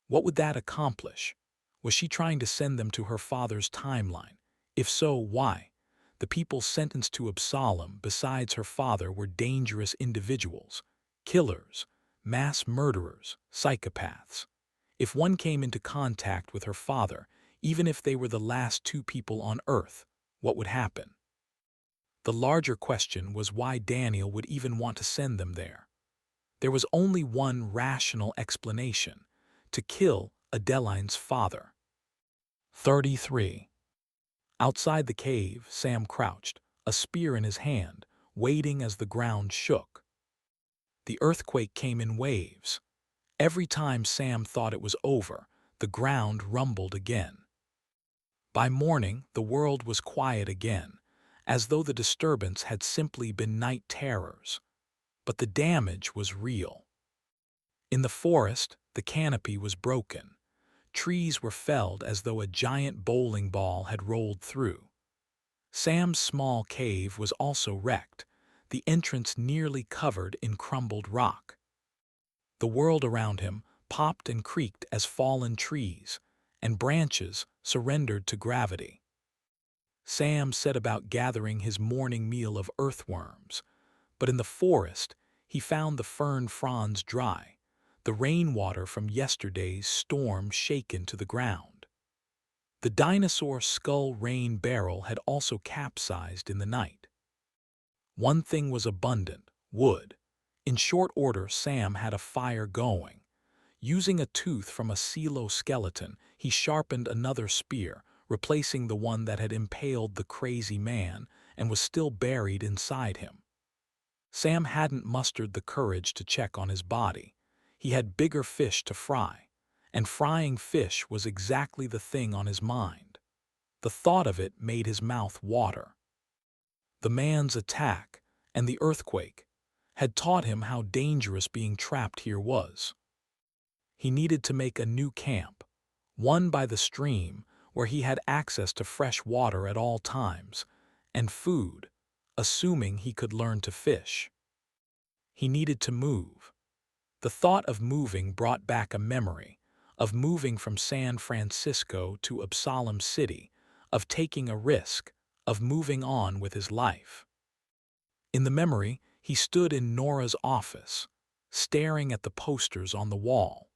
What would that accomplish? Was she trying to send them to her father's timeline? If so, why? The people sentenced to Absalom, besides her father, were dangerous individuals, killers, mass murderers, psychopaths. If one came into contact with her father, even if they were the last two people on Earth, what would happen? The larger question was why Daniel would even want to send them there. There was only one rational explanation: to kill Adeline's father. 33. Outside the cave, Sam crouched, a spear in his hand, waiting as the ground shook. The earthquake came in waves. Every time Sam thought it was over, the ground rumbled again. By morning, the world was quiet again, as though the disturbance had simply been night terrors. But the damage was real. In the forest, the canopy was broken. Trees were felled as though a giant bowling ball had rolled through. Sam's small cave was also wrecked. the entrance nearly covered in crumbled rock. The world around him popped and creaked as fallen trees, and branches surrendered to gravity. Sam set about gathering his morning meal of earthworms, but in the forest he found the fern fronds dry, the rainwater from yesterday's storm shaken to the ground. The dinosaur skull rain barrel had also capsized in the night. One thing was abundant: wood. In short order, Sam had a fire going. Using a tooth from a skeleton, he sharpened another spear, replacing the one that had impaled the crazy man and was still buried inside him. Sam hadn't mustered the courage to check on his body. He had bigger fish to fry, and frying fish was exactly the thing on his mind. The thought of it made his mouth water. The man's attack and the earthquake had taught him how dangerous being trapped here was. He needed to make a new camp, one by the stream where he had access to fresh water at all times, and food, assuming he could learn to fish. He needed to move. The thought of moving brought back a memory of moving from San Francisco to Absalom City, of taking a risk, of moving on with his life. In the memory, he stood in Nora's office, staring at the posters on the wall.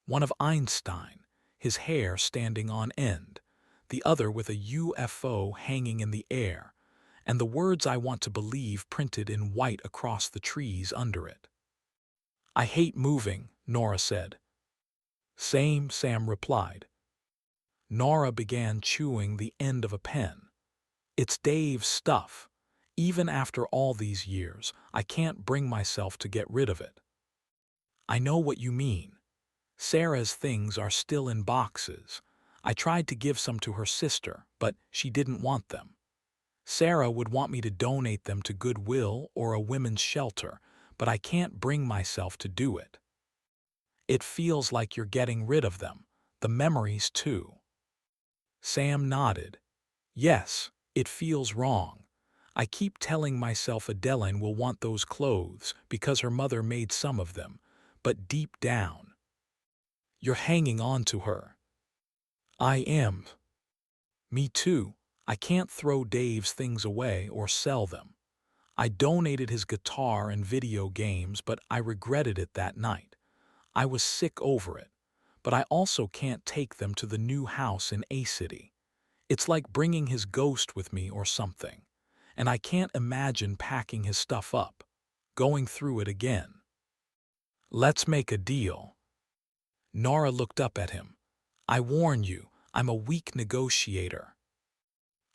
One of Einstein, his hair standing on end, the other with a UFO hanging in the air, and the words "I want to believe" printed in white across the trees under it. "I hate moving," Nora said. "Same," Sam replied. Nora began chewing the end of a pen. "It's Dave's stuff. Even after all these years, I can't bring myself to get rid of it." "I know what you mean. Sarah's things are still in boxes. I tried to give some to her sister, but she didn't want them. Sarah would want me to donate them to Goodwill or a women's shelter, but I can't bring myself to do it." "It feels like you're getting rid of them, the memories too." Sam nodded. "Yes, it feels wrong. I keep telling myself Adeline will want those clothes because her mother made some of them, but deep down, you're hanging on to her." "I am." "Me too. I can't throw Dave's things away or sell them. I donated his guitar and video games, but I regretted it that night. I was sick over it. But I also can't take them to the new house in A-City. It's like bringing his ghost with me or something. And I can't imagine packing his stuff up, going through it again." "Let's make a deal." Nora looked up at him. "I warn you, I'm a weak negotiator."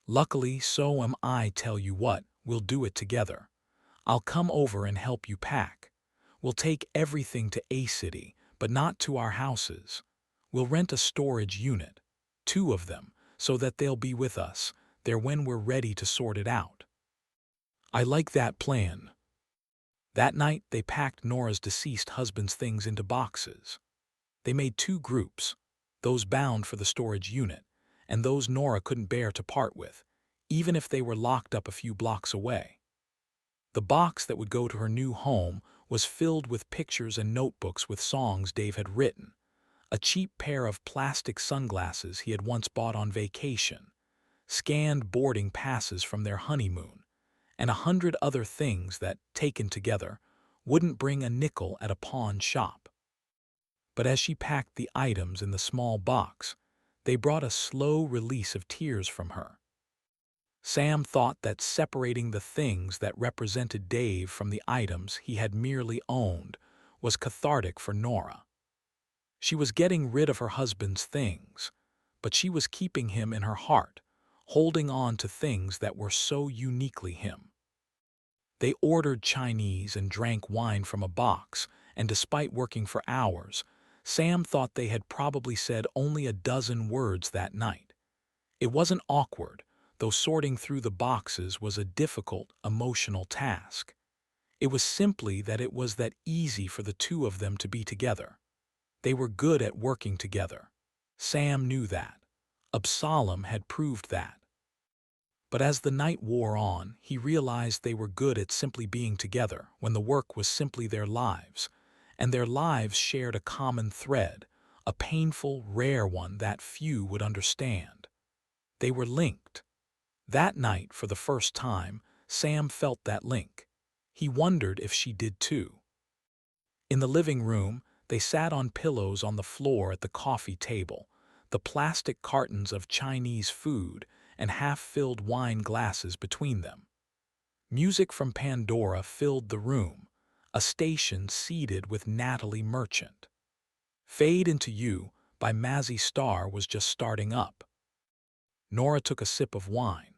"Luckily, so am I. Tell you what, we'll do it together. I'll come over and help you pack. We'll take everything to A-City, but not to our houses. We'll rent a storage unit, 2 of them, so that they'll be with us there when we're ready to sort it out." "I like that plan." That night, they packed Nora's deceased husband's things into boxes. They made 2 groups, those bound for the storage unit, and those Nora couldn't bear to part with, even if they were locked up a few blocks away. The box that would go to her new home was filled with pictures and notebooks with songs Dave had written, a cheap pair of plastic sunglasses he had once bought on vacation, scanned boarding passes from their honeymoon, and 100 other things that, taken together, wouldn't bring a nickel at a pawn shop. But as she packed the items in the small box, they brought a slow release of tears from her. Sam thought that separating the things that represented Dave from the items he had merely owned was cathartic for Nora. She was getting rid of her husband's things, but she was keeping him in her heart, holding on to things that were so uniquely him. They ordered Chinese and drank wine from a box, and despite working for hours, Sam thought they had probably said only a dozen words that night. It wasn't awkward, though sorting through the boxes was a difficult, emotional task. It was simply that it was that easy for the 2 of them to be together. They were good at working together. Sam knew that. Absalom had proved that. But as the night wore on, he realized they were good at simply being together when the work was simply their lives, and their lives shared a common thread, a painful, rare one that few would understand. They were linked. That night, for the first time, Sam felt that link. He wondered if she did too. In the living room, they sat on pillows on the floor at the coffee table, the plastic cartons of Chinese food and half-filled wine glasses between them. Music from Pandora filled the room, a station seeded with Natalie Merchant. Fade Into You by Mazzy Star was just starting up. Nora took a sip of wine.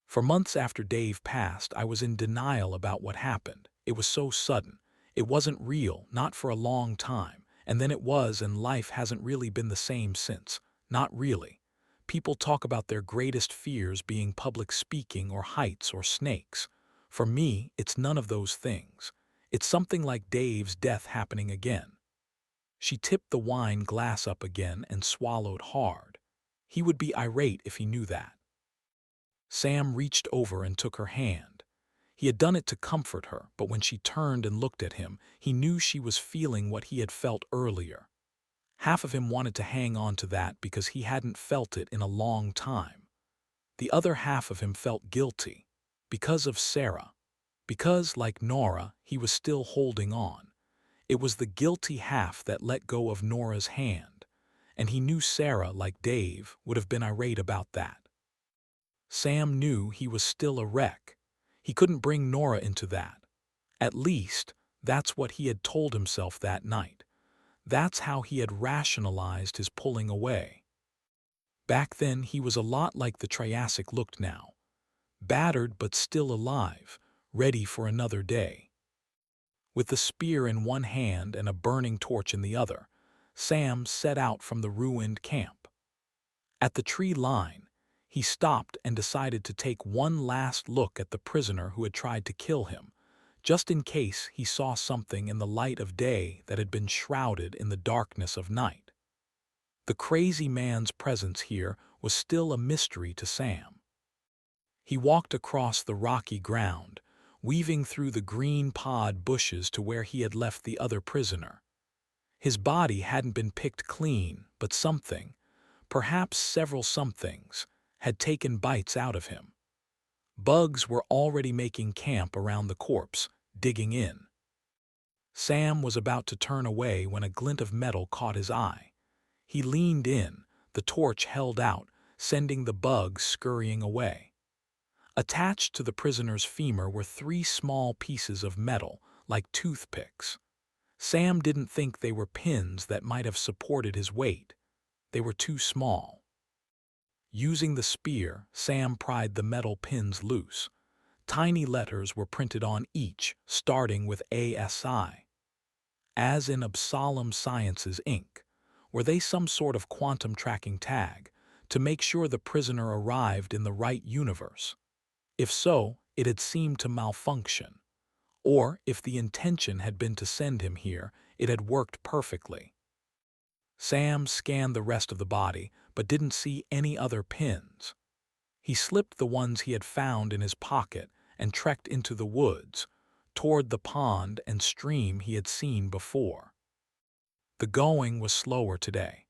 For months after Dave passed, I was in denial about what happened. It was so sudden. It wasn't real, not for a long time. And then it was, and life hasn't really been the same since. Not really. People talk about their greatest fears being public speaking or heights or snakes. For me, it's none of those things. It's something like Dave's death happening again. She tipped the wine glass up again and swallowed hard. He would be irate if he knew that. Sam reached over and took her hand. He had done it to comfort her, but when she turned and looked at him, he knew she was feeling what he had felt earlier. Half of him wanted to hang on to that because he hadn't felt it in a long time. The other half of him felt guilty, because of Sarah. Because, like Nora, he was still holding on. It was the guilty half that let go of Nora's hand, and he knew Sarah, like Dave, would have been irate about that. Sam knew he was still a wreck. He couldn't bring Nora into that. At least, that's what he had told himself that night. That's how he had rationalized his pulling away. Back then, he was a lot like the Triassic looked now. Battered but still alive, ready for another day. With the spear in one hand and a burning torch in the other, Sam set out from the ruined camp. At the tree line, he stopped and decided to take one last look at the prisoner who had tried to kill him, just in case he saw something in the light of day that had been shrouded in the darkness of night. The crazy man's presence here was still a mystery to Sam. He walked across the rocky ground, weaving through the green pod bushes to where he had left the other prisoner. His body hadn't been picked clean, but something, perhaps several somethings, had taken bites out of him. Bugs were already making camp around the corpse, digging in. Sam was about to turn away when a glint of metal caught his eye. He leaned in, the torch held out, sending the bugs scurrying away. Attached to the prisoner's femur were 3 small pieces of metal, like toothpicks. Sam didn't think they were pins that might have supported his weight. They were too small. Using the spear, Sam pried the metal pins loose. Tiny letters were printed on each, starting with ASI. As in Absalom Sciences, Inc., were they some sort of quantum tracking tag to make sure the prisoner arrived in the right universe? If so, it had seemed to malfunction. Or, if the intention had been to send him here, it had worked perfectly. Sam scanned the rest of the body, but didn't see any other pins. He slipped the ones he had found in his pocket and trekked into the woods, toward the pond and stream he had seen before. The going was slower today.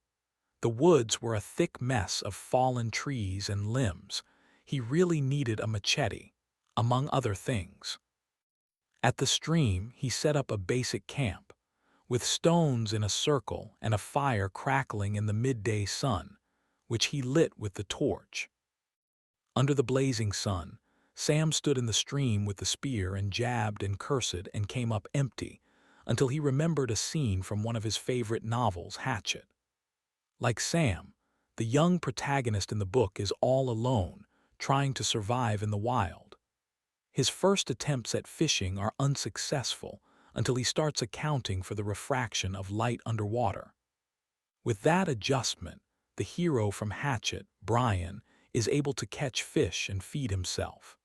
The woods were a thick mess of fallen trees and limbs. He really needed a machete, among other things. At the stream, he set up a basic camp, with stones in a circle and a fire crackling in the midday sun, which he lit with the torch. Under the blazing sun, Sam stood in the stream with the spear and jabbed and cursed and came up empty, until he remembered a scene from one of his favorite novels, Hatchet. Like Sam, the young protagonist in the book is all alone, trying to survive in the wild. His first attempts at fishing are unsuccessful until he starts accounting for the refraction of light underwater. With that adjustment, the hero from Hatchet, Brian, is able to catch fish and feed himself.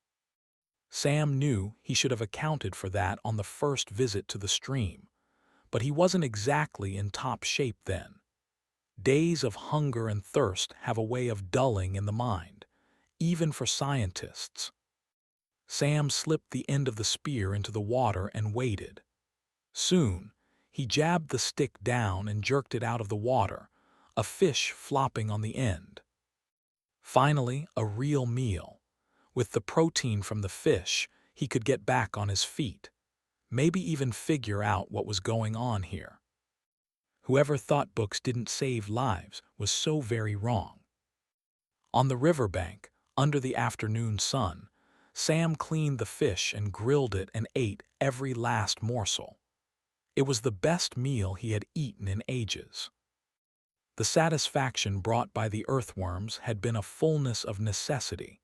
Sam knew he should have accounted for that on the first visit to the stream, but he wasn't exactly in top shape then. Days of hunger and thirst have a way of dulling in the mind. even for scientists. Sam slipped the end of the spear into the water and waited. Soon, he jabbed the stick down and jerked it out of the water, a fish flopping on the end. Finally, a real meal. With the protein from the fish, he could get back on his feet, maybe even figure out what was going on here. Whoever thought books didn't save lives was so very wrong. On the riverbank, under the afternoon sun, Sam cleaned the fish and grilled it and ate every last morsel. It was the best meal he had eaten in ages. The satisfaction brought by the earthworms had been a fullness of necessity,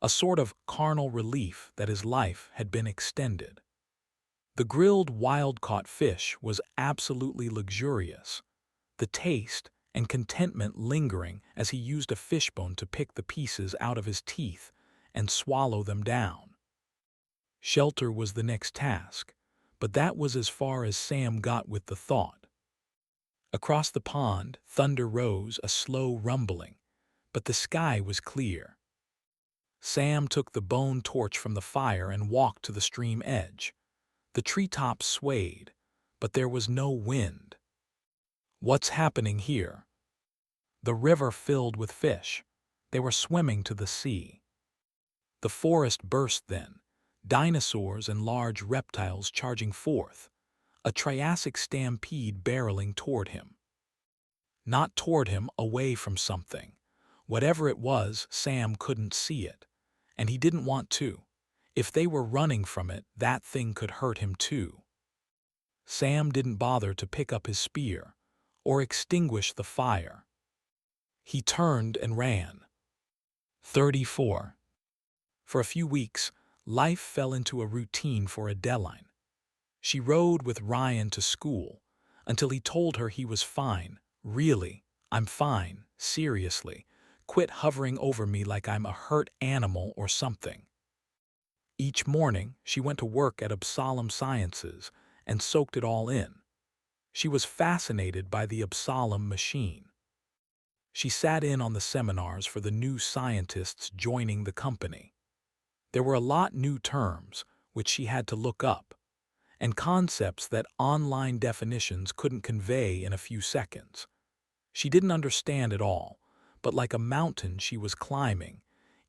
a sort of carnal relief that his life had been extended. The grilled wild-caught fish was absolutely luxurious, the taste and contentment lingering as he used a fishbone to pick the pieces out of his teeth and swallow them down. Shelter was the next task, but that was as far as Sam got with the thought. Across the pond, thunder rose, a slow rumbling, but the sky was clear. Sam took the bone torch from the fire and walked to the stream edge. The treetops swayed, but there was no wind. What's happening here? The river filled with fish. They were swimming to the sea. The forest burst then, dinosaurs and large reptiles charging forth, a Triassic stampede barreling toward him. Not toward him, away from something. Whatever it was, Sam couldn't see it, and he didn't want to. If they were running from it, that thing could hurt him too. Sam didn't bother to pick up his spear or extinguish the fire. He turned and ran. 34. For a few weeks, life fell into a routine for Adeline. She rode with Ryan to school until he told her he was fine. Really, I'm fine, seriously. Quit hovering over me like I'm a hurt animal or something. Each morning, she went to work at Absalom Sciences and soaked it all in. She was fascinated by the Absalom machine. She sat in on the seminars for the new scientists joining the company. There were a lot new terms, which she had to look up, and concepts that online definitions couldn't convey in a few seconds. She didn't understand it all, but like a mountain she was climbing,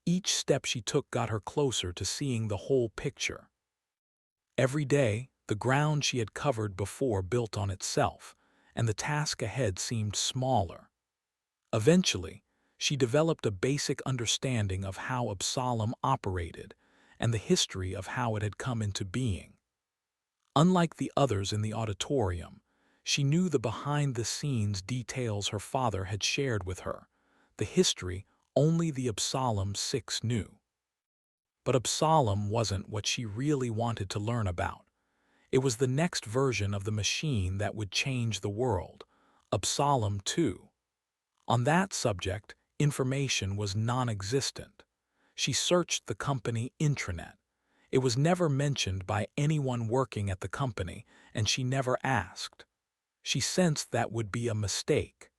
each step she took got her closer to seeing the whole picture. Every day, the ground she had covered before built on itself, and the task ahead seemed smaller. Eventually, she developed a basic understanding of how Absalom operated and the history of how it had come into being. Unlike the others in the auditorium, she knew the behind-the-scenes details her father had shared with her, the history only the Absalom 6 knew. But Absalom wasn't what she really wanted to learn about. It was the next version of the machine that would change the world, Absalom 2. On that subject, information was non-existent. She searched the company intranet. It was never mentioned by anyone working at the company, and she never asked. She sensed that would be a mistake.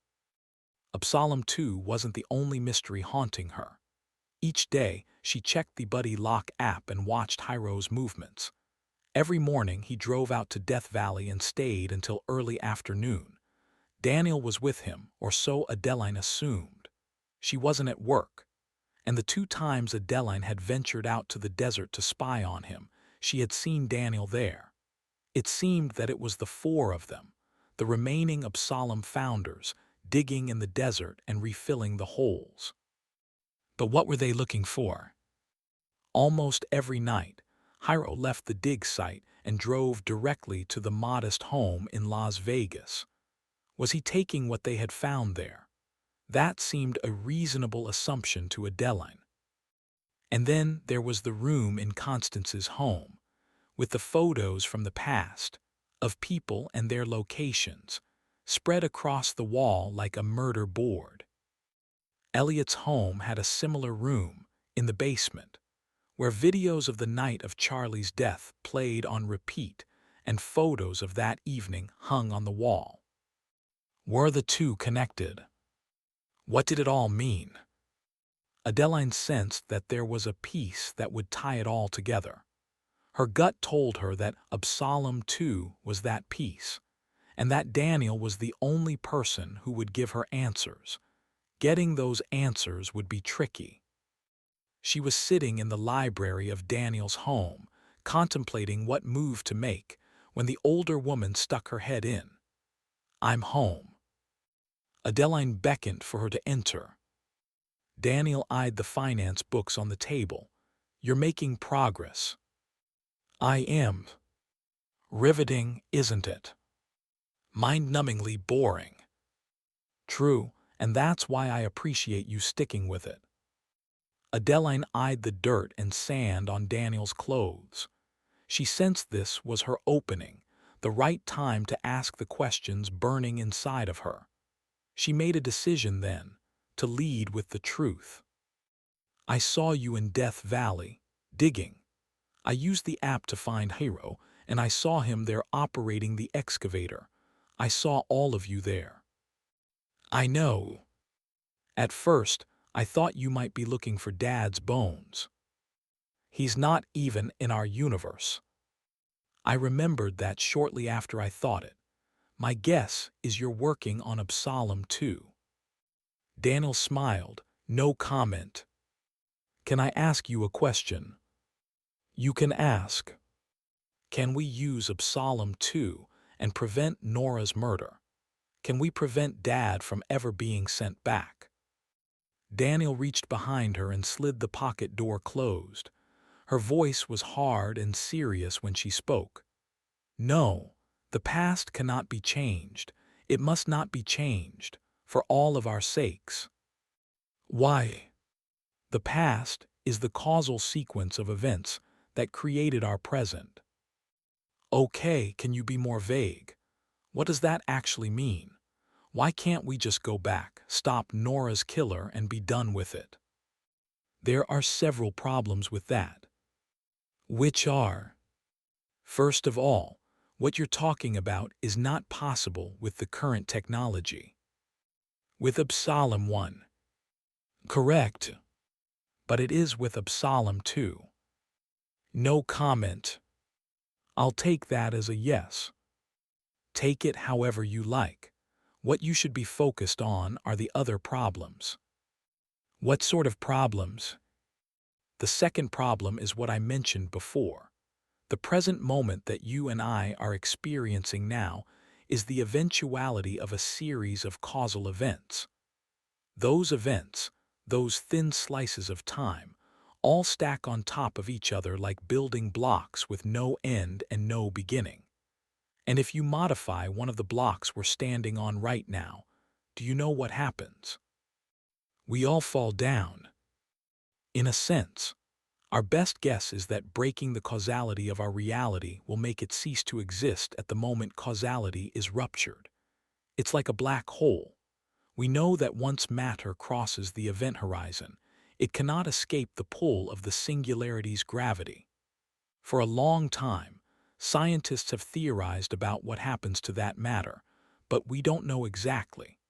Absalom 2 wasn't the only mystery haunting her. Each day, she checked the Buddy Lock app and watched Hyro's movements. Every morning, he drove out to Death Valley and stayed until early afternoon. Daniel was with him, or so Adeline assumed. She wasn't at work, and the 2 times Adeline had ventured out to the desert to spy on him, she had seen Daniel there. It seemed that it was the 4 of them, the remaining Absalom founders, digging in the desert and refilling the holes. But what were they looking for? Almost every night, Hyro left the dig site and drove directly to the modest home in Las Vegas. Was he taking what they had found there? That seemed a reasonable assumption to Adeline. And then there was the room in Constance's home, with the photos from the past, of people and their locations, spread across the wall like a murder board. Elliot's home had a similar room, in the basement, where videos of the night of Charlie's death played on repeat and photos of that evening hung on the wall. Were the 2 connected? What did it all mean? Adeline sensed that there was a piece that would tie it all together. Her gut told her that Absalom too was that piece, and that Daniel was the only person who would give her answers. Getting those answers would be tricky. She was sitting in the library of Daniel's home, contemplating what move to make, when the older woman stuck her head in. "I'm home." Adeline beckoned for her to enter. Daniel eyed the finance books on the table. "You're making progress." "I am." "Riveting, isn't it?" "Mind-numbingly boring." "True, and that's why I appreciate you sticking with it." Adeline eyed the dirt and sand on Daniel's clothes. She sensed this was her opening, the right time to ask the questions burning inside of her. She made a decision then, to lead with the truth. "I saw you in Death Valley, digging. I used the app to find Hero, and I saw him there operating the excavator. I saw all of you there." "I know. At first, I thought you might be looking for Dad's bones. He's not even in our universe." I remembered that shortly after I thought it. "My guess is you're working on Absalom too." Daniel smiled, no comment. "Can I ask you a question?" "You can ask." "Can we use Absalom too and prevent Nora's murder? Can we prevent Dad from ever being sent back?" Daniel reached behind her and slid the pocket door closed. Her voice was hard and serious when she spoke. "No, the past cannot be changed. It must not be changed, for all of our sakes." "Why?" "The past is the causal sequence of events that created our present." "Okay, can you be more vague? What does that actually mean? Why can't we just go back, stop Nora's killer, and be done with it?" "There are several problems with that." "Which are?" "First of all, what you're talking about is not possible with the current technology." "With Absalom 1. "Correct. But it is with Absalom 2. "No comment." "I'll take that as a yes." "Take it however you like. What you should be focused on are the other problems." "What sort of problems?" "The second problem is what I mentioned before. The present moment that you and I are experiencing now is the eventuality of a series of causal events. Those events, those thin slices of time, all stack on top of each other like building blocks with no end and no beginning. And if you modify one of the blocks we're standing on right now, do you know what happens? We all fall down. In a sense, our best guess is that breaking the causality of our reality will make it cease to exist at the moment causality is ruptured. It's like a black hole. We know that once matter crosses the event horizon, it cannot escape the pull of the singularity's gravity. For a long time, scientists have theorized about what happens to that matter, but we don't know exactly.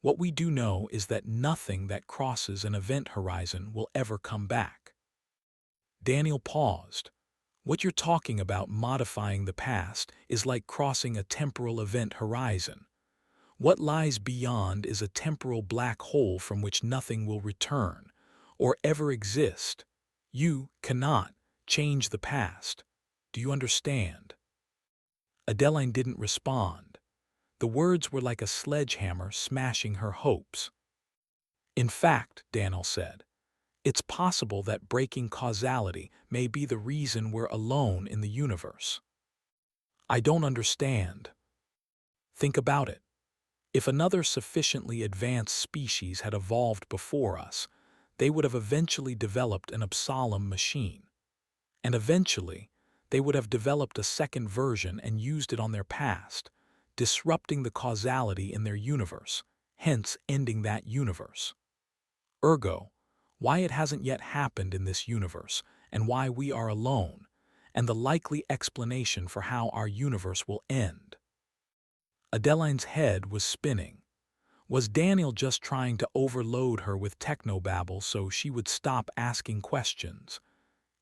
What we do know is that nothing that crosses an event horizon will ever come back." Daniel paused. "What you're talking about modifying the past is like crossing a temporal event horizon. What lies beyond is a temporal black hole from which nothing will return or ever exist. You cannot change the past. Do you understand?" Adeline didn't respond. The words were like a sledgehammer smashing her hopes. "In fact," Daniel said, "it's possible that breaking causality may be the reason we're alone in the universe." "I don't understand." "Think about it. If another sufficiently advanced species had evolved before us, they would have eventually developed an Absalom machine. And eventually, they would have developed a second version and used it on their past, disrupting the causality in their universe, hence ending that universe. Ergo, why it hasn't yet happened in this universe, and why we are alone, and the likely explanation for how our universe will end." Adeline's head was spinning. Was Daniel just trying to overload her with technobabble so she would stop asking questions?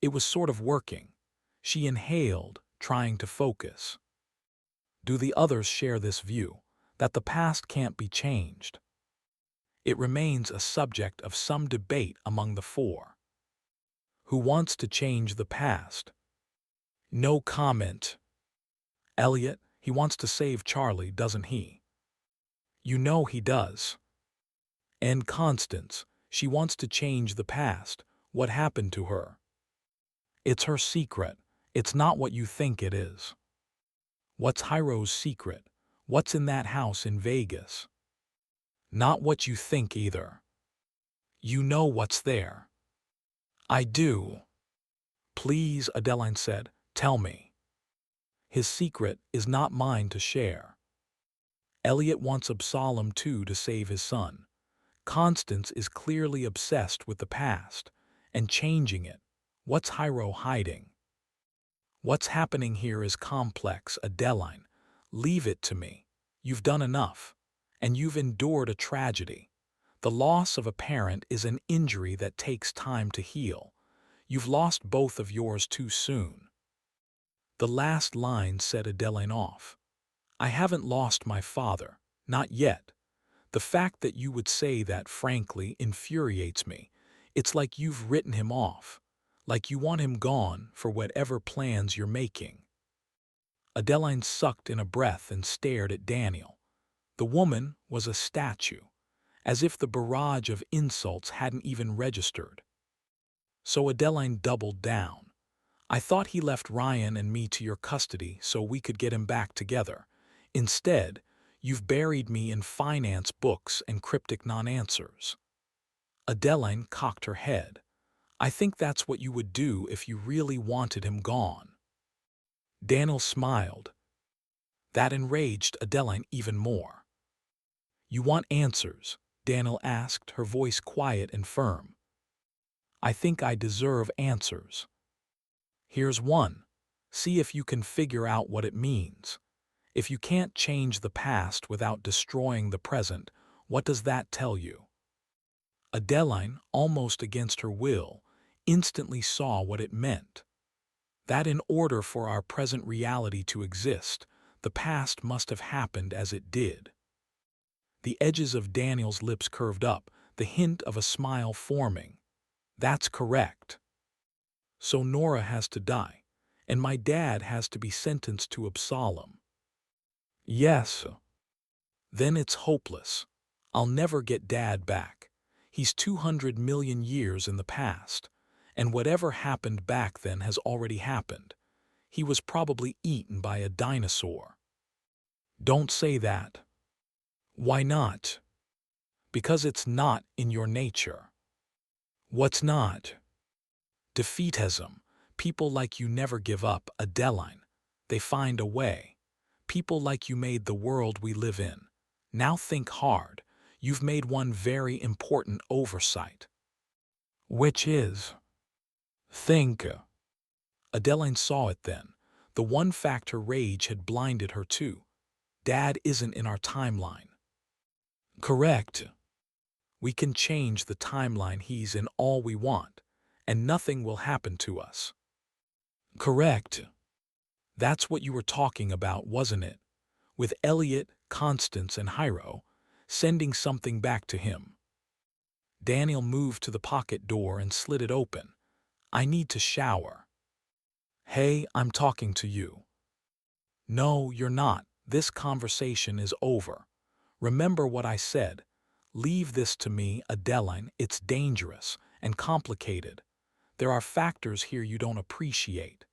It was sort of working. She inhaled, trying to focus. Do the others share this view, that the past can't be changed? It remains a subject of some debate among the four. Who wants to change the past? No comment. Elliot, he wants to save Charlie, doesn't he? You know he does. And Constance, she wants to change the past. What happened to her? It's her secret. It's not what you think it is. What's Hyro's secret? What's in that house in Vegas? Not what you think either. You know what's there. I do. Please, Adeline said, tell me. His secret is not mine to share. Elliot wants Absalom too to save his son. Constance is clearly obsessed with the past and changing it. What's Hyro hiding? What's happening here is complex, Adeline. Leave it to me. You've done enough. And you've endured a tragedy. The loss of a parent is an injury that takes time to heal. You've lost both of yours too soon. The last line set Adeline off. I haven't lost my father, not yet. The fact that you would say that, frankly, infuriates me. It's like you've written him off, like you want him gone for whatever plans you're making. Adeline sucked in a breath and stared at Daniel. The woman was a statue, as if the barrage of insults hadn't even registered. So Adeline doubled down. I thought he left Ryan and me to your custody so we could get him back together. Instead, you've buried me in finance books and cryptic non-answers. Adeline cocked her head. I think that's what you would do if you really wanted him gone. Daniel smiled. That enraged Adeline even more. You want answers? Daniel asked, her voice quiet and firm. I think I deserve answers. Here's one. See if you can figure out what it means. If you can't change the past without destroying the present, what does that tell you? Adeline, almost against her will, instantly saw what it meant. That in order for our present reality to exist, the past must have happened as it did. The edges of Daniel's lips curved up, the hint of a smile forming. That's correct. So Nora has to die, and my dad has to be sentenced to Absalom. Yes. Then it's hopeless. I'll never get Dad back. He's 200 million years in the past, and whatever happened back then has already happened. He was probably eaten by a dinosaur. Don't say that. Why not? Because it's not in your nature. What's not? Defeatism. People like you never give up, Adeline. They find a way. People like you made the world we live in. Now think hard. You've made one very important oversight. Which is? Think. Adeline saw it then. The one fact her rage had blinded her to. Dad isn't in our timeline. Correct. We can change the timeline he's in all we want, and nothing will happen to us. Correct. That's what you were talking about, wasn't it? With Elliot, Constance, and Hyro, sending something back to him. Daniel moved to the pocket door and slid it open. I need to shower. Hey, I'm talking to you. No, you're not. This conversation is over. Remember what I said. Leave this to me, Adeline. It's dangerous and complicated. There are factors here you don't appreciate.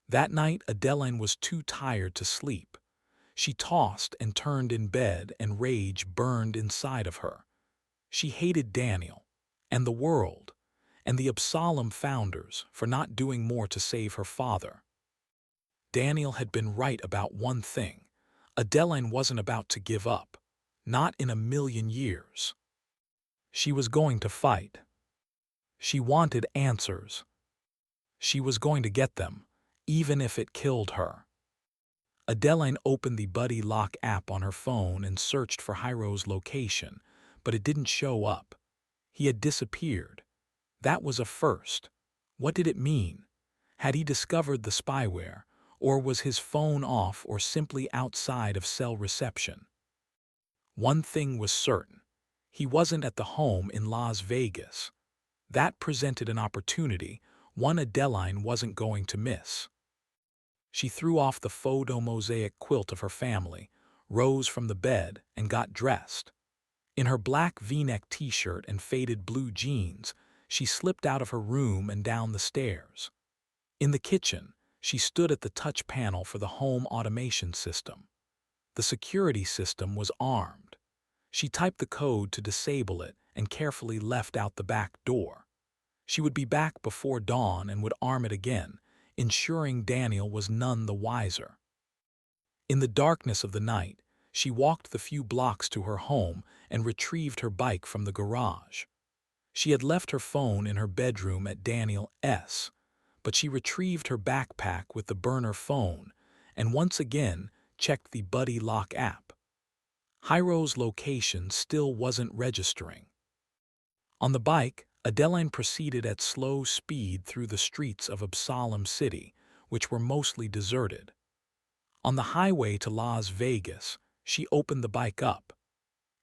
That night, Adeline was too tired to sleep. She tossed and turned in bed, and rage burned inside of her. She hated Daniel, and the world, and the Absalom founders for not doing more to save her father. Daniel had been right about one thing. Adeline wasn't about to give up. Not in a million years. She was going to fight. She wanted answers. She was going to get them, even if it killed her. Adeline opened the Buddy Lock app on her phone and searched for Hyro's location, but it didn't show up. He had disappeared. That was a first. What did it mean? Had he discovered the spyware, or was his phone off or simply outside of cell reception? One thing was certain. He wasn't at the home in Las Vegas. That presented an opportunity, one Adeline wasn't going to miss. She threw off the photo mosaic quilt of her family, rose from the bed, and got dressed. In her black V-neck t-shirt and faded blue jeans, she slipped out of her room and down the stairs. In the kitchen, she stood at the touch panel for the home automation system. The security system was armed. She typed the code to disable it and carefully left out the back door. She would be back before dawn and would arm it again, ensuring Daniel was none the wiser. In the darkness of the night, she walked the few blocks to her home and retrieved her bike from the garage. She had left her phone in her bedroom at Daniel's, but she retrieved her backpack with the burner phone and once again checked the Buddy Lock app. Hyro's location still wasn't registering. On the bike, Adeline proceeded at slow speed through the streets of Absalom City, which were mostly deserted. On the highway to Las Vegas, she opened the bike up.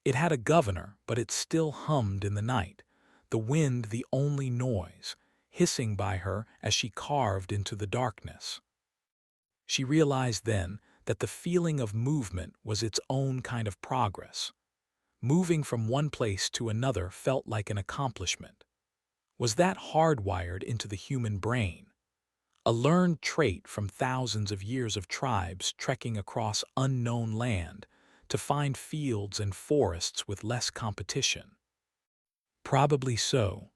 It had a governor, but it still hummed in the night, the wind the only noise, hissing by her as she carved into the darkness. She realized then that the feeling of movement was its own kind of progress. Moving from one place to another felt like an accomplishment. Was that hardwired into the human brain? A learned trait from thousands of years of tribes trekking across unknown land to find fields and forests with less competition? Probably so.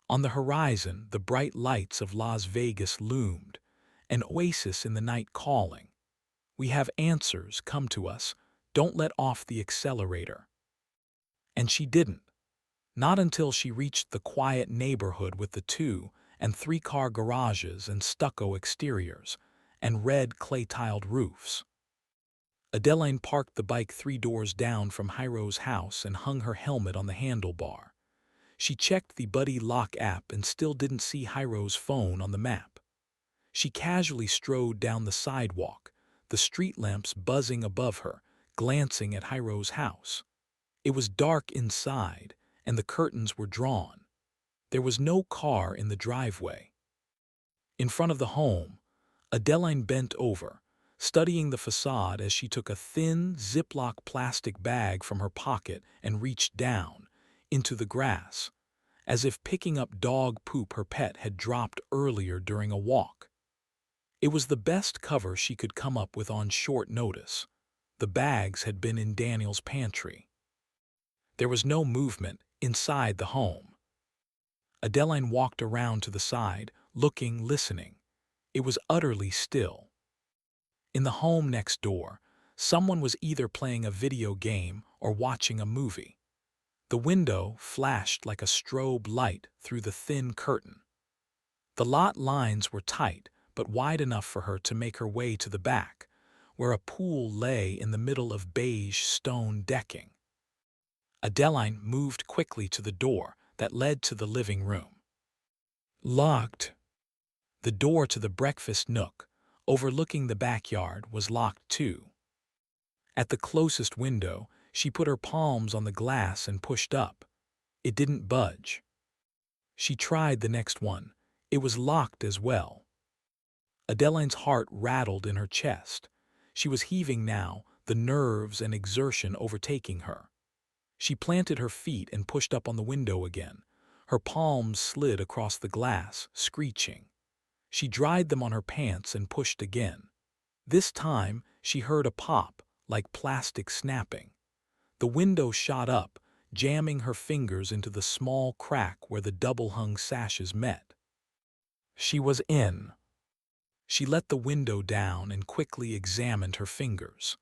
On the horizon, the bright lights of Las Vegas loomed, an oasis in the night calling. We have answers, come to us, don't let off the accelerator. And she didn't. Not until she reached the quiet neighborhood with the 2- and 3-car garages and stucco exteriors, and red clay-tiled roofs. Adeline parked the bike 3 doors down from Hyro's house and hung her helmet on the handlebar. She checked the Buddy Lock app and still didn't see Hyro's phone on the map. She casually strode down the sidewalk, the street lamps buzzing above her, glancing at Hyro's house. It was dark inside, and the curtains were drawn. There was no car in the driveway. In front of the home, Adeline bent over, studying the facade as she took a thin Ziploc plastic bag from her pocket and reached down into the grass, as if picking up dog poop her pet had dropped earlier during a walk. It was the best cover she could come up with on short notice. The bags had been in Daniel's pantry. There was no movement inside the home. Adeline walked around to the side, looking, listening. It was utterly still. In the home next door, someone was either playing a video game or watching a movie. The window flashed like a strobe light through the thin curtain. The lot lines were tight, but wide enough for her to make her way to the back, where a pool lay in the middle of beige stone decking. Adeline moved quickly to the door that led to the living room. Locked. The door to the breakfast nook, overlooking the backyard, was locked too. At the closest window, she put her palms on the glass and pushed up. It didn't budge. She tried the next one. It was locked as well. Adeline's heart rattled in her chest. She was heaving now, the nerves and exertion overtaking her. She planted her feet and pushed up on the window again. Her palms slid across the glass, screeching. She dried them on her pants and pushed again. This time, she heard a pop, like plastic snapping. The window shot up, jamming her fingers into the small crack where the double-hung sashes met. She was in. She let the window down and quickly examined her fingers.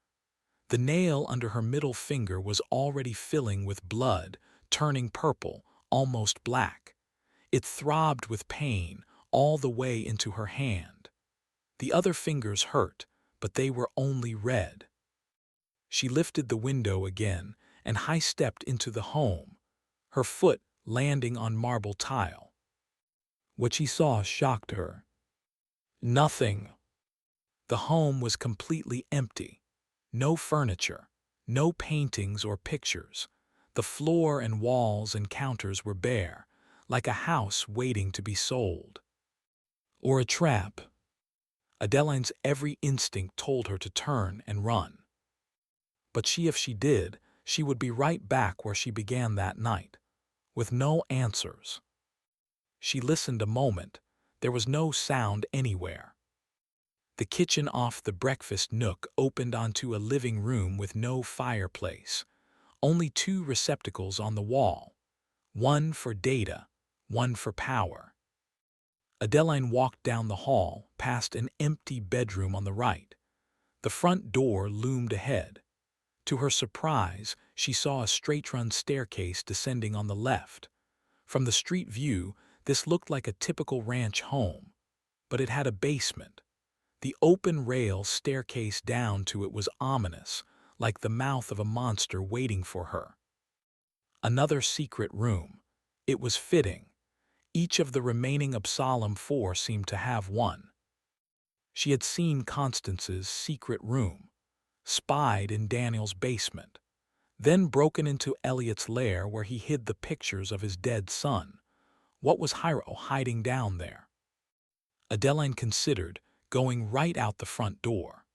The nail under her middle finger was already filling with blood, turning purple, almost black. It throbbed with pain all the way into her hand. The other fingers hurt, but they were only red. She lifted the window again and high-stepped into the home, her foot landing on marble tile. What she saw shocked her. Nothing. The home was completely empty. No furniture, no paintings or pictures. The floor and walls and counters were bare, like a house waiting to be sold. Or a trap. Adeline's every instinct told her to turn and run. But if she did, she would be right back where she began that night, with no answers. She listened a moment. There was no sound anywhere. The kitchen off the breakfast nook opened onto a living room with no fireplace, only two receptacles on the wall, one for data, one for power. Adeline walked down the hall, past an empty bedroom on the right. The front door loomed ahead. To her surprise, she saw a straight-run staircase descending on the left. From the street view, this looked like a typical ranch home, but it had a basement. The open rail staircase down to it was ominous, like the mouth of a monster waiting for her. Another secret room. It was fitting. Each of the remaining Absalom 4 seemed to have one. She had seen Constance's secret room, spied in Daniel's basement, then broken into Elliot's lair where he hid the pictures of his dead son. What was Hiro hiding down there? Adeline considered going right out the front door.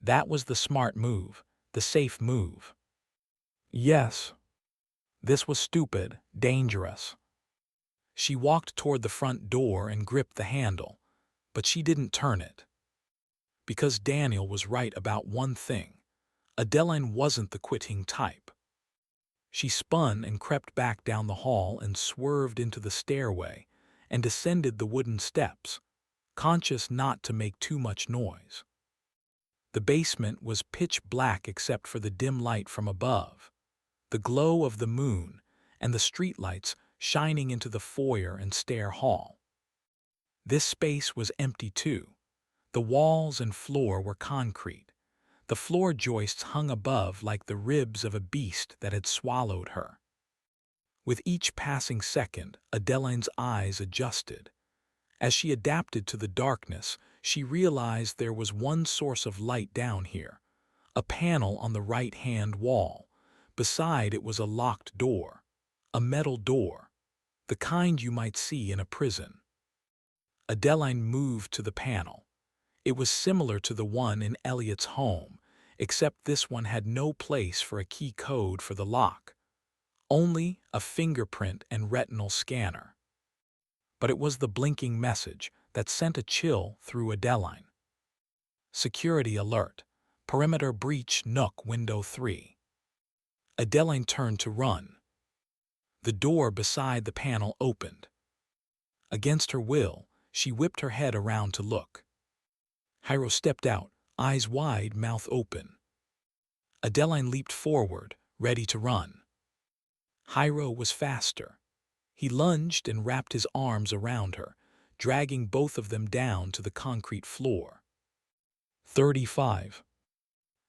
That was the smart move, the safe move. Yes, this was stupid, dangerous. She walked toward the front door and gripped the handle, but she didn't turn it. Because Daniel was right about one thing. Adeline wasn't the quitting type. She spun and crept back down the hall and swerved into the stairway and descended the wooden steps, conscious not to make too much noise. The basement was pitch black except for the dim light from above, the glow of the moon, and the streetlights shining into the foyer and stair hall. This space was empty too. The walls and floor were concrete. The floor joists hung above like the ribs of a beast that had swallowed her. With each passing second, Adeline's eyes adjusted. As she adapted to the darkness, she realized there was one source of light down here, a panel on the right-hand wall. Beside it was a locked door, a metal door, the kind you might see in a prison. Adeline moved to the panel. It was similar to the one in Elliot's home, except this one had no place for a key code for the lock, only a fingerprint and retinal scanner. But it was the blinking message that sent a chill through Adeline. Security alert. Perimeter breach nook window 3. Adeline turned to run. The door beside the panel opened. Against her will, she whipped her head around to look. Hiro stepped out, eyes wide, mouth open. Adeline leaped forward, ready to run. Hiro was faster. He lunged and wrapped his arms around her, dragging both of them down to the concrete floor. 35.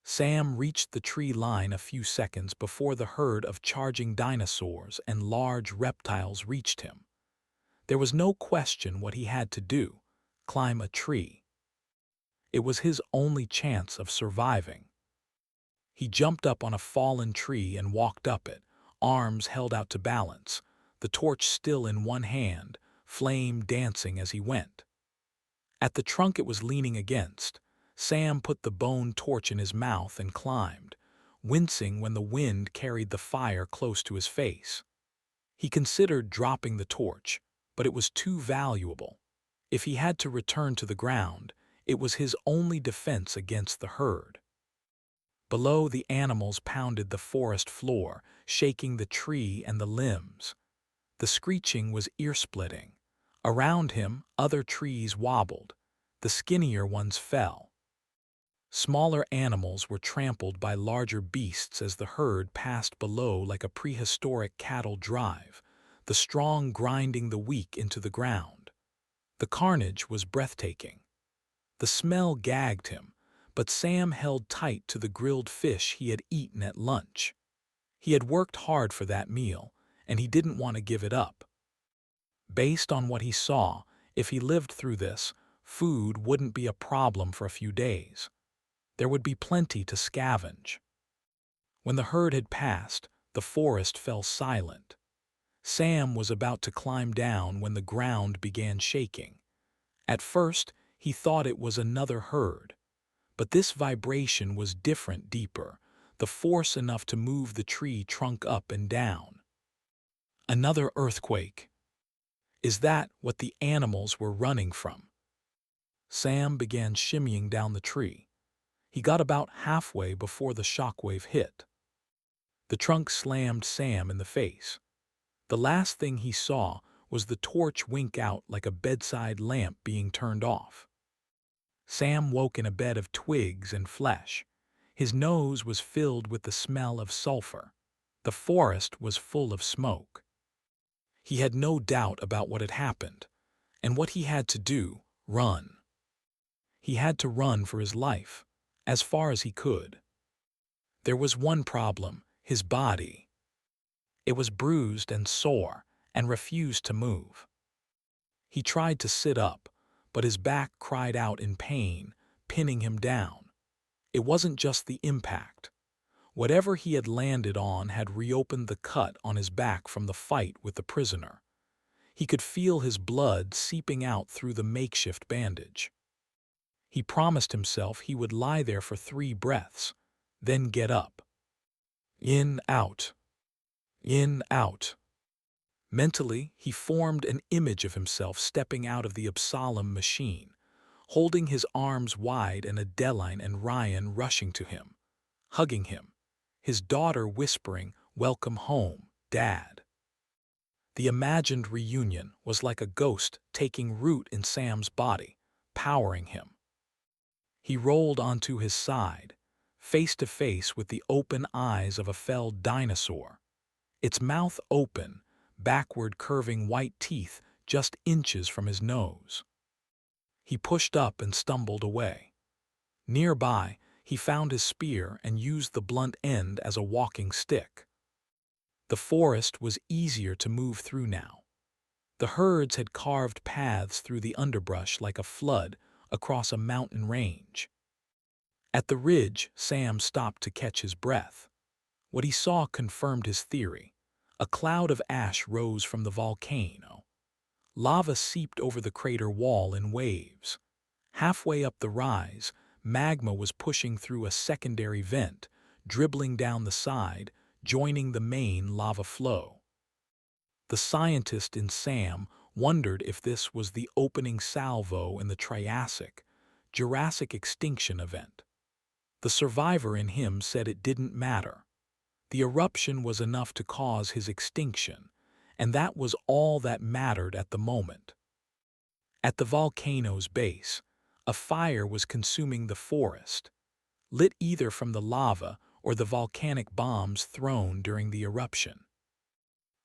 Sam reached the tree line a few seconds before the herd of charging dinosaurs and large reptiles reached him. There was no question what he had to do: climb a tree. It was his only chance of surviving. He jumped up on a fallen tree and walked up it, arms held out to balance, the torch still in one hand, flame dancing as he went. At the trunk it was leaning against, Sam put the bone torch in his mouth and climbed, wincing when the wind carried the fire close to his face. He considered dropping the torch, but it was too valuable. If he had to return to the ground, it was his only defense against the herd. Below, the animals pounded the forest floor, shaking the tree and the limbs. The screeching was ear-splitting. Around him, other trees wobbled. The skinnier ones fell. Smaller animals were trampled by larger beasts as the herd passed below like a prehistoric cattle drive, the strong grinding the weak into the ground. The carnage was breathtaking. The smell gagged him, But Sam held tight to the grilled fish he had eaten at lunch. He had worked hard for that meal, and he didn't want to give it up. Based on what he saw, if he lived through this, food wouldn't be a problem for a few days. There would be plenty to scavenge. When the herd had passed, the forest fell silent. Sam was about to climb down when the ground began shaking. At first, he thought it was another herd. But this vibration was different, deeper, the force enough to move the tree trunk up and down. Another earthquake. Is that what the animals were running from? Sam began shimmying down the tree. He got about halfway before the shockwave hit. The trunk slammed Sam in the face. The last thing he saw was the torch wink out like a bedside lamp being turned off. Sam woke in a bed of twigs and flesh. His nose was filled with the smell of sulfur. The forest was full of smoke. He had no doubt about what had happened, and what he had to do: run. He had to run for his life, as far as he could. There was one problem: his body. It was bruised and sore, and refused to move. He tried to sit up, but his back cried out in pain, pinning him down. It wasn't just the impact. Whatever he had landed on had reopened the cut on his back from the fight with the prisoner. He could feel his blood seeping out through the makeshift bandage. He promised himself he would lie there for 3 breaths, then get up. In, out. In, out. Mentally, he formed an image of himself stepping out of the Absalom machine, holding his arms wide, and Adeline and Ryan rushing to him, hugging him, his daughter whispering, "Welcome home, Dad." The imagined reunion was like a ghost taking root in Sam's body, powering him. He rolled onto his side, face to face with the open eyes of a felled dinosaur, its mouth open, backward curving white teeth just inches from his nose. He pushed up and stumbled away. Nearby, he found his spear and used the blunt end as a walking stick. The forest was easier to move through now. The herds had carved paths through the underbrush like a flood across a mountain range. At the ridge, Sam stopped to catch his breath. What he saw confirmed his theory. A cloud of ash rose from the volcano. Lava seeped over the crater wall in waves. Halfway up the rise, magma was pushing through a secondary vent, dribbling down the side, joining the main lava flow. The scientist in Sam wondered if this was the opening salvo in the Triassic, Jurassic extinction event. The survivor in him said it didn't matter. The eruption was enough to cause his extinction, and that was all that mattered at the moment. At the volcano's base, a fire was consuming the forest, lit either from the lava or the volcanic bombs thrown during the eruption.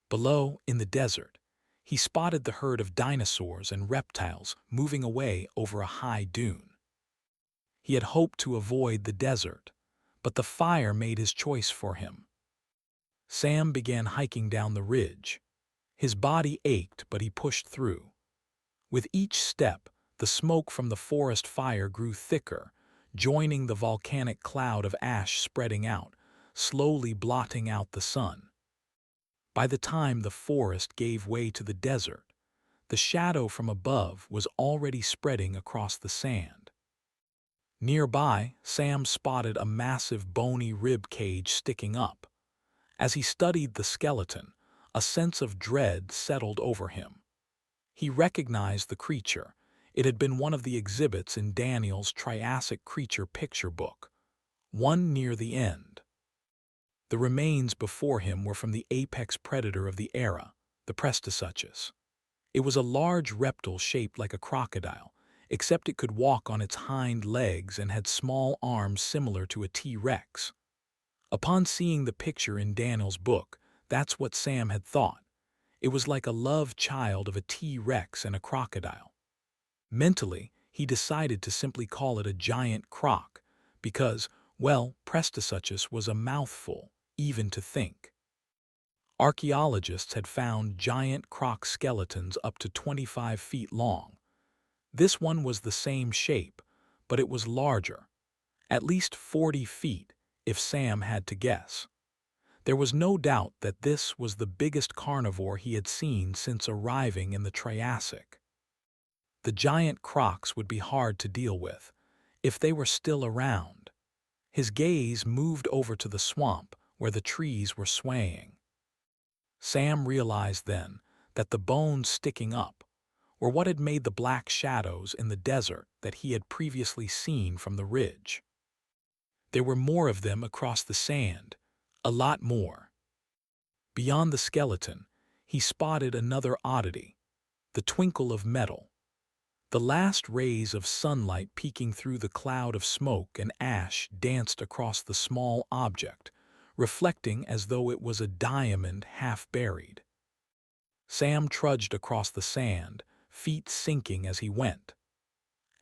Below, in the desert, he spotted the herd of dinosaurs and reptiles moving away over a high dune. He had hoped to avoid the desert, but the fire made his choice for him. Sam began hiking down the ridge. His body ached, but he pushed through. With each step, the smoke from the forest fire grew thicker, joining the volcanic cloud of ash spreading out, slowly blotting out the sun. By the time the forest gave way to the desert, the shadow from above was already spreading across the sand. Nearby, Sam spotted a massive bony rib cage sticking up. As he studied the skeleton, a sense of dread settled over him. He recognized the creature. It had been one of the exhibits in Daniel's Triassic creature picture book, one near the end. The remains before him were from the apex predator of the era, the Prestosuchus. It was a large reptile shaped like a crocodile, except it could walk on its hind legs and had small arms similar to a T-Rex. Upon seeing the picture in Daniel's book, that's what Sam had thought. It was like a love child of a T-Rex and a crocodile. Mentally, he decided to simply call it a giant croc, because, well, Prestisuchus was a mouthful, even to think. Archaeologists had found giant croc skeletons up to 25 feet long. This one was the same shape, but it was larger, at least 40 feet, if Sam had to guess. There was no doubt that this was the biggest carnivore he had seen since arriving in the Triassic. The giant crocs would be hard to deal with, if they were still around. His gaze moved over to the swamp where the trees were swaying. Sam realized then that the bones sticking up were what had made the black shadows in the desert that he had previously seen from the ridge. There were more of them across the sand, a lot more. Beyond the skeleton, he spotted another oddity, the twinkle of metal. The last rays of sunlight peeking through the cloud of smoke and ash danced across the small object, reflecting as though it was a diamond half buried. Sam trudged across the sand, feet sinking as he went.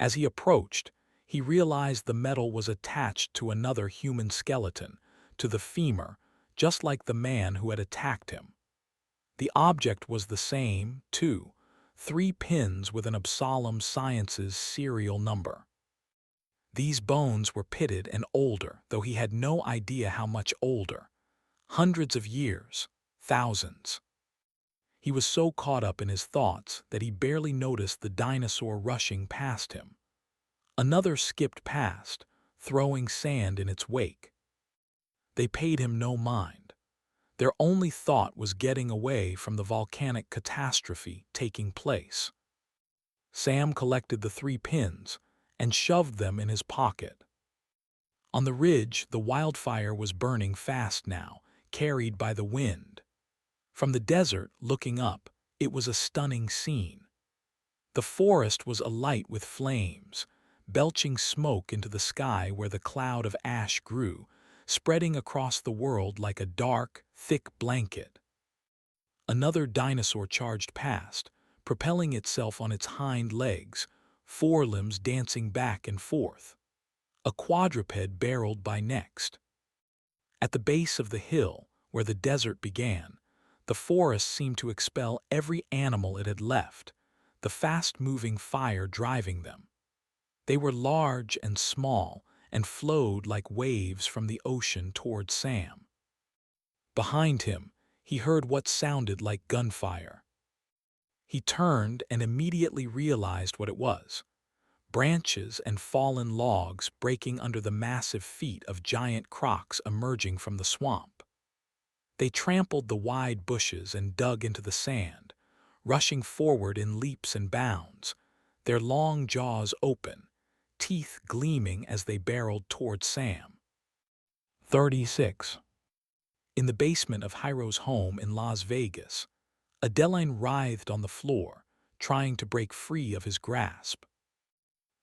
As he approached, he realized the metal was attached to another human skeleton, to the femur, just like the man who had attacked him. The object was the same, too, 3 pins with an Absalom Sciences serial number. These bones were pitted and older, though he had no idea how much older. Hundreds of years, thousands. He was so caught up in his thoughts that he barely noticed the dinosaur rushing past him. Another skipped past, throwing sand in its wake. They paid him no mind. Their only thought was getting away from the volcanic catastrophe taking place. Sam collected the 3 pins and shoved them in his pocket. On the ridge, the wildfire was burning fast now, carried by the wind. From the desert, looking up, it was a stunning scene. The forest was alight with flames, belching smoke into the sky where the cloud of ash grew, spreading across the world like a dark, thick blanket. Another dinosaur charged past, propelling itself on its hind legs, forelimbs dancing back and forth. A quadruped barreled by next. At the base of the hill, where the desert began, the forest seemed to expel every animal it had left, the fast-moving fire driving them. They were large and small and flowed like waves from the ocean toward Sam. Behind him, he heard what sounded like gunfire. He turned and immediately realized what it was. Branches and fallen logs breaking under the massive feet of giant crocs emerging from the swamp. They trampled the wide bushes and dug into the sand, rushing forward in leaps and bounds, their long jaws open, teeth gleaming as they barreled toward Sam. 36. In the basement of Hiro's home in Las Vegas, Adeline writhed on the floor, trying to break free of his grasp.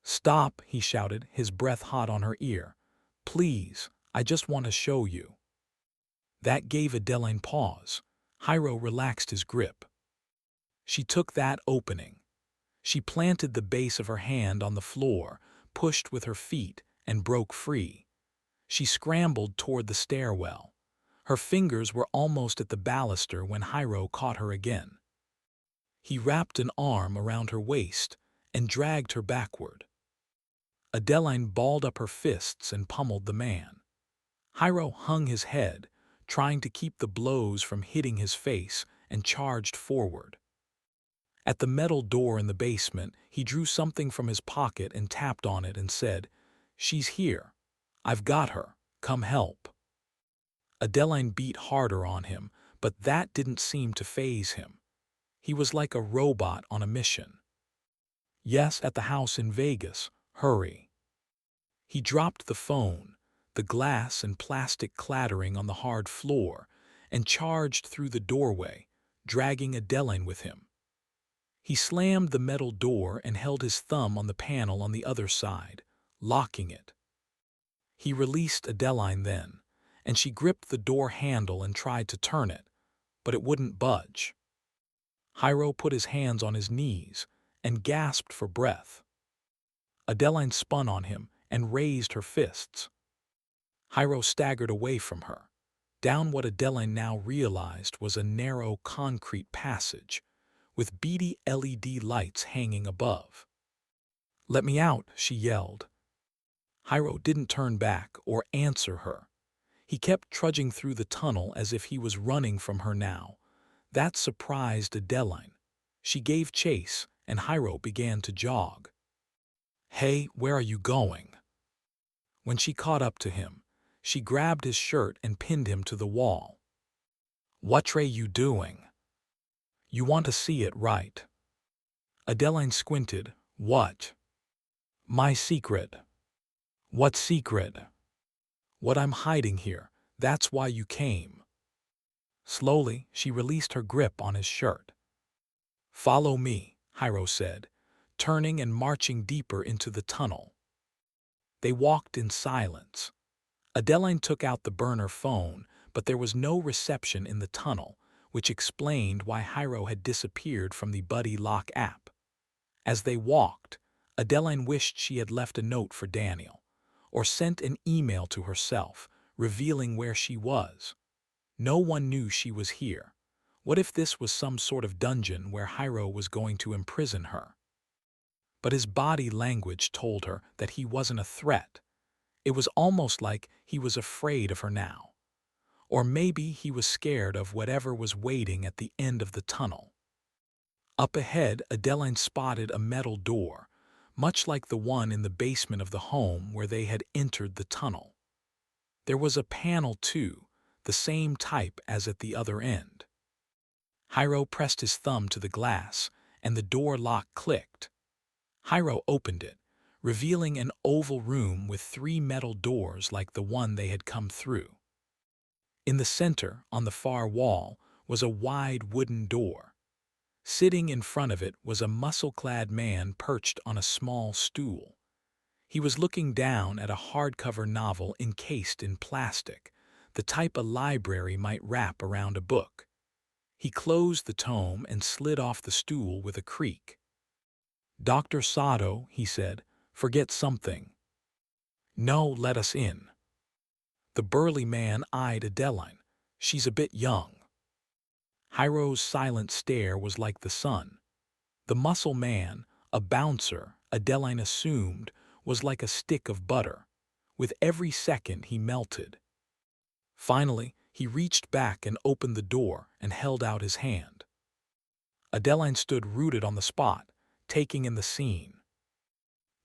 "Stop," he shouted, his breath hot on her ear. "Please, I just want to show you." That gave Adeline pause. Hiro relaxed his grip. She took that opening. She planted the base of her hand on the floor, pushed with her feet, and broke free. She scrambled toward the stairwell. Her fingers were almost at the baluster when Hiro caught her again. He wrapped an arm around her waist and dragged her backward. Adeline balled up her fists and pummeled the man. Hiro hung his head, trying to keep the blows from hitting his face, and charged forward. At the metal door in the basement, he drew something from his pocket and tapped on it and said, "She's here. I've got her. Come help." Adeline beat harder on him, but that didn't seem to faze him. He was like a robot on a mission. "Yes, at the house in Vegas. Hurry." He dropped the phone, the glass and plastic clattering on the hard floor, and charged through the doorway, dragging Adeline with him. He slammed the metal door and held his thumb on the panel on the other side, locking it. He released Adeline then, and she gripped the door handle and tried to turn it, but it wouldn't budge. Hiro put his hands on his knees and gasped for breath. Adeline spun on him and raised her fists. Hiro staggered away from her, down what Adeline now realized was a narrow concrete passage, with beady LED lights hanging above. "Let me out," she yelled. Hiro didn't turn back or answer her. He kept trudging through the tunnel as if he was running from her now. That surprised Adeline. She gave chase, and Hiro began to jog. "Hey, where are you going?" When she caught up to him, she grabbed his shirt and pinned him to the wall. "What're you doing? You want to see it, right?" Adeline squinted. "What?" "My secret." "What secret?" "What I'm hiding here. That's why you came." Slowly, she released her grip on his shirt. "Follow me," Hiro said, turning and marching deeper into the tunnel. They walked in silence. Adeline took out the burner phone, but there was no reception in the tunnel, which explained why Hiro had disappeared from the Buddy Lock app. As they walked, Adeline wished she had left a note for Daniel, or sent an email to herself, revealing where she was. No one knew she was here. What if this was some sort of dungeon where Hiro was going to imprison her? But his body language told her that he wasn't a threat. It was almost like he was afraid of her now. Or maybe he was scared of whatever was waiting at the end of the tunnel. Up ahead, Adeline spotted a metal door, much like the one in the basement of the home where they had entered the tunnel. There was a panel too, the same type as at the other end. Hiro pressed his thumb to the glass, and the door lock clicked. Hiro opened it, revealing an oval room with 3 metal doors like the one they had come through. In the center, on the far wall, was a wide wooden door. Sitting in front of it was a muscle-clad man perched on a small stool. He was looking down at a hardcover novel encased in plastic, the type a library might wrap around a book. He closed the tome and slid off the stool with a creak. "Dr. Sato," he said, "forget something." "No, let us in." The burly man eyed Adeline. "She's a bit young." Hiro's silent stare was like the sun. The muscle man, a bouncer, Adeline assumed, was like a stick of butter. With every second he melted. Finally, he reached back and opened the door and held out his hand. Adeline stood rooted on the spot, taking in the scene.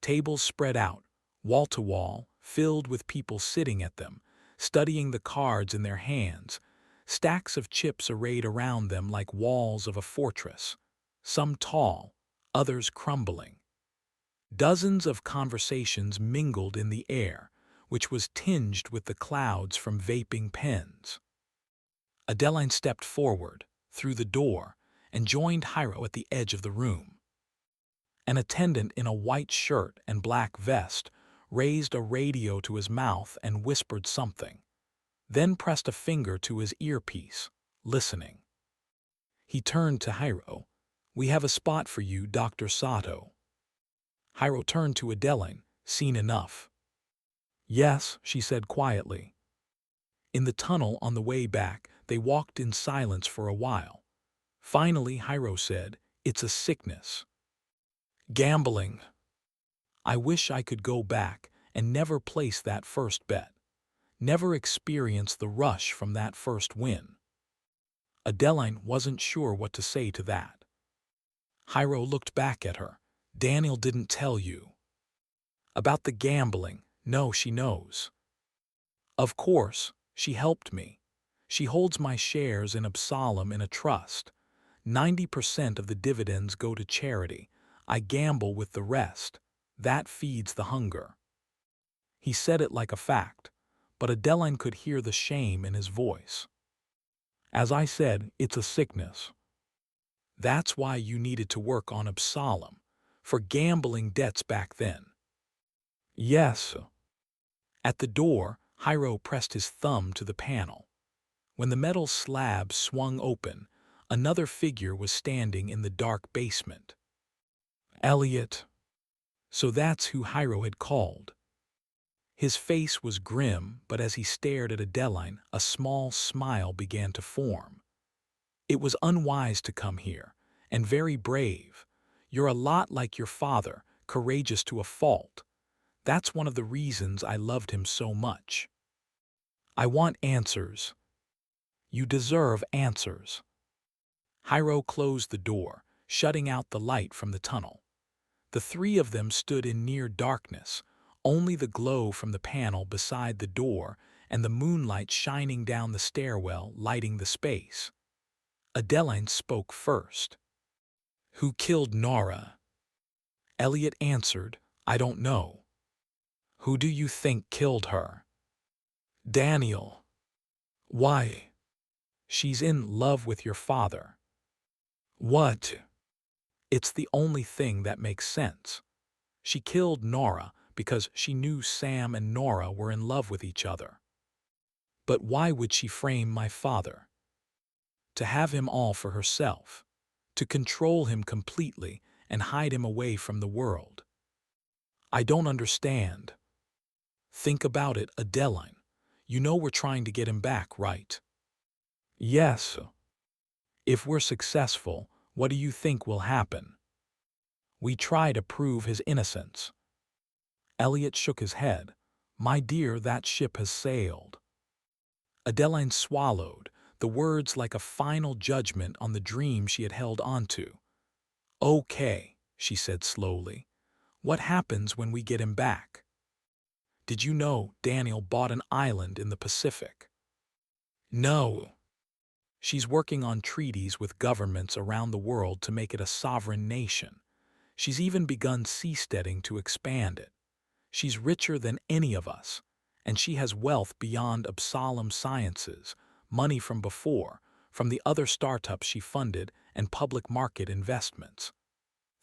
Tables spread out, wall to wall, filled with people sitting at them, studying the cards in their hands, stacks of chips arrayed around them like walls of a fortress, some tall, others crumbling. Dozens of conversations mingled in the air, which was tinged with the clouds from vaping pens. Adeline stepped forward, through the door, and joined Hiro at the edge of the room. An attendant in a white shirt and black vest raised a radio to his mouth and whispered something, then pressed a finger to his earpiece, listening. He turned to Hiro. "We have a spot for you, Dr. Sato." Hiro turned to Adeline, "Seen enough?" "Yes," she said quietly. In the tunnel on the way back, they walked in silence for a while. Finally, Hiro said, "It's a sickness." "Gambling. I wish I could go back and never place that first bet, never experience the rush from that first win." Adeline wasn't sure what to say to that. Hiro looked back at her. "Daniel didn't tell you." "About the gambling? No, she knows." "Of course, she helped me. She holds my shares in Absalom in a trust. 90% of the dividends go to charity. I gamble with the rest. That feeds the hunger." He said it like a fact, but Adeline could hear the shame in his voice. "As I said, it's a sickness. That's why you needed to work on Absalom, for gambling debts back then." "Yes." At the door, Hiro pressed his thumb to the panel. When the metal slab swung open, another figure was standing in the dark basement. Elliot. So that's who Hiro had called. His face was grim, but as he stared at Adeline, a small smile began to form. It was unwise to come here, and very brave. You're a lot like your father, courageous to a fault. That's one of the reasons I loved him so much. I want answers. You deserve answers. Hiro closed the door, shutting out the light from the tunnel. The three of them stood in near darkness, only the glow from the panel beside the door and the moonlight shining down the stairwell lighting the space. Adeline spoke first. Who killed Nora? Elliot answered, I don't know. Who do you think killed her? Daniel. Why? She's in love with your father. What? It's the only thing that makes sense. She killed Nora because she knew Sam and Nora were in love with each other. But why would she frame my father? To have him all for herself. To control him completely and hide him away from the world. I don't understand. Think about it, Adeline. You know we're trying to get him back, right? Yes. If we're successful, what do you think will happen? We try to prove his innocence. Elliot shook his head. My dear, that ship has sailed. Adeline swallowed, the words like a final judgment on the dream she had held onto. Okay, she said slowly. What happens when we get him back? Did you know Daniel bought an island in the Pacific? No. She's working on treaties with governments around the world to make it a sovereign nation. She's even begun seasteading to expand it. She's richer than any of us, and she has wealth beyond Absalom Sciences, money from before, from the other startups she funded and public market investments.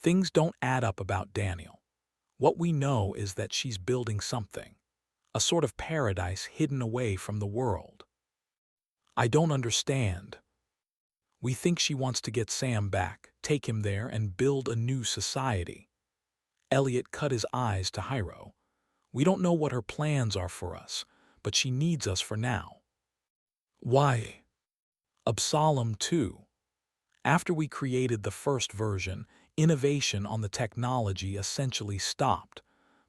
Things don't add up about Daniel. What we know is that she's building something, a sort of paradise hidden away from the world. I don't understand. We think she wants to get Sam back, take him there, and build a new society. Elliot cut his eyes to Hiro. We don't know what her plans are for us, but she needs us for now. Why? Absalom too. After we created the first version, innovation on the technology essentially stopped.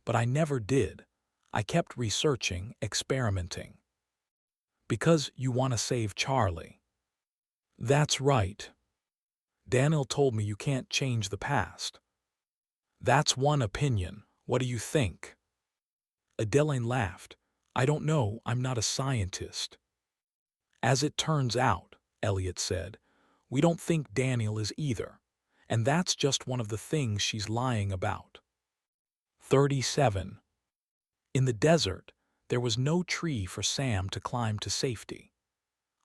But I never did. I kept researching, experimenting. Because you want to save Charlie. That's right. Daniel told me you can't change the past. That's one opinion. What do you think? Adeline laughed. I don't know, I'm not a scientist. As it turns out, Elliot said, we don't think Daniel is either. And that's just one of the things she's lying about. 37. In the desert, there was no tree for Sam to climb to safety.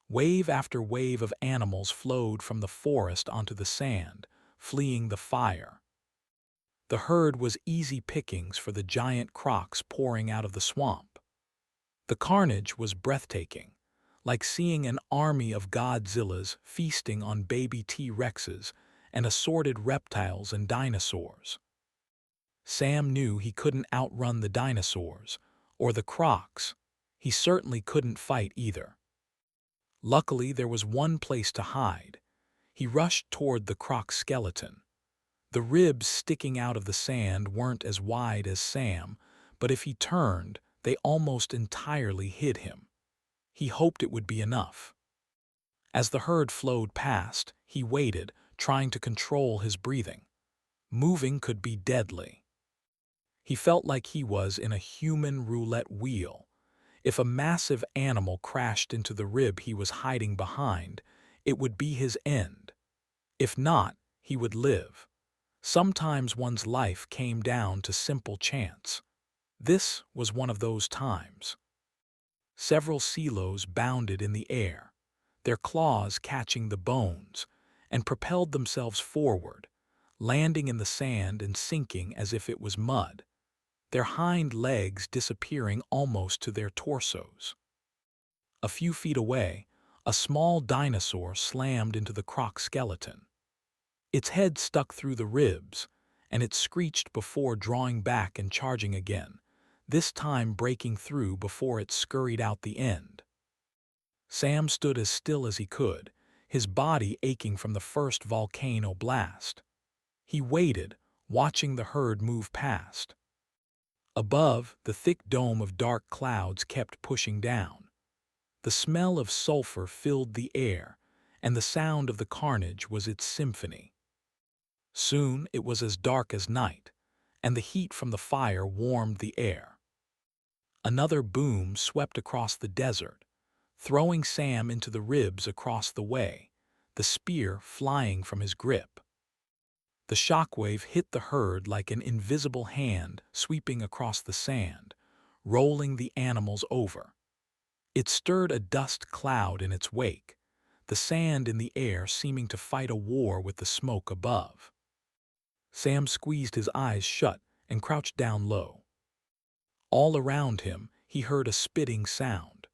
Wave after wave of animals flowed from the forest onto the sand, fleeing the fire. The herd was easy pickings for the giant crocs pouring out of the swamp. The carnage was breathtaking, like seeing an army of Godzillas feasting on baby T-Rexes and assorted reptiles and dinosaurs. Sam knew he couldn't outrun the dinosaurs, or the crocs. He certainly couldn't fight either. Luckily, there was one place to hide. He rushed toward the croc skeleton. The ribs sticking out of the sand weren't as wide as Sam, but if he turned, they almost entirely hid him. He hoped it would be enough. As the herd flowed past, he waited, trying to control his breathing. Moving could be deadly. He felt like he was in a human roulette wheel. If a massive animal crashed into the rib he was hiding behind, it would be his end. If not, he would live. Sometimes one's life came down to simple chance. This was one of those times. Several silos bounded in the air, their claws catching the bones, and propelled themselves forward, landing in the sand and sinking as if it was mud, their hind legs disappearing almost to their torsos. A few feet away, a small dinosaur slammed into the croc skeleton. Its head stuck through the ribs, and it screeched before drawing back and charging again, this time breaking through before it scurried out the end. Sam stood as still as he could, his body aching from the first volcano blast. He waited, watching the herd move past. Above, the thick dome of dark clouds kept pushing down. The smell of sulfur filled the air, and the sound of the carnage was its symphony. Soon it was as dark as night, and the heat from the fire warmed the air. Another boom swept across the desert, throwing Sam into the ribs across the way, the spear flying from his grip. The shockwave hit the herd like an invisible hand sweeping across the sand, rolling the animals over. It stirred a dust cloud in its wake, the sand in the air seeming to fight a war with the smoke above. Sam squeezed his eyes shut and crouched down low. All around him, he heard a spitting sound.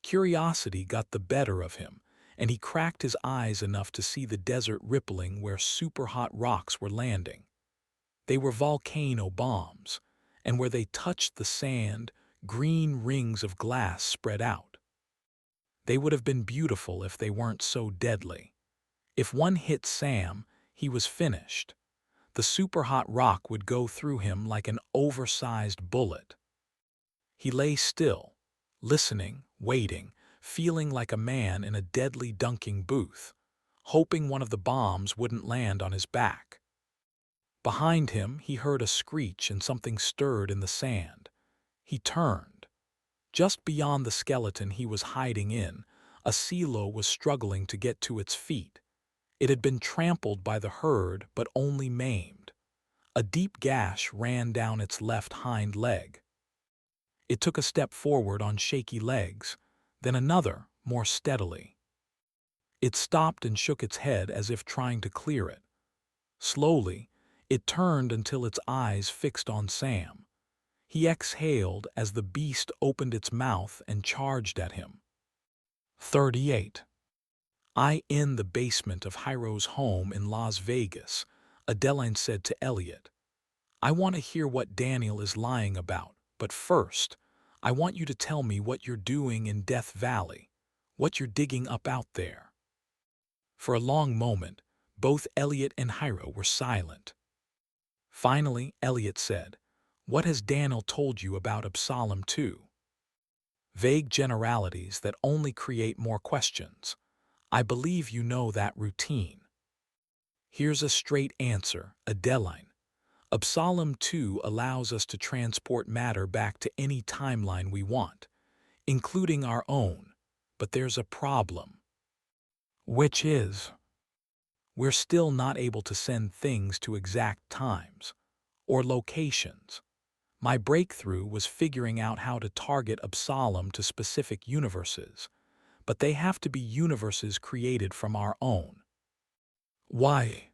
Curiosity got the better of him, and he cracked his eyes enough to see the desert rippling where super-hot rocks were landing. They were volcano bombs, and where they touched the sand, green rings of glass spread out. They would have been beautiful if they weren't so deadly. If one hit Sam, he was finished. The super-hot rock would go through him like an oversized bullet. He lay still, listening, waiting, feeling like a man in a deadly dunking booth, hoping one of the bombs wouldn't land on his back. Behind him, he heard a screech and something stirred in the sand. He turned. Just beyond the skeleton he was hiding in, a silo was struggling to get to its feet. It had been trampled by the herd, but only maimed. A deep gash ran down its left hind leg. It took a step forward on shaky legs, then another, more steadily. It stopped and shook its head as if trying to clear it. Slowly, it turned until its eyes fixed on Sam. He exhaled as the beast opened its mouth and charged at him. 38. In the basement of Hyro's home in Las Vegas, Adeline said to Elliot, "I want to hear what Daniel is lying about, but first, I want you to tell me what you're doing in Death Valley, what you're digging up out there." For a long moment, both Elliot and Hyro were silent. Finally, Elliot said, "What has Daniel told you about Absalom 2? Vague generalities that only create more questions. I believe you know that routine." "Here's a straight answer, Adeline. Absalom 2 allows us to transport matter back to any timeline we want, including our own. But there's a problem. Which is, we're still not able to send things to exact times or locations. My breakthrough was figuring out how to target Absalom to specific universes, but they have to be universes created from our own. Why?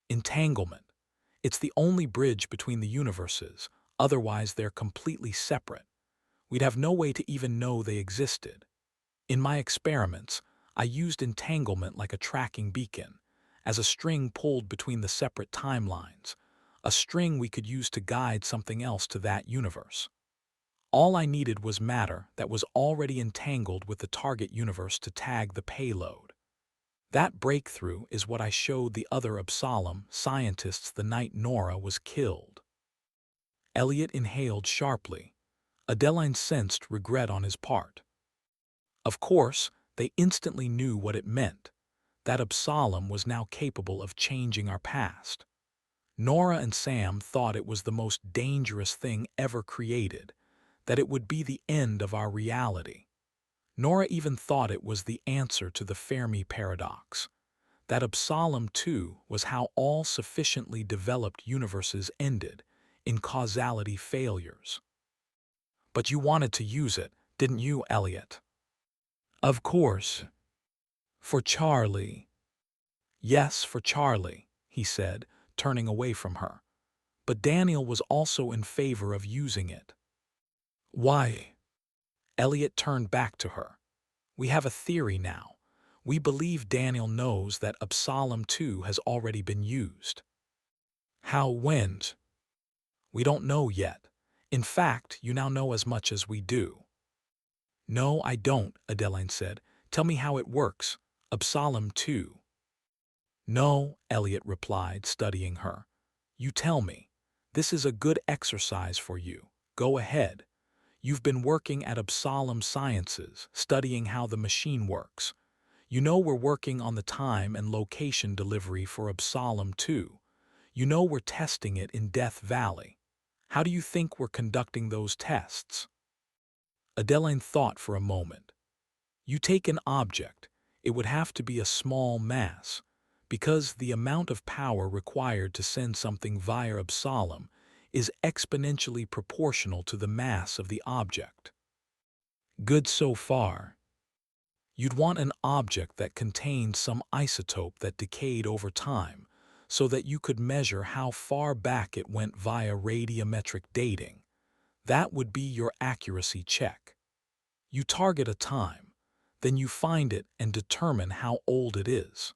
Entanglement. It's the only bridge between the universes, otherwise they're completely separate. We'd have no way to even know they existed. In my experiments, I used entanglement like a tracking beacon, as a string pulled between the separate timelines, a string we could use to guide something else to that universe. All I needed was matter that was already entangled with the target universe to tag the payload. That breakthrough is what I showed the other Absalom scientists the night Nora was killed. Elliot inhaled sharply. Adeline sensed regret on his part. Of course, they instantly knew what it meant, that Absalom was now capable of changing our past. Nora and Sam thought it was the most dangerous thing ever created, that it would be the end of our reality. Nora even thought it was the answer to the Fermi paradox, that Absalom 2 was how all sufficiently developed universes ended, in causality failures. But you wanted to use it, didn't you, Elliot? Of course. For Charlie. Yes, for Charlie, he said, turning away from her. But Daniel was also in favor of using it. Why? Elliot turned back to her. We have a theory now. We believe Daniel knows that Absalom 2 has already been used. How, when? We don't know yet. In fact, you now know as much as we do. No, I don't, Adeline said. Tell me how it works. Absalom too. No, Elliot replied, studying her. You tell me. This is a good exercise for you. Go ahead. You've been working at Absalom Sciences, studying how the machine works. You know we're working on the time and location delivery for Absalom too. You know we're testing it in Death Valley. How do you think we're conducting those tests? Adeline thought for a moment. You take an object, it would have to be a small mass, because the amount of power required to send something via Absalom is exponentially proportional to the mass of the object. Good so far. You'd want an object that contained some isotope that decayed over time, so that you could measure how far back it went via radiometric dating. That would be your accuracy check. You target a time, then you find it and determine how old it is.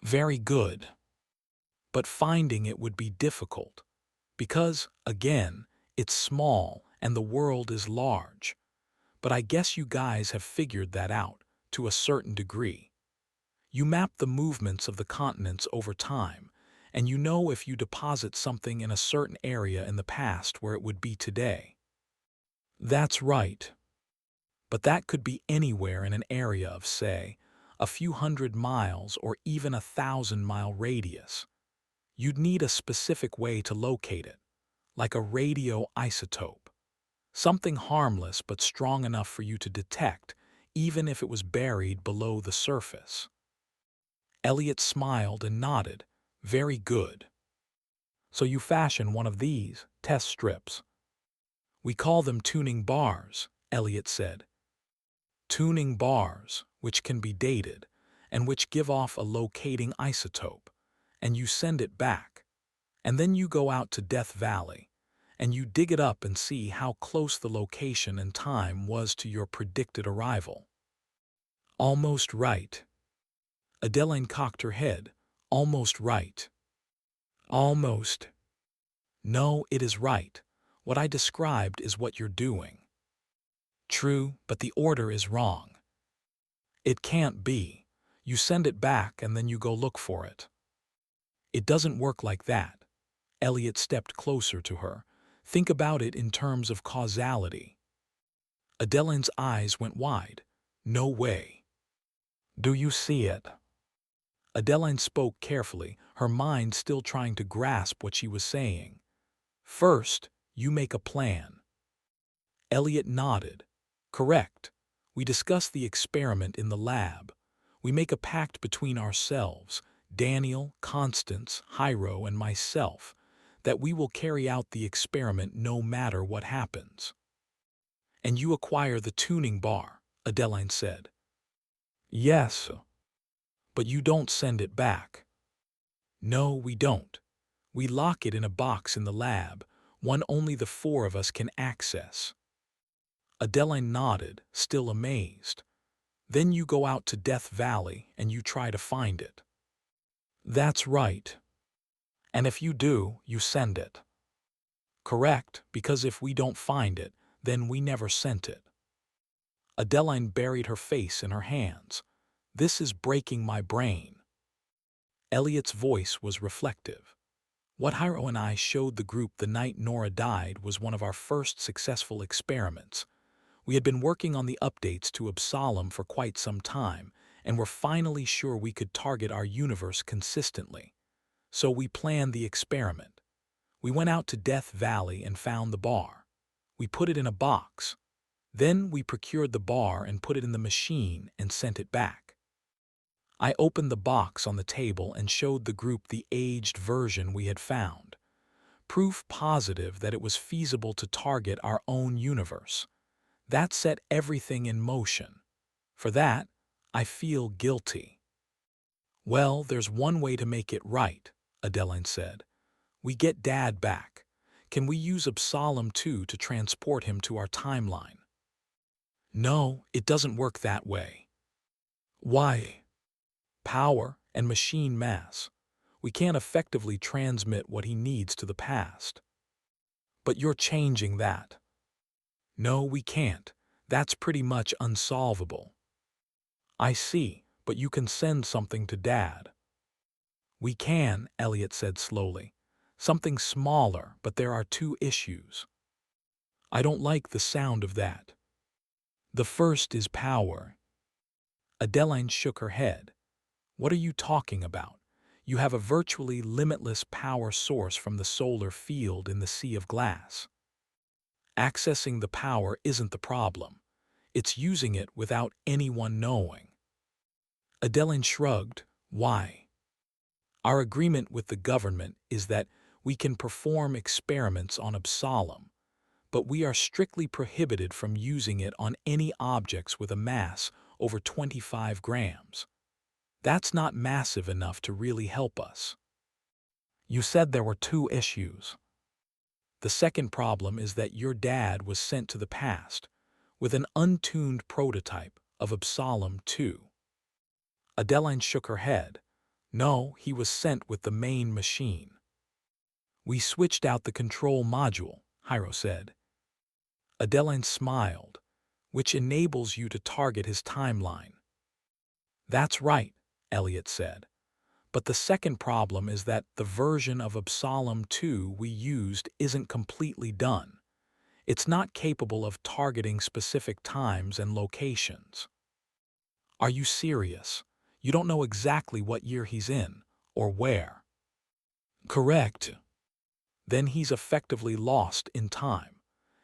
Very good. But finding it would be difficult, because, again, it's small and the world is large. But I guess you guys have figured that out, to a certain degree. You map the movements of the continents over time, and you know if you deposit something in a certain area in the past where it would be today. That's right. But that could be anywhere in an area of, say, a few 100 miles or even 1,000-mile radius. You'd need a specific way to locate it, like a radioisotope. Something harmless but strong enough for you to detect, even if it was buried below the surface. Elliot smiled and nodded. Very good. So you fashion one of these test strips. We call them tuning bars, Elliot said. Tuning bars, which can be dated, and which give off a locating isotope, and you send it back. And then you go out to Death Valley, and you dig it up and see how close the location and time was to your predicted arrival. Almost right. Adeline cocked her head. Almost right. Almost. No, it is right. What I described is what you're doing. True, but the order is wrong. It can't be. You send it back and then you go look for it. It doesn't work like that. Elliot stepped closer to her. Think about it in terms of causality. Adeline's eyes went wide. No way. Do you see it? Adeline spoke carefully, her mind still trying to grasp what she was saying. First, you make a plan. Elliot nodded. Correct. We discuss the experiment in the lab. We make a pact between ourselves, Daniel, Constance, Hyro, and myself, that we will carry out the experiment no matter what happens. And you acquire the tuning bar, Adeline said. Yes. But you don't send it back. No, we don't. We lock it in a box in the lab, one only the four of us can access. Adeline nodded, still amazed. Then you go out to Death Valley and you try to find it. That's right. And if you do, you send it. Correct, because if we don't find it, then we never sent it. Adeline buried her face in her hands. This is breaking my brain. Elliot's voice was reflective. What Hyro and I showed the group the night Nora died was one of our first successful experiments. We had been working on the updates to Absalom for quite some time, and were finally sure we could target our universe consistently. So we planned the experiment. We went out to Death Valley and found the bar. We put it in a box. Then we procured the bar and put it in the machine and sent it back. I opened the box on the table and showed the group the aged version we had found. Proof positive that it was feasible to target our own universe. That set everything in motion. For that, I feel guilty. Well, there's one way to make it right, Adeline said. We get Dad back. Can we use Absalom too to transport him to our timeline? No, it doesn't work that way. Why? Power and machine mass. We can't effectively transmit what he needs to the past. But you're changing that. No, we can't. That's pretty much unsolvable. I see, but you can send something to Dad. We can, Elliot said slowly. Something smaller, but there are two issues. I don't like the sound of that. The first is power. Adeline shook her head. What are you talking about? You have a virtually limitless power source from the solar field in the sea of glass. Accessing the power isn't the problem. It's using it without anyone knowing. Adeline shrugged. Why? Our agreement with the government is that we can perform experiments on Absalom, but we are strictly prohibited from using it on any objects with a mass over 25 grams. That's not massive enough to really help us. You said there were two issues. The second problem is that your dad was sent to the past with an untuned prototype of Absalom 2. Adeline shook her head. No, he was sent with the main machine. We switched out the control module, Hiro said. Adeline smiled, which enables you to target his timeline. That's right, Elliot said. But the second problem is that the version of Absalom 2 we used isn't completely done. It's not capable of targeting specific times and locations. Are you serious? You don't know exactly what year he's in, or where. Correct. Then he's effectively lost in time,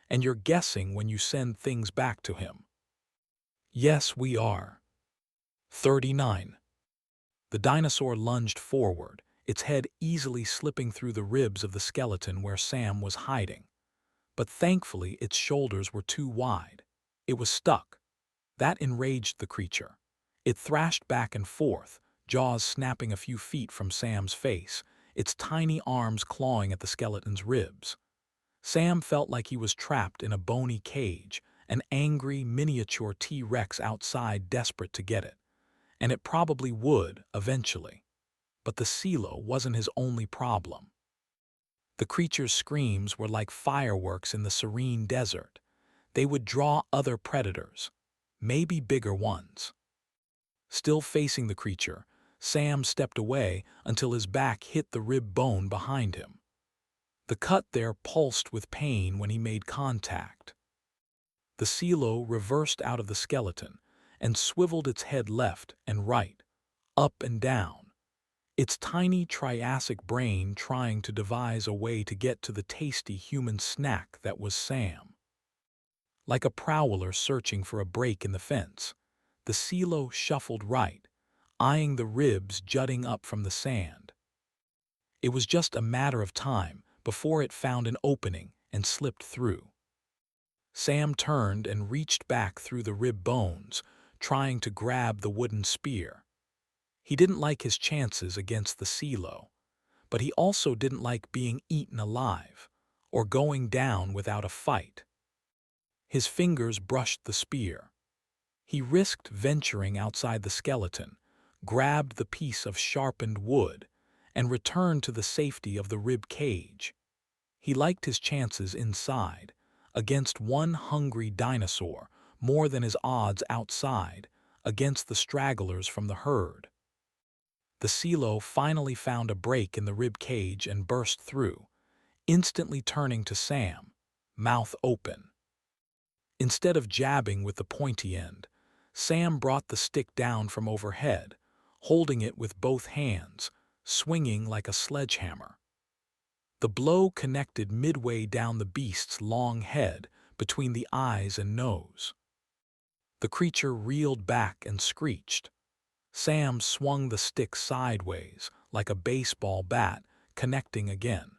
and you're guessing when you send things back to him. Yes, we are. 39. The dinosaur lunged forward, its head easily slipping through the ribs of the skeleton where Sam was hiding. But thankfully its shoulders were too wide. It was stuck. That enraged the creature. It thrashed back and forth, jaws snapping a few feet from Sam's face, its tiny arms clawing at the skeleton's ribs. Sam felt like he was trapped in a bony cage, an angry miniature T-Rex outside desperate to get it. And it probably would, eventually. But the silo wasn't his only problem. The creature's screams were like fireworks in the serene desert. They would draw other predators, maybe bigger ones. Still facing the creature, Sam stepped away until his back hit the rib bone behind him. The cut there pulsed with pain when he made contact. The silo reversed out of the skeleton and swiveled its head left and right, up and down, its tiny Triassic brain trying to devise a way to get to the tasty human snack that was Sam. Like a prowler searching for a break in the fence, the silo shuffled right, eyeing the ribs jutting up from the sand. It was just a matter of time before it found an opening and slipped through. Sam turned and reached back through the rib bones, trying to grab the wooden spear. He didn't like his chances against the silo, but he also didn't like being eaten alive or going down without a fight. His fingers brushed the spear. He risked venturing outside the skeleton, grabbed the piece of sharpened wood, and returned to the safety of the rib cage. He liked his chances inside, against one hungry dinosaur, more than his odds outside, against the stragglers from the herd. The silo finally found a break in the rib cage and burst through, instantly turning to Sam, mouth open. Instead of jabbing with the pointy end, Sam brought the stick down from overhead, holding it with both hands, swinging like a sledgehammer. The blow connected midway down the beast's long head, between the eyes and nose. The creature reeled back and screeched. Sam swung the stick sideways, like a baseball bat, connecting again.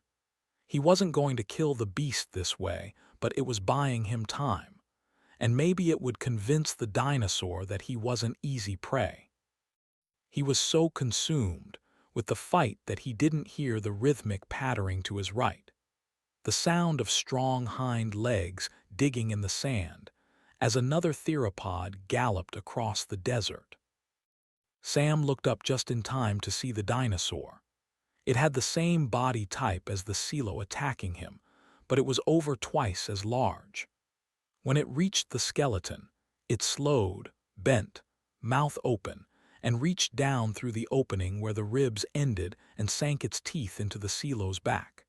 He wasn't going to kill the beast this way, but it was buying him time. And maybe it would convince the dinosaur that he wasn't easy prey. He was so consumed with the fight that he didn't hear the rhythmic pattering to his right, the sound of strong hind legs digging in the sand, as another theropod galloped across the desert. Sam looked up just in time to see the dinosaur. It had the same body type as the silo attacking him, but it was over twice as large. When it reached the skeleton, it slowed, bent, mouth open, and reached down through the opening where the ribs ended and sank its teeth into the silo's back.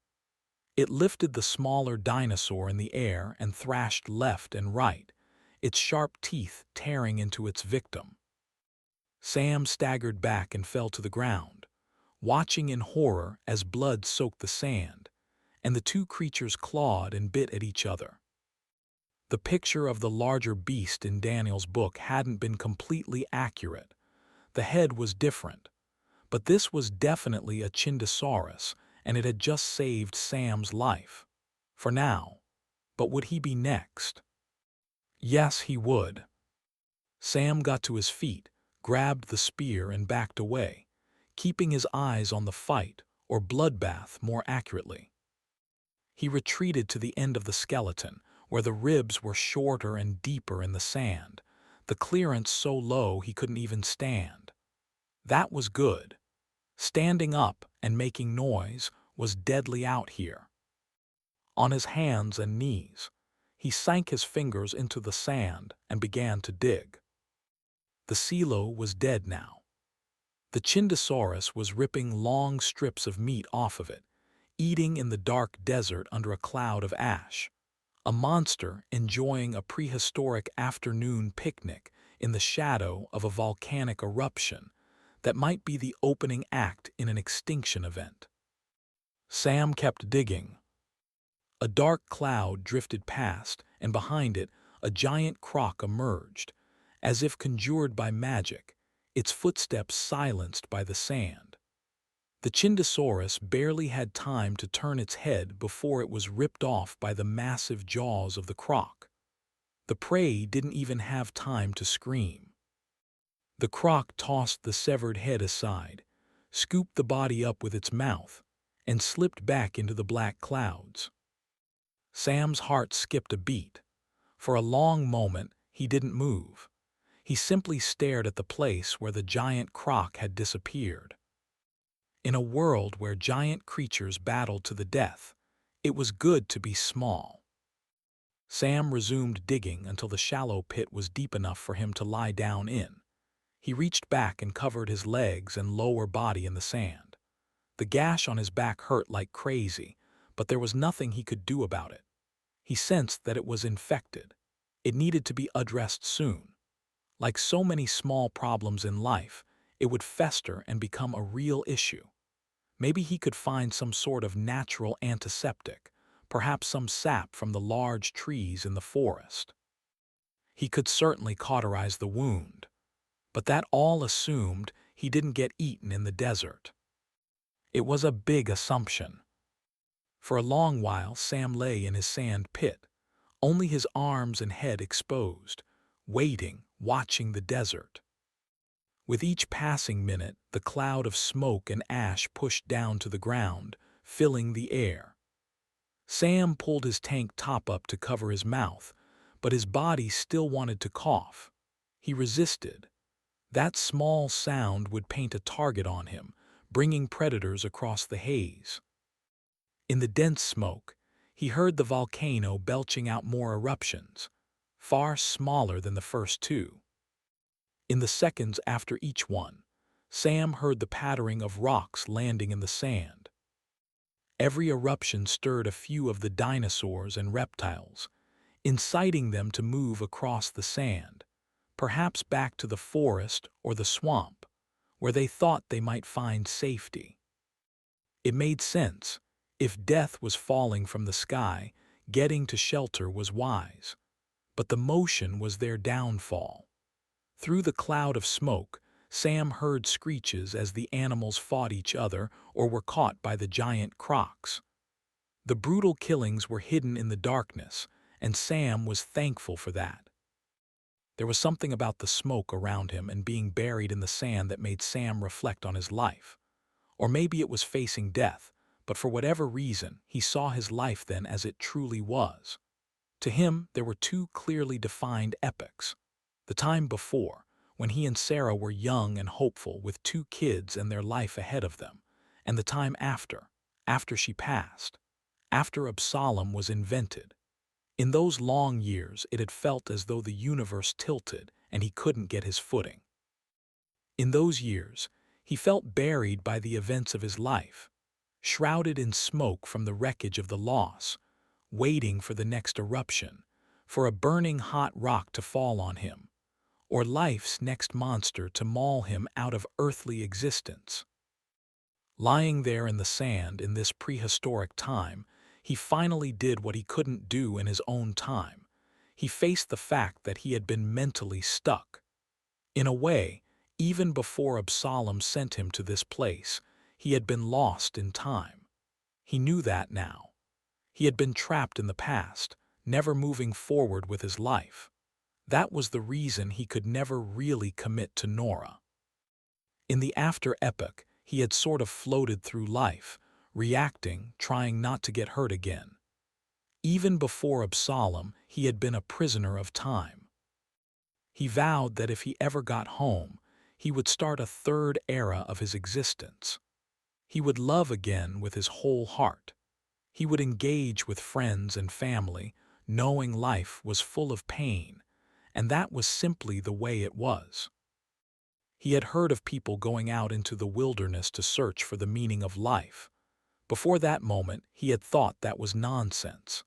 It lifted the smaller dinosaur in the air and thrashed left and right, its sharp teeth tearing into its victim. Sam staggered back and fell to the ground, watching in horror as blood soaked the sand, and the two creatures clawed and bit at each other. The picture of the larger beast in Daniel's book hadn't been completely accurate. The head was different, but this was definitely a Chindosaurus, and it had just saved Sam's life. For now. But would he be next? Yes, he would. Sam got to his feet, grabbed the spear and backed away, keeping his eyes on the fight, or bloodbath more accurately. He retreated to the end of the skeleton, where the ribs were shorter and deeper in the sand, the clearance so low he couldn't even stand. That was good. Standing up and making noise was deadly out here. On his hands and knees, he sank his fingers into the sand and began to dig. The silo was dead now. The Chindosaurus was ripping long strips of meat off of it, eating in the dark desert under a cloud of ash. A monster enjoying a prehistoric afternoon picnic in the shadow of a volcanic eruption that might be the opening act in an extinction event. Sam kept digging. A dark cloud drifted past, and behind it, a giant croc emerged, as if conjured by magic, its footsteps silenced by the sand. The Chindosaurus barely had time to turn its head before it was ripped off by the massive jaws of the croc. The prey didn't even have time to scream. The croc tossed the severed head aside, scooped the body up with its mouth, and slipped back into the black clouds. Sam's heart skipped a beat. For a long moment, he didn't move. He simply stared at the place where the giant croc had disappeared. In a world where giant creatures battled to the death, it was good to be small. Sam resumed digging until the shallow pit was deep enough for him to lie down in. He reached back and covered his legs and lower body in the sand. The gash on his back hurt like crazy, but there was nothing he could do about it. He sensed that it was infected. It needed to be addressed soon. Like so many small problems in life, it would fester and become a real issue. Maybe he could find some sort of natural antiseptic, perhaps some sap from the large trees in the forest. He could certainly cauterize the wound, but that all assumed he didn't get eaten in the desert. It was a big assumption. For a long while, Sam lay in his sand pit, only his arms and head exposed, waiting, watching the desert. With each passing minute, the cloud of smoke and ash pushed down to the ground, filling the air. Sam pulled his tank top up to cover his mouth, but his body still wanted to cough. He resisted. That small sound would paint a target on him, bringing predators across the haze. In the dense smoke, he heard the volcano belching out more eruptions, far smaller than the first two. In the seconds after each one, Sam heard the pattering of rocks landing in the sand. Every eruption stirred a few of the dinosaurs and reptiles, inciting them to move across the sand, perhaps back to the forest or the swamp, where they thought they might find safety. It made sense. If death was falling from the sky, getting to shelter was wise. But the motion was their downfall. Through the cloud of smoke, Sam heard screeches as the animals fought each other or were caught by the giant crocs. The brutal killings were hidden in the darkness, and Sam was thankful for that. There was something about the smoke around him and being buried in the sand that made Sam reflect on his life. Or maybe it was facing death, but for whatever reason, he saw his life then as it truly was. To him, there were two clearly defined epochs. The time before, when he and Sarah were young and hopeful with two kids and their life ahead of them, and the time after she passed. after Absalom was invented. In those long years, it had felt as though the universe tilted and he couldn't get his footing. In those years, he felt buried by the events of his life, shrouded in smoke from the wreckage of the loss, waiting for the next eruption, for a burning hot rock to fall on him, or life's next monster to maul him out of earthly existence. Lying there in the sand in this prehistoric time, he finally did what he couldn't do in his own time. He faced the fact that he had been mentally stuck. In a way, even before Absalom sent him to this place, he had been lost in time. He knew that now. He had been trapped in the past, never moving forward with his life. That was the reason he could never really commit to Nora. In the after epoch, he had sort of floated through life, reacting, trying not to get hurt again. Even before Absalom, he had been a prisoner of time. He vowed that if he ever got home, he would start a third era of his existence. He would love again with his whole heart. He would engage with friends and family, knowing life was full of pain, and that was simply the way it was. He had heard of people going out into the wilderness to search for the meaning of life. Before that moment, he had thought that was nonsense.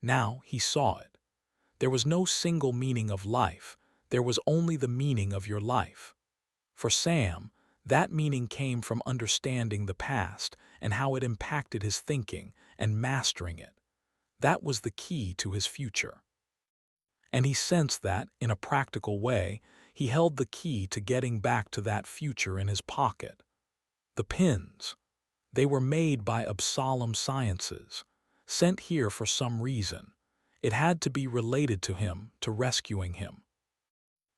Now he saw it. There was no single meaning of life. There was only the meaning of your life. For Sam, that meaning came from understanding the past and how it impacted his thinking and mastering it. That was the key to his future. And he sensed that, in a practical way, he held the key to getting back to that future in his pocket. The pins. They were made by Absalom Sciences, sent here for some reason. It had to be related to him, to rescuing him.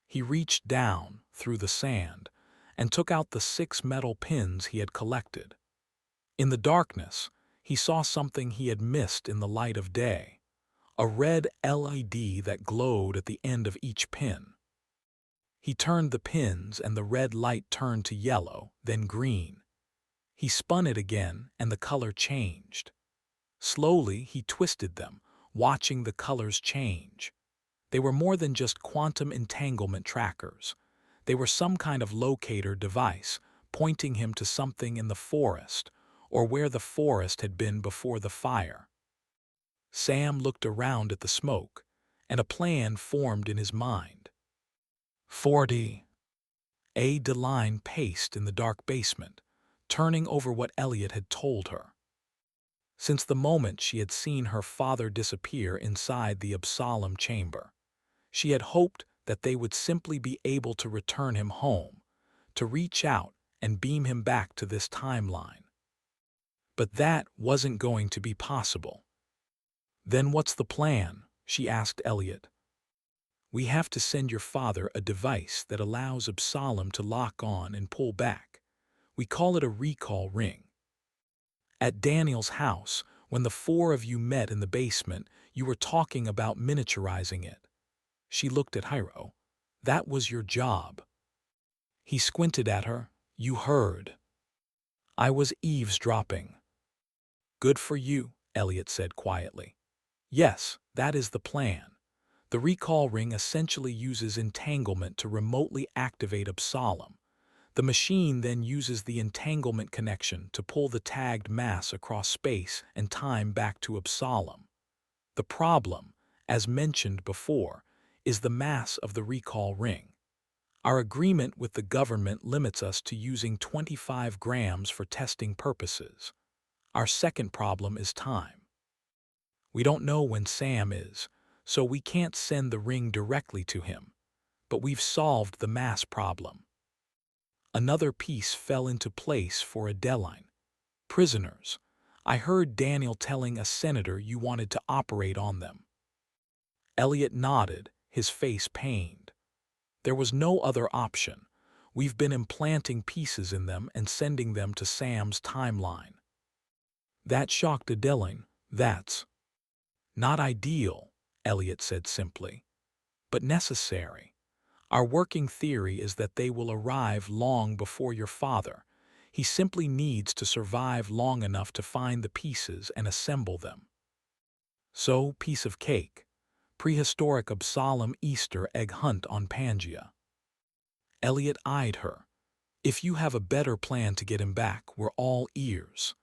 He reached down, through the sand, and took out the 6 metal pins he had collected. In the darkness, he saw something he had missed in the light of day. A red LED that glowed at the end of each pin. He turned the pins and the red light turned to yellow, then green. He spun it again and the color changed. Slowly he twisted them, watching the colors change. They were more than just quantum entanglement trackers. They were some kind of locator device, pointing him to something in the forest, or where the forest had been before the fire. Sam looked around at the smoke, and a plan formed in his mind. 40. Adeline paced in the dark basement, turning over what Elliot had told her. Since the moment she had seen her father disappear inside the Absalom chamber, she had hoped that they would simply be able to return him home, to reach out and beam him back to this timeline. But that wasn't going to be possible. "Then what's the plan?" she asked Elliot. "We have to send your father a device that allows Absalom to lock on and pull back. We call it a recall ring. At Daniel's house, when the 4 of you met in the basement, you were talking about miniaturizing it." She looked at Hiro. "That was your job." He squinted at her. "You heard." "I was eavesdropping." "Good for you," Elliot said quietly. "Yes, that is the plan. The recall ring essentially uses entanglement to remotely activate Absalom. The machine then uses the entanglement connection to pull the tagged mass across space and time back to Absalom. The problem, as mentioned before, is the mass of the recall ring. Our agreement with the government limits us to using 25 grams for testing purposes. Our second problem is time. We don't know when Sam is, so we can't send the ring directly to him, but we've solved the mass problem." Another piece fell into place for Adeline. "Prisoners. I heard Daniel telling a senator you wanted to operate on them." Elliot nodded, his face pained. "There was no other option. We've been implanting pieces in them and sending them to Sam's timeline." That shocked Adeline. "That's not ideal," Elliot said simply, "but necessary. Our working theory is that they will arrive long before your father. He simply needs to survive long enough to find the pieces and assemble them. So, piece of cake. Prehistoric Absalom Easter egg hunt on Pangea. Elliot eyed her. If you have a better plan to get him back, we're all ears.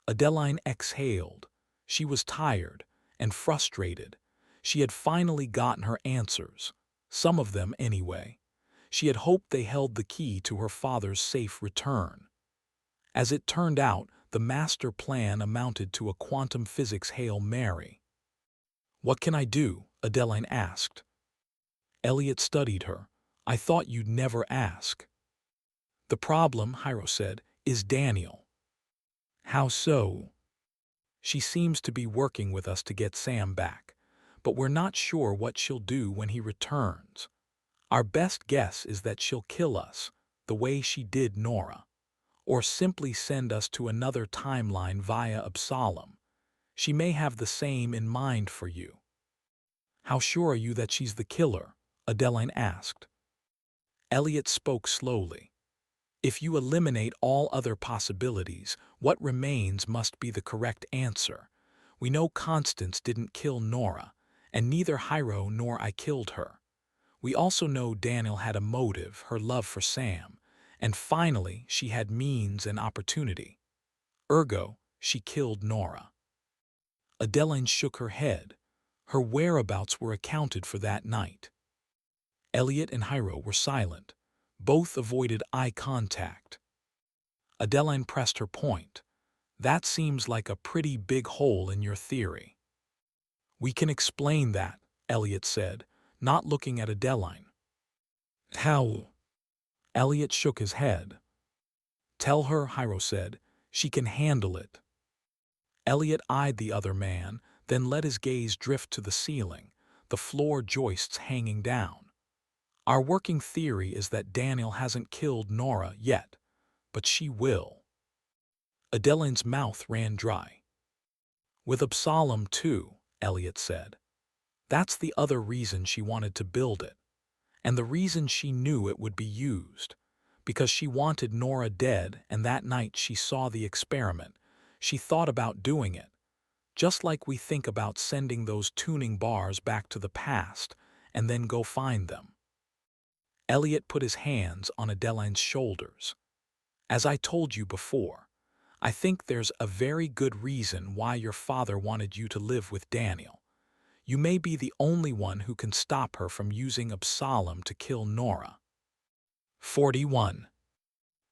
Adeline exhaled. She was tired and frustrated. She had finally gotten her answers. Some of them, anyway. She had hoped they held the key to her father's safe return. As it turned out, the master plan amounted to a quantum physics Hail Mary. "What can I do?" Adeline asked. Elliot studied her. "I thought you'd never ask." "The problem," Hiro said, "is Daniel." "How so?" "She seems to be working with us to get Sam back, but we're not sure what she'll do when he returns. Our best guess is that she'll kill us, the way she did Nora, or simply send us to another timeline via Absalom. She may have the same in mind for you." "How sure are you that she's the killer?" Adeline asked. Elliot spoke slowly. "If you eliminate all other possibilities, what remains must be the correct answer. We know Constance didn't kill Nora, and neither Hiro nor I killed her. We also know Daniel had a motive, her love for Sam, and finally she had means and opportunity. Ergo, she killed Nora." Adeline shook her head. Her whereabouts were accounted for that night. Elliot and Hiro were silent. Both avoided eye contact. Adeline pressed her point. "That seems like a pretty big hole in your theory." "We can explain that," Elliot said, not looking at Adeline. "How?" Elliot shook his head. "Tell her," Hiro said. "She can handle it." Elliot eyed the other man, then let his gaze drift to the ceiling, the floor joists hanging down. "Our working theory is that Daniel hasn't killed Nora yet, but she will." Adeline's mouth ran dry. "With Absalom, too," Elliot said. "That's the other reason she wanted to build it, and the reason she knew it would be used. Because she wanted Nora dead, and that night she saw the experiment. She thought about doing it. Just like we think about sending those tuning bars back to the past and then go find them." Elliot put his hands on Adeline's shoulders. "As I told you before, I think there's a very good reason why your father wanted you to live with Daniel. You may be the only one who can stop her from using Absalom to kill Nora." 41.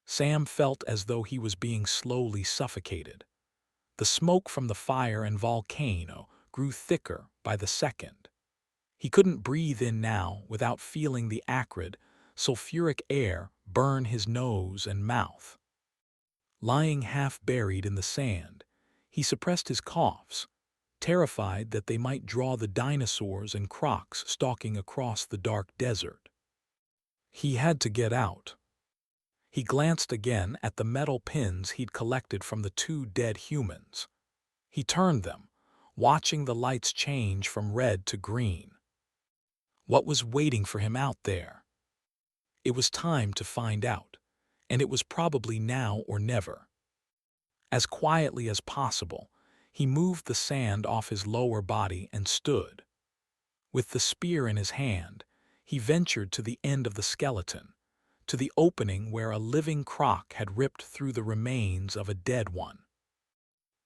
Sam felt as though he was being slowly suffocated. The smoke from the fire and volcano grew thicker by the second. He couldn't breathe in now without feeling the acrid, sulfuric air burn his nose and mouth. Lying half buried in the sand, he suppressed his coughs, terrified that they might draw the dinosaurs and crocs stalking across the dark desert. He had to get out. He glanced again at the metal pins he'd collected from the two dead humans. He turned them, watching the lights change from red to green. What was waiting for him out there? It was time to find out, and it was probably now or never. As quietly as possible, he moved the sand off his lower body and stood. With the spear in his hand, he ventured to the end of the skeleton, to the opening where a living croc had ripped through the remains of a dead one.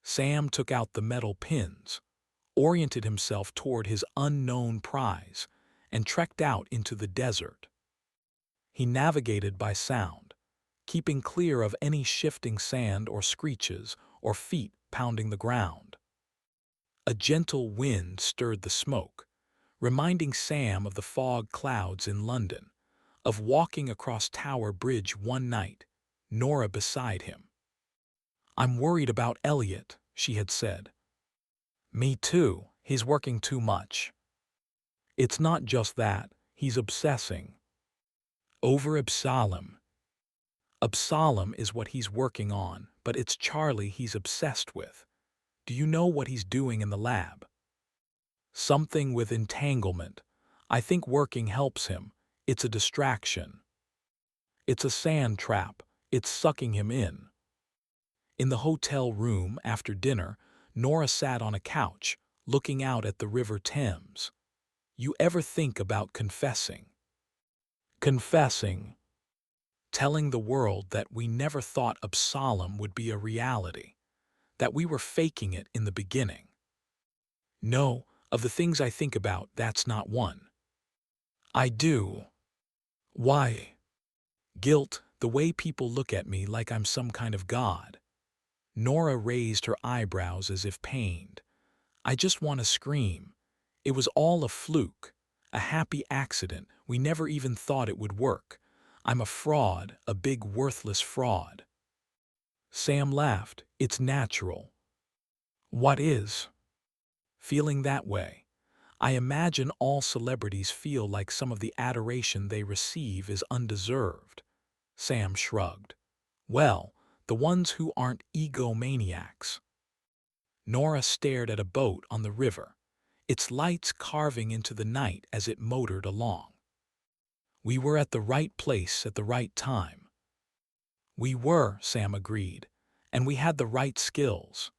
Sam took out the metal pins, oriented himself toward his unknown prize, and trekked out into the desert. He navigated by sound, keeping clear of any shifting sand or screeches or feet pounding the ground. A gentle wind stirred the smoke, reminding Sam of the fog clouds in London, of walking across Tower Bridge one night, Nora beside him. "I'm worried about Elliot," she had said. "Me too. He's working too much." "It's not just that. He's obsessing." "Over Absalom." "Absalom is what he's working on, but it's Charlie he's obsessed with. Do you know what he's doing in the lab?" "Something with entanglement. I think working helps him. It's a distraction." "It's a sand trap. It's sucking him in. In the hotel room after dinner, Nora sat on a couch, looking out at the River Thames. You ever think about confessing? Confessing. Telling the world that we never thought Absalom would be a reality, that we were faking it in the beginning. No, of the things I think about, that's not one. I do. Why? Guilt, the way people look at me like I'm some kind of god. Nora raised her eyebrows as if pained. I just want to scream. It was all a fluke, a happy accident. We never even thought it would work. I'm a fraud, a big worthless fraud. Sam laughed. It's natural. What is? Feeling that way. I imagine all celebrities feel like some of the adoration they receive is undeserved. Sam shrugged. Well, the ones who aren't egomaniacs. Nora stared at a boat on the river, its lights carving into the night as it motored along. We were at the right place at the right time. We were, Sam agreed, and we had the right skills.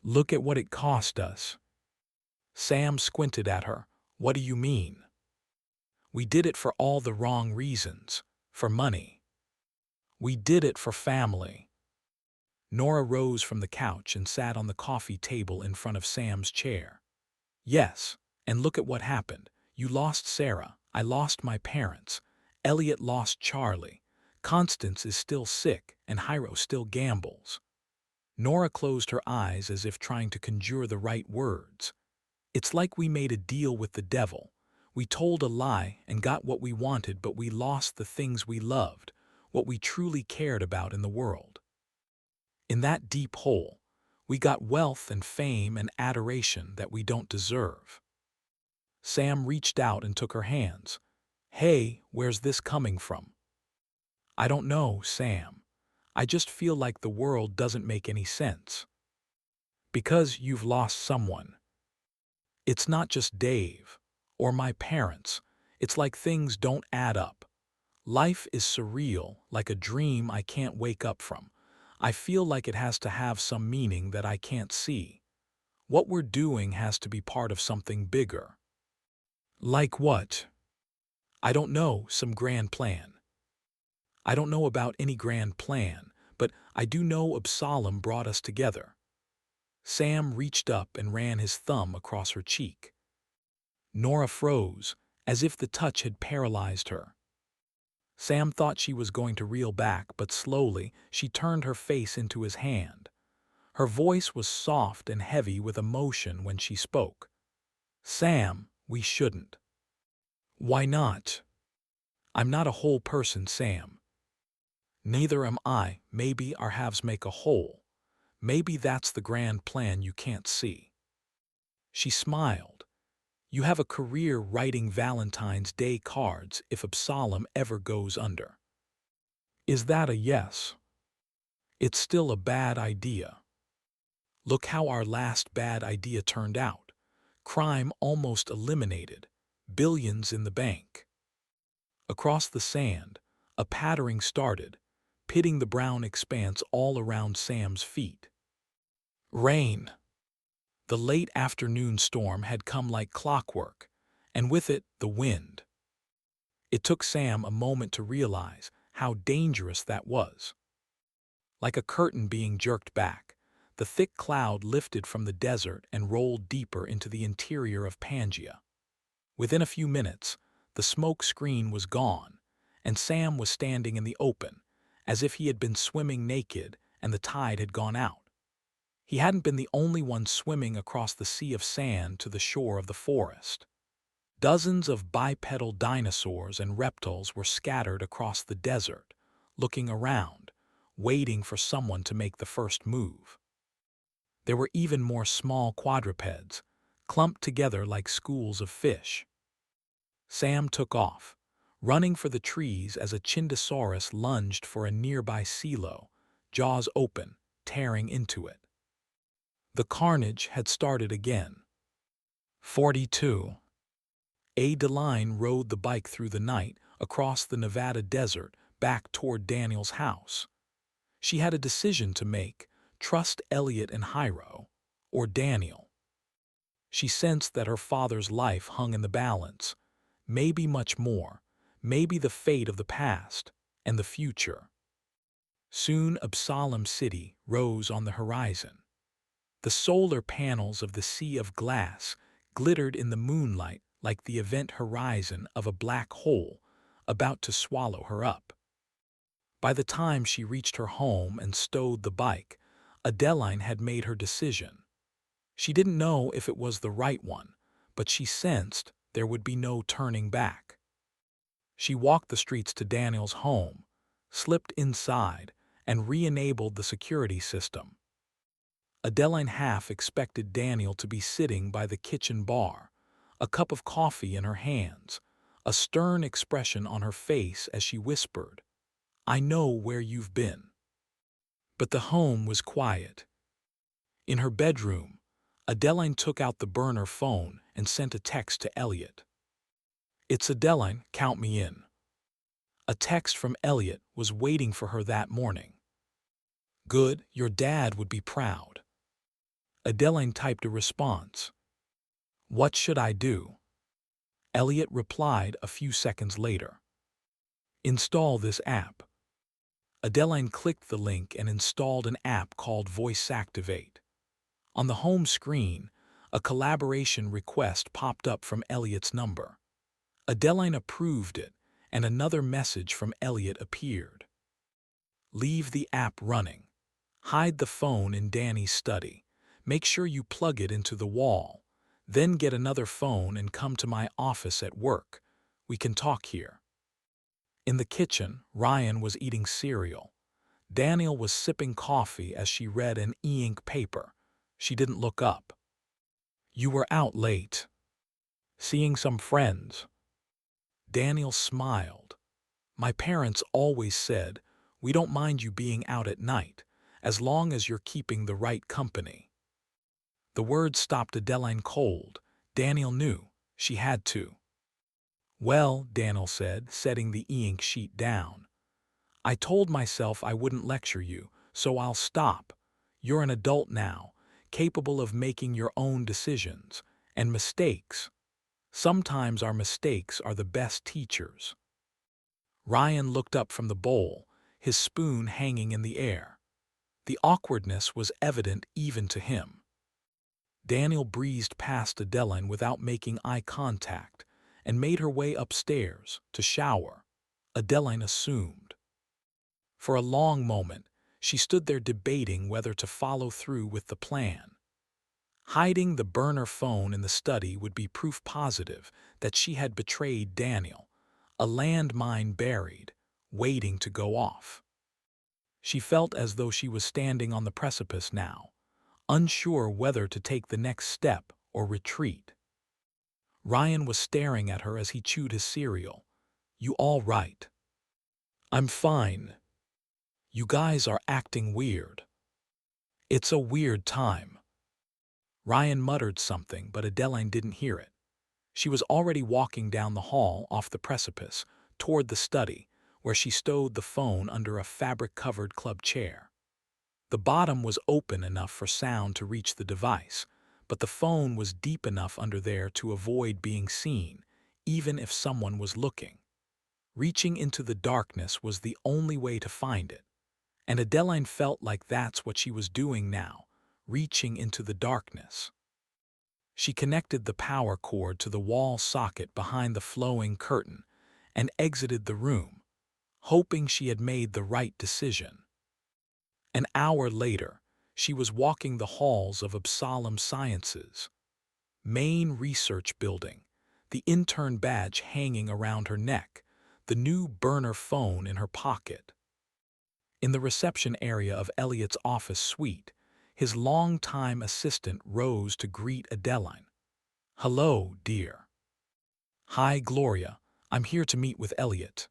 Look at what it cost us. Sam squinted at her. What do you mean? We did it for all the wrong reasons. For money. We did it for family. Nora rose from the couch and sat on the coffee table in front of Sam's chair. Yes, and look at what happened. You lost Sarah, I lost my parents, Elliot lost Charlie, Constance is still sick, and Hiro still gambles. Nora closed her eyes as if trying to conjure the right words. It's like we made a deal with the devil. We told a lie and got what we wanted, but we lost the things we loved, what we truly cared about in the world. In that deep hole, we got wealth and fame and adoration that we don't deserve. Sam reached out and took her hands. Hey, where's this coming from? I don't know, Sam. I just feel like the world doesn't make any sense. Because you've lost someone. It's not just Dave or my parents. It's like things don't add up. Life is surreal, like a dream I can't wake up from. I feel like it has to have some meaning that I can't see. What we're doing has to be part of something bigger. Like what? I don't know, some grand plan. I don't know about any grand plan, but I do know Absalom brought us together. Sam reached up and ran his thumb across her cheek. Nora froze, as if the touch had paralyzed her. Sam thought she was going to reel back, but slowly she turned her face into his hand. Her voice was soft and heavy with emotion when she spoke. Sam, we shouldn't. Why not? I'm not a whole person, Sam. Neither am I. Maybe our halves make a whole. Maybe that's the grand plan you can't see. She smiled. You have a career writing Valentine's Day cards if Absalom ever goes under. Is that a yes? It's still a bad idea. Look how our last bad idea turned out. Crime almost eliminated. Billions in the bank. Across the sand, a pattering started, pitting the brown expanse all around Sam's feet. Rain. The late afternoon storm had come like clockwork, and with it, the wind. It took Sam a moment to realize how dangerous that was. Like a curtain being jerked back, the thick cloud lifted from the desert and rolled deeper into the interior of Pangaea. Within a few minutes, the smoke screen was gone, and Sam was standing in the open, as if he had been swimming naked and the tide had gone out. He hadn't been the only one swimming across the sea of sand to the shore of the forest. Dozens of bipedal dinosaurs and reptiles were scattered across the desert, looking around, waiting for someone to make the first move. There were even more small quadrupeds, clumped together like schools of fish. Sam took off, running for the trees as a Chindosaurus lunged for a nearby silo, jaws open, tearing into it. The carnage had started again. 42. Adeline rode the bike through the night, across the Nevada desert, back toward Daniel's house. She had a decision to make: trust Elliot and Hyro, or Daniel. She sensed that her father's life hung in the balance, maybe much more, maybe the fate of the past and the future. Soon Absalom City rose on the horizon. The solar panels of the sea of glass glittered in the moonlight like the event horizon of a black hole about to swallow her up. By the time she reached her home and stowed the bike, Adeline had made her decision. She didn't know if it was the right one, but she sensed there would be no turning back. She walked the streets to Daniel's home, slipped inside, and re-enabled the security system. Adeline half expected Daniel to be sitting by the kitchen bar, a cup of coffee in her hands, a stern expression on her face as she whispered, "I know where you've been." But the home was quiet. In her bedroom, Adeline took out the burner phone and sent a text to Elliot. "It's Adeline, count me in." A text from Elliot was waiting for her that morning. "Good, your dad would be proud." Adeline typed a response. "What should I do?" Elliot replied a few seconds later. "Install this app." Adeline clicked the link and installed an app called Voice Activate. On the home screen, a collaboration request popped up from Elliot's number. Adeline approved it, and another message from Elliot appeared. "Leave the app running. Hide the phone in Danny's study. Make sure you plug it into the wall. Then get another phone and come to my office at work. We can talk here." In the kitchen, Ryan was eating cereal. Daniel was sipping coffee as she read an e-ink paper. She didn't look up. "You were out late. Seeing some friends." Daniel smiled. "My parents always said, we don't mind you being out at night, as long as you're keeping the right company." The words stopped Adeline cold. Daniel knew. She had to. "Well," Daniel said, setting the e-ink sheet down, "I told myself I wouldn't lecture you, so I'll stop. You're an adult now, capable of making your own decisions, and mistakes. Sometimes our mistakes are the best teachers." Ryan looked up from the bowl, his spoon hanging in the air. The awkwardness was evident even to him. Daniel breezed past Adeline without making eye contact and made her way upstairs to shower, Adeline assumed. For a long moment, she stood there debating whether to follow through with the plan. Hiding the burner phone in the study would be proof positive that she had betrayed Daniel, a landmine buried, waiting to go off. She felt as though she was standing on the precipice now, unsure whether to take the next step or retreat. Ryan was staring at her as he chewed his cereal. "You all right?" "I'm fine. You guys are acting weird." "It's a weird time." Ryan muttered something, but Adeline didn't hear it. She was already walking down the hall off the precipice, toward the study, where she stowed the phone under a fabric-covered club chair. The bottom was open enough for sound to reach the device, but the phone was deep enough under there to avoid being seen, even if someone was looking. Reaching into the darkness was the only way to find it, and Adeline felt like that's what she was doing now, reaching into the darkness. She connected the power cord to the wall socket behind the flowing curtain and exited the room, hoping she had made the right decision. An hour later, she was walking the halls of Absalom Sciences, main research building, the intern badge hanging around her neck, the new burner phone in her pocket. In the reception area of Elliot's office suite, his longtime assistant rose to greet Adeline. "Hello, dear." "Hi, Gloria. I'm here to meet with Elliot."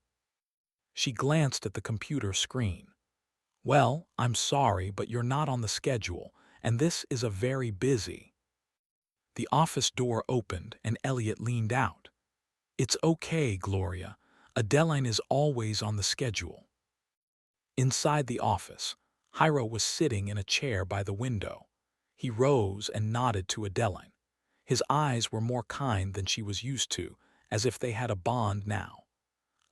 She glanced at the computer screen. "Well, I'm sorry, but you're not on the schedule, and this is a very busy." The office door opened and Elliot leaned out. "It's okay, Gloria. Adeline is always on the schedule. Inside the office, Hiro was sitting in a chair by the window. He rose and nodded to Adeline. His eyes were more kind than she was used to, as if they had a bond now.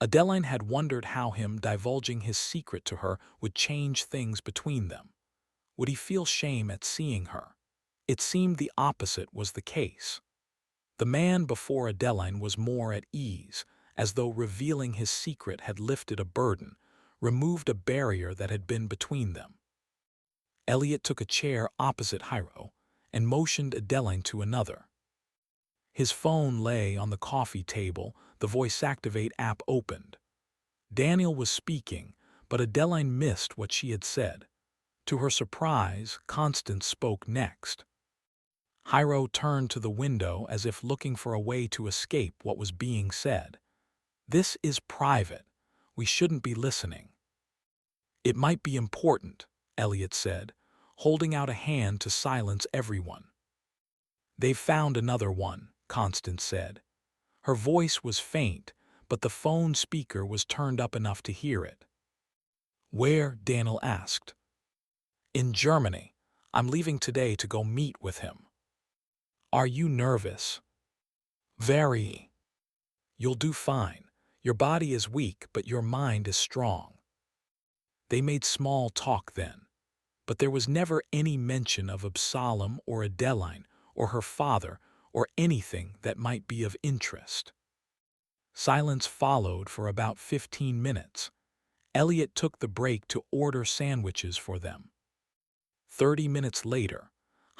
Adeline had wondered how him divulging his secret to her would change things between them. Would he feel shame at seeing her? It seemed the opposite was the case. The man before Adeline was more at ease, as though revealing his secret had lifted a burden, removed a barrier that had been between them. Elliot took a chair opposite Hiro and motioned Adeline to another. His phone lay on the coffee table, the voice-activate app opened. Daniel was speaking, but Adeline missed what she had said. To her surprise, Constance spoke next. Hiro turned to the window as if looking for a way to escape what was being said. "This is private. We shouldn't be listening." "It might be important," Elliot said, holding out a hand to silence everyone. "They've found another one," Constance said. Her voice was faint, but the phone speaker was turned up enough to hear it. "Where?" Daniel asked. "In Germany. I'm leaving today to go meet with him." "Are you nervous?" "Very." "You'll do fine. Your body is weak, but your mind is strong." They made small talk then, but there was never any mention of Absalom or Adeline or her father or anything that might be of interest. Silence followed for about 15 minutes. Elliot took the break to order sandwiches for them. 30 minutes later,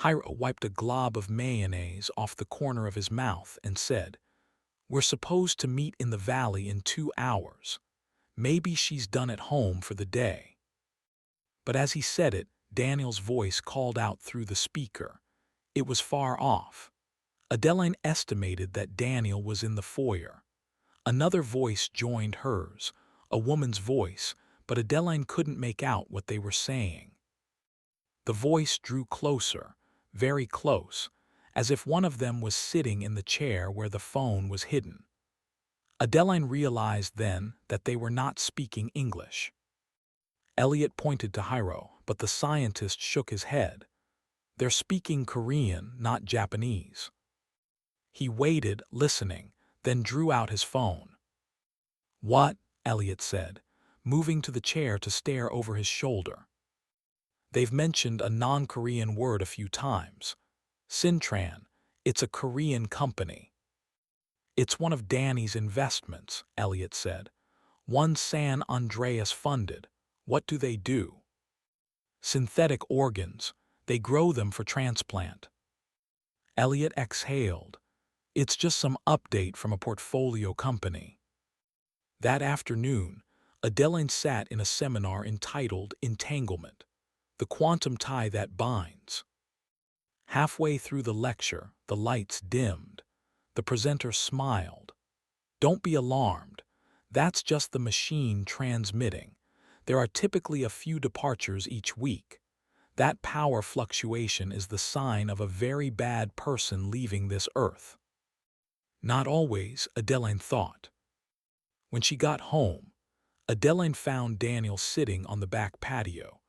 Hiro wiped a glob of mayonnaise off the corner of his mouth and said, "We're supposed to meet in the valley in 2 hours. Maybe she's done at home for the day." But as he said it, Daniel's voice called out through the speaker. It was far off. Adeline estimated that Daniel was in the foyer. Another voice joined hers, a woman's voice, but Adeline couldn't make out what they were saying. The voice drew closer, very close, as if one of them was sitting in the chair where the phone was hidden. Adeline realized then that they were not speaking English. Elliot pointed to Hiro, but the scientist shook his head. "They're speaking Korean, not Japanese." He waited, listening, then drew out his phone. "What?" Elliot said, moving to the chair to stare over his shoulder. "They've mentioned a non-Korean word a few times. Sintran. It's a Korean company." "It's one of Danny's investments," Elliot said. "One San Andreas funded. What do they do?" "Synthetic organs. They grow them for transplant." Elliot exhaled. "It's just some update from a portfolio company." That afternoon, Adeline sat in a seminar entitled Entanglement, the quantum tie that binds. Halfway through the lecture, the lights dimmed. The presenter smiled. "Don't be alarmed. That's just the machine transmitting. There are typically a few departures each week. That power fluctuation is the sign of a very bad person leaving this earth." Not always, Adeline thought. When she got home, Adeline found Daniel sitting on the back patio,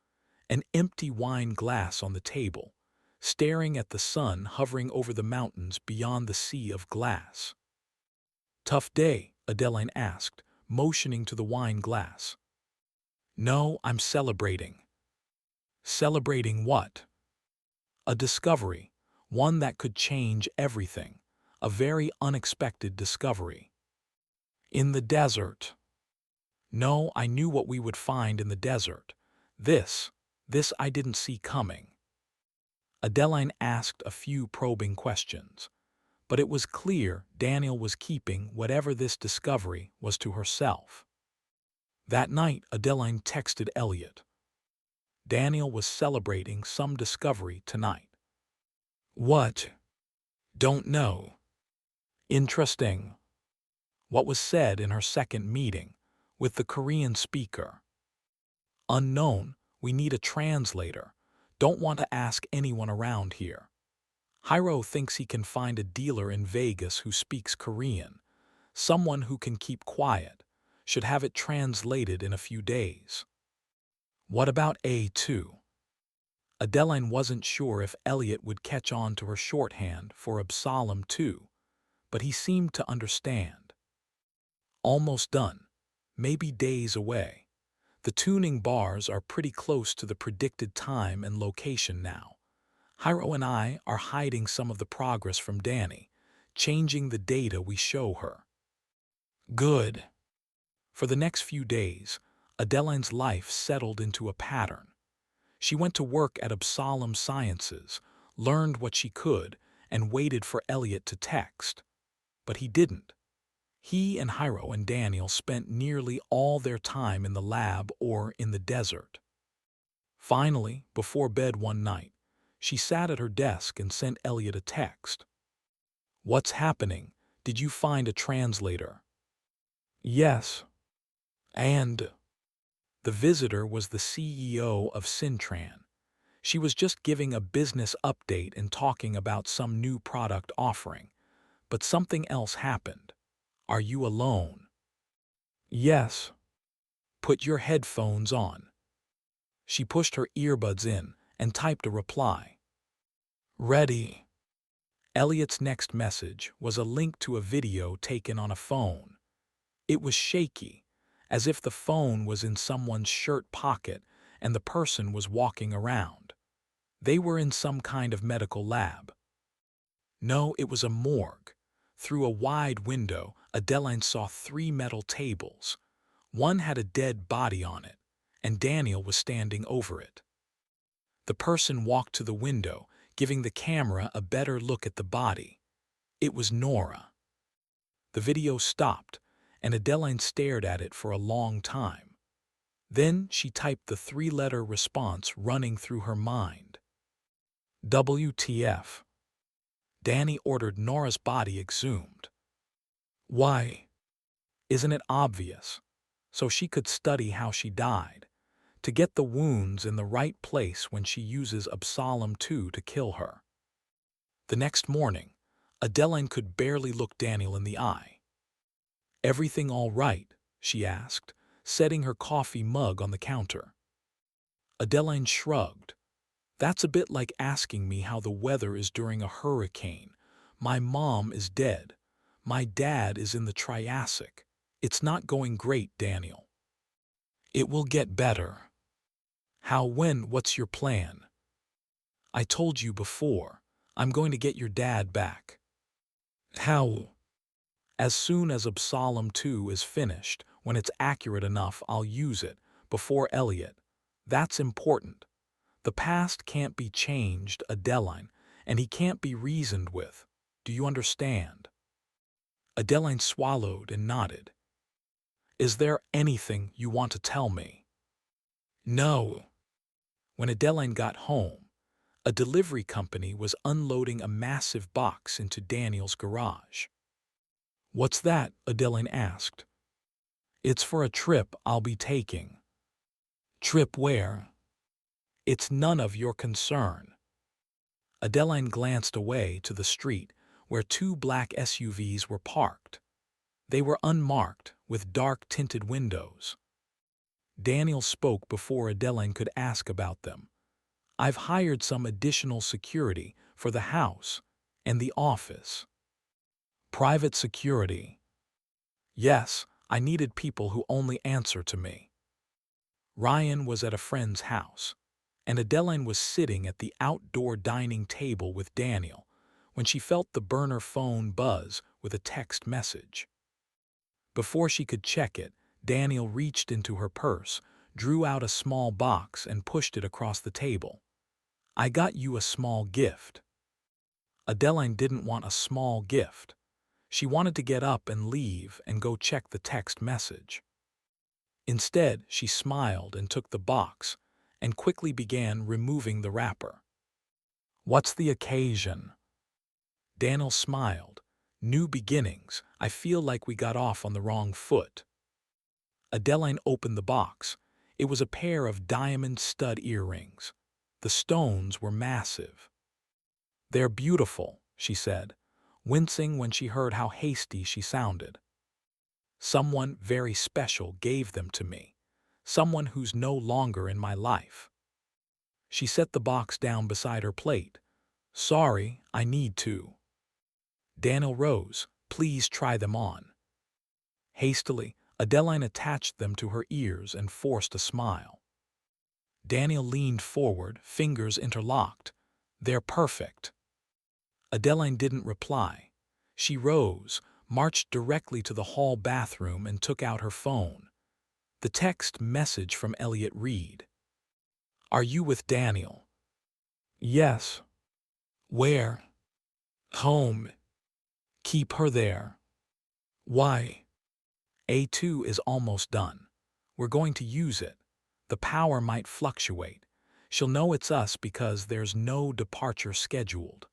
an empty wine glass on the table, staring at the sun hovering over the mountains beyond the sea of glass. "Tough day?" Adeline asked, motioning to the wine glass. "No, I'm celebrating." "Celebrating what?" "A discovery, one that could change everything, a very unexpected discovery." "In the desert?" "No, I knew what we would find in the desert. This I didn't see coming." Adeline asked a few probing questions, but it was clear Daniel was keeping whatever this discovery was to herself. That night, Adeline texted Elliot. Daniel was celebrating some discovery tonight. "What?" "Don't know." "Interesting." What was said in her second meeting with the Korean speaker? "Unknown. We need a translator. Don't want to ask anyone around here. Hiro thinks he can find a dealer in Vegas who speaks Korean, someone who can keep quiet, Should have it translated in a few days. What about A2? Adeline wasn't sure if Elliot would catch on to her shorthand for Absalom too, but he seemed to understand. Almost done. Maybe days away. The tuning bars are pretty close to the predicted time and location now. Hiro and I are hiding some of the progress from Danny, changing the data we show her. Good. For the next few days, Adeline's life settled into a pattern. She went to work at Absalom Sciences, learned what she could, and waited for Elliot to text. But he didn't. He and Hiro and Daniel spent nearly all their time in the lab or in the desert. Finally, before bed one night, she sat at her desk and sent Elliot a text. "What's happening? Did you find a translator?" "Yes." And the visitor was the CEO of Syntran. She was just giving a business update and talking about some new product offering. But something else happened. "Are you alone?" "Yes." "Put your headphones on." She pushed her earbuds in and typed a reply. "Ready." Elliot's next message was a link to a video taken on a phone. It was shaky, as if the phone was in someone's shirt pocket and the person was walking around. They were in some kind of medical lab. No, it was a morgue. Through a wide window, Adeline saw 3 metal tables. One had a dead body on it, and Daniel was standing over it. The person walked to the window, giving the camera a better look at the body. It was Nora. The video stopped, and Adeline stared at it for a long time. Then she typed the 3-letter response running through her mind. WTF. Danny ordered Nora's body exhumed. Why? Isn't it obvious? So she could study how she died, to get the wounds in the right place when she uses Absalom 2 to kill her. The next morning, Adeline could barely look Daniel in the eye. "Everything all right?" she asked, setting her coffee mug on the counter. Adeline shrugged. "That's a bit like asking me how the weather is during a hurricane. My mom is dead. My dad is in the Triassic. It's not going great, Daniel." "It will get better." "How, when, what's your plan?" "I told you before. I'm going to get your dad back." "How?" "As soon as Absalom 2 is finished, when it's accurate enough, I'll use it, before Elliot. That's important. The past can't be changed, Adeline, and he can't be reasoned with. Do you understand?" Adeline swallowed and nodded. "Is there anything you want to tell me?" "No." When Adeline got home, a delivery company was unloading a massive box into Daniel's garage. "What's that?" Adeline asked. "It's for a trip I'll be taking." "Trip where?" "It's none of your concern." Adeline glanced away to the street where 2 black SUVs were parked. They were unmarked, with dark-tinted windows. Daniel spoke before Adeline could ask about them. "I've hired some additional security for the house and the office." "Private security?" "Yes, I needed people who only answer to me." Ryan was at a friend's house, and Adeline was sitting at the outdoor dining table with Daniel when she felt the burner phone buzz with a text message. Before she could check it, Daniel reached into her purse, drew out a small box, and pushed it across the table. "I got you a small gift." Adeline didn't want a small gift. She wanted to get up and leave and go check the text message. Instead, she smiled and took the box and quickly began removing the wrapper. "What's the occasion?" Daniel smiled. "New beginnings. I feel like we got off on the wrong foot." Adeline opened the box. It was a pair of diamond stud earrings. The stones were massive. "They're beautiful," she said, wincing when she heard how hasty she sounded. Someone very special gave them to me. Someone who's no longer in my life. She set the box down beside her plate. Sorry, I need to. Daniel rose. Please try them on. Hastily, Adeline attached them to her ears and forced a smile. Daniel leaned forward, fingers interlocked. They're perfect. Adeline didn't reply. She rose, marched directly to the hall bathroom and took out her phone. The text message from Elliot read. Are you with Daniel? Yes. Where? Home. Keep her there. Why? A2 is almost done. We're going to use it. The power might fluctuate. She'll know it's us because there's no departure scheduled.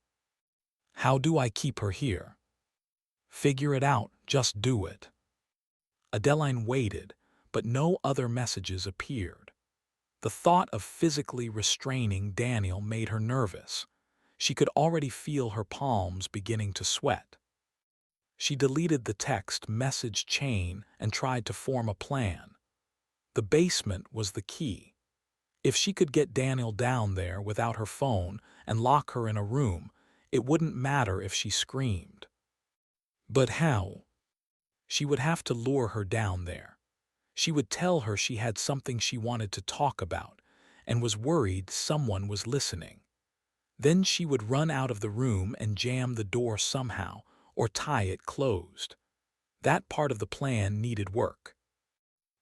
How do I keep her here? Figure it out, just do it. Adeline waited, but no other messages appeared. The thought of physically restraining Daniel made her nervous. She could already feel her palms beginning to sweat. She deleted the text message chain and tried to form a plan. The basement was the key. If she could get Daniel down there without her phone and lock her in a room, it wouldn't matter if she screamed. But how? She would have to lure her down there. She would tell her she had something she wanted to talk about and was worried someone was listening. Then she would run out of the room and jam the door somehow or tie it closed. That part of the plan needed work.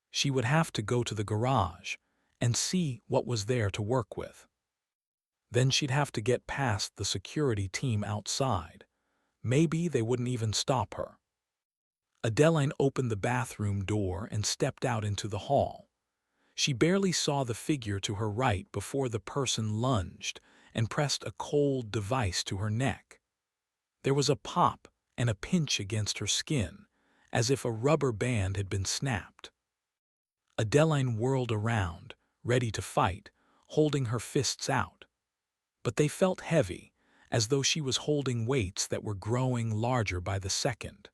She would have to go to the garage and see what was there to work with. Then she'd have to get past the security team outside. Maybe they wouldn't even stop her. Adeline opened the bathroom door and stepped out into the hall. She barely saw the figure to her right before the person lunged and pressed a cold device to her neck. There was a pop and a pinch against her skin, as if a rubber band had been snapped. Adeline whirled around, ready to fight, holding her fists out. But they felt heavy, as though she was holding weights that were growing larger by the second.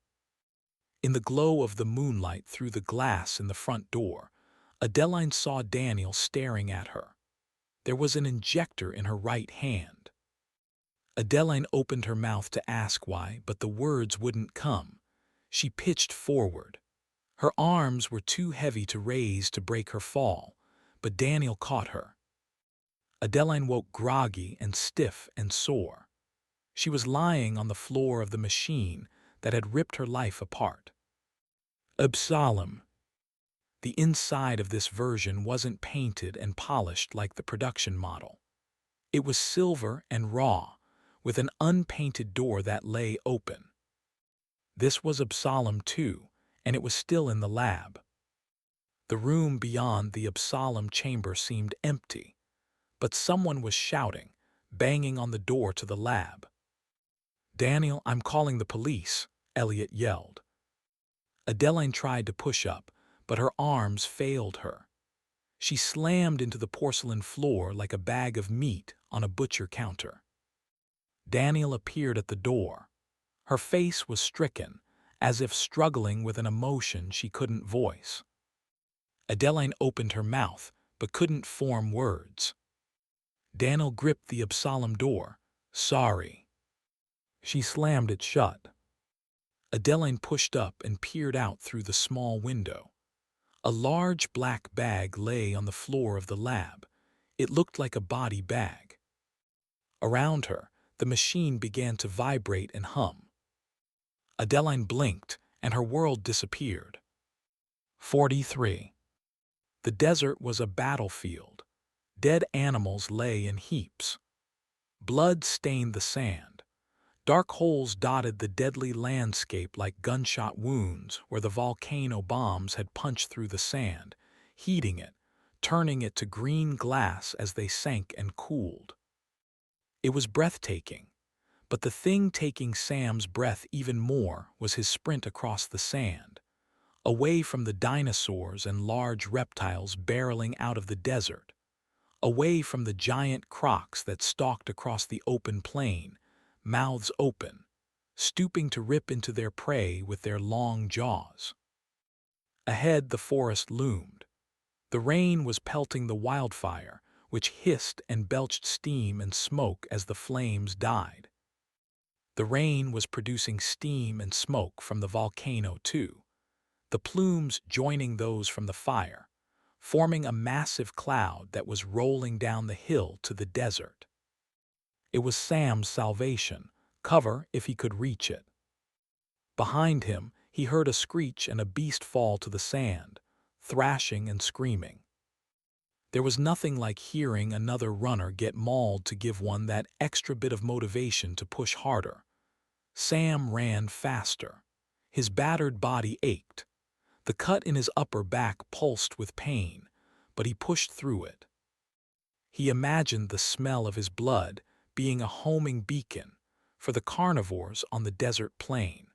In the glow of the moonlight through the glass in the front door, Adeline saw Daniel staring at her. There was an injector in her right hand. Adeline opened her mouth to ask why, but the words wouldn't come. She pitched forward. Her arms were too heavy to raise to break her fall, but Daniel caught her. Adeline woke groggy and stiff and sore. She was lying on the floor of the machine that had ripped her life apart. Absalom. The inside of this version wasn't painted and polished like the production model. It was silver and raw, with an unpainted door that lay open. This was Absalom too, and it was still in the lab. The room beyond the Absalom chamber seemed empty, but someone was shouting, banging on the door to the lab. Daniel, I'm calling the police, Elliot yelled. Adeline tried to push up, but her arms failed her. She slammed into the porcelain floor like a bag of meat on a butcher counter. Daniel appeared at the door. Her face was stricken, as if struggling with an emotion she couldn't voice. Adeline opened her mouth, but couldn't form words. Daniel gripped the Absalom door. Sorry. She slammed it shut. Adeline pushed up and peered out through the small window. A large black bag lay on the floor of the lab. It looked like a body bag. Around her, the machine began to vibrate and hum. Adeline blinked, and her world disappeared. 43. The desert was a battlefield. Dead animals lay in heaps. Blood stained the sand. Dark holes dotted the deadly landscape like gunshot wounds where the volcano bombs had punched through the sand, heating it, turning it to green glass as they sank and cooled. It was breathtaking, but the thing taking Sam's breath even more was his sprint across the sand, away from the dinosaurs and large reptiles barreling out of the desert, away from the giant crocs that stalked across the open plain, mouths open, stooping to rip into their prey with their long jaws. Ahead, the forest loomed. The rain was pelting the wildfire, which hissed and belched steam and smoke as the flames died. The rain was producing steam and smoke from the volcano, too, the plumes joining those from the fire, forming a massive cloud that was rolling down the hill to the desert. It was Sam's salvation, cover if he could reach it. Behind him, he heard a screech and a beast fall to the sand, thrashing and screaming. There was nothing like hearing another runner get mauled to give one that extra bit of motivation to push harder. Sam ran faster. His battered body ached. The cut in his upper back pulsed with pain, but he pushed through it. He imagined the smell of his blood being a homing beacon for the carnivores on the desert plain.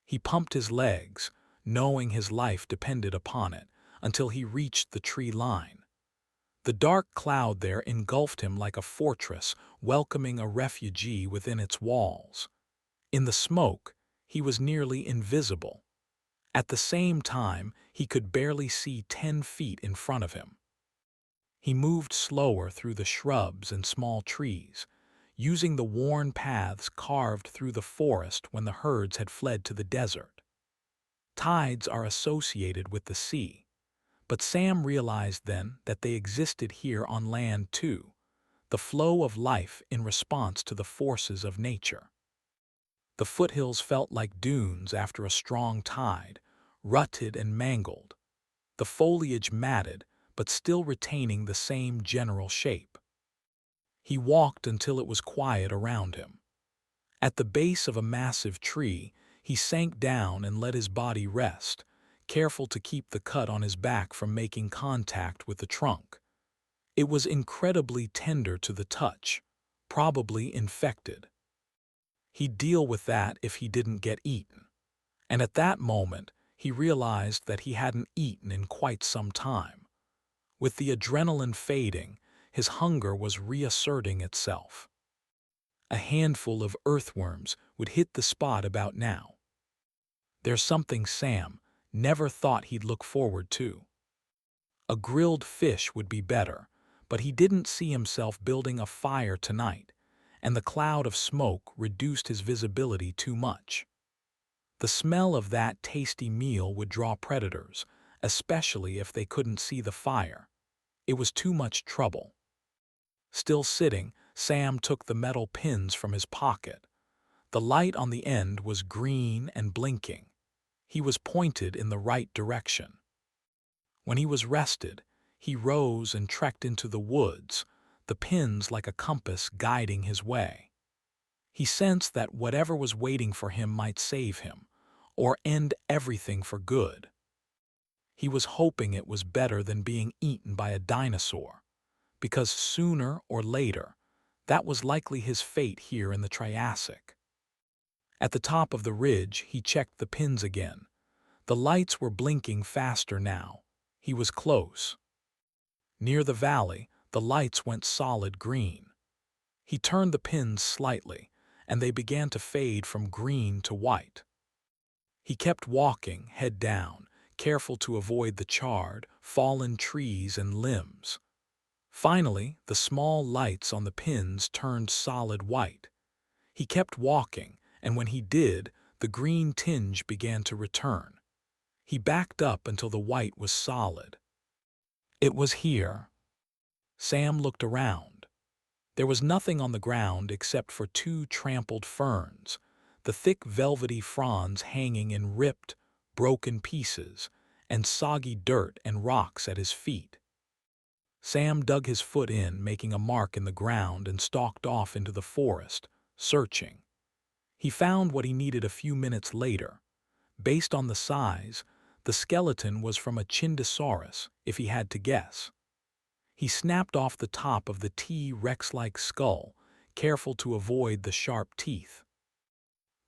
He pumped his legs, knowing his life depended upon it, until he reached the tree line. The dark cloud there engulfed him like a fortress welcoming a refugee within its walls. In the smoke, he was nearly invisible. At the same time, he could barely see 10 feet in front of him. He moved slower through the shrubs and small trees, using the worn paths carved through the forest when the herds had fled to the desert. Tides are associated with the sea, but Sam realized then that they existed here on land too, the flow of life in response to the forces of nature. The foothills felt like dunes after a strong tide, rutted and mangled, the foliage matted but still retaining the same general shape. He walked until it was quiet around him. At the base of a massive tree, he sank down and let his body rest, careful to keep the cut on his back from making contact with the trunk. It was incredibly tender to the touch, probably infected. He'd deal with that if he didn't get eaten. And at that moment, he realized that he hadn't eaten in quite some time. With the adrenaline fading, his hunger was reasserting itself. A handful of earthworms would hit the spot about now. There's something Sam never thought he'd look forward to. A grilled fish would be better, but he didn't see himself building a fire tonight, and the cloud of smoke reduced his visibility too much. The smell of that tasty meal would draw predators, especially if they couldn't see the fire. It was too much trouble. Still sitting, Sam took the metal pins from his pocket. The light on the end was green and blinking. He was pointed in the right direction. When he was rested, he rose and trekked into the woods, the pins like a compass guiding his way. He sensed that whatever was waiting for him might save him, or end everything for good. He was hoping it was better than being eaten by a dinosaur, because sooner or later, that was likely his fate here in the Triassic. At the top of the ridge, he checked the pins again. The lights were blinking faster now. He was close. Near the valley, the lights went solid green. He turned the pins slightly, and they began to fade from green to white. He kept walking, head down, careful to avoid the charred, fallen trees and limbs. Finally, the small lights on the pins turned solid white. He kept walking, and when he did, the green tinge began to return. He backed up until the white was solid. It was here. Sam looked around. There was nothing on the ground except for 2 trampled ferns, the thick velvety fronds hanging in ripped, broken pieces, and soggy dirt and rocks at his feet. Sam dug his foot in, making a mark in the ground, and stalked off into the forest, searching. He found what he needed a few minutes later. Based on the size, the skeleton was from a Chindosaurus, if he had to guess. He snapped off the top of the T-Rex-like skull, careful to avoid the sharp teeth.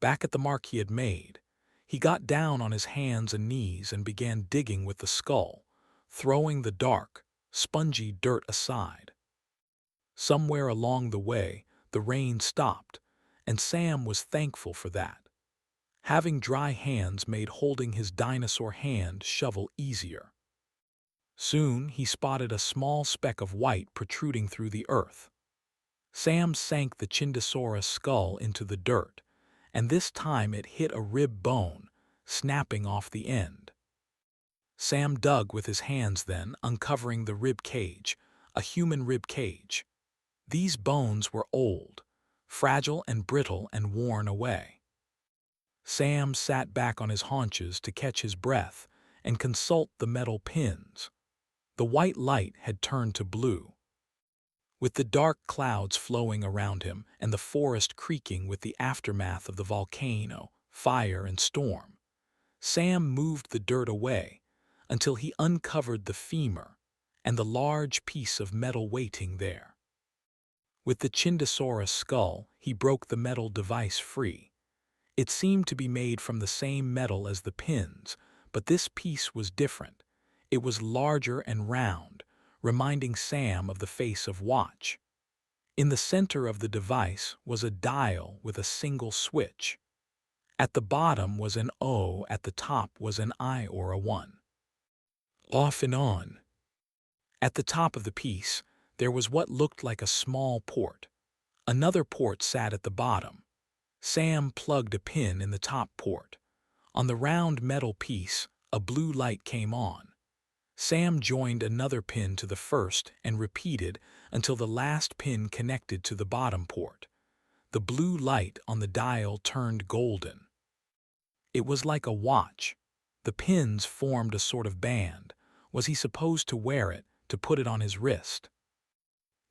Back at the mark he had made, he got down on his hands and knees and began digging with the skull, throwing the dark, spongy dirt aside. Somewhere along the way, the rain stopped, and Sam was thankful for that. Having dry hands made holding his dinosaur hand shovel easier. Soon he spotted a small speck of white protruding through the earth. Sam sank the Chindosaurus skull into the dirt, and this time it hit a rib bone, snapping off the end. Sam dug with his hands then, uncovering the rib cage, a human rib cage. These bones were old, fragile and brittle and worn away. Sam sat back on his haunches to catch his breath and consult the metal pins. The white light had turned to blue. With the dark clouds flowing around him and the forest creaking with the aftermath of the volcano, fire, and storm, Sam moved the dirt away until he uncovered the femur and the large piece of metal waiting there. With the Chindosaurus skull, he broke the metal device free. It seemed to be made from the same metal as the pins, but this piece was different. It was larger and round, reminding Sam of the face of Watch. In the center of the device was a dial with a single switch. At the bottom was an O, at the top was an I or a 1. Off and on. At the top of the piece, there was what looked like a small port. Another port sat at the bottom. Sam plugged a pin in the top port. On the round metal piece, a blue light came on. Sam joined another pin to the first and repeated until the last pin connected to the bottom port. The blue light on the dial turned golden. It was like a watch. The pins formed a sort of band. Was he supposed to wear it, to put it on his wrist?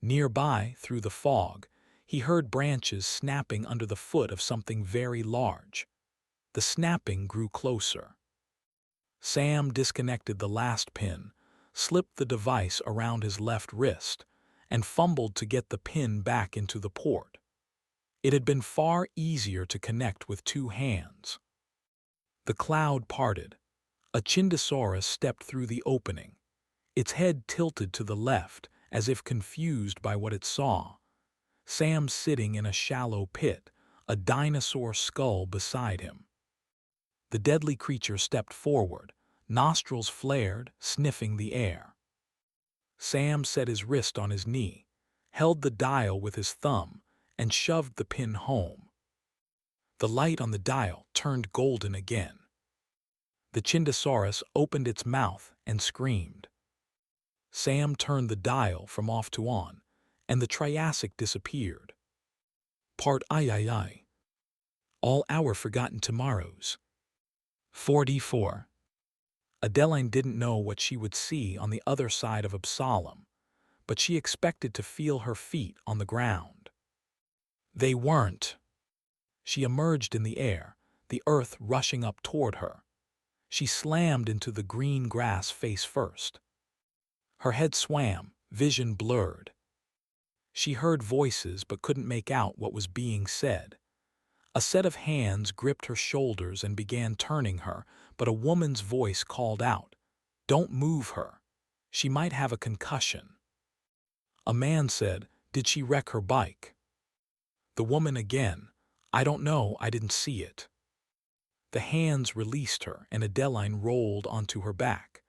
Nearby, through the fog, he heard branches snapping under the foot of something very large. The snapping grew closer. Sam disconnected the last pin, slipped the device around his left wrist, and fumbled to get the pin back into the port. It had been far easier to connect with two hands. The cloud parted. A Chindosaurus stepped through the opening. Its head tilted to the left, as if confused by what it saw. Sam sitting in a shallow pit, a dinosaur skull beside him. The deadly creature stepped forward, nostrils flared, sniffing the air. Sam set his wrist on his knee, held the dial with his thumb, and shoved the pin home. The light on the dial turned golden again. The Chindosaurus opened its mouth and screamed. Sam turned the dial from off to on, and the Triassic disappeared. Part III. All our forgotten tomorrows. 44. Adeline didn't know what she would see on the other side of Absalom, but she expected to feel her feet on the ground. They weren't. She emerged in the air, the earth rushing up toward her. She slammed into the green grass face first. Her head swam, vision blurred. She heard voices but couldn't make out what was being said. A set of hands gripped her shoulders and began turning her, but a woman's voice called out, "Don't move her. She might have a concussion." A man said, "Did she wreck her bike?" The woman again, "I don't know, I didn't see it." The hands released her and Adeline rolled onto her back.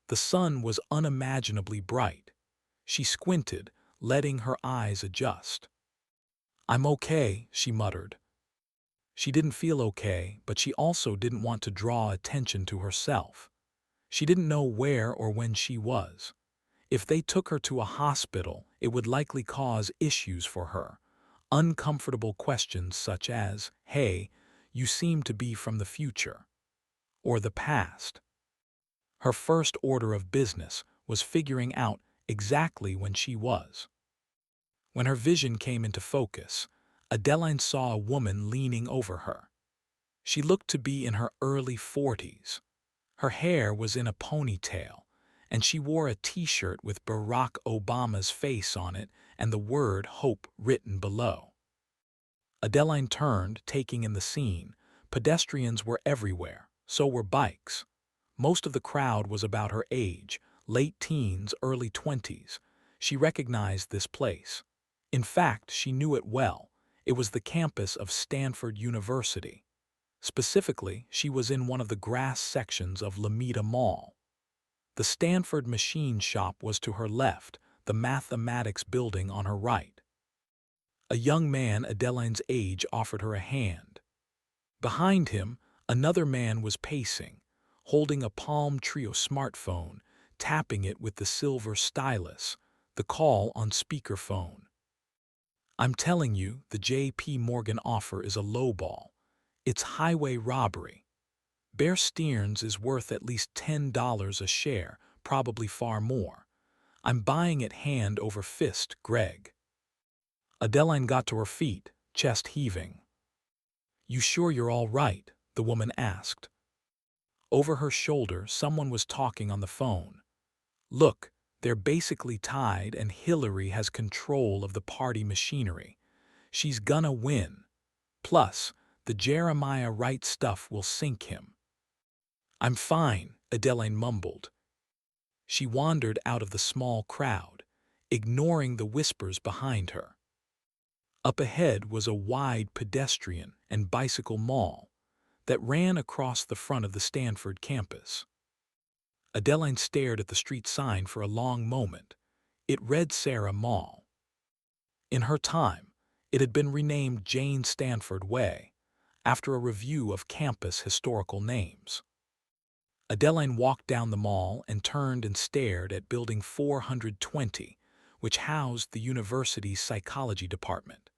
The sun was unimaginably bright. She squinted, letting her eyes adjust. "I'm okay," she muttered. She didn't feel okay, but she also didn't want to draw attention to herself. She didn't know where or when she was. If they took her to a hospital, it would likely cause issues for her. Uncomfortable questions such as, "Hey, you seem to be from the future," or the past. Her first order of business was figuring out exactly when she was. When her vision came into focus, Adeline saw a woman leaning over her. She looked to be in her early 40s. Her hair was in a ponytail, and she wore a t-shirt with Barack Obama's face on it and the word "Hope" written below. Adeline turned, taking in the scene. Pedestrians were everywhere, so were bikes. Most of the crowd was about her age, late teens, early 20s. She recognized this place. In fact, she knew it well. It was the campus of Stanford University. Specifically, she was in one of the grass sections of Lameda Mall. The Stanford machine shop was to her left, the mathematics building on her right. A young man Adeline's age offered her a hand. Behind him, another man was pacing, holding a Palm Trio smartphone, tapping it with the silver stylus, the call on speakerphone. "I'm telling you, the J.P. Morgan offer is a lowball. It's highway robbery. Bear Stearns is worth at least $10 a share, probably far more. I'm buying it hand over fist, Greg." Adeline got to her feet, chest heaving. "You sure you're all right?" the woman asked. Over her shoulder, someone was talking on the phone. "Look, they're basically tied and Hillary has control of the party machinery. She's gonna win. Plus, the Jeremiah Wright stuff will sink him." "I'm fine," Adeline mumbled. She wandered out of the small crowd, ignoring the whispers behind her. Up ahead was a wide pedestrian and bicycle mall that ran across the front of the Stanford campus. Adeline stared at the street sign for a long moment. It read Sarah Mall. In her time, it had been renamed Jane Stanford Way, after a review of campus historical names. Adeline walked down the mall and turned and stared at Building 420, which housed the university's psychology department.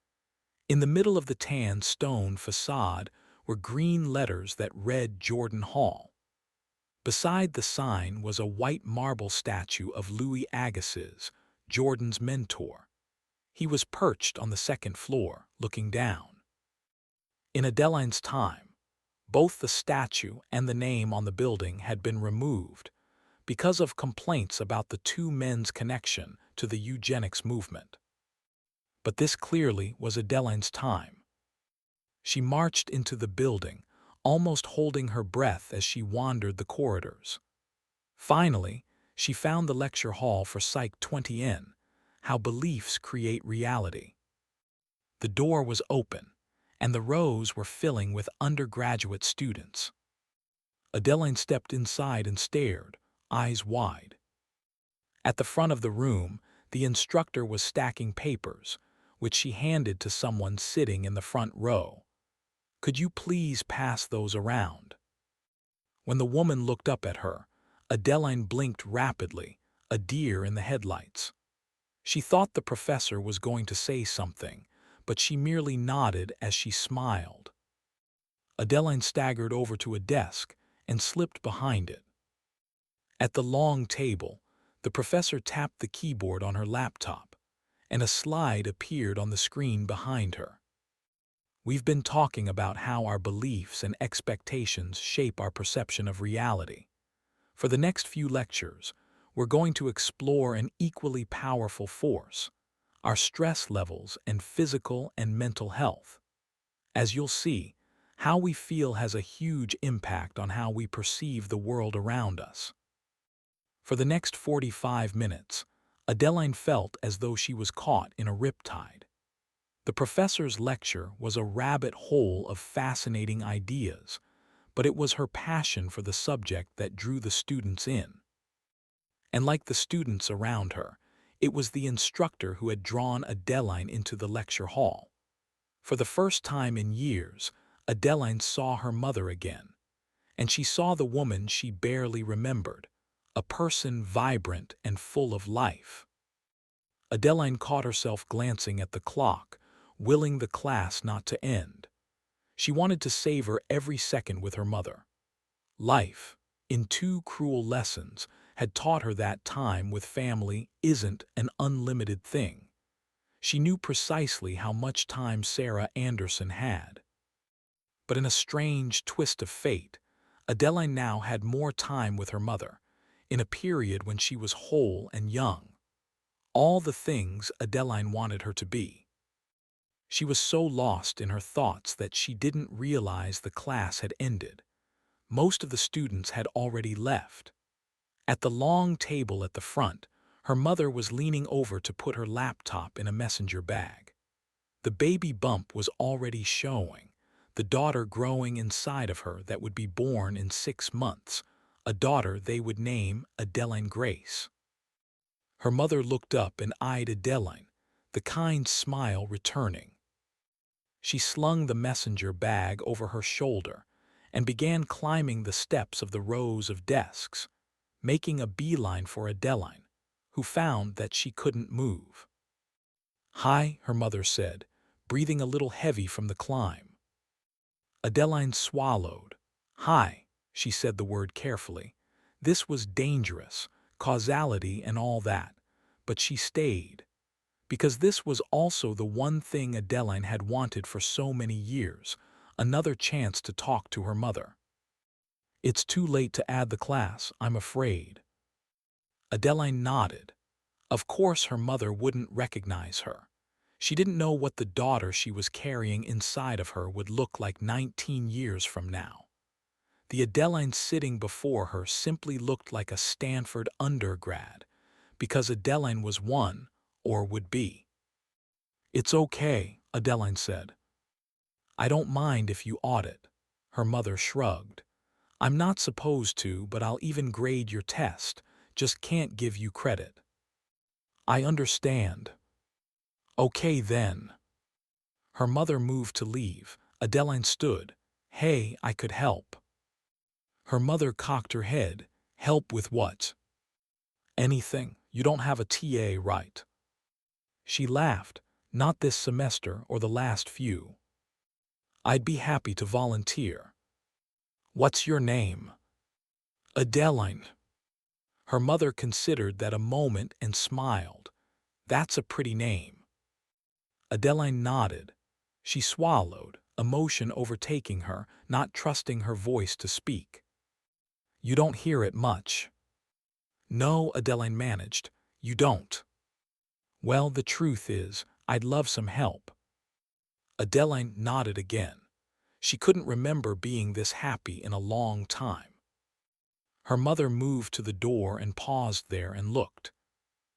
In the middle of the tan stone facade were green letters that read Jordan Hall. Beside the sign was a white marble statue of Louis Agassiz, Jordan's mentor. He was perched on the second floor, looking down. In Adeline's time, both the statue and the name on the building had been removed because of complaints about the two men's connection to the eugenics movement. But this clearly was Adeline's time. She marched into the building, almost holding her breath as she wandered the corridors. Finally, she found the lecture hall for Psych 20N, How Beliefs Create Reality. The door was open, and the rows were filling with undergraduate students. Adeline stepped inside and stared, eyes wide. At the front of the room, the instructor was stacking papers, which she handed to someone sitting in the front row. "Could you please pass those around?" When the woman looked up at her, Adeline blinked rapidly, a deer in the headlights. She thought the professor was going to say something, but she merely nodded as she smiled. Adeline staggered over to a desk and slipped behind it. At the long table, the professor tapped the keyboard on her laptop, and a slide appeared on the screen behind her. "We've been talking about how our beliefs and expectations shape our perception of reality. For the next few lectures, we're going to explore an equally powerful force, our stress levels and physical and mental health. As you'll see, how we feel has a huge impact on how we perceive the world around us." For the next 45 minutes, Adeline felt as though she was caught in a riptide. The professor's lecture was a rabbit hole of fascinating ideas, but it was her passion for the subject that drew the students in. And like the students around her, it was the instructor who had drawn Adeline into the lecture hall. For the first time in years, Adeline saw her mother again, and she saw the woman she barely remembered, a person vibrant and full of life. Adeline caught herself glancing at the clock, willing the class not to end. She wanted to savor every second with her mother. Life, in 2 cruel lessons, had taught her that time with family isn't an unlimited thing. She knew precisely how much time Sarah Anderson had. But in a strange twist of fate, Adeline now had more time with her mother, in a period when she was whole and young. All the things Adeline wanted her to be. She was so lost in her thoughts that she didn't realize the class had ended. Most of the students had already left. At the long table at the front, her mother was leaning over to put her laptop in a messenger bag. The baby bump was already showing, the daughter growing inside of her that would be born in 6 months, a daughter they would name Adeline Grace. Her mother looked up and eyed Adeline, the kind smile returning. She slung the messenger bag over her shoulder and began climbing the steps of the rows of desks, making a beeline for Adeline, who found that she couldn't move. "Hi," her mother said, breathing a little heavy from the climb. Adeline swallowed. "Hi," she said the word carefully. This was dangerous, causality and all that, but she stayed, because this was also the one thing Adeline had wanted for so many years, another chance to talk to her mother. "It's too late to add the class, I'm afraid." Adeline nodded. Of course her mother wouldn't recognize her. She didn't know what the daughter she was carrying inside of her would look like 19 years from now. The Adeline sitting before her simply looked like a Stanford undergrad, because Adeline was one, or would be. "It's okay," Adeline said. "I don't mind if you audit." Her mother shrugged. "I'm not supposed to, but I'll even grade your test, just can't give you credit." "I understand." "Okay then." Her mother moved to leave. Adeline stood. "Hey, I could help." Her mother cocked her head. "Help with what?" "Anything. You don't have a TA, right?" She laughed. "Not this semester or the last few." "I'd be happy to volunteer." "What's your name?" "Adeline." Her mother considered that a moment and smiled. "That's a pretty name." Adeline nodded. She swallowed, emotion overtaking her, not trusting her voice to speak. "You don't hear it much." "No," Adeline managed. "You don't." "Well, the truth is, I'd love some help." Adeline nodded again. She couldn't remember being this happy in a long time. Her mother moved to the door and paused there and looked.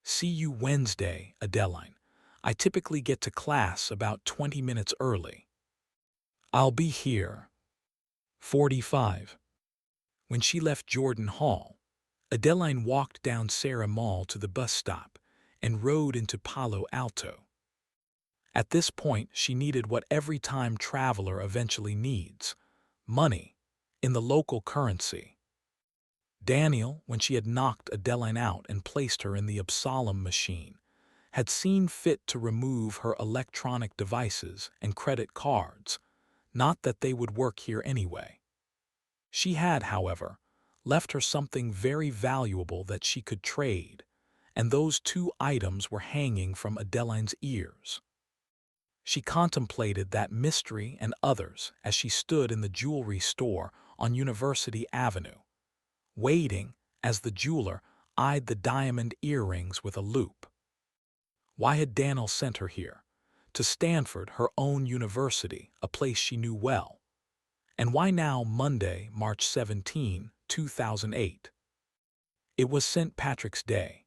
"See you Wednesday, Adeline. I typically get to class about 20 minutes early." "I'll be here." 45. When she left Jordan Hall, Adeline walked down Sarah Mall to the bus stop and rode into Palo Alto. At this point, she needed what every time traveler eventually needs: money, in the local currency. Daniel, when she had knocked Adeline out and placed her in the Absalom machine, had seen fit to remove her electronic devices and credit cards, not that they would work here anyway. She had, however, left her something very valuable that she could trade, and those two items were hanging from Adeline's ears. She contemplated that mystery and others as she stood in the jewelry store on University Avenue, waiting as the jeweler eyed the diamond earrings with a loop. Why had Daniel sent her here? To Stanford, her own university, a place she knew well. And why now Monday, March 17, 2008? It was St. Patrick's Day.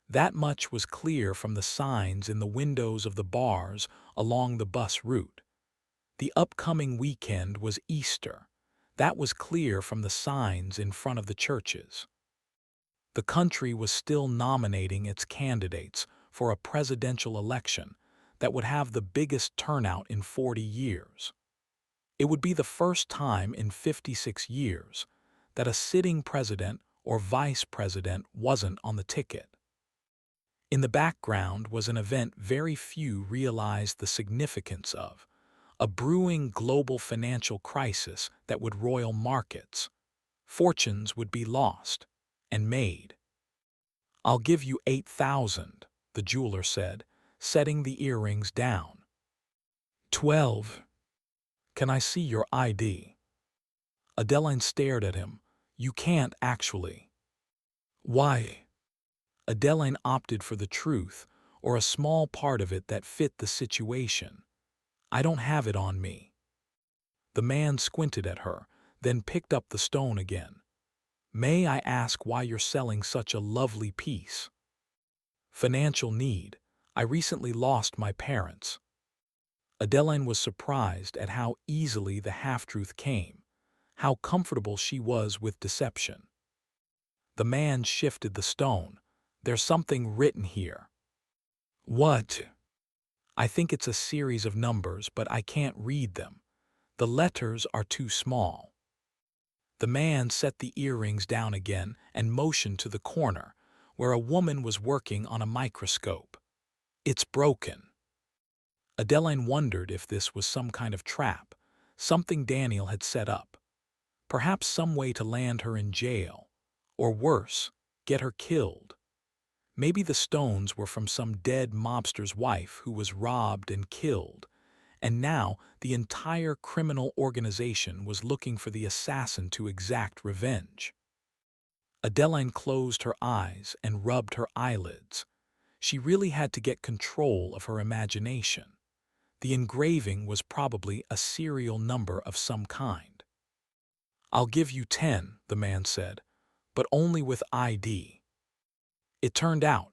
That much was clear from the signs in the windows of the bars along the bus route. The upcoming weekend was Easter. That was clear from the signs in front of the churches. The country was still nominating its candidates for a presidential election that would have the biggest turnout in 40 years. It would be the first time in 56 years that a sitting president or vice president wasn't on the ticket. In the background was an event very few realized the significance of: a brewing global financial crisis that would roil markets. Fortunes would be lost and made. "I'll give you 8,000, the jeweler said, setting the earrings down. 12. Can I see your ID? Adeline stared at him. "You can't actually." "Why?" Adeline opted for the truth, or a small part of it that fit the situation. "I don't have it on me." The man squinted at her, then picked up the stone again. "May I ask why you're selling such a lovely piece?" "Financial need. I recently lost my parents." Adeline was surprised at how easily the half-truth came, how comfortable she was with deception. The man shifted the stone. "There's something written here." "What?" "I think it's a series of numbers, but I can't read them. The letters are too small." The man set the earrings down again and motioned to the corner, where a woman was working on a microscope. "It's broken." Adeline wondered if this was some kind of trap, something Daniel had set up. Perhaps some way to land her in jail, or worse, get her killed. Maybe the stones were from some dead mobster's wife who was robbed and killed, and now the entire criminal organization was looking for the assassin to exact revenge. Adeline closed her eyes and rubbed her eyelids. She really had to get control of her imagination. The engraving was probably a serial number of some kind. "I'll give you 10, the man said, "but only with ID." It turned out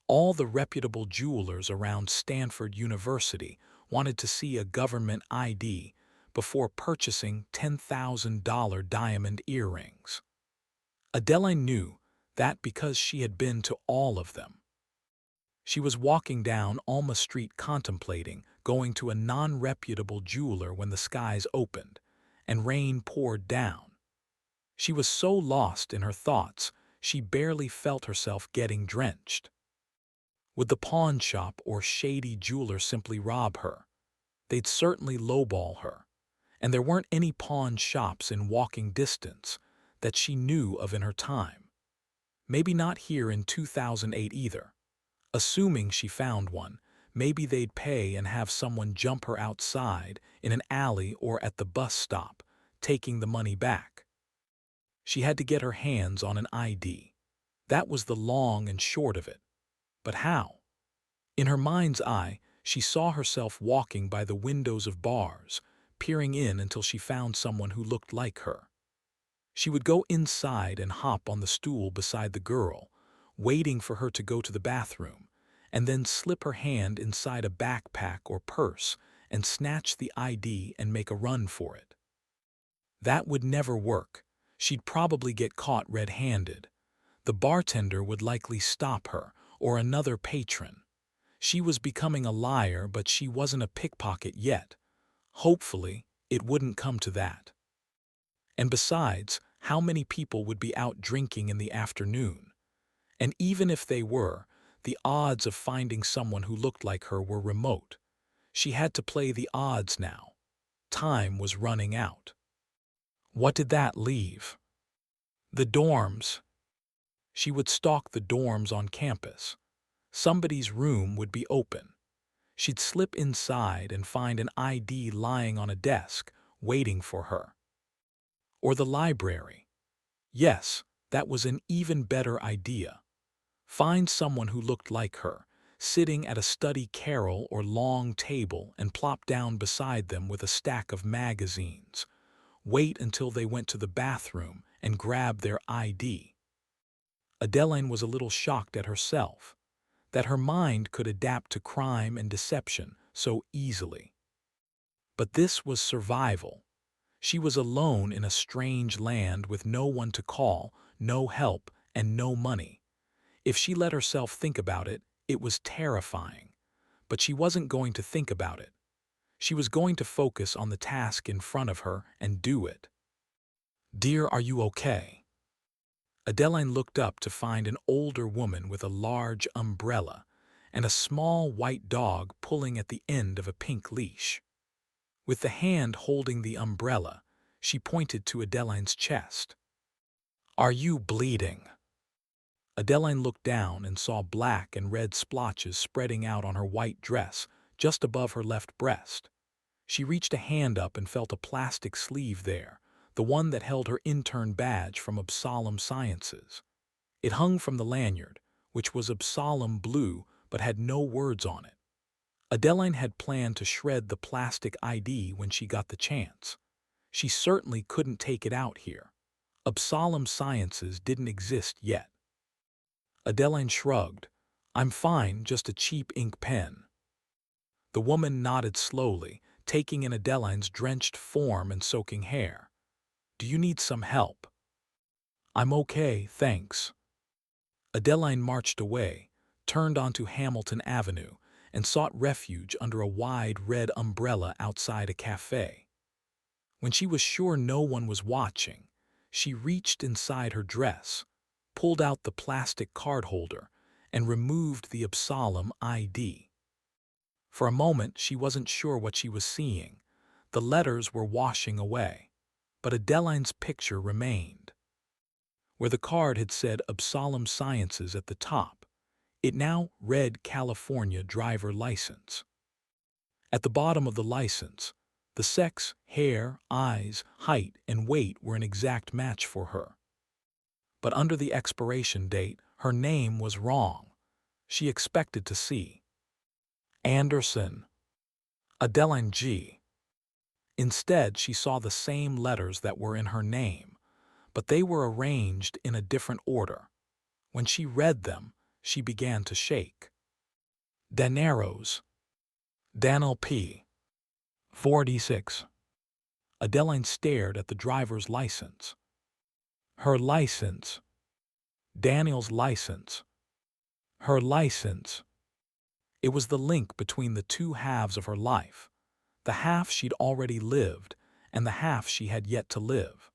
all the reputable jewelers around Stanford University wanted to see a government ID before purchasing $10,000 diamond earrings. Adeline knew that because she had been to all of them. She was walking down Alma Street contemplating going to a non-reputable jeweler when the skies opened and rain poured down. She was so lost in her thoughts, she barely felt herself getting drenched. Would the pawn shop or shady jeweler simply rob her? They'd certainly lowball her. And there weren't any pawn shops in walking distance that she knew of in her time. Maybe not here in 2008 either. Assuming she found one, maybe they'd pay and have someone jump her outside in an alley or at the bus stop, taking the money back. She had to get her hands on an ID. That was the long and short of it. But how? In her mind's eye, she saw herself walking by the windows of bars, peering in until she found someone who looked like her. She would go inside and hop on the stool beside the girl, waiting for her to go to the bathroom, and then slip her hand inside a backpack or purse and snatch the ID and make a run for it. That would never work. She'd probably get caught red-handed. The bartender would likely stop her, or another patron. She was becoming a liar, but she wasn't a pickpocket yet. Hopefully, it wouldn't come to that. And besides, how many people would be out drinking in the afternoon? And even if they were, the odds of finding someone who looked like her were remote. She had to play the odds now. Time was running out. What did that leave? The dorms. She would stalk the dorms on campus. Somebody's room would be open. She'd slip inside and find an ID lying on a desk, waiting for her. Or the library. Yes, that was an even better idea. Find someone who looked like her, sitting at a study carrel or long table, and plop down beside them with a stack of magazines. Wait until they went to the bathroom and grab their ID. Adeline was a little shocked at herself, that her mind could adapt to crime and deception so easily. But this was survival. She was alone in a strange land with no one to call, no help, and no money. If she let herself think about it, it was terrifying. But she wasn't going to think about it. She was going to focus on the task in front of her and do it. "Dear, are you okay?" Adeline looked up to find an older woman with a large umbrella and a small white dog pulling at the end of a pink leash. With the hand holding the umbrella, she pointed to Adeline's chest. "Are you bleeding?" Adeline looked down and saw black and red splotches spreading out on her white dress just above her left breast. She reached a hand up and felt a plastic sleeve there, the one that held her intern badge from Absalom Sciences. It hung from the lanyard, which was Absalom blue but had no words on it. Adeline had planned to shred the plastic ID when she got the chance. She certainly couldn't take it out here. Absalom Sciences didn't exist yet. Adeline shrugged. "I'm fine, just a cheap ink pen." The woman nodded slowly, taking in Adeline's drenched form and soaking hair. "Do you need some help?" "I'm okay, thanks." Adeline marched away, turned onto Hamilton Avenue, and sought refuge under a wide red umbrella outside a cafe. When she was sure no one was watching, she reached inside her dress, pulled out the plastic card holder, and removed the Absalom ID. For a moment, she wasn't sure what she was seeing. The letters were washing away, but Adeline's picture remained. Where the card had said Absalom Sciences at the top, it now read California driver license. At the bottom of the license, the sex, hair, eyes, height, and weight were an exact match for her. But under the expiration date, her name was wrong. She expected to see Anderson, Adeline G. Instead, she saw the same letters that were in her name, but they were arranged in a different order. When she read them, she began to shake. Daneros, Daniel P. 46. Adeline stared at the driver's license. Her license. Daniel's license. Her license. It was the link between the two halves of her life, the half she'd already lived and the half she had yet to live.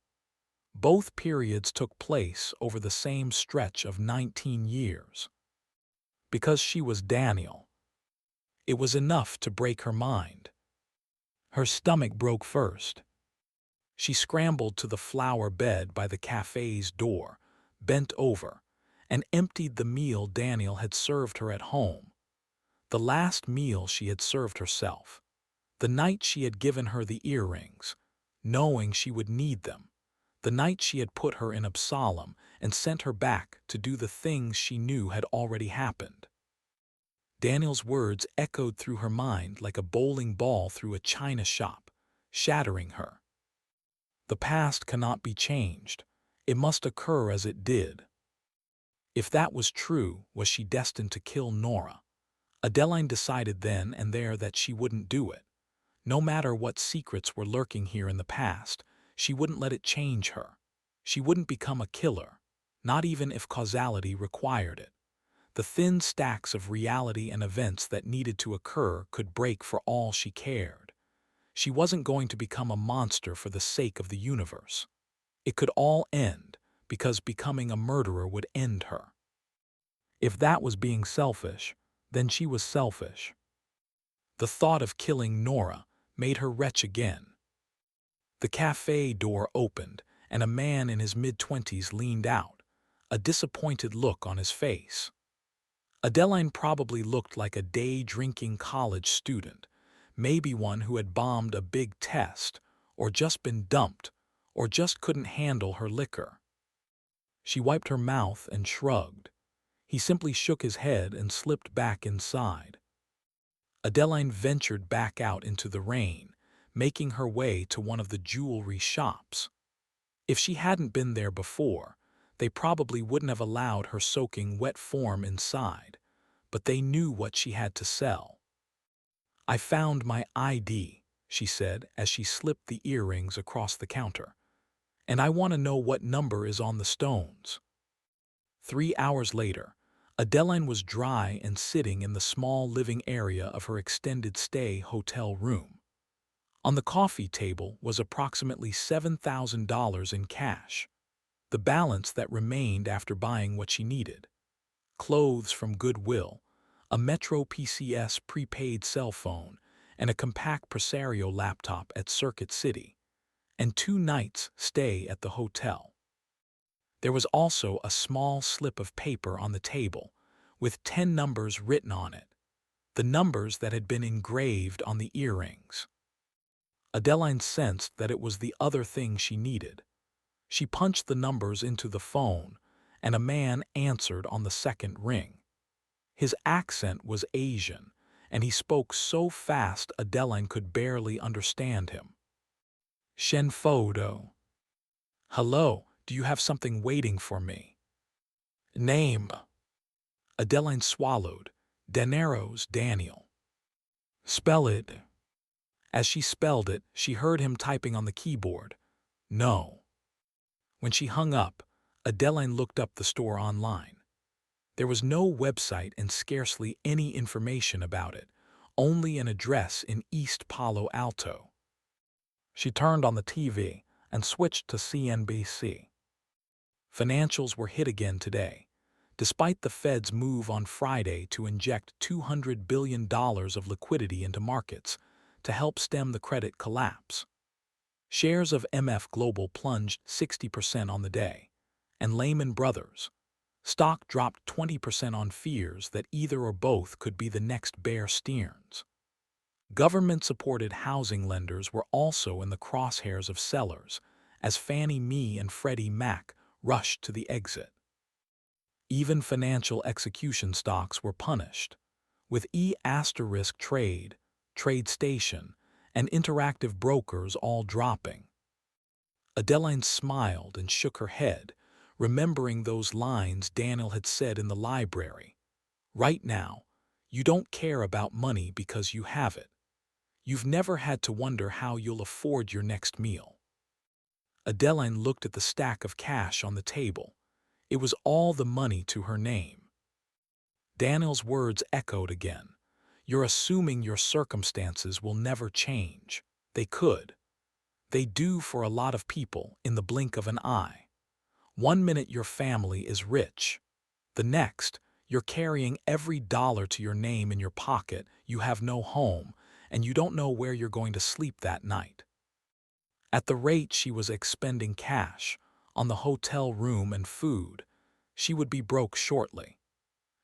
Both periods took place over the same stretch of 19 years. Because she was Daniel, it was enough to break her mind. Her stomach broke first. She scrambled to the flower bed by the cafe's door, bent over, and emptied the meal Daniel had served her at home. The last meal she had served herself. The night she had given her the earrings, knowing she would need them. The night she had put her in Absalom and sent her back to do the things she knew had already happened. Daniel's words echoed through her mind like a bowling ball through a china shop, shattering her. The past cannot be changed. It must occur as it did. If that was true, was she destined to kill Nora? Adeline decided then and there that she wouldn't do it. No matter what secrets were lurking here in the past, she wouldn't let it change her. She wouldn't become a killer, not even if causality required it. The thin stacks of reality and events that needed to occur could break for all she cared. She wasn't going to become a monster for the sake of the universe. It could all end because becoming a murderer would end her. If that was being selfish, then she was selfish. The thought of killing Nora made her retch again. The cafe door opened, and a man in his mid-20s leaned out, a disappointed look on his face. Adeline probably looked like a day-drinking college student, maybe one who had bombed a big test, or just been dumped, or just couldn't handle her liquor. She wiped her mouth and shrugged. He simply shook his head and slipped back inside. Adeline ventured back out into the rain, making her way to one of the jewelry shops. If she hadn't been there before, they probably wouldn't have allowed her soaking wet form inside, but they knew what she had to sell. "I found my ID," she said as she slipped the earrings across the counter, "and I want to know what number is on the stones." 3 hours later, Adeline was dry and sitting in the small living area of her extended stay hotel room. On the coffee table was approximately $7,000 in cash, the balance that remained after buying what she needed: clothes from Goodwill, a Metro PCS prepaid cell phone, and a compact Presario laptop at Circuit City, and 2 nights' stay at the hotel. There was also a small slip of paper on the table, with 10 numbers written on it, the numbers that had been engraved on the earrings. Adeline sensed that it was the other thing she needed. She punched the numbers into the phone, and a man answered on the second ring. His accent was Asian, and he spoke so fast Adeline could barely understand him. "Shenfodo." "Hello, do you have something waiting for me?" "Name." Adeline swallowed. "Daneros, Daniel." Spell it. As she spelled it, she heard him typing on the keyboard. No. When she hung up, Adeline looked up the store online. There was no website and scarcely any information about it, only an address in East Palo Alto. She turned on the TV and switched to CNBC. Financials were hit again today, despite the Fed's move on Friday to inject $200 billion of liquidity into markets to help stem the credit collapse. Shares of MF Global plunged 60% on the day, and Lehman Brothers stock dropped 20% on fears that either or both could be the next Bear Stearns. Government-supported housing lenders were also in the crosshairs of sellers as Fannie Mae and Freddie Mac rushed to the exit. Even financial execution stocks were punished, with Trade, TradeStation, and Interactive Brokers all dropping. Adeline smiled and shook her head, remembering those lines Daniel had said in the library. Right now, you don't care about money because you have it. You've never had to wonder how you'll afford your next meal. Adeline looked at the stack of cash on the table. It was all the money to her name. Daniel's words echoed again. You're assuming your circumstances will never change. They could. They do for a lot of people in the blink of an eye. One minute your family is rich. The next, you're carrying every dollar to your name in your pocket, you have no home, and you don't know where you're going to sleep that night. At the rate she was expending cash on the hotel room and food, she would be broke shortly.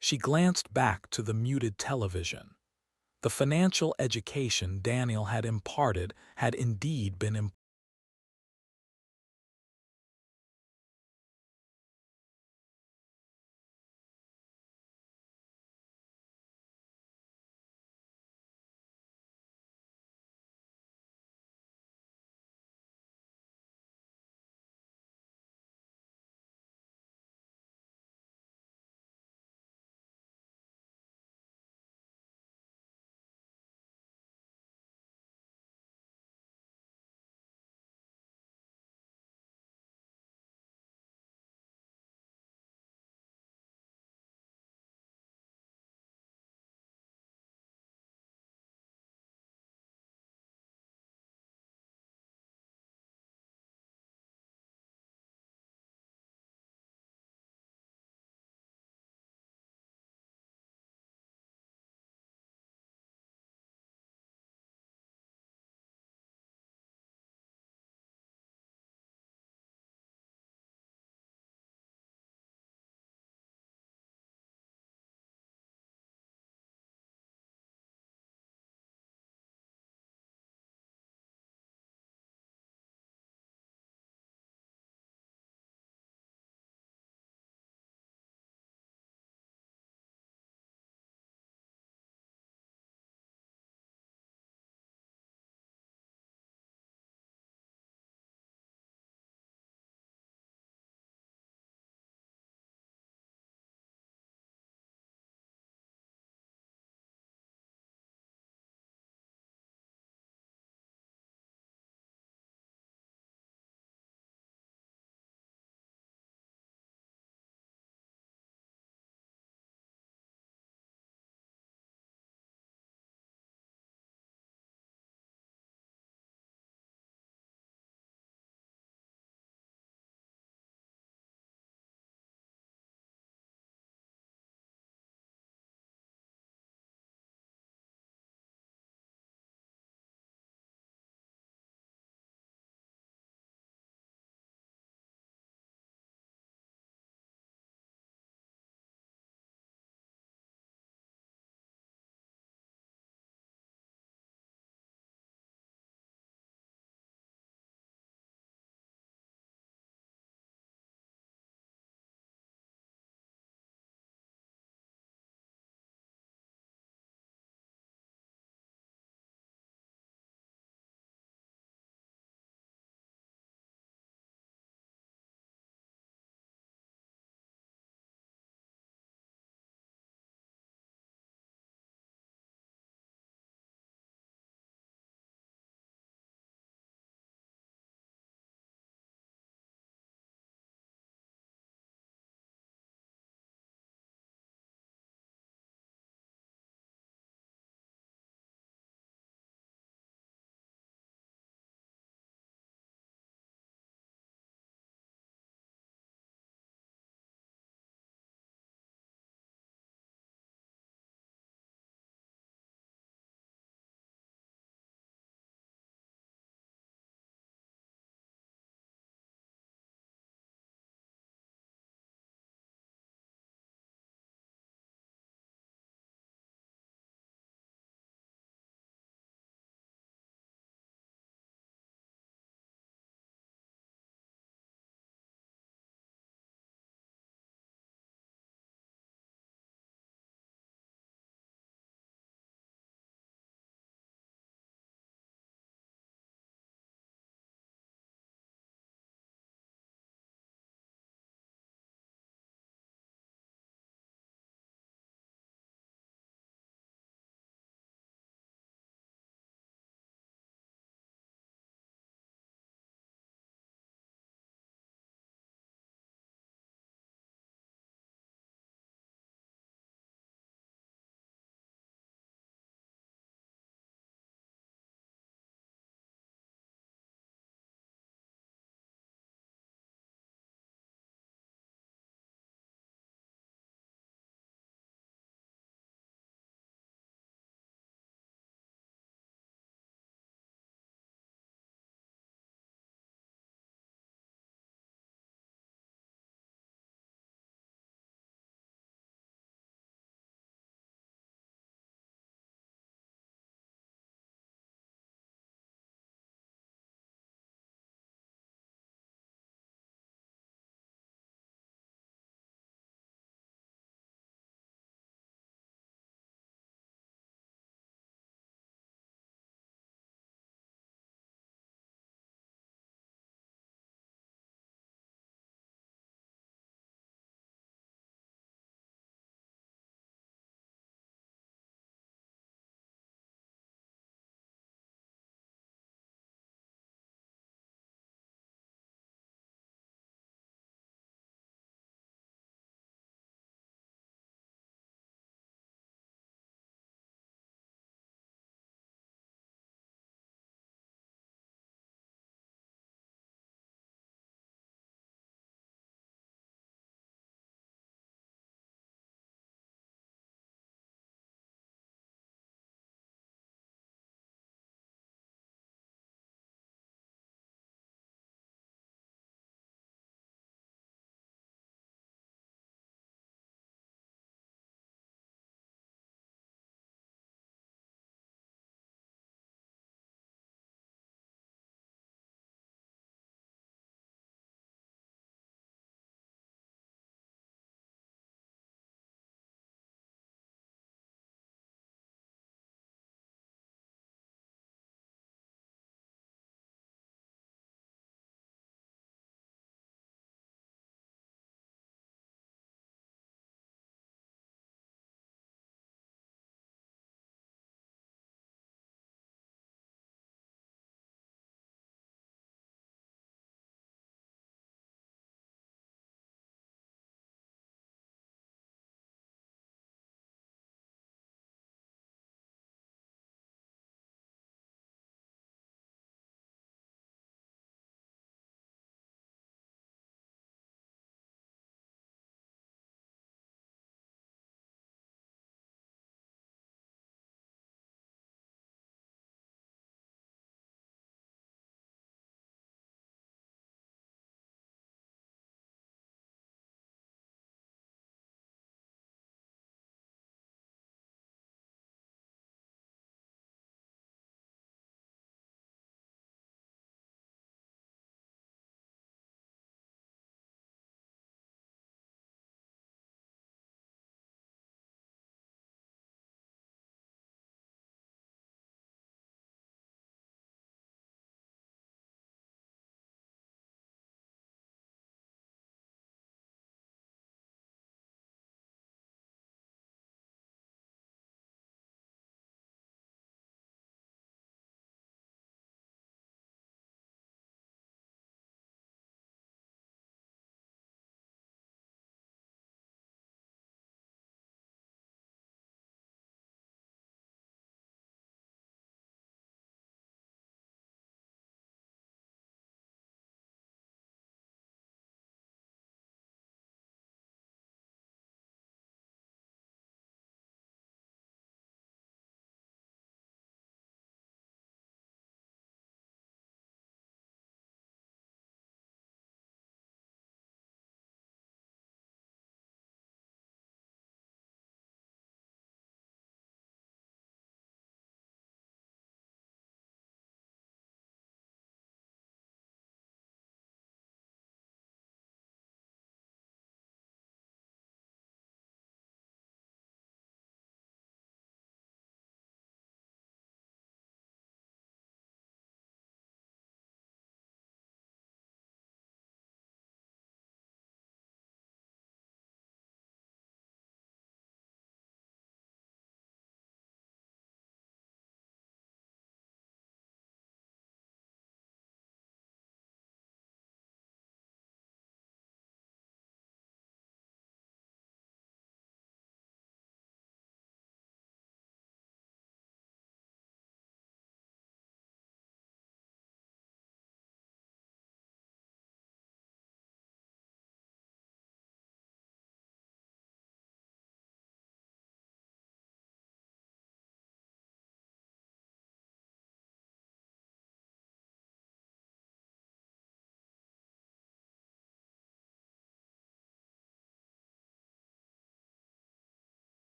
She glanced back to the muted television. The financial education Daniel had imparted had indeed been